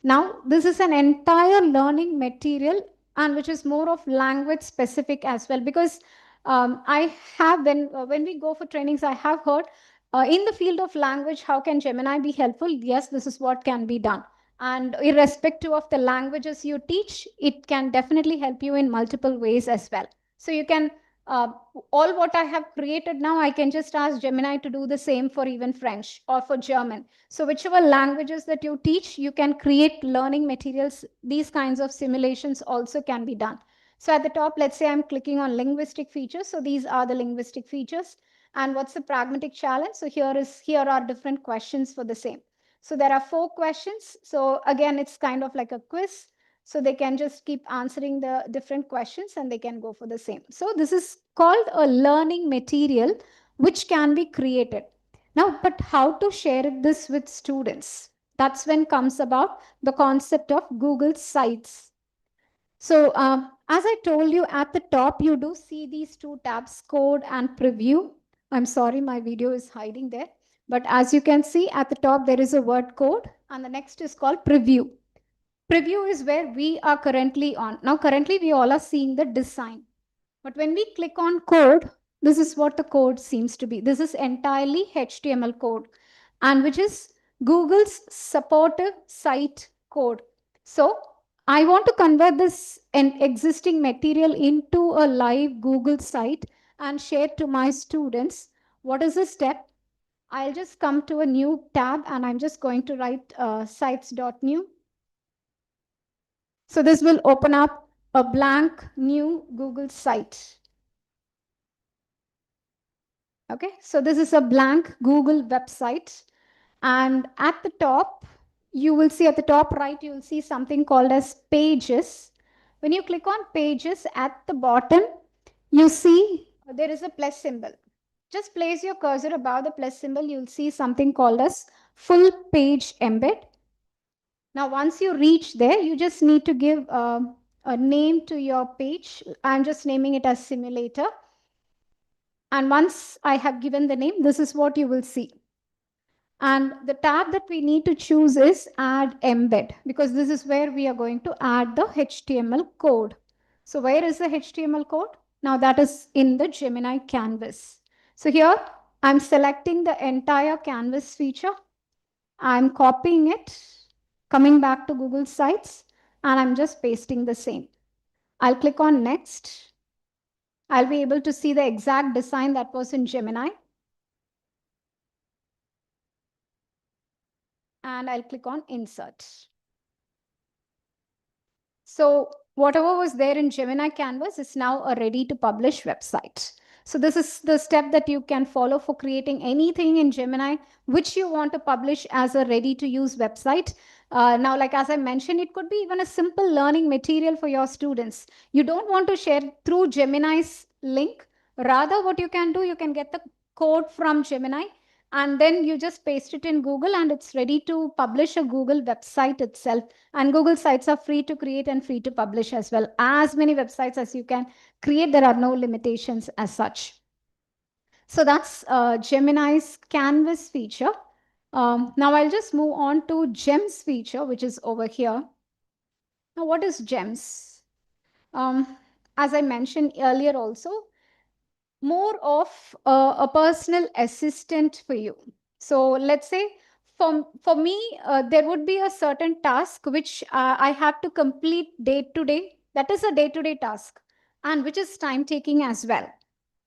Now, this is an entire learning material, and which is more of language specific as well, because I have, when we go for trainings, I have heard in the field of language, how can Gemini be helpful? Yes, this is what can be done. And irrespective of the languages you teach, it can definitely help you in multiple ways as well. So you can, all what I have created now, I can just ask Gemini to do the same for even French or for German. So whichever languages that you teach, you can create learning materials. These kinds of simulations also can be done. So at the top, let's say I'm clicking on linguistic features. So these are the linguistic features. And what's the pragmatic challenge? So here are different questions for the same. So there are 4 questions. So again, it's kind of like a quiz. So they can just keep answering the different questions and they can go for the same. So this is called a learning material which can be created. Now, but how to share this with students? That's when comes about the concept of Google Sites. So as I told you at the top, you do see these 2 tabs, code and preview. I'm sorry, my video is hiding there. But as you can see at the top, there is a word code and the next is called preview. Preview is where we are currently on. Now, currently we all are seeing the design. But when we click on code, this is what the code seems to be. This is entirely HTML code, and which is Google's supportive site code. So I want to convert this existing material into a live Google site and share to my students. What is the step? I'll just come to a new tab and I'm just going to write sites.new. So this will open up a blank new Google site. Okay, so this is a blank Google website. And at the top, you will see at the top right, you will see something called as pages. When you click on pages at the bottom, you see there is a plus symbol. Just place your cursor above the plus symbol, you'll see something called as full page embed. Now, once you reach there, you just need to give a name to your page. I'm just naming it as simulator. And once I have given the name, this is what you will see. And the tab that we need to choose is add embed, because this is where we are going to add the HTML code. So where is the HTML code? Now that is in the Gemini canvas. So here I'm selecting the entire canvas feature. I'm copying it, coming back to Google Sites, and I'm just pasting the same. I'll click on next. I'll be able to see the exact design that was in Gemini. And I'll click on insert. So whatever was there in Gemini Canvas is now a ready to publish website. So this is the step that you can follow for creating anything in Gemini which you want to publish as a ready to use website. Now, like as I mentioned, it could be even a simple learning material for your students. You don't want to share through Gemini's link. Rather, what you can do, you can get the code from Gemini and then you just paste it in Google and it's ready to publish a Google website itself. And Google sites are free to create and free to publish as well. As many websites as you can create, there are no limitations as such. So that's Gemini's Canvas feature. Now I'll just move on to Gems feature, which is over here. Now, what is Gems? As I mentioned earlier also, more of a personal assistant for you. So let's say for me, there would be a certain task which I have to complete day to day. That is a day-to-day task and which is time taking as well.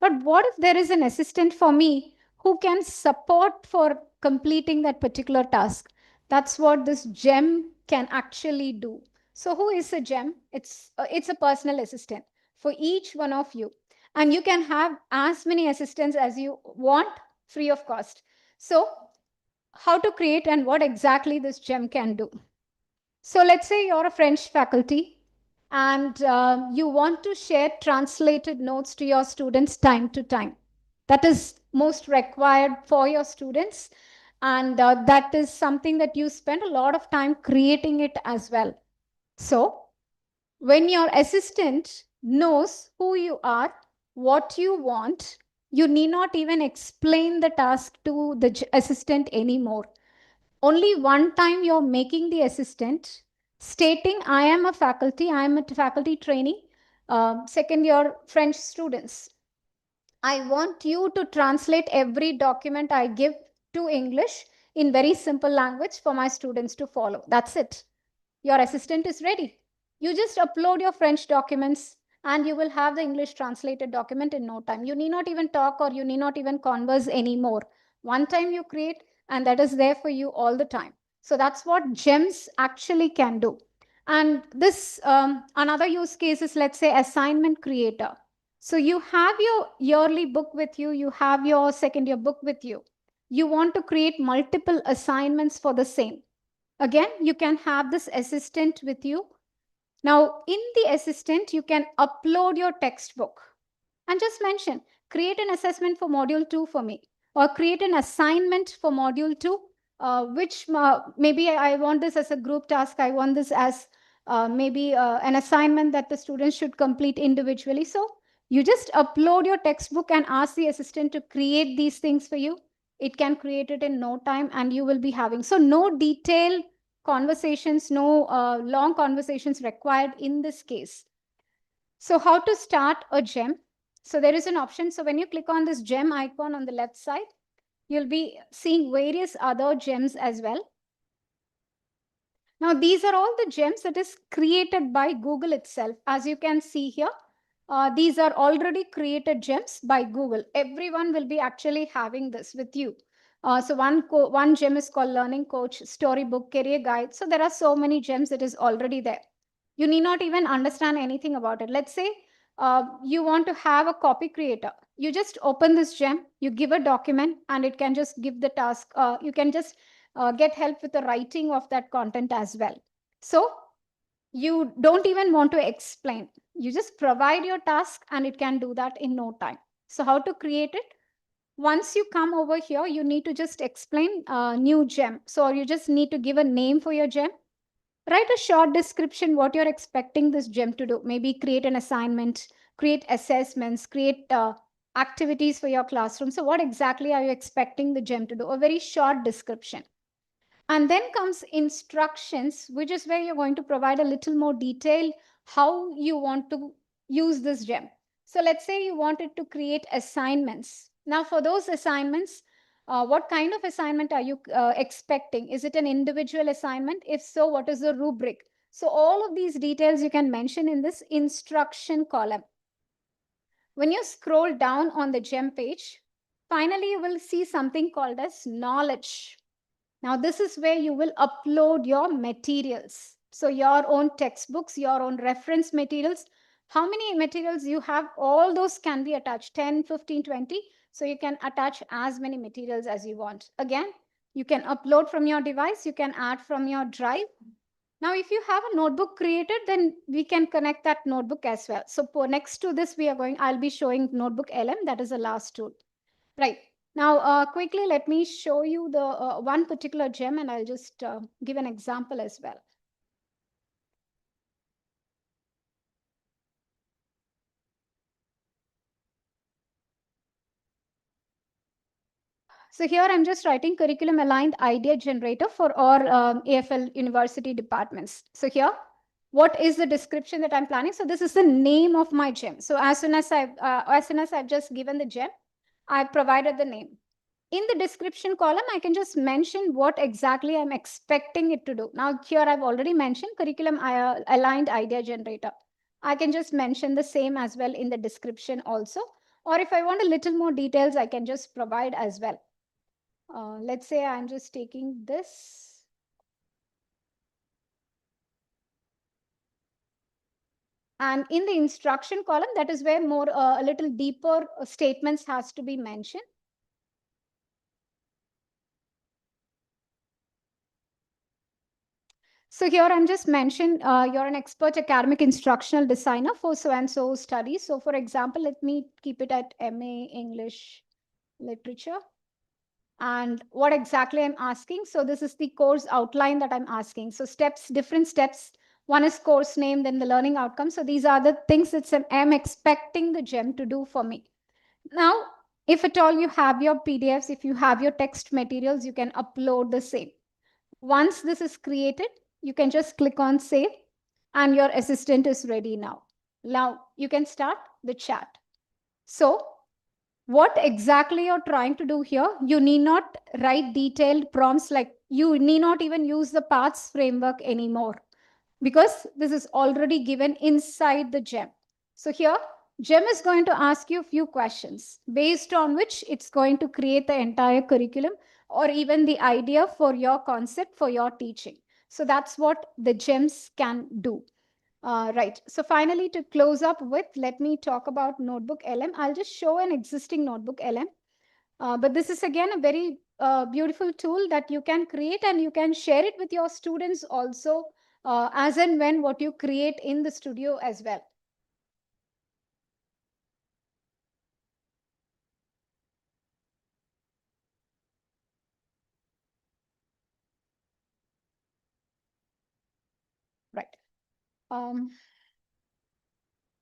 But what if there is an assistant for me who can support for completing that particular task? That's what this gem can actually do. So who is a gem? It's a personal assistant for each one of you. And you can have as many assistants as you want free of cost. So how to create and what exactly this gem can do. So let's say you're a French faculty and you want to share translated notes to your students time to time. That is most required for your students. And that is something that you spend a lot of time creating it as well. So when your assistant knows who you are, what you want, you need not even explain the task to the assistant anymore. Only one time you're making the assistant stating, I am a faculty trainee, second year French students. I want you to translate every document I give to English in very simple language for my students to follow. That's it. Your assistant is ready. You just upload your French documents and you will have the English translated document in no time. You need not even talk or you need not even converse anymore. One time you create and that is there for you all the time. So that's what GEMS actually can do. And this, another use case is, let's say, assignment creator. So you have your yearly book with you, you have your second year book with you. You want to create multiple assignments for the same. Again, you can have this assistant with you. Now, in the assistant, you can upload your textbook and just mention, create an assessment for module 2 for me, or create an assignment for module 2, which maybe I want this as a group task. I want this as maybe an assignment that the students should complete individually. So you just upload your textbook and ask the assistant to create these things for you. It can create it in no time and you will be having. So no detailed conversations, no long conversations required in this case. So how to start a gem? So there is an option. So when you click on this gem icon on the left side, you'll be seeing various other gems as well. Now, these are all the gems that is created by Google itself. As you can see here, these are already created gems by Google. Everyone will be actually having this with you. So one gem is called Learning Coach, Storybook, Career Guide. So there are so many gems that is already there. You need not even understand anything about it. Let's say you want to have a copy creator. You just open this gem, you give a document, and it can just give the task. You can just get help with the writing of that content as well. So you don't even want to explain. You just provide your task and it can do that in no time. So how to create it? Once you come over here, you need to just explain new gem. So you just need to give a name for your gem. Write a short description what you're expecting this gem to do. Maybe create an assignment, create assessments, create activities for your classroom. So what exactly are you expecting the gem to do? A very short description. And then comes instructions, which is where you're going to provide a little more detail how you want to use this gem. So let's say you wanted to create assignments. Now for those assignments, what kind of assignment are you expecting? Is it an individual assignment? If so, what is the rubric? So all of these details you can mention in this instruction column. When you scroll down on the gem page, finally you will see something called as knowledge. Now this is where you will upload your materials. So your own textbooks, your own reference materials. How many materials you have, all those can be attached, 10, 15, 20. So you can attach as many materials as you want. Again, you can upload from your device, you can add from your drive. Now, if you have a notebook created, then we can connect that notebook as well. So for next to this, I'll be showing Notebook LM. That is the last tool. Right. Now, quickly, let me show you the one particular gem, and I'll just give an example as well. So here I'm just writing curriculum aligned idea generator for all AFL university departments. So here, what is the description that I'm planning? So this is the name of my gem. So as soon as I've just given the gem, I provided the name. In the description column, I can just mention what exactly I'm expecting it to do. Now here I've already mentioned curriculum aligned idea generator. I can just mention the same as well in the description also. Or if I want a little more details, I can just provide as well. Let's say I'm just taking this. And in the instruction column, that is where more a little deeper statements has to be mentioned. So here I'm just mentioned, you're an expert academic instructional designer for so-and-so studies. So for example, let me keep it at MA English Literature. And what exactly I'm asking? So this is the course outline that I'm asking. So steps, different steps. One is course name, then the learning outcome. So these are the things that I'm expecting the gem to do for me. Now, if at all you have your PDFs, if you have your text materials, you can upload the same. Once this is created, you can just click on save and your assistant is ready now. Now you can start the chat. So what exactly you're trying to do here, you need not write detailed prompts, like you need not even use the paths framework anymore because this is already given inside the gem. So here, gem is going to ask you a few questions based on which it's going to create the entire curriculum or even the idea for your concept for your teaching. So that's what the gems can do. Right. So finally, to close up with, let me talk about Notebook LM. I'll just show an existing Notebook LM. But this is again a very beautiful tool that you can create and you can share it with your students also as and when what you create in the studio as well. Right.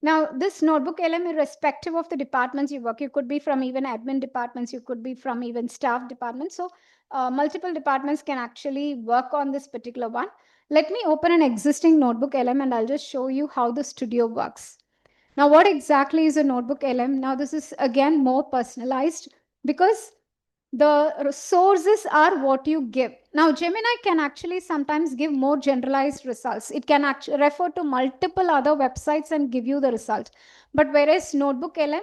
Now, this Notebook LM, irrespective of the departments you work, you could be from even admin departments, you could be from even staff departments. So multiple departments can actually work on this particular one. Let me open an existing Notebook LM and I'll just show you how the studio works. Now, what exactly is a Notebook LM? Now, this is again more personalized because the sources are what you give. Now, Gemini can actually sometimes give more generalized results. It can actually refer to multiple other websites and give you the result. But whereas Notebook LM,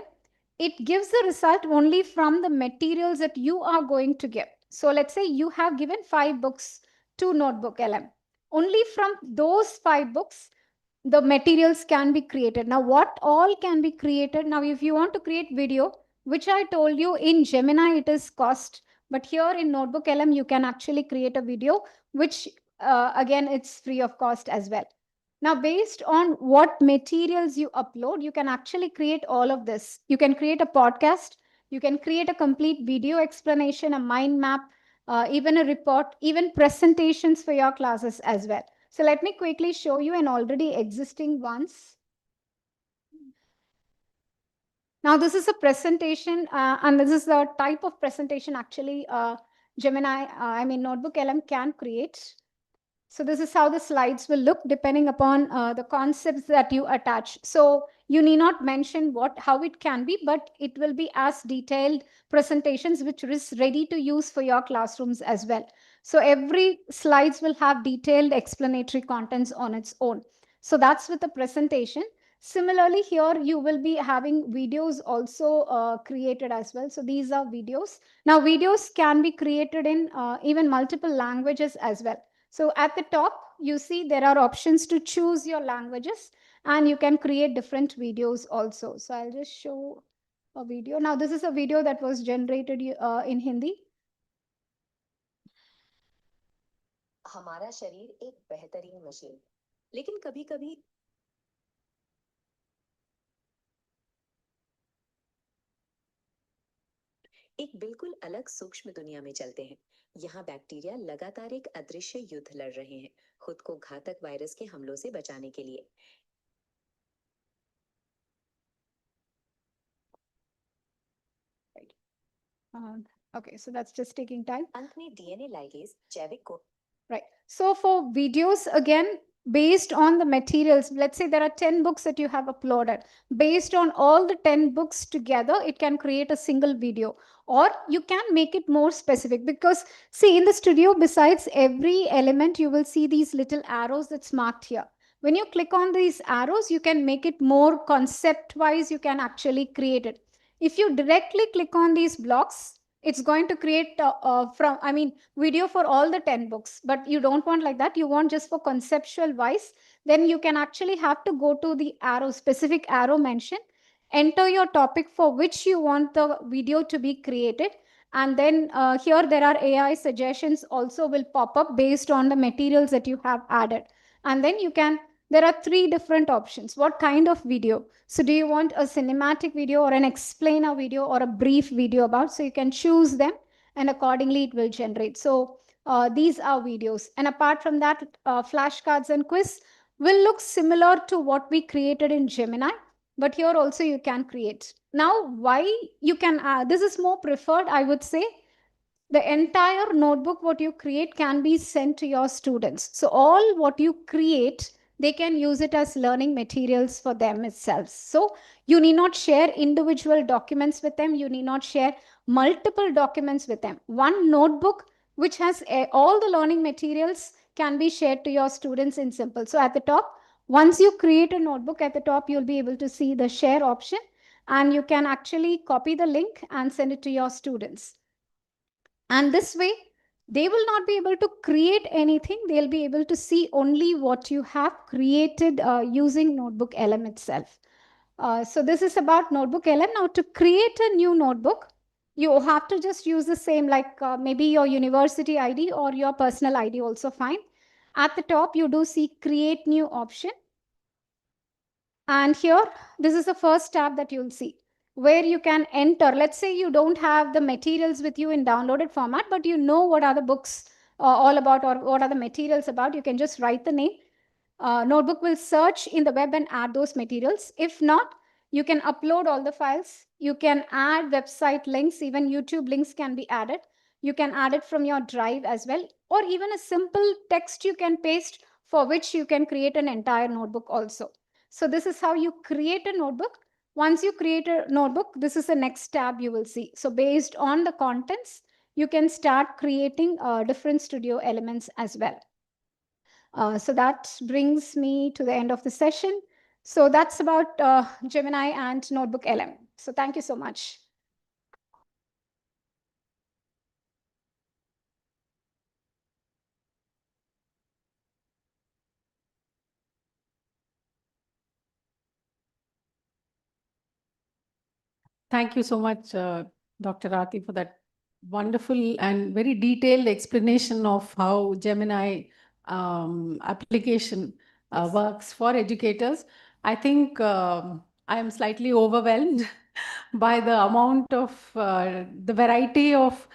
it gives the result only from the materials that you are going to give. So let's say you have given 5 books to Notebook LM. Only from those 5 books, the materials can be created. Now, what all can be created? Now, if you want to create video, which I told you in Gemini, it is cost. But here in Notebook LM, you can actually create a video, which again, it's free of cost as well. Now, based on what materials you upload, you can actually create all of this. You can create a podcast. You can create a complete video explanation, a mind map, even a report, even presentations for your classes as well. So let me quickly show you an already existing ones. Now, this is a presentation, and this is the type of presentation actually Notebook LM can create. So this is how the slides will look depending upon the concepts that you attach. So you need not mention how it can be, but it will be as detailed presentations which is ready to use for your classrooms as well. So every slides will have detailed explanatory contents on its own. So that's with the presentation. Similarly, here you will be having videos also created as well. So these are videos. Now, videos can be created in even multiple languages as well. So at the top, you see there are options to choose your languages, and you can create different videos also. So I'll just show a video. Now, this is a video that was generated in Hindi. हमारा शरीर एक बेहतरीन machine, लेकिन कभी-कभी एक बिल्कुल अलग सूक्ष्म दुनिया में चलते हैं। यहाँ बैक्टीरिया लगातार एक अदृश्य युद्ध लड़ रहे हैं, खुद को घातक वायरस के हमलों से बचाने के लिए। Okay, so that's just taking time. अंत में DNA ligase जैविक को Right. So for videos, again, based on the materials, let's say there are 10 books that you have uploaded. Based on all the 10 books together, it can create a single video. Or you can make it more specific because, see, in the studio, besides every element, you will see these little arrows that's marked here. When you click on these arrows, you can make it more concept-wise, you can actually create it. If you directly click on these blocks, it's going to create video for all the 10 books, but you don't want like that. You want just for conceptual wise, then you can actually have to go to the arrow, specific arrow mention, enter your topic for which you want the video to be created. And then here there are AI suggestions also will pop up based on the materials that you have added. And then there are 3 different options. What kind of video? So do you want a cinematic video or an explainer video or a brief video about? So you can choose them and accordingly it will generate. So these are videos. And apart from that, flashcards and quiz will look similar to what we created in Gemini, but here also you can create. Now, why you can, this is more preferred, I would say. The entire notebook, what you create can be sent to your students. So all what you create, they can use it as learning materials for them itself. So you need not share individual documents with them. You need not share multiple documents with them. One notebook, which has all the learning materials, can be shared to your students in simple. So at the top, once you create a notebook, at the top, you'll be able to see the share option, and you can actually copy the link and send it to your students. And this way, they will not be able to create anything. They'll be able to see only what you have created using Notebook LM itself. So this is about Notebook LM. Now, to create a new notebook, you have to just use the same, like maybe your university ID or your personal ID also fine. At the top, you do see Create New option. And here, this is the first tab that you'll see, where you can enter. Let's say you don't have the materials with you in downloaded format, but you know what are the books all about or what are the materials about. You can just write the name. Notebook will search in the web and add those materials. If not, you can upload all the files. You can add website links, even YouTube links can be added. You can add it from your drive as well, or even a simple text you can paste, for which you can create an entire notebook also. So this is how you create a notebook. Once you create a notebook, this is the next tab you will see. So based on the contents, you can start creating different studio elements as well. So that brings me to the end of the session. So that's about Gemini and Notebook LM. So thank you so much. Thank you so much, Dr. Rati, for that wonderful and very detailed explanation of how Gemini application works for educators. I think I am slightly overwhelmed by the amount of the variety of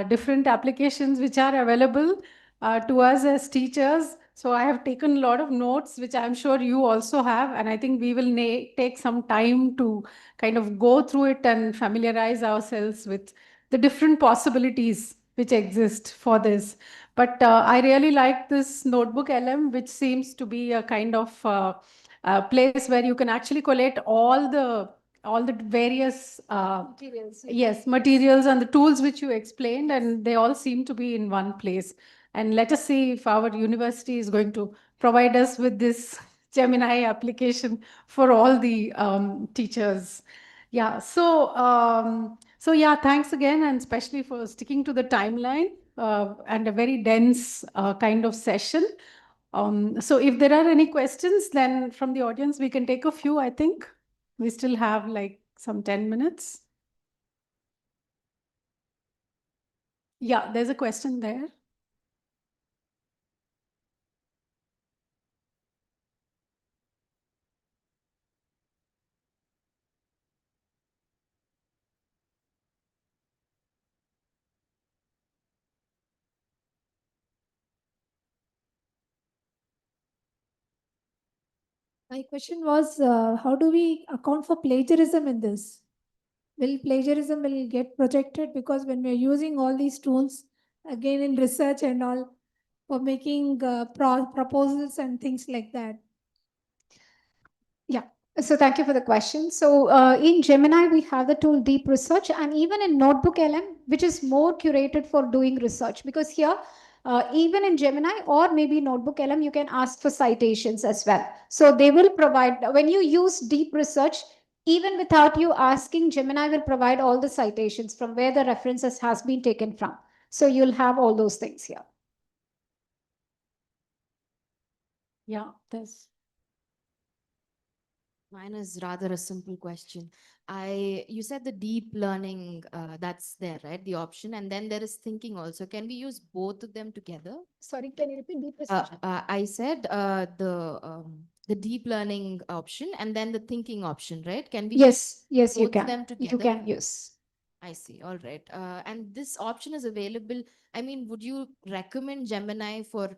different applications which are available to us as teachers So I have taken a lot of notes, which I'm sure you also have. And I think we will take some time to kind of go through it and familiarize ourselves with the different possibilities which exist for this. But I really like this notebook LM, which seems to be a kind of place where you can actually collate all the various Materials. yes, materials and the tools which you explained, and they all seem to be in one place. And let us see if our university is going to provide us with this Gemini application for all the teachers. Yeah, so yeah, thanks again, and especially for sticking to the timeline and a very dense kind of session. So if there are any questions, then from the audience, we can take a few, I think. We still have like some 10 minutes. Yeah, there's a question there. My question was, how do we account for plagiarism in this? Will plagiarism will get projected? Because when we're using all these tools, again in research and all, for making proposals and things like that. Yeah. So thank you for the question. So in Gemini, we have the tool Deep Research, and even in Notebook LM, which is more curated for doing research, because here, even in Gemini or maybe Notebook LM, you can ask for citations as well. So they will provide, when you use Deep Research, even without you asking, Gemini will provide all the citations from where the references has been taken from. So you'll have all those things here. Yeah, there's. Mine is rather a simple question. You said the deep learning, that's there, right? The option, and then there is thinking also. Can we use both of them together? Sorry, can you repeat Deep Research? I said the deep learning option and then the thinking option, right? Can we Yes, use yes, you both of can. them together? You can use. I see. All right. And this option is available. I mean, would you recommend Gemini for,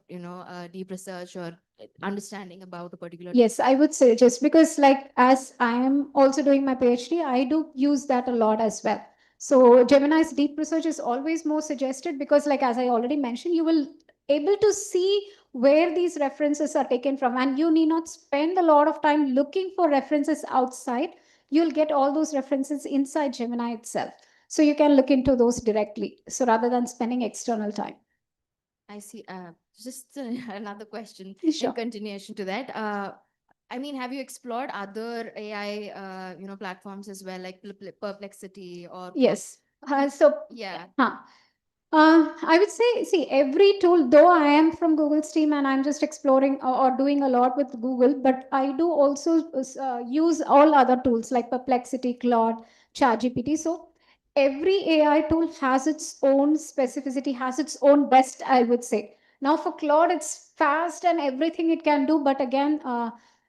deep research or understanding about a particular? Yes, I would say just because like as I am also doing my PhD, I do use that a lot as well. So Gemini's deep research is always more suggested because like as I already mentioned, you will able to see where these references are taken from, and you need not spend a lot of time looking for references outside. You'll get all those references inside Gemini itself. So you can look into those directly. So rather than spending external time. I see. Just another question Sure. in continuation to that. I mean, have you explored other AI, platforms as well, like Perplexity or? Yes. Yeah. I would say, see, every tool, though I am from Google's team and I'm just exploring or doing a lot with Google, but I do also use all other tools like Perplexity, Claude, ChatGPT. So every AI tool has its own specificity, has its own best, I would say. Now for Claude, it's fast and everything it can do, but again,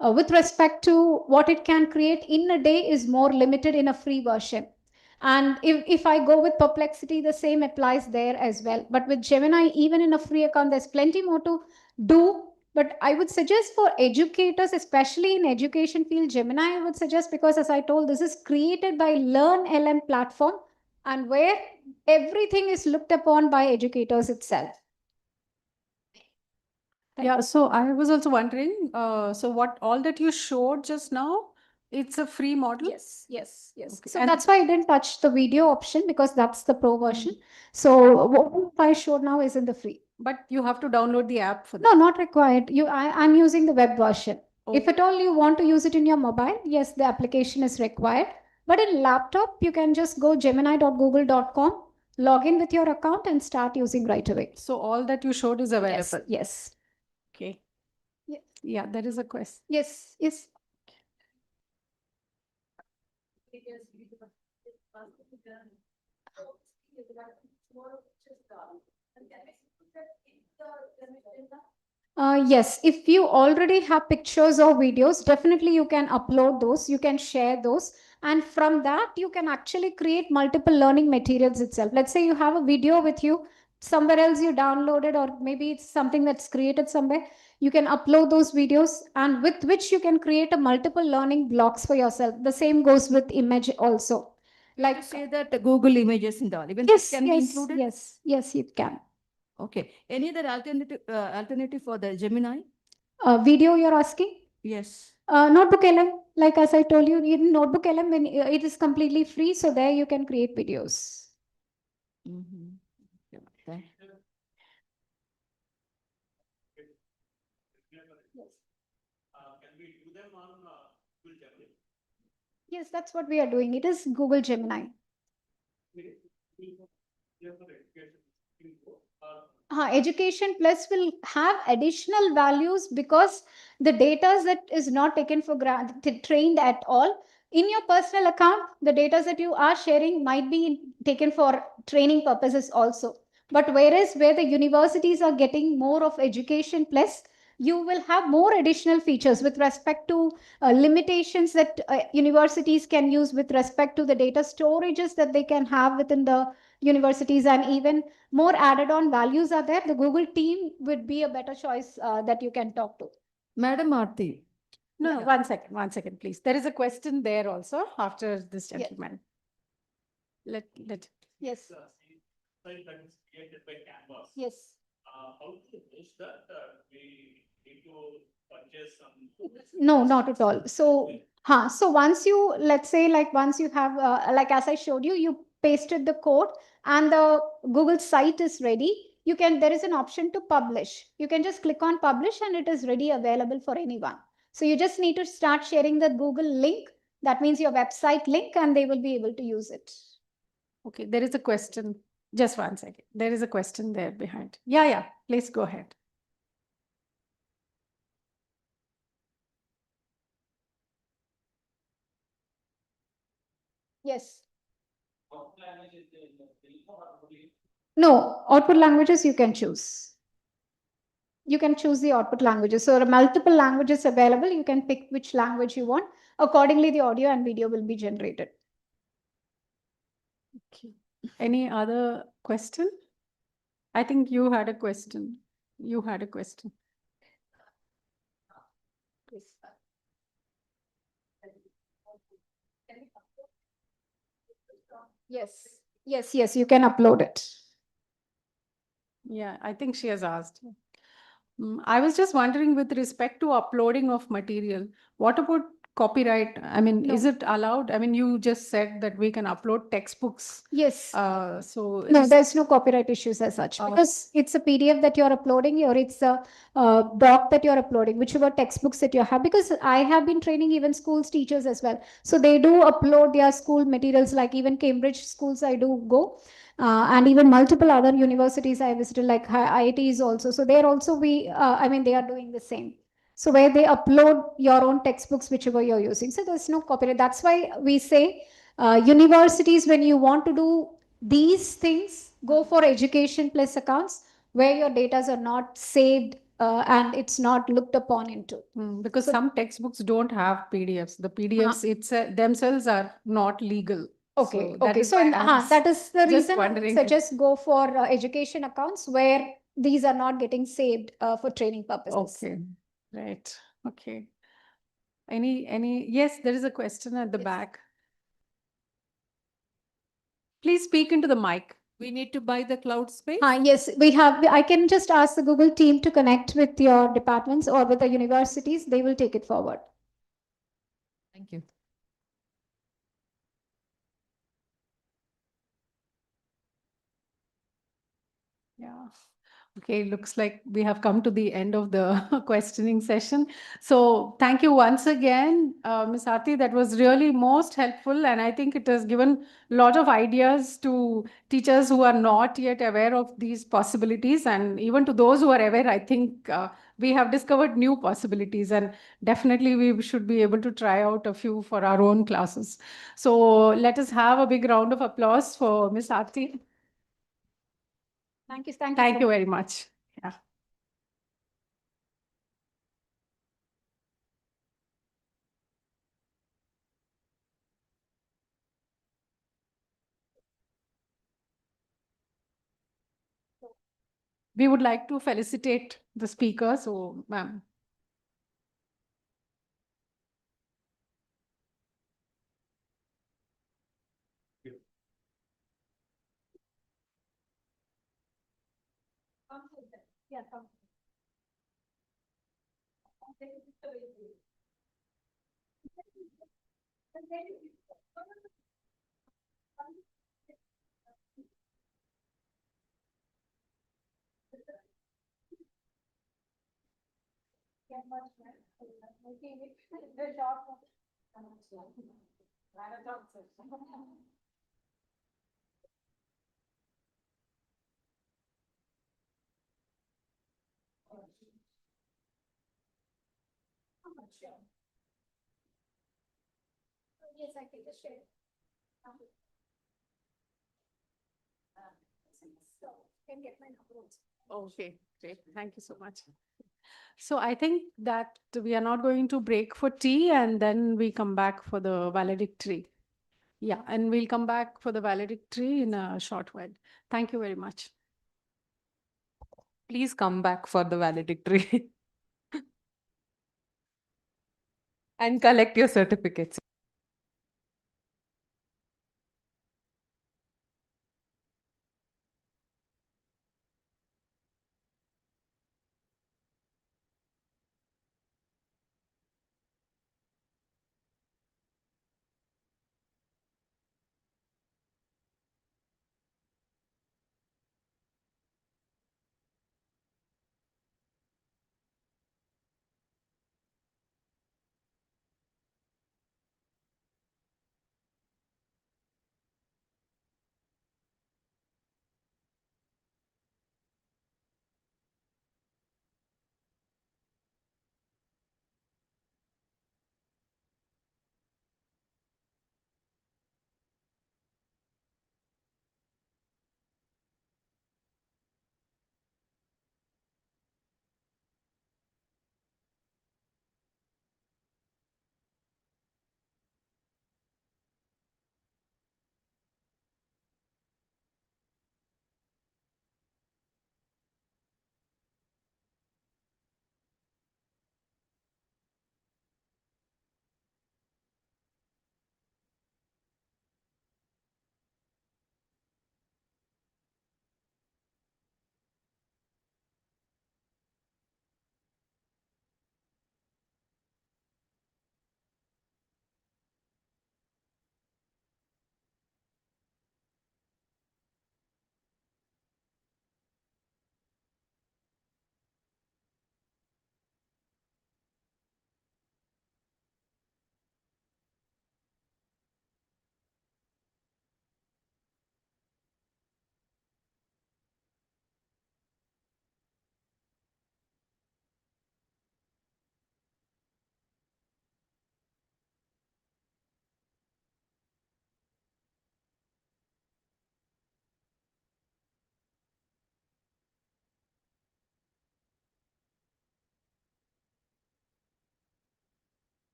with respect to what it can create in a day is more limited in a free version. And if I go with Perplexity, the same applies there as well. But with Gemini, even in a free account, there's plenty more to do. But I would suggest for educators, especially in education field, Gemini, I would suggest because as I told, this is created by Learn LM platform and where everything is looked upon by educators itself. Yeah, so I was also wondering, so what all that you showed just now, it's a free model? Yes, yes, yes. Okay. So And that's why I didn't touch the video option because that's the pro version. So what I showed now is in the free. But you have to download the app for that. No, not required. I'm using the web version. If Okay. at all you want to use it in your mobile, yes, the application is required. But in laptop, you can just go gemini.google.com, log in with your account and start using right away. So all that you showed is available? Yes, yes. Okay. Yeah. Yeah, there is a question. Yes, yes. Yes, if you already have pictures or videos, definitely you can upload those, you can share those. And from that, you can actually create multiple learning materials itself. Let's say you have a video with you, somewhere else you downloaded, or maybe it's something that's created somewhere, you can upload those videos, and with which you can create a multiple learning blocks for yourself. The same goes with image also. Like say that Google Images and all, even yes, can be included? yes, you can. Okay. Any other alternative for the Gemini? Video you're asking? Yes. Notebook LM, like as I told you, in Notebook LM, when it is completely free, so there you can create videos. Okay. Yes, that's what we are doing. It is Google Gemini. Education Plus will have additional values because the data that is not taken for granted, trained at all. In your personal account, the data that you are sharing might be taken for training purposes also. But whereas where the universities are getting more of Education Plus, you will have more additional features with respect to limitations that universities can use with respect to the data storages that they can have within the universities, and even more added on values are there. The Google team would be a better choice that you can talk to. Madam Aarti. No, 1 second, please. There is a question there also after this gentleman. Let. Yes. Site that is created by Canvas. Yes. How to use that? We need to purchase some. No, not at all. So once you, let's say, like once you have, like as I showed you, you pasted the code and the Google site is ready. There is an option to publish. You can just click on publish and it is ready, available for anyone. So you just need to start sharing the Google link. That means your website link, and they will be able to use it. Okay, there is a question. Just 1 second. There is a question there behind. Yeah, please go ahead. Yes. No, output languages you can choose. You can choose the output languages. So there are multiple languages available. You can pick which language you want. Accordingly, the audio and video will be generated. Okay. Any other question? I think you had a question. You had a question. Yes, you can upload it. Yeah, I think she has asked. I was just wondering, with respect to uploading of material, what about copyright? I mean, is it allowed? I mean, you just said that we can upload textbooks. Yes. So No, there's no copyright issues as such, because it's a PDF that you're uploading, or it's a doc that you're uploading, whichever textbooks that you have. Because I have been training even schools teachers as well, so they do upload their school materials. Like even Cambridge schools, I do go, and even multiple other universities I visited, like IITs also. So there also they are doing the same. So where they upload your own textbooks, whichever you're using. So there's no copyright. That's why we say universities, when you want to do these things, go for Education Plus accounts where your data are not saved and it's not looked upon into. Because some textbooks don't have PDFs. The PDFs themselves are not legal. Okay, So okay. So that is the reason. So just go for education accounts where these are not getting saved for training purposes. Okay, right. Okay. Yes, there is a question at the back. Please speak into the mic. We need to buy the cloud space? Yes, we have. I can just ask the Google team to connect with your departments or with the universities. They will take it forward. Thank you. Yeah. Okay, looks like we have come to the end of the questioning session. So thank you once again, Ms. Aarti. That was really most helpful, and I think it has given a lot of ideas to teachers who are not yet aware of these possibilities, and even to those who are aware. I think we have discovered new possibilities, and definitely we should be able to try out a few for our own classes. So let us have a big round of applause for Ms. Aarti. Thank you. Thank you. Thank you very much. Yeah. we would like to felicitate the speaker. So, ma'am. Yeah, come. Yes, I can just share. So, can get my number also. Okay, great. Thank you so much. So I think that we are not going to break for tea and then we come back for the valedictory. Yeah, and we'll come back for the valedictory in a short while. Thank you very much. Please come back for the valedictory and collect your certificates.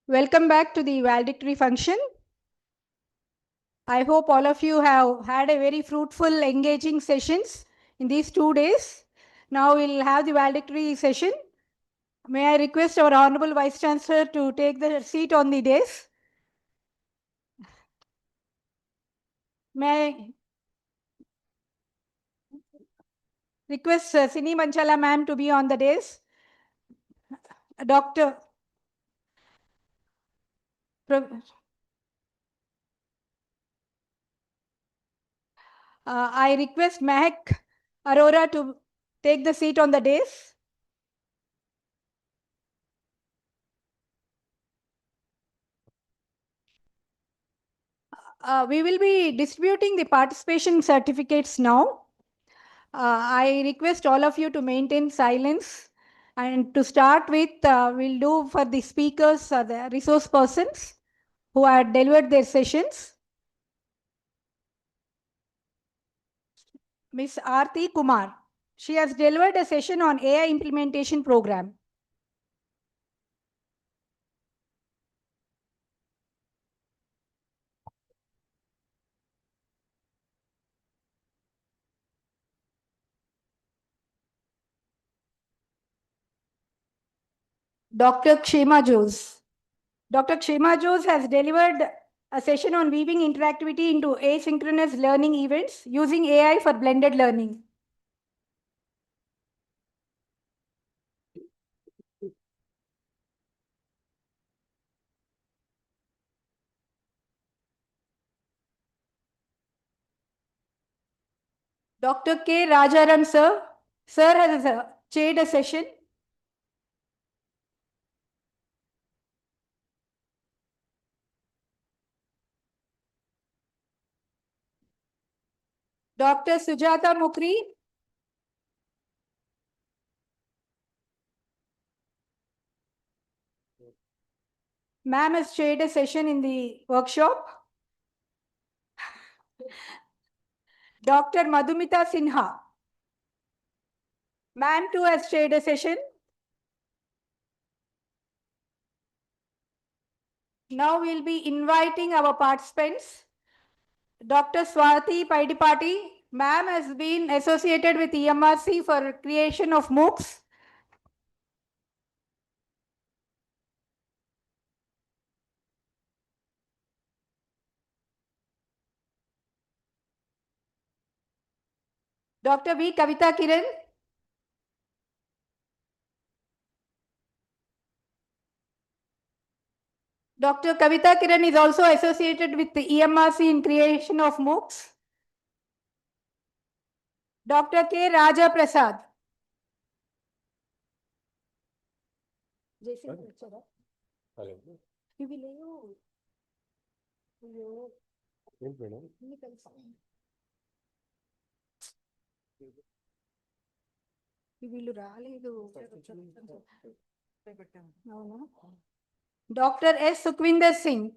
Welcome back to the valedictory function. I hope all of you have had a very fruitful, engaging sessions in these 2 days. Now we'll have the valedictory session. May I request our Honorable Vice-Chancellor to take the seat on the dais? May I request Sini Manchala ma'am to be on the dais? Dr. I request Mehak Arora to take the seat on the dais. We will be distributing the participation certificates now. I request all of you to maintain silence. And to start with, we'll do for the speakers, the resource persons who had delivered their sessions. Ms. Aarti Kumar. She has delivered a session on AI implementation program. Dr. Kshema Jose. Dr. Kshema Jose has delivered a session on weaving interactivity into asynchronous learning events using AI for blended learning. Dr. K. Rajaram sir. Sir has chaired a session. Dr. Sujata Mukri. Ma'am has chaired a session in the workshop. Dr. Madhumita Sinha. Ma'am too has chaired a session. Now we'll be inviting our participants. Dr. Swati Paidipati. Ma'am has been associated with EMRC for creation of MOOCs. Dr. V. Kavita Kiran. Dr. Kavita Kiran is also associated with the EMRC in creation of MOOCs. Dr. K. Raja Prasad. Dr. S. Sukhwinder Singh.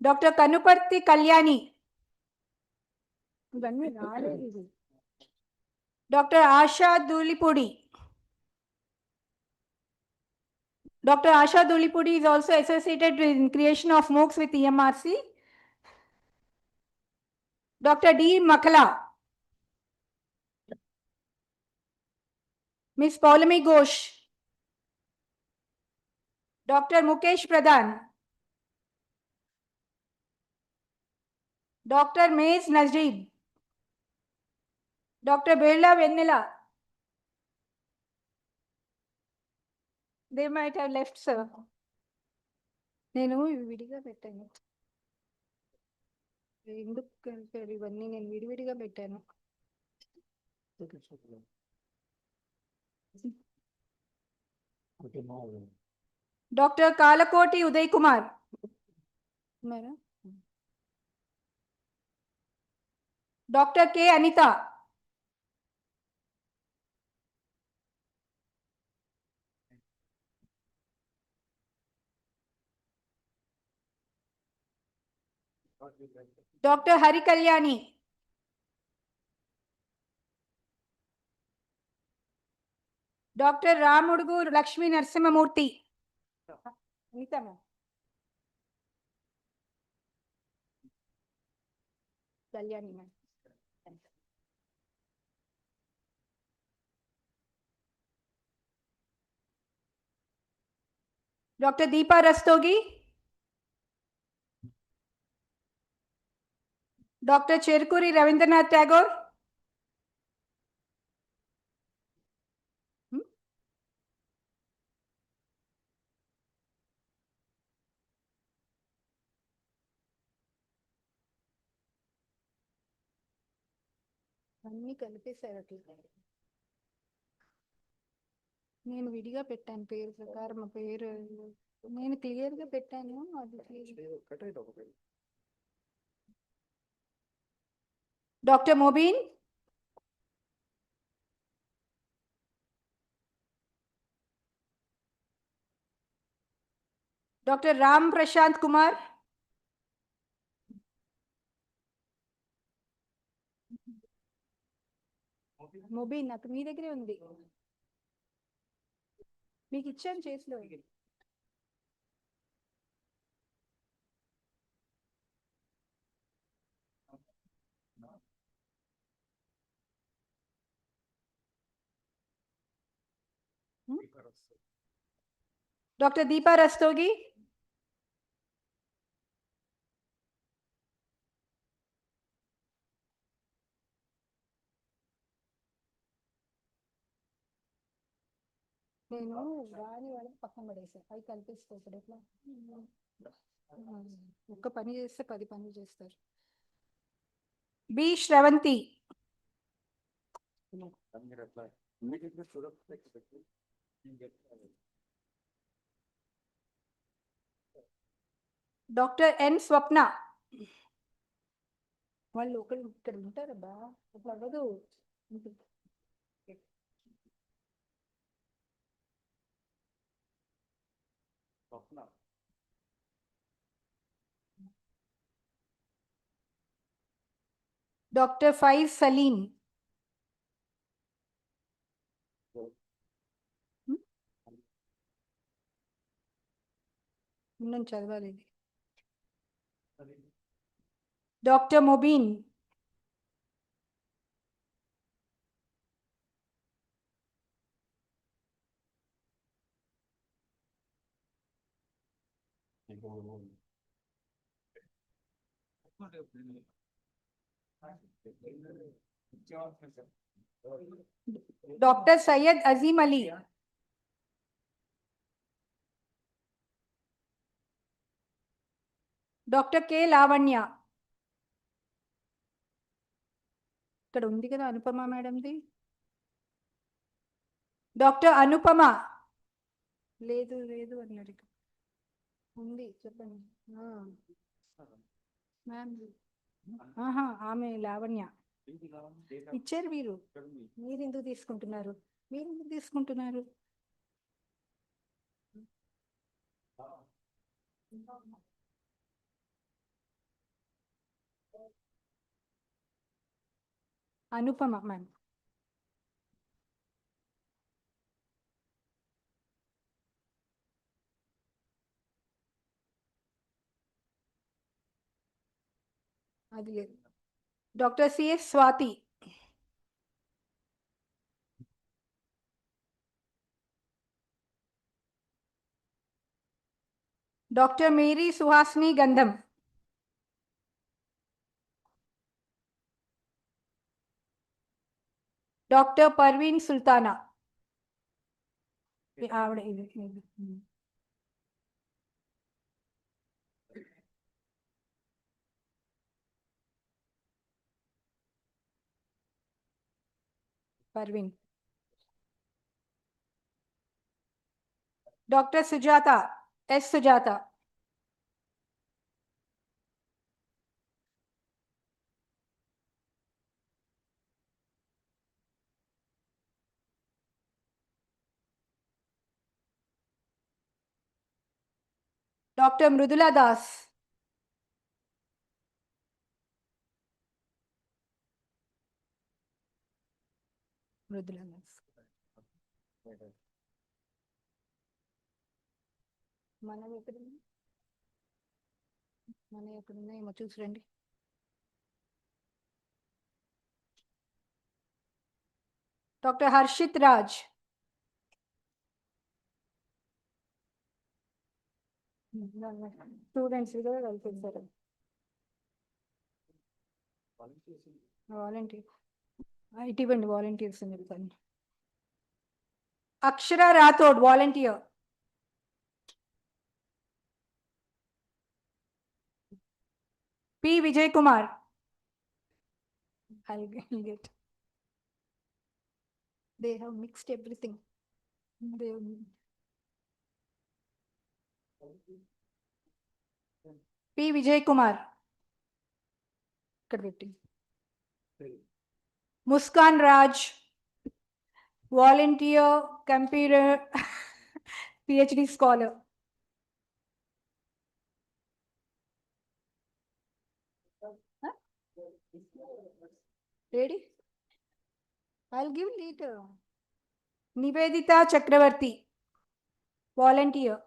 Dr. Kanuparti Kalyani. Dr. Asha Dulipudi. Dr. Asha Dulipudi is also associated with creation of MOOCs with EMRC. Dr. D. Makala. Ms. Paulami Ghosh. Dr. Mukesh Pradhan. Dr. Maze Najib. Dr. Birla Vennila. They might have left, sir. నేను విడిగా పెట్టాను ఎందుకు కలిపారు ఇవన్నీ నేను విడివిడిగా పెట్టాను doctor Kalakoti Uday Kumar doctor K Anitha Dr. Hari Kalyani. Dr. Ramudugu Lakshmi Narasimhamurthy. Anita ma'am. Kalyani ma'am. Dr. Deepa Rastogi. Dr. Cherkuri Ravindranath Tagore. అన్నీ కలిపేశారు అట్లా నేను విడిగా పెట్టాను పేరు ప్రకారం ఆ పేరు నేను క్లియర్ గా పెట్టాను అది డాక్టర్ మొబీన్ డాక్టర్ రామ్ ప్రశాంత్ కుమార్ మొబీన్ నాకు మీ దగ్గరే ఉంది మీకు ఇచ్చాను చేతిలో డాక్టర్ దీపా రస్తోగి నేను రాని వాళ్ళకి పక్కన పడేసాను అవి కల్పిస్తే ఇప్పుడు ఎట్లా ఒక్క పని చేస్తే 10 పనులు చేస్తారు బి శ్రవంతి డాక్టర్ ఎన్ స్వప్న వాళ్ళు ఒకరు ఇక్కడ ఉంటారబ్బా అట్లా అవ్వదు డాక్టర్ ఫైజ్ సలీం నేను చదవాలి doctor Mobeen doctor Syed Azeem Ali doctor K Lavanya ఇక్కడ ఉంది కదా అనుపమ మేడంది డాక్టర్ అనుపమ లేదు లేదు అన్నారు ఉంది చెప్పండి మ్యామ్ ఆహా ఆమె లావణ్య ఇచ్చారు మీరు మీరు ఎందుకు తీసుకుంటున్నారు అనుపమ మ్యామ్ అది లేదు doctor C S Swathi doctor Mary Suhasini Gandham doctor Parveen Sultana ఆవిడ Parveen doctor Sujatha S Sujatha doctor Mridula Das Mridula Das మనం ఎక్కడున్నాం? మనం ఎక్కడున్నాయేమో చూసి రండి. డాక్టర్ హర్షిత్ రాజ్. స్టూడెంట్స్ కూడా కల్పించారు. వాలంటీర్ ఇటీవండి వాలంటీర్స్ అని చెప్తాను. Akshara Rathod volunteer. P Vijay Kumar. I'll get. They have mixed everything. They P Vijay Kumar. Muskan Raj, volunteer, computer, PhD scholar. Huh? Ready? I'll give later. Nivedita Chakravarti, volunteer.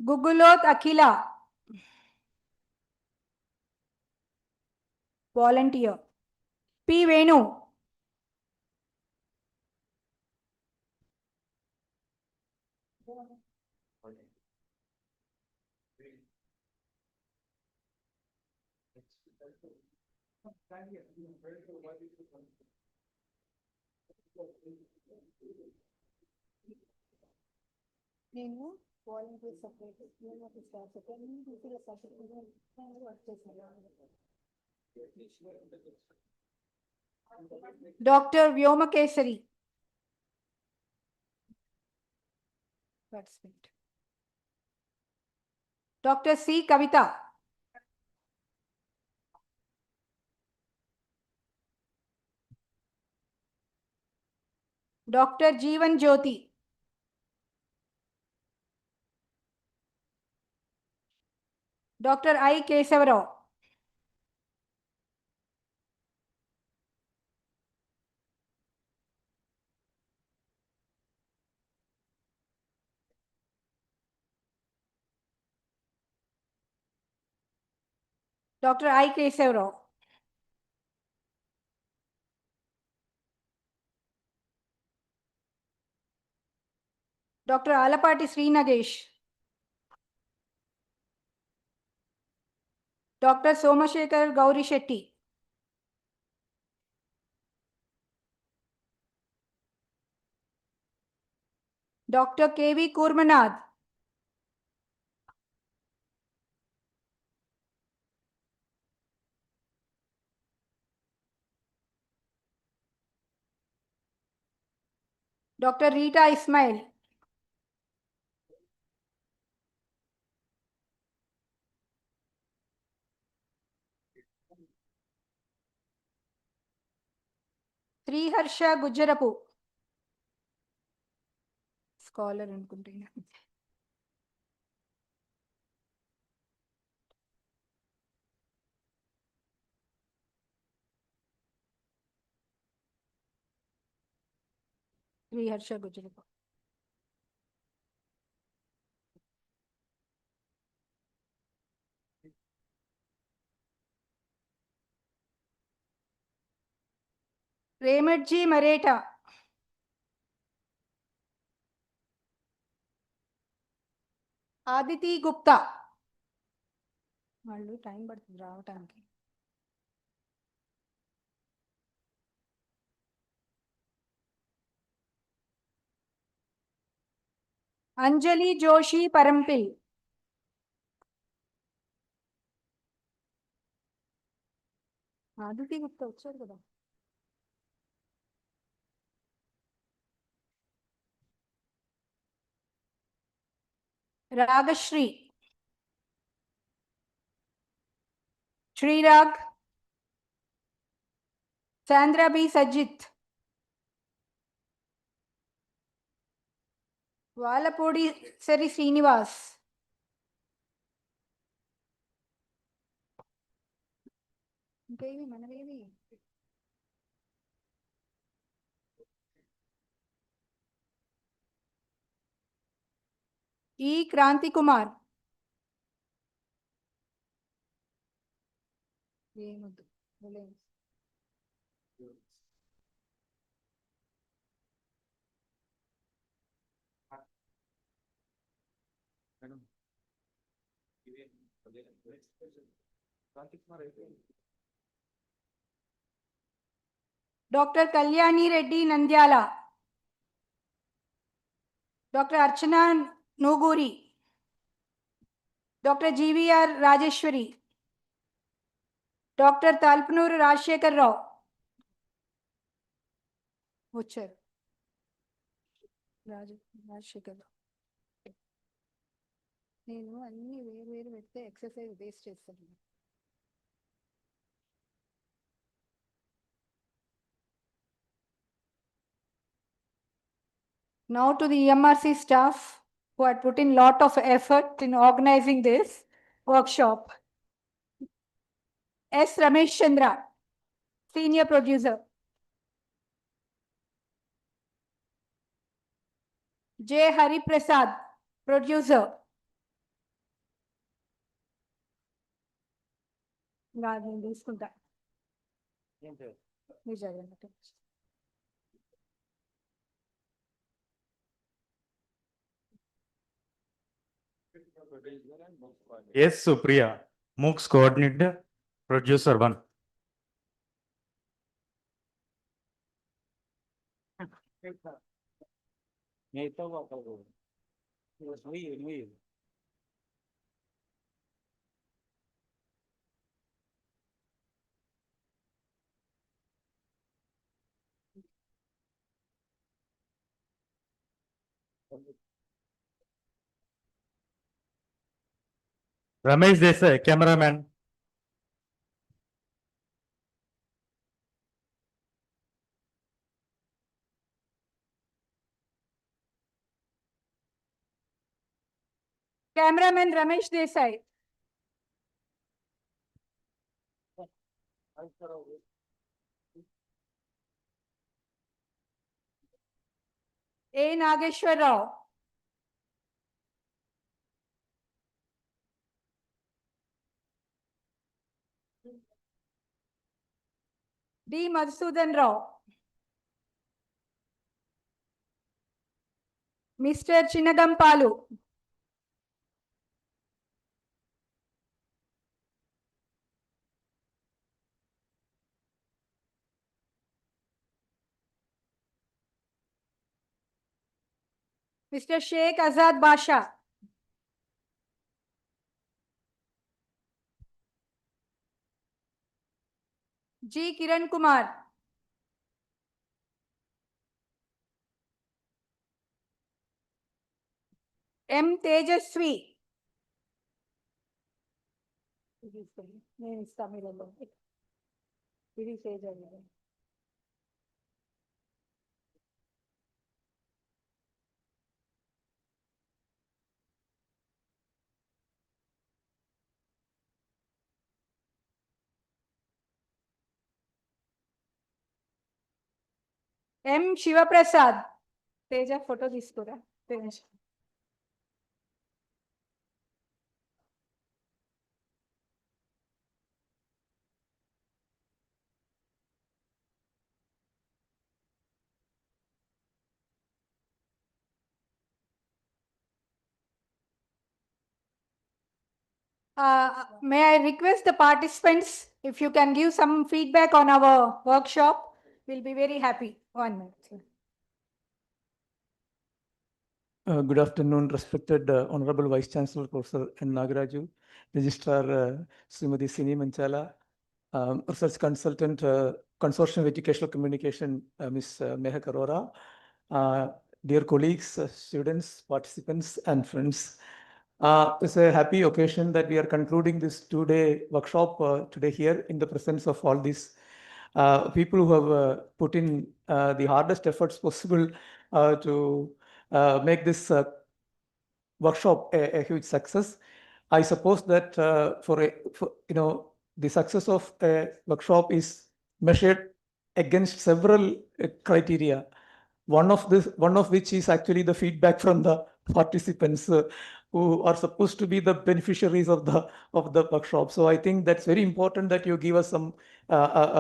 Gugulot Akila, volunteer. P Venu. నేను volunteer secretary staff secretary doctor Vyomakesari. Doctor C Kavitha. Doctor Jeevan Jyothi. Doctor I Keshavarao. Doctor I Keshavarao. Doctor Alapati Sri Nagesh. Doctor Somashekar Gourishetty. Doctor K V Kurmanath. Doctor Rita Ismail. Sriharsha Gujjarapu, scholar అనుకుంటున్నా. శ్రీహర్ష గుజ్జరపు. రేమడ్జీ మరేటా. ఆదితి గుప్తా. వాళ్ళు time పడుతుంది రావటానికి. అంజలి జోషి పరంపిల్. ఆదితి గుప్తా వచ్చారు కదా. Ragashree. శ్రీరాగ్. సాంద్రా B Sajith. వాలపూడి సరి Srinivas. Devi, Manadevi. E. Kranti Kumar. Dr. Kalyani Reddy Nandyala. Dr. Archana Noguri. Dr. GVR Rajeshwari. Dr. Talpnur Rajshekar Rao. Butcher. Rajshekar Rao. నేను అన్ని వేరు పెడితే ఎక్సర్సైజ్ వేస్ట్ చేస్తాను. Now to the EMRC staff who had put in lot of effort in organizing this workshop. S. Ramesh Chandra, Senior Producer. J. Hari Prasad, Producer. నేను తీసుకుంటా. Yes, Supriya, MOOCs coordinator, producer 1. Ramesh Desai, cameraman. Cameraman Ramesh Desai. A. Nageshwar Rao. D. Madhusudan Rao. Mr. Chinagampalu. Mr. Sheikh Azad Basha. G. Kiran Kumar. M. Tejaswi. నేను ఇస్తా మీరలో. ఇది Teja. M. Shivaprasad. Teja photo తీసుకురా. Teja. May I request the participants, if you can give some feedback on our workshop, we'll be very happy. 1 minute. Good afternoon, respected Honorable Vice-Chancellor, Professor N. Nagaraju, Registrar Srimati Singh Manchala, Research Consultant, Consortium of Educational Communication, Ms. Mehak Arora, dear colleagues, students, participants, and friends. It's a happy occasion that we are concluding this two-day workshop today here in the presence of all these people who have put in the hardest efforts possible to make this workshop a huge success. I suppose that for the success of a workshop is measured against several criteria. One of which is actually the feedback from the participants who are supposed to be the beneficiaries of the workshop. So I think that's very important that you give us some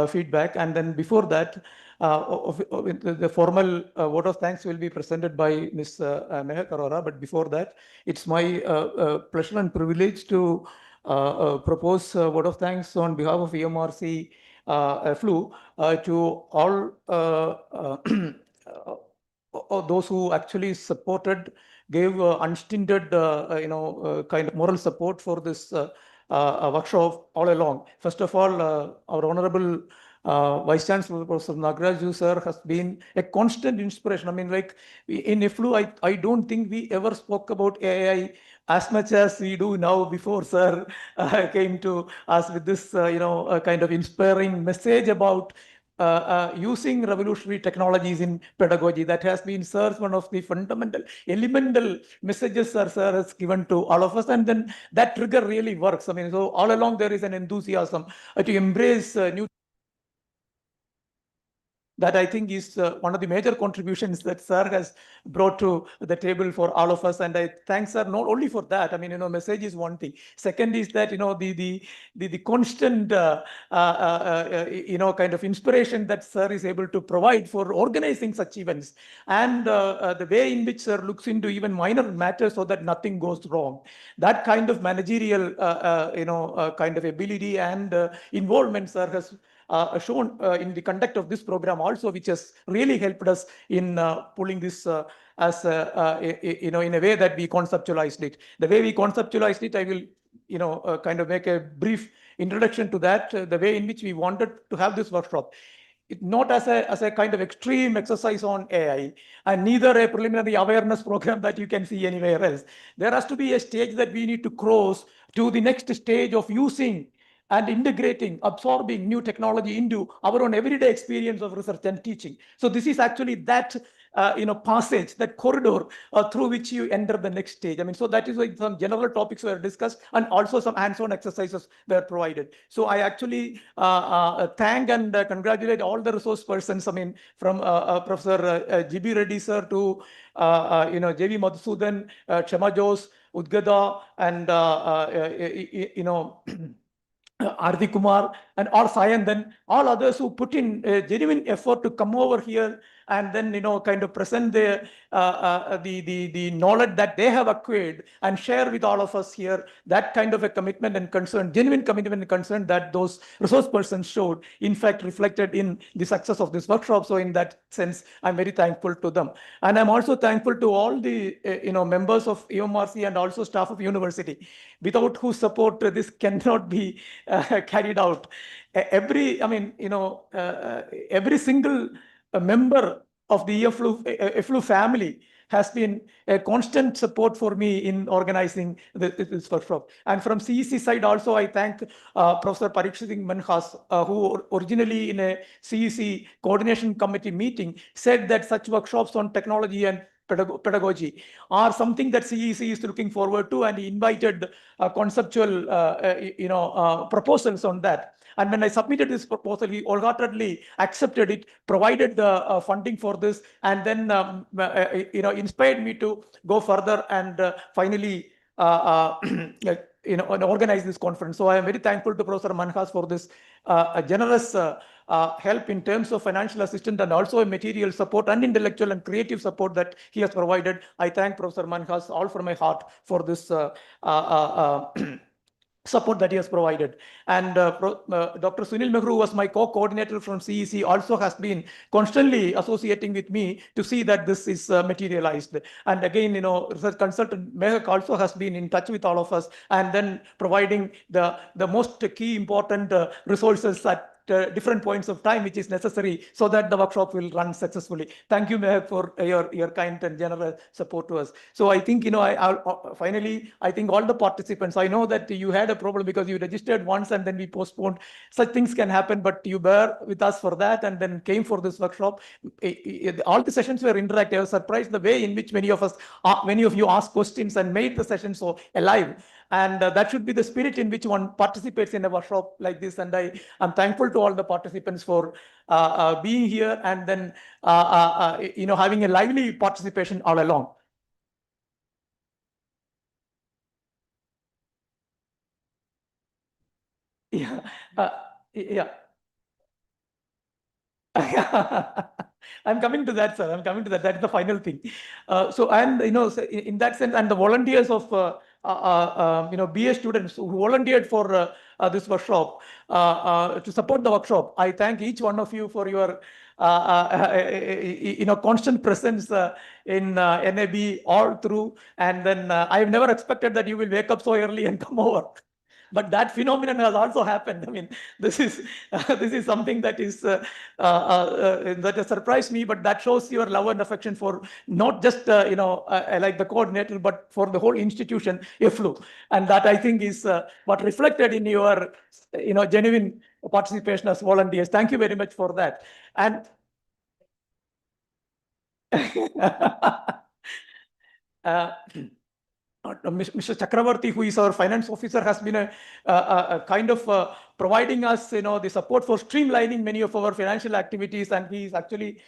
feedback. And then before that, the formal vote of thanks will be presented by Ms. Mehak Arora. But before that, it's my pleasure and privilege to propose a vote of thanks on behalf of EMRC EFLU to all those who actually supported, gave unstinted, kind of moral support for this workshop all along. First of all, our Honorable Vice-Chancellor, Professor Nagaraju sir, has been a constant inspiration. I mean, like in EFLU, I don't think we ever spoke about AI as much as we do now before sir came to us with this, kind of inspiring message about using revolutionary technologies in pedagogy. That has been sir's one of the fundamental, elemental messages sir has given to all of us. And then that trigger really works. I mean, so all along there is an enthusiasm to embrace new. That I think is one of the major contributions that sir has brought to the table for all of us. And I thank sir not only for that. I mean, message is one thing. Second is that, the constant, kind of inspiration that sir is able to provide for organizing such events. And the way in which sir looks into even minor matters so that nothing goes wrong. That kind of managerial, kind of ability and involvement sir has shown in the conduct of this program also, which has really helped us in pulling this as in a way that we conceptualized it. The way we conceptualized it, I will kind of make a brief introduction to that. The way in which we wanted to have this workshop, not as a kind of extreme exercise on AI, and neither a preliminary awareness program that you can see anywhere else. There has to be a stage that we need to cross to the next stage of using and integrating, absorbing new technology into our own everyday experience of research and teaching. So this is actually that passage, that corridor through which you enter the next stage. I mean, so that is why some general topics were discussed and also some hands-on exercises were provided. So I actually thank and congratulate all the resource persons. I mean, from Professor G.B. Reddy sir to J.V. Madhusudan, Shema Jose, Udgada, and Ardi Kumar and all Sayan, then all others who put in a genuine effort to come over here and then kind of present the knowledge that they have acquired and share with all of us here. That kind of a commitment and concern, genuine commitment and concern that those resource persons showed, in fact, reflected in the success of this workshop. So in that sense, I'm very thankful to them. And I'm also thankful to all the members of EMRC and also staff of university, without whose support this cannot be carried out. Every single member of the EFLU family has been a constant support for me in organizing this workshop. And from CEC side also, I thank Professor Parikshat Manhas, who originally in a CEC coordination committee meeting said that such workshops on technology and pedagogy are something that CEC is looking forward to, and he invited conceptual proposals on that. And when I submitted this proposal, he wholeheartedly accepted it, provided the funding for this, and then inspired me to go further and finally organize this conference. So I am very thankful to Professor Manhas for this generous help in terms of financial assistance and also material support and intellectual and creative support that he has provided. I thank Professor Manhas all from my heart for this support that he has provided. And Dr. Sunil Mehru was my co-coordinator from CEC, also has been constantly associating with me to see that this is materialized. And again, research consultant Mehak also has been in touch with all of us and then providing the most key important resources at different points of time, which is necessary so that the workshop will run successfully. Thank you, Mehak, for your kind and generous support to us. So I think, finally, I think all the participants, I know that you had a problem because you registered once and then we postponed. Such things can happen, but you bear with us for that and then came for this workshop. All the sessions were interactive. I was surprised the way in which many of you asked questions and made the session so alive. And that should be the spirit in which one participates in a workshop like this. And I'm thankful to all the participants for being here and then having a lively participation all along. Yeah, yeah. I'm coming to that, sir. I'm coming to that. That's the final thing. So in that sense, and the volunteers of BA students who volunteered for this workshop to support the workshop. I thank each one of you for your constant presence in NAB all through. And then I have never expected that you will wake up so early and come over. But that phenomenon has also happened. I mean, this is something that is that has surprised me. But that shows your love and affection for not just like the coordinator, but for the whole institution, EFLU, and that I think is what reflected in your genuine participation as volunteers. Thank you very much for that. And Mr. Chakravarti, who is our finance officer, has been a kind of providing us, the support for streamlining many of our financial activities, and he is actually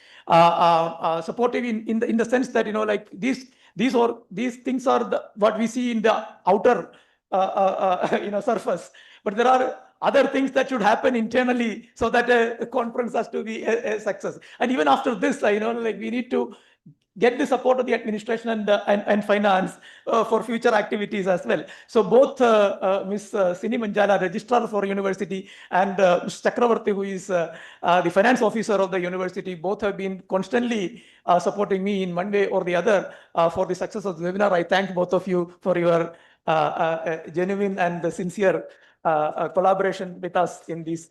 supportive in the sense that like these things are what we see in the outer surface, but there are other things that should happen internally so that a conference has to be a success. And even after this, like we need to get the support of the administration and finance for future activities as well. So both Ms. Singh Manjala, Registrar for University, and Mr. Chakravarti, who is the finance officer of the university, both have been constantly supporting me in one way or the other for the success of the webinar. I thank both of you for your genuine and sincere collaboration with us in these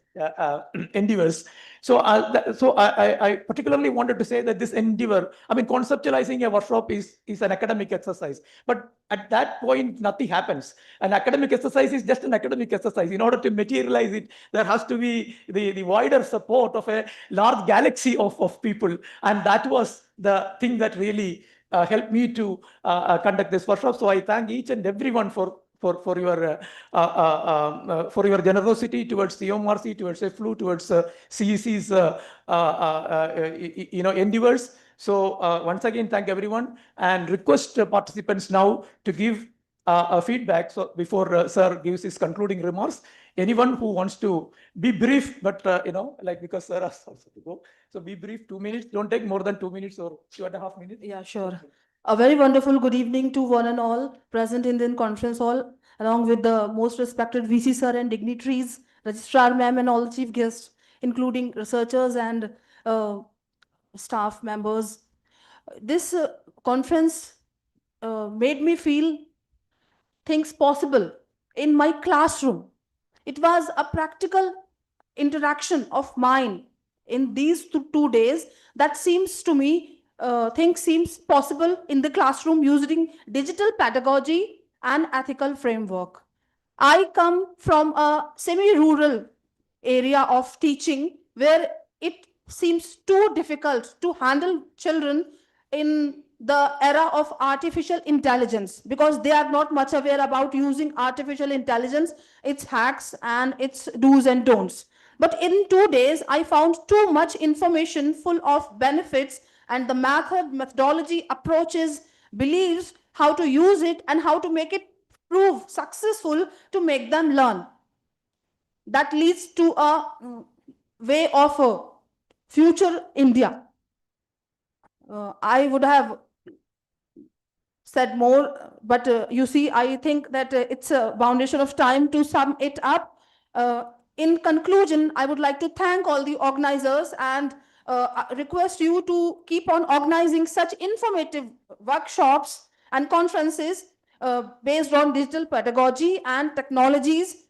endeavors. So I particularly wanted to say that this endeavor, I mean, conceptualizing a workshop is an academic exercise. But at that point, nothing happens. An academic exercise is just an academic exercise. In order to materialize it, there has to be the wider support of a large galaxy of people. And that was the thing that really helped me to conduct this workshop. So I thank each and everyone for your generosity towards the EMRC, towards EFLU, towards CEC's endeavors. So once again, thank everyone and request participants now to give feedback. So before Sir gives his concluding remarks, anyone who wants to be brief, but because Sir has also to go, so be brief. 2 minutes. Don't take more than 2 minutes or 2.5 minutes. Yeah, sure. A very wonderful good evening to one and all present in the conference hall, along with the most respected VC sir and dignitaries, registrar ma'am, and all the chief guests, including researchers and staff members. This conference made me feel things possible in my classroom. It was a practical interaction of mine in these 2 days that seems to me things seems possible in the classroom using digital pedagogy and ethical framework. I come from a semi-rural area of teaching where it seems too difficult to handle children in the era of artificial intelligence because they are not much aware about using artificial intelligence, its hacks and its do's and don'ts. But in 2 days, I found too much information full of benefits, and the methodology approaches, believes how to use it and how to make it prove successful to make them learn. That leads to a way of future India. I would have said more, but you see, I think that it's a foundation of time to sum it up. In conclusion, I would like to thank all the organizers and request you to keep on organizing such informative workshops and conferences based on digital pedagogy and technologies.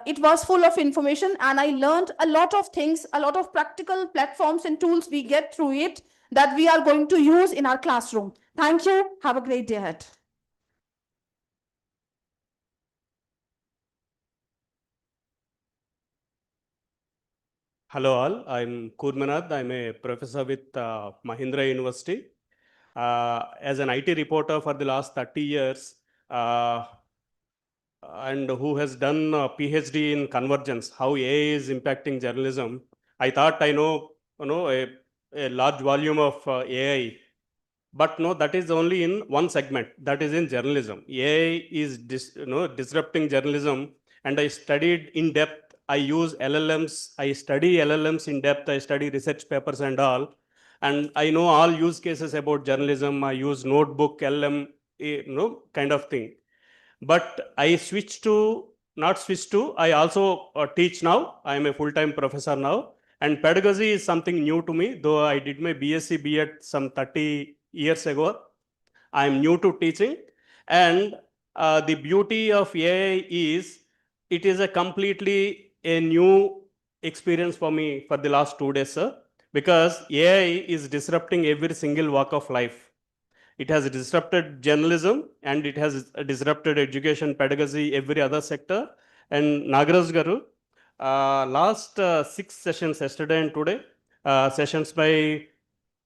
It was full of information and I learned a lot of things, a lot of practical platforms and tools we get through it that we are going to use in our classroom. Thank you. Have a great day ahead. Hello all, I'm Kurmanad. I'm a professor with Mahindra University. As an IT reporter for the last 30 years, and who has done a PhD in convergence, how AI is impacting journalism. I thought I know, a large volume of AI, but no, that is only in one segment, that is in journalism. AI is disrupting journalism, and I studied in depth. I use LLMs, I study LLMs in depth, I study research papers and all, and I know all use cases about journalism. I use notebook, LM, kind of thing. But I switched to, not switched to, I also teach now. I am a full-time professor now. And pedagogy is something new to me, though I did my BSc B.Ed some 30 years ago. I am new to teaching. And the beauty of AI is, it is a completely a new experience for me for the last 2 days, sir, because AI is disrupting every single walk of life. It has disrupted journalism and it has disrupted education, pedagogy, every other sector. And Nagaraju garu, last 6 sessions yesterday and today, sessions by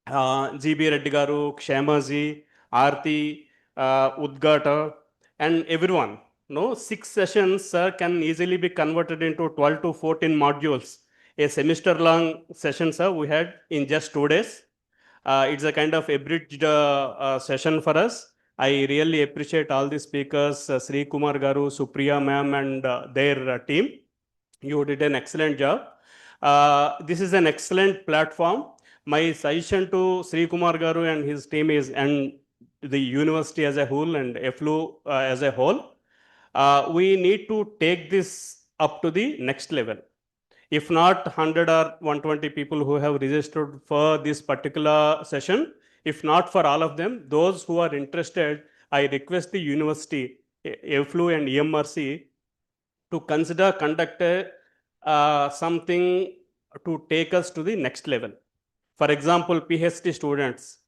GB Reddy garu, Kshemaji, Aarti, Udgata, and everyone. No, 6 sessions can easily be converted into 12 to 14 modules. A semester long session, sir, we had in just 2 days. It's a kind of abridged session for us. I really appreciate all the speakers, Sri Kumar Garu, Supriya ma'am, and their team. You did an excellent job. This is an excellent platform. My suggestion to Sri Kumar Garu and his team is, and the university as a whole and EFLU as a whole, we need to take this up to the next level. If not 100 or 120 people who have registered for this particular session, if not for all of them, those who are interested, I request the university, EFLU and EMRC, to consider conduct something to take us to the next level. For example, PhD students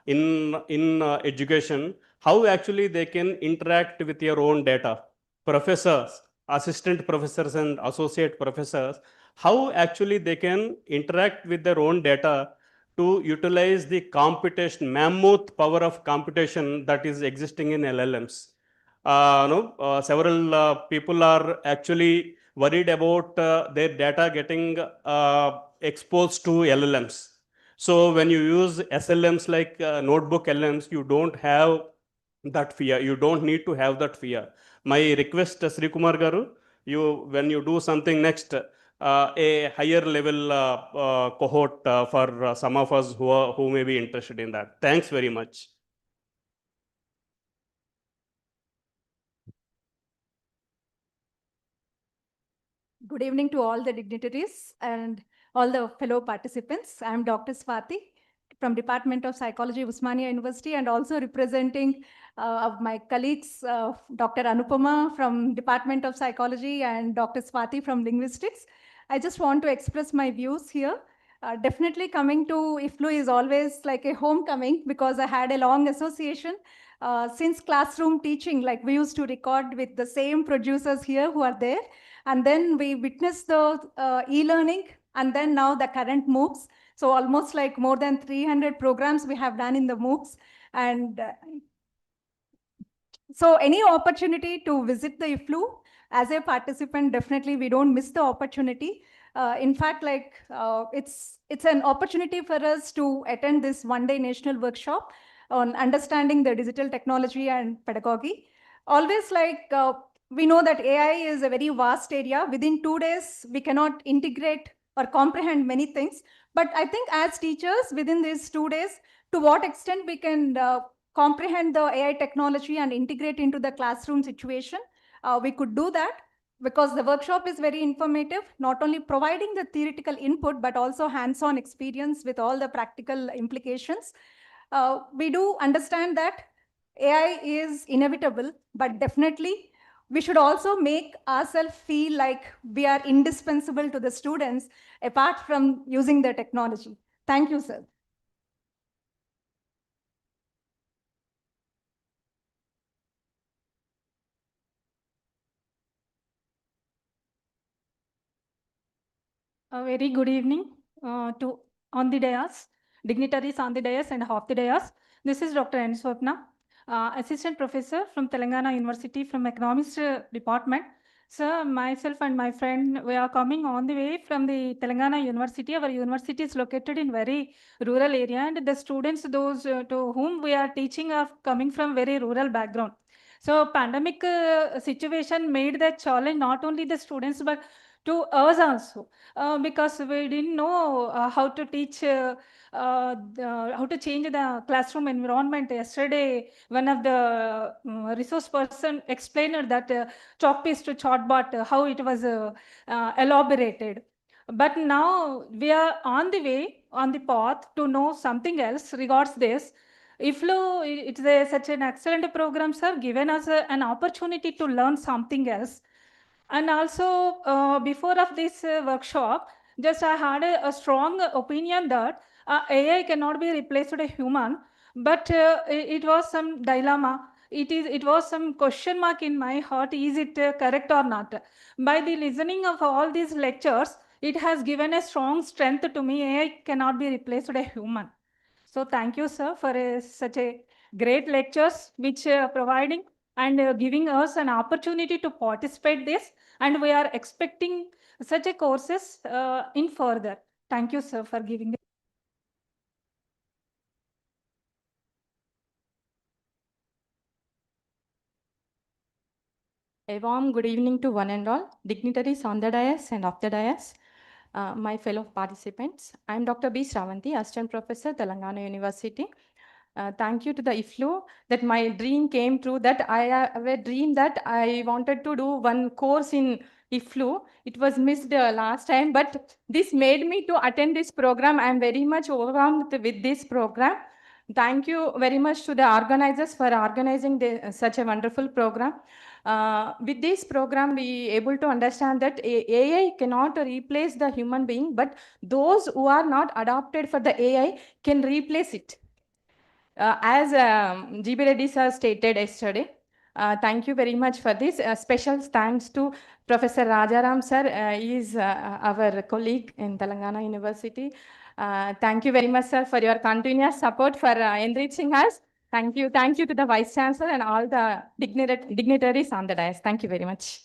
in education, how actually they can interact with your own data. Professors, assistant professors and associate professors, how actually they can interact with their own data to utilize the computation, mammoth power of computation that is existing in LLMs. Several people are actually worried about their data getting exposed to LLMs. So when you use SLMs like notebook LLMs, you don't have that fear. You don't need to have that fear. My request, Sri Kumar Garu, when you do something next, a higher level cohort for some of us who may be interested in that. Thanks very much. Good evening to all the dignitaries and all the fellow participants. I'm Dr. Swati from Department of Psychology, Usmania University, and also representing my colleagues, Dr. Anupama from Department of Psychology and Dr. Swati from Linguistics. I just want to express my views here. Definitely coming to EFLU is always like a homecoming because I had a long association since classroom teaching. Like we used to record with the same producers here who are there. And then we witnessed the e-learning and then now the current MOOCs. So almost like more than 300 programs we have done in the MOOCs. And so any opportunity to visit the EFLU as a participant, definitely we don't miss the opportunity. In fact, like it's an opportunity for us to attend this one-day national workshop on understanding the digital technology and pedagogy. Always like we know that AI is a very vast area. Within 2 days, we cannot integrate or comprehend many things. But I think as teachers within these 2 days, to what extent we can comprehend the AI technology and integrate into the classroom situation, we could do that because the workshop is very informative, not only providing the theoretical input, but also hands-on experience with all the practical implications. We do understand that AI is inevitable, but definitely we should also make ourselves feel like we are indispensable to the students apart from using the technology. Thank you, sir. A very good evening to on the dais, dignitaries on the dais and off the dais. This is Dr. N. Swapna. Assistant Professor from Telangana University from Economics Department. Sir, myself and my friend, we are coming on the way from the Telangana University. Our university is located in very rural area, and the students, those to whom we are teaching, are coming from very rural background. So pandemic situation made that challenge not only the students but to us also, because we didn't know how to teach, how to change the classroom environment. Yesterday, one of the resource person explained that chalk paste to chatbot, how it was elaborated. But now we are on the way, on the path to know something else regards this. EFLU, it's such an excellent program, sir, given us an opportunity to learn something else. And also, before of this workshop, just I had a strong opinion that AI cannot be replaced by a human, but it was some dilemma. It was some question mark in my heart. Is it correct or not? By the listening of all these lectures, it has given a strong strength to me. AI cannot be replaced by a human. So thank you, sir, for such a great lectures which providing and giving us an opportunity to participate this, and we are expecting such a courses in further. Thank you, sir, for giving the A warm good evening to one and all, dignitaries on the dais and off the dais, my fellow participants. I am Dr. B. Shravanti, Assistant Professor, Telangana University. Thank you to the EFLU that my dream came true, that I have a dream that I wanted to do one course in EFLU. It was missed last time, but this made me to attend this program. I am very much overwhelmed with this program. Thank you very much to the organizers for organizing such a wonderful program. With this program, we able to understand that AI cannot replace the human being, but those who are not adapted for the AI can replace it. As GB Reddy sir stated yesterday, thank you very much for this. Special thanks to Professor Rajaram sir. He is our colleague in Telangana University. Thank you very much, sir, for your continuous support for enriching us. Thank you. Thank you to the Vice-Chancellor and all the dignitaries on the dais. Thank you very much.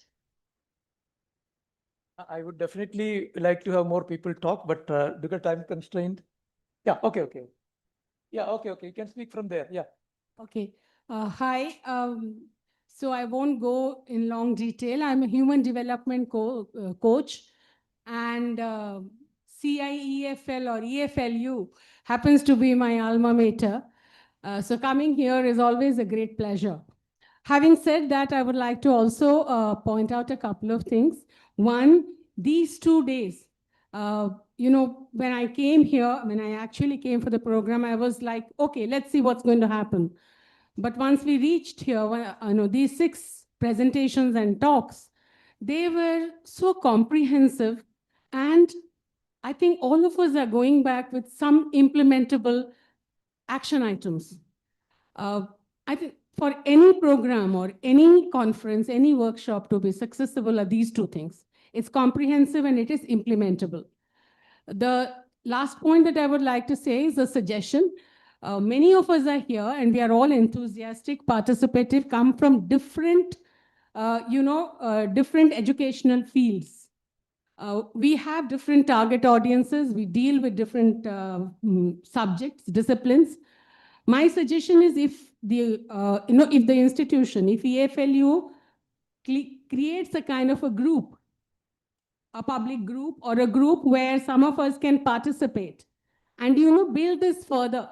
I would definitely like to have more people talk, but because time constraint. Yeah, okay. Yeah, okay. You can speak from there. Yeah. Okay. Hi. So I won't go in long detail. I'm a human development coach, and CIEFL or EFLU happens to be my alma mater. So coming here is always a great pleasure. Having said that, I would like to also point out a couple of things. One, these 2 days, when I came here, when I actually came for the program, I was like, okay, let's see what's going to happen. But once we reached here, these 6 presentations and talks, they were so comprehensive. And I think all of us are going back with some implementable action items. I think for any program or any conference, any workshop to be successful are these 2 things. It's comprehensive and it is implementable. The last point that I would like to say is a suggestion. Many of us are here and we are all enthusiastic, participative, come from different, different educational fields. We have different target audiences. We deal with different subjects, disciplines. My suggestion is if the institution, if EFLU creates a kind of a group, a public group or a group where some of us can participate and build this further,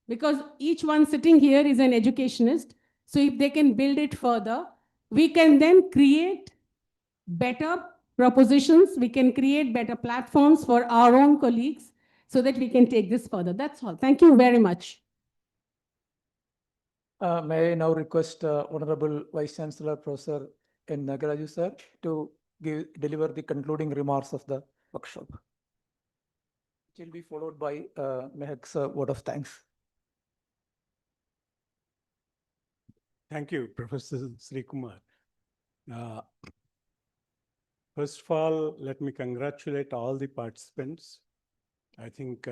because each one sitting here is an educationist. So if they can build it further, we can then create better propositions, we can create better platforms for our own colleagues so that we can take this further. That's all. Thank you very much. May I now request Honorable Vice-Chancellor Professor N. Nagaraju sir to deliver the concluding remarks of the workshop. It will be followed by Mehak's word of thanks. Thank you, Professor Sri Kumar. First of all, let me congratulate all the participants. I think,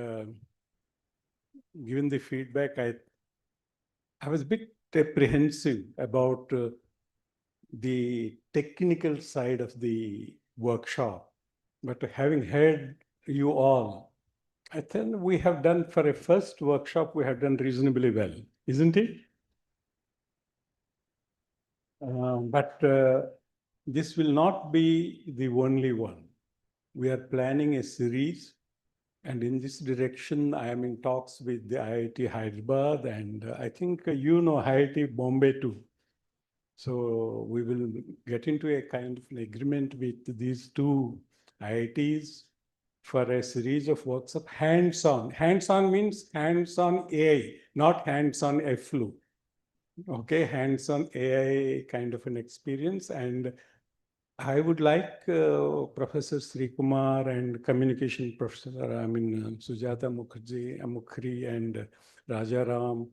given the feedback, I was a bit apprehensive about the technical side of the workshop. But having heard you all, I think we have done, for a first workshop, we have done reasonably well, isn't it? But this will not be the only one. We are planning a series, and in this direction, I am in talks with the IIT Hyderabad, and I think you know IIT Bombay too. So we will get into a kind of an agreement with these two IITs for a series of workshops, hands-on. Hands-on means hands-on AI, not hands-on EFLU. Okay, hands-on AI kind of an experience. And I would like Professor Sri Kumar and communication professor, Sujata Mukhri and Rajaram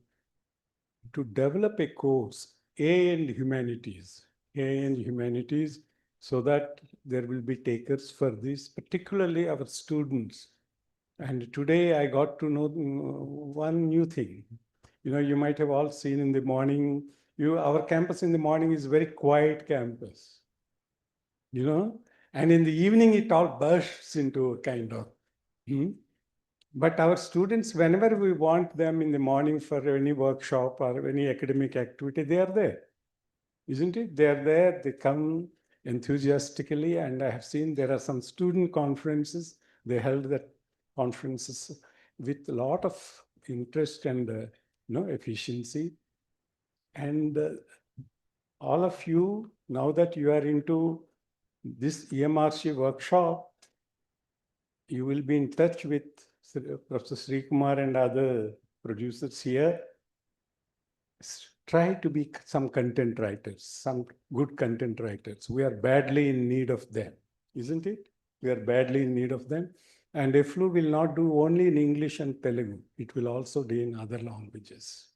to develop a course, AI and Humanities, so that there will be takers for this, particularly our students. And today I got to know one new thing. You know, you might have all seen in the morning, our campus in the morning is a very quiet campus, you know, and in the evening it all bursts into a kind of. But our students, whenever we want them in the morning for any workshop or any academic activity, they are there, isn't it? They are there, they come enthusiastically, and I have seen there are some student conferences. They held that conferences with a lot of interest and efficiency. And all of you, now that you are into this EMRC workshop, you will be in touch with Professor Sri Kumar and other producers here. Try to be some content writers, some good content writers. We are badly in need of them, isn't it? We are badly in need of them. And EFLU will not do only in English and Telugu. It will also do in other languages.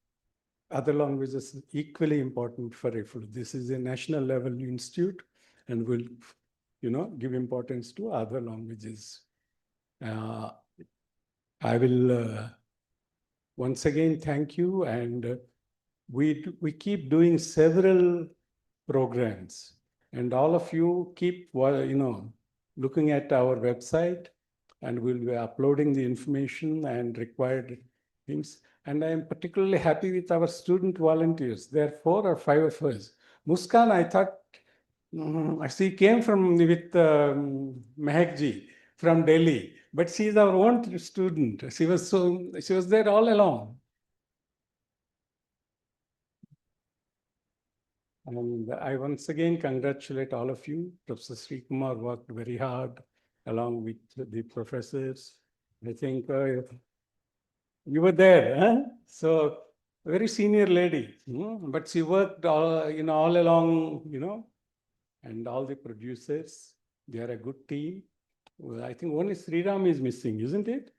Other languages are equally important for EFLU. This is a national level institute and will, give importance to other languages. I will once again thank you, and we keep doing several programs, and all of you keep looking at our website, and we'll be uploading the information and required things. And I am particularly happy with our student volunteers. There are 4 or 5 of us. Muskan, I thought, she came with Mehakji from Delhi, but she is our own student. She was there all along. And I once again congratulate all of you. Professor Sri Kumar worked very hard along with the professors. I think you were there, huh? So very senior lady, but she worked all along, and all the producers. They are a good team. Well, I think only Sriram is missing, isn't it?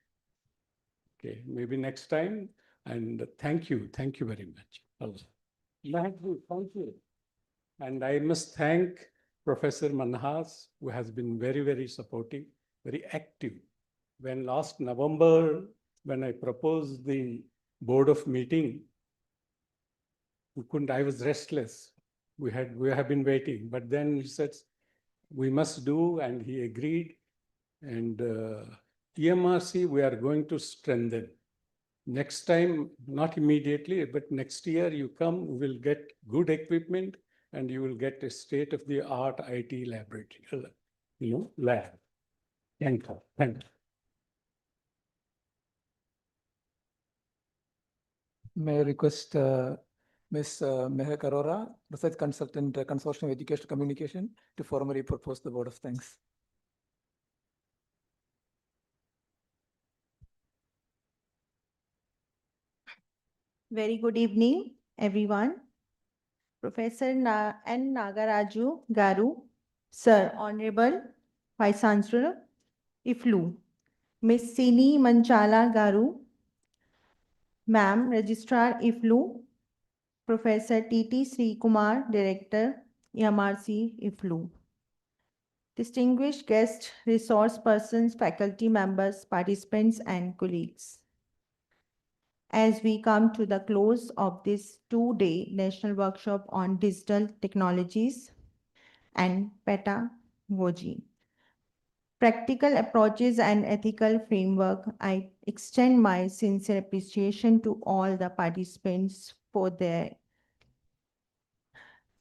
Okay, maybe next time. And thank you very much. Thank you. And I must thank Professor Manhas, who has been very, very supportive, very active. When last November, when I proposed the board of meeting, I was restless. We have been waiting, but then he said, we must do, and he agreed. And EMRC, we are going to strengthen. Next time, not immediately, but next year you come, we will get good equipment, and you will get a state-of-the-art IT laboratory, lab. Thank you. Thank you. May I request Ms. Mehak Arora, Research Consultant, Consortium of Educational Communication, to formally propose the vote of thanks. Very good evening, everyone. Professor N. Nagaraju Garu, Sir, Honorable Vice-Chancellor, EFLU, Ms. Sini Manchala Garu, Ma'am, Registrar EFLU, Professor T.T. Sri Kumar, Director, EMRC EFLU. Distinguished guests, resource persons, faculty members, participants, and colleagues. as we come to the close of this two-day national workshop on digital technologies and pedagogy. Practical approaches and ethical framework, I extend my sincere appreciation to all the participants for their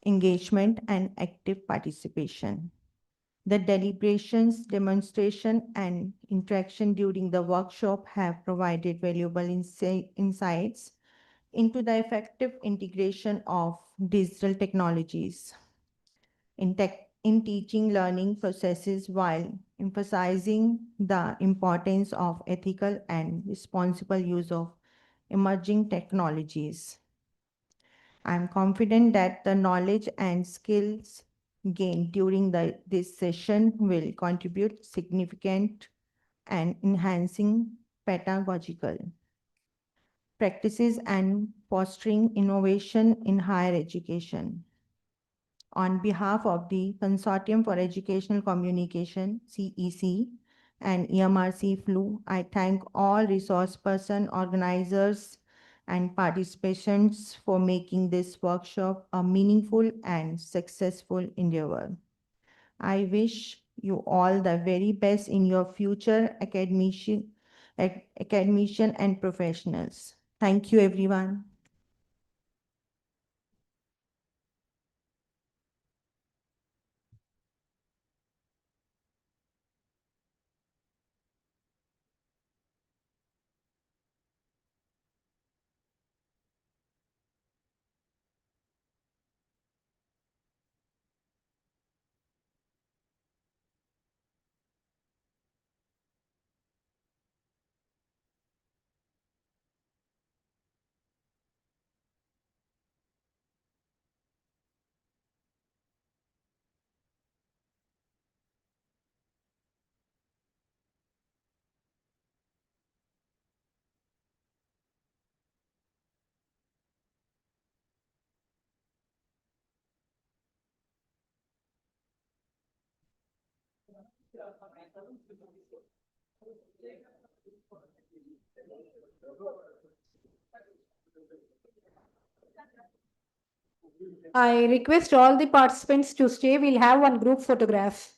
engagement and active participation. The deliberations, demonstration, and interaction during the workshop have provided valuable insights into the effective integration of digital technologies in teaching learning processes while emphasizing the importance of ethical and responsible use of emerging technologies. I'm confident that the knowledge and skills gained during this session will contribute significant and enhancing pedagogical practices and fostering innovation in higher education. On behalf of the Consortium for Educational Communication, CEC, and EMRC EFLU, I thank all resource person, organizers, and participants for making this workshop a meaningful and successful endeavor. I wish you all the very best in your future academician and professionals. Thank you, everyone. I request all the participants to stay. We'll have one group photograph.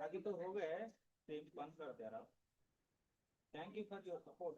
अभी तो हो गए page बंद कर दे रहा। Thank you for your support.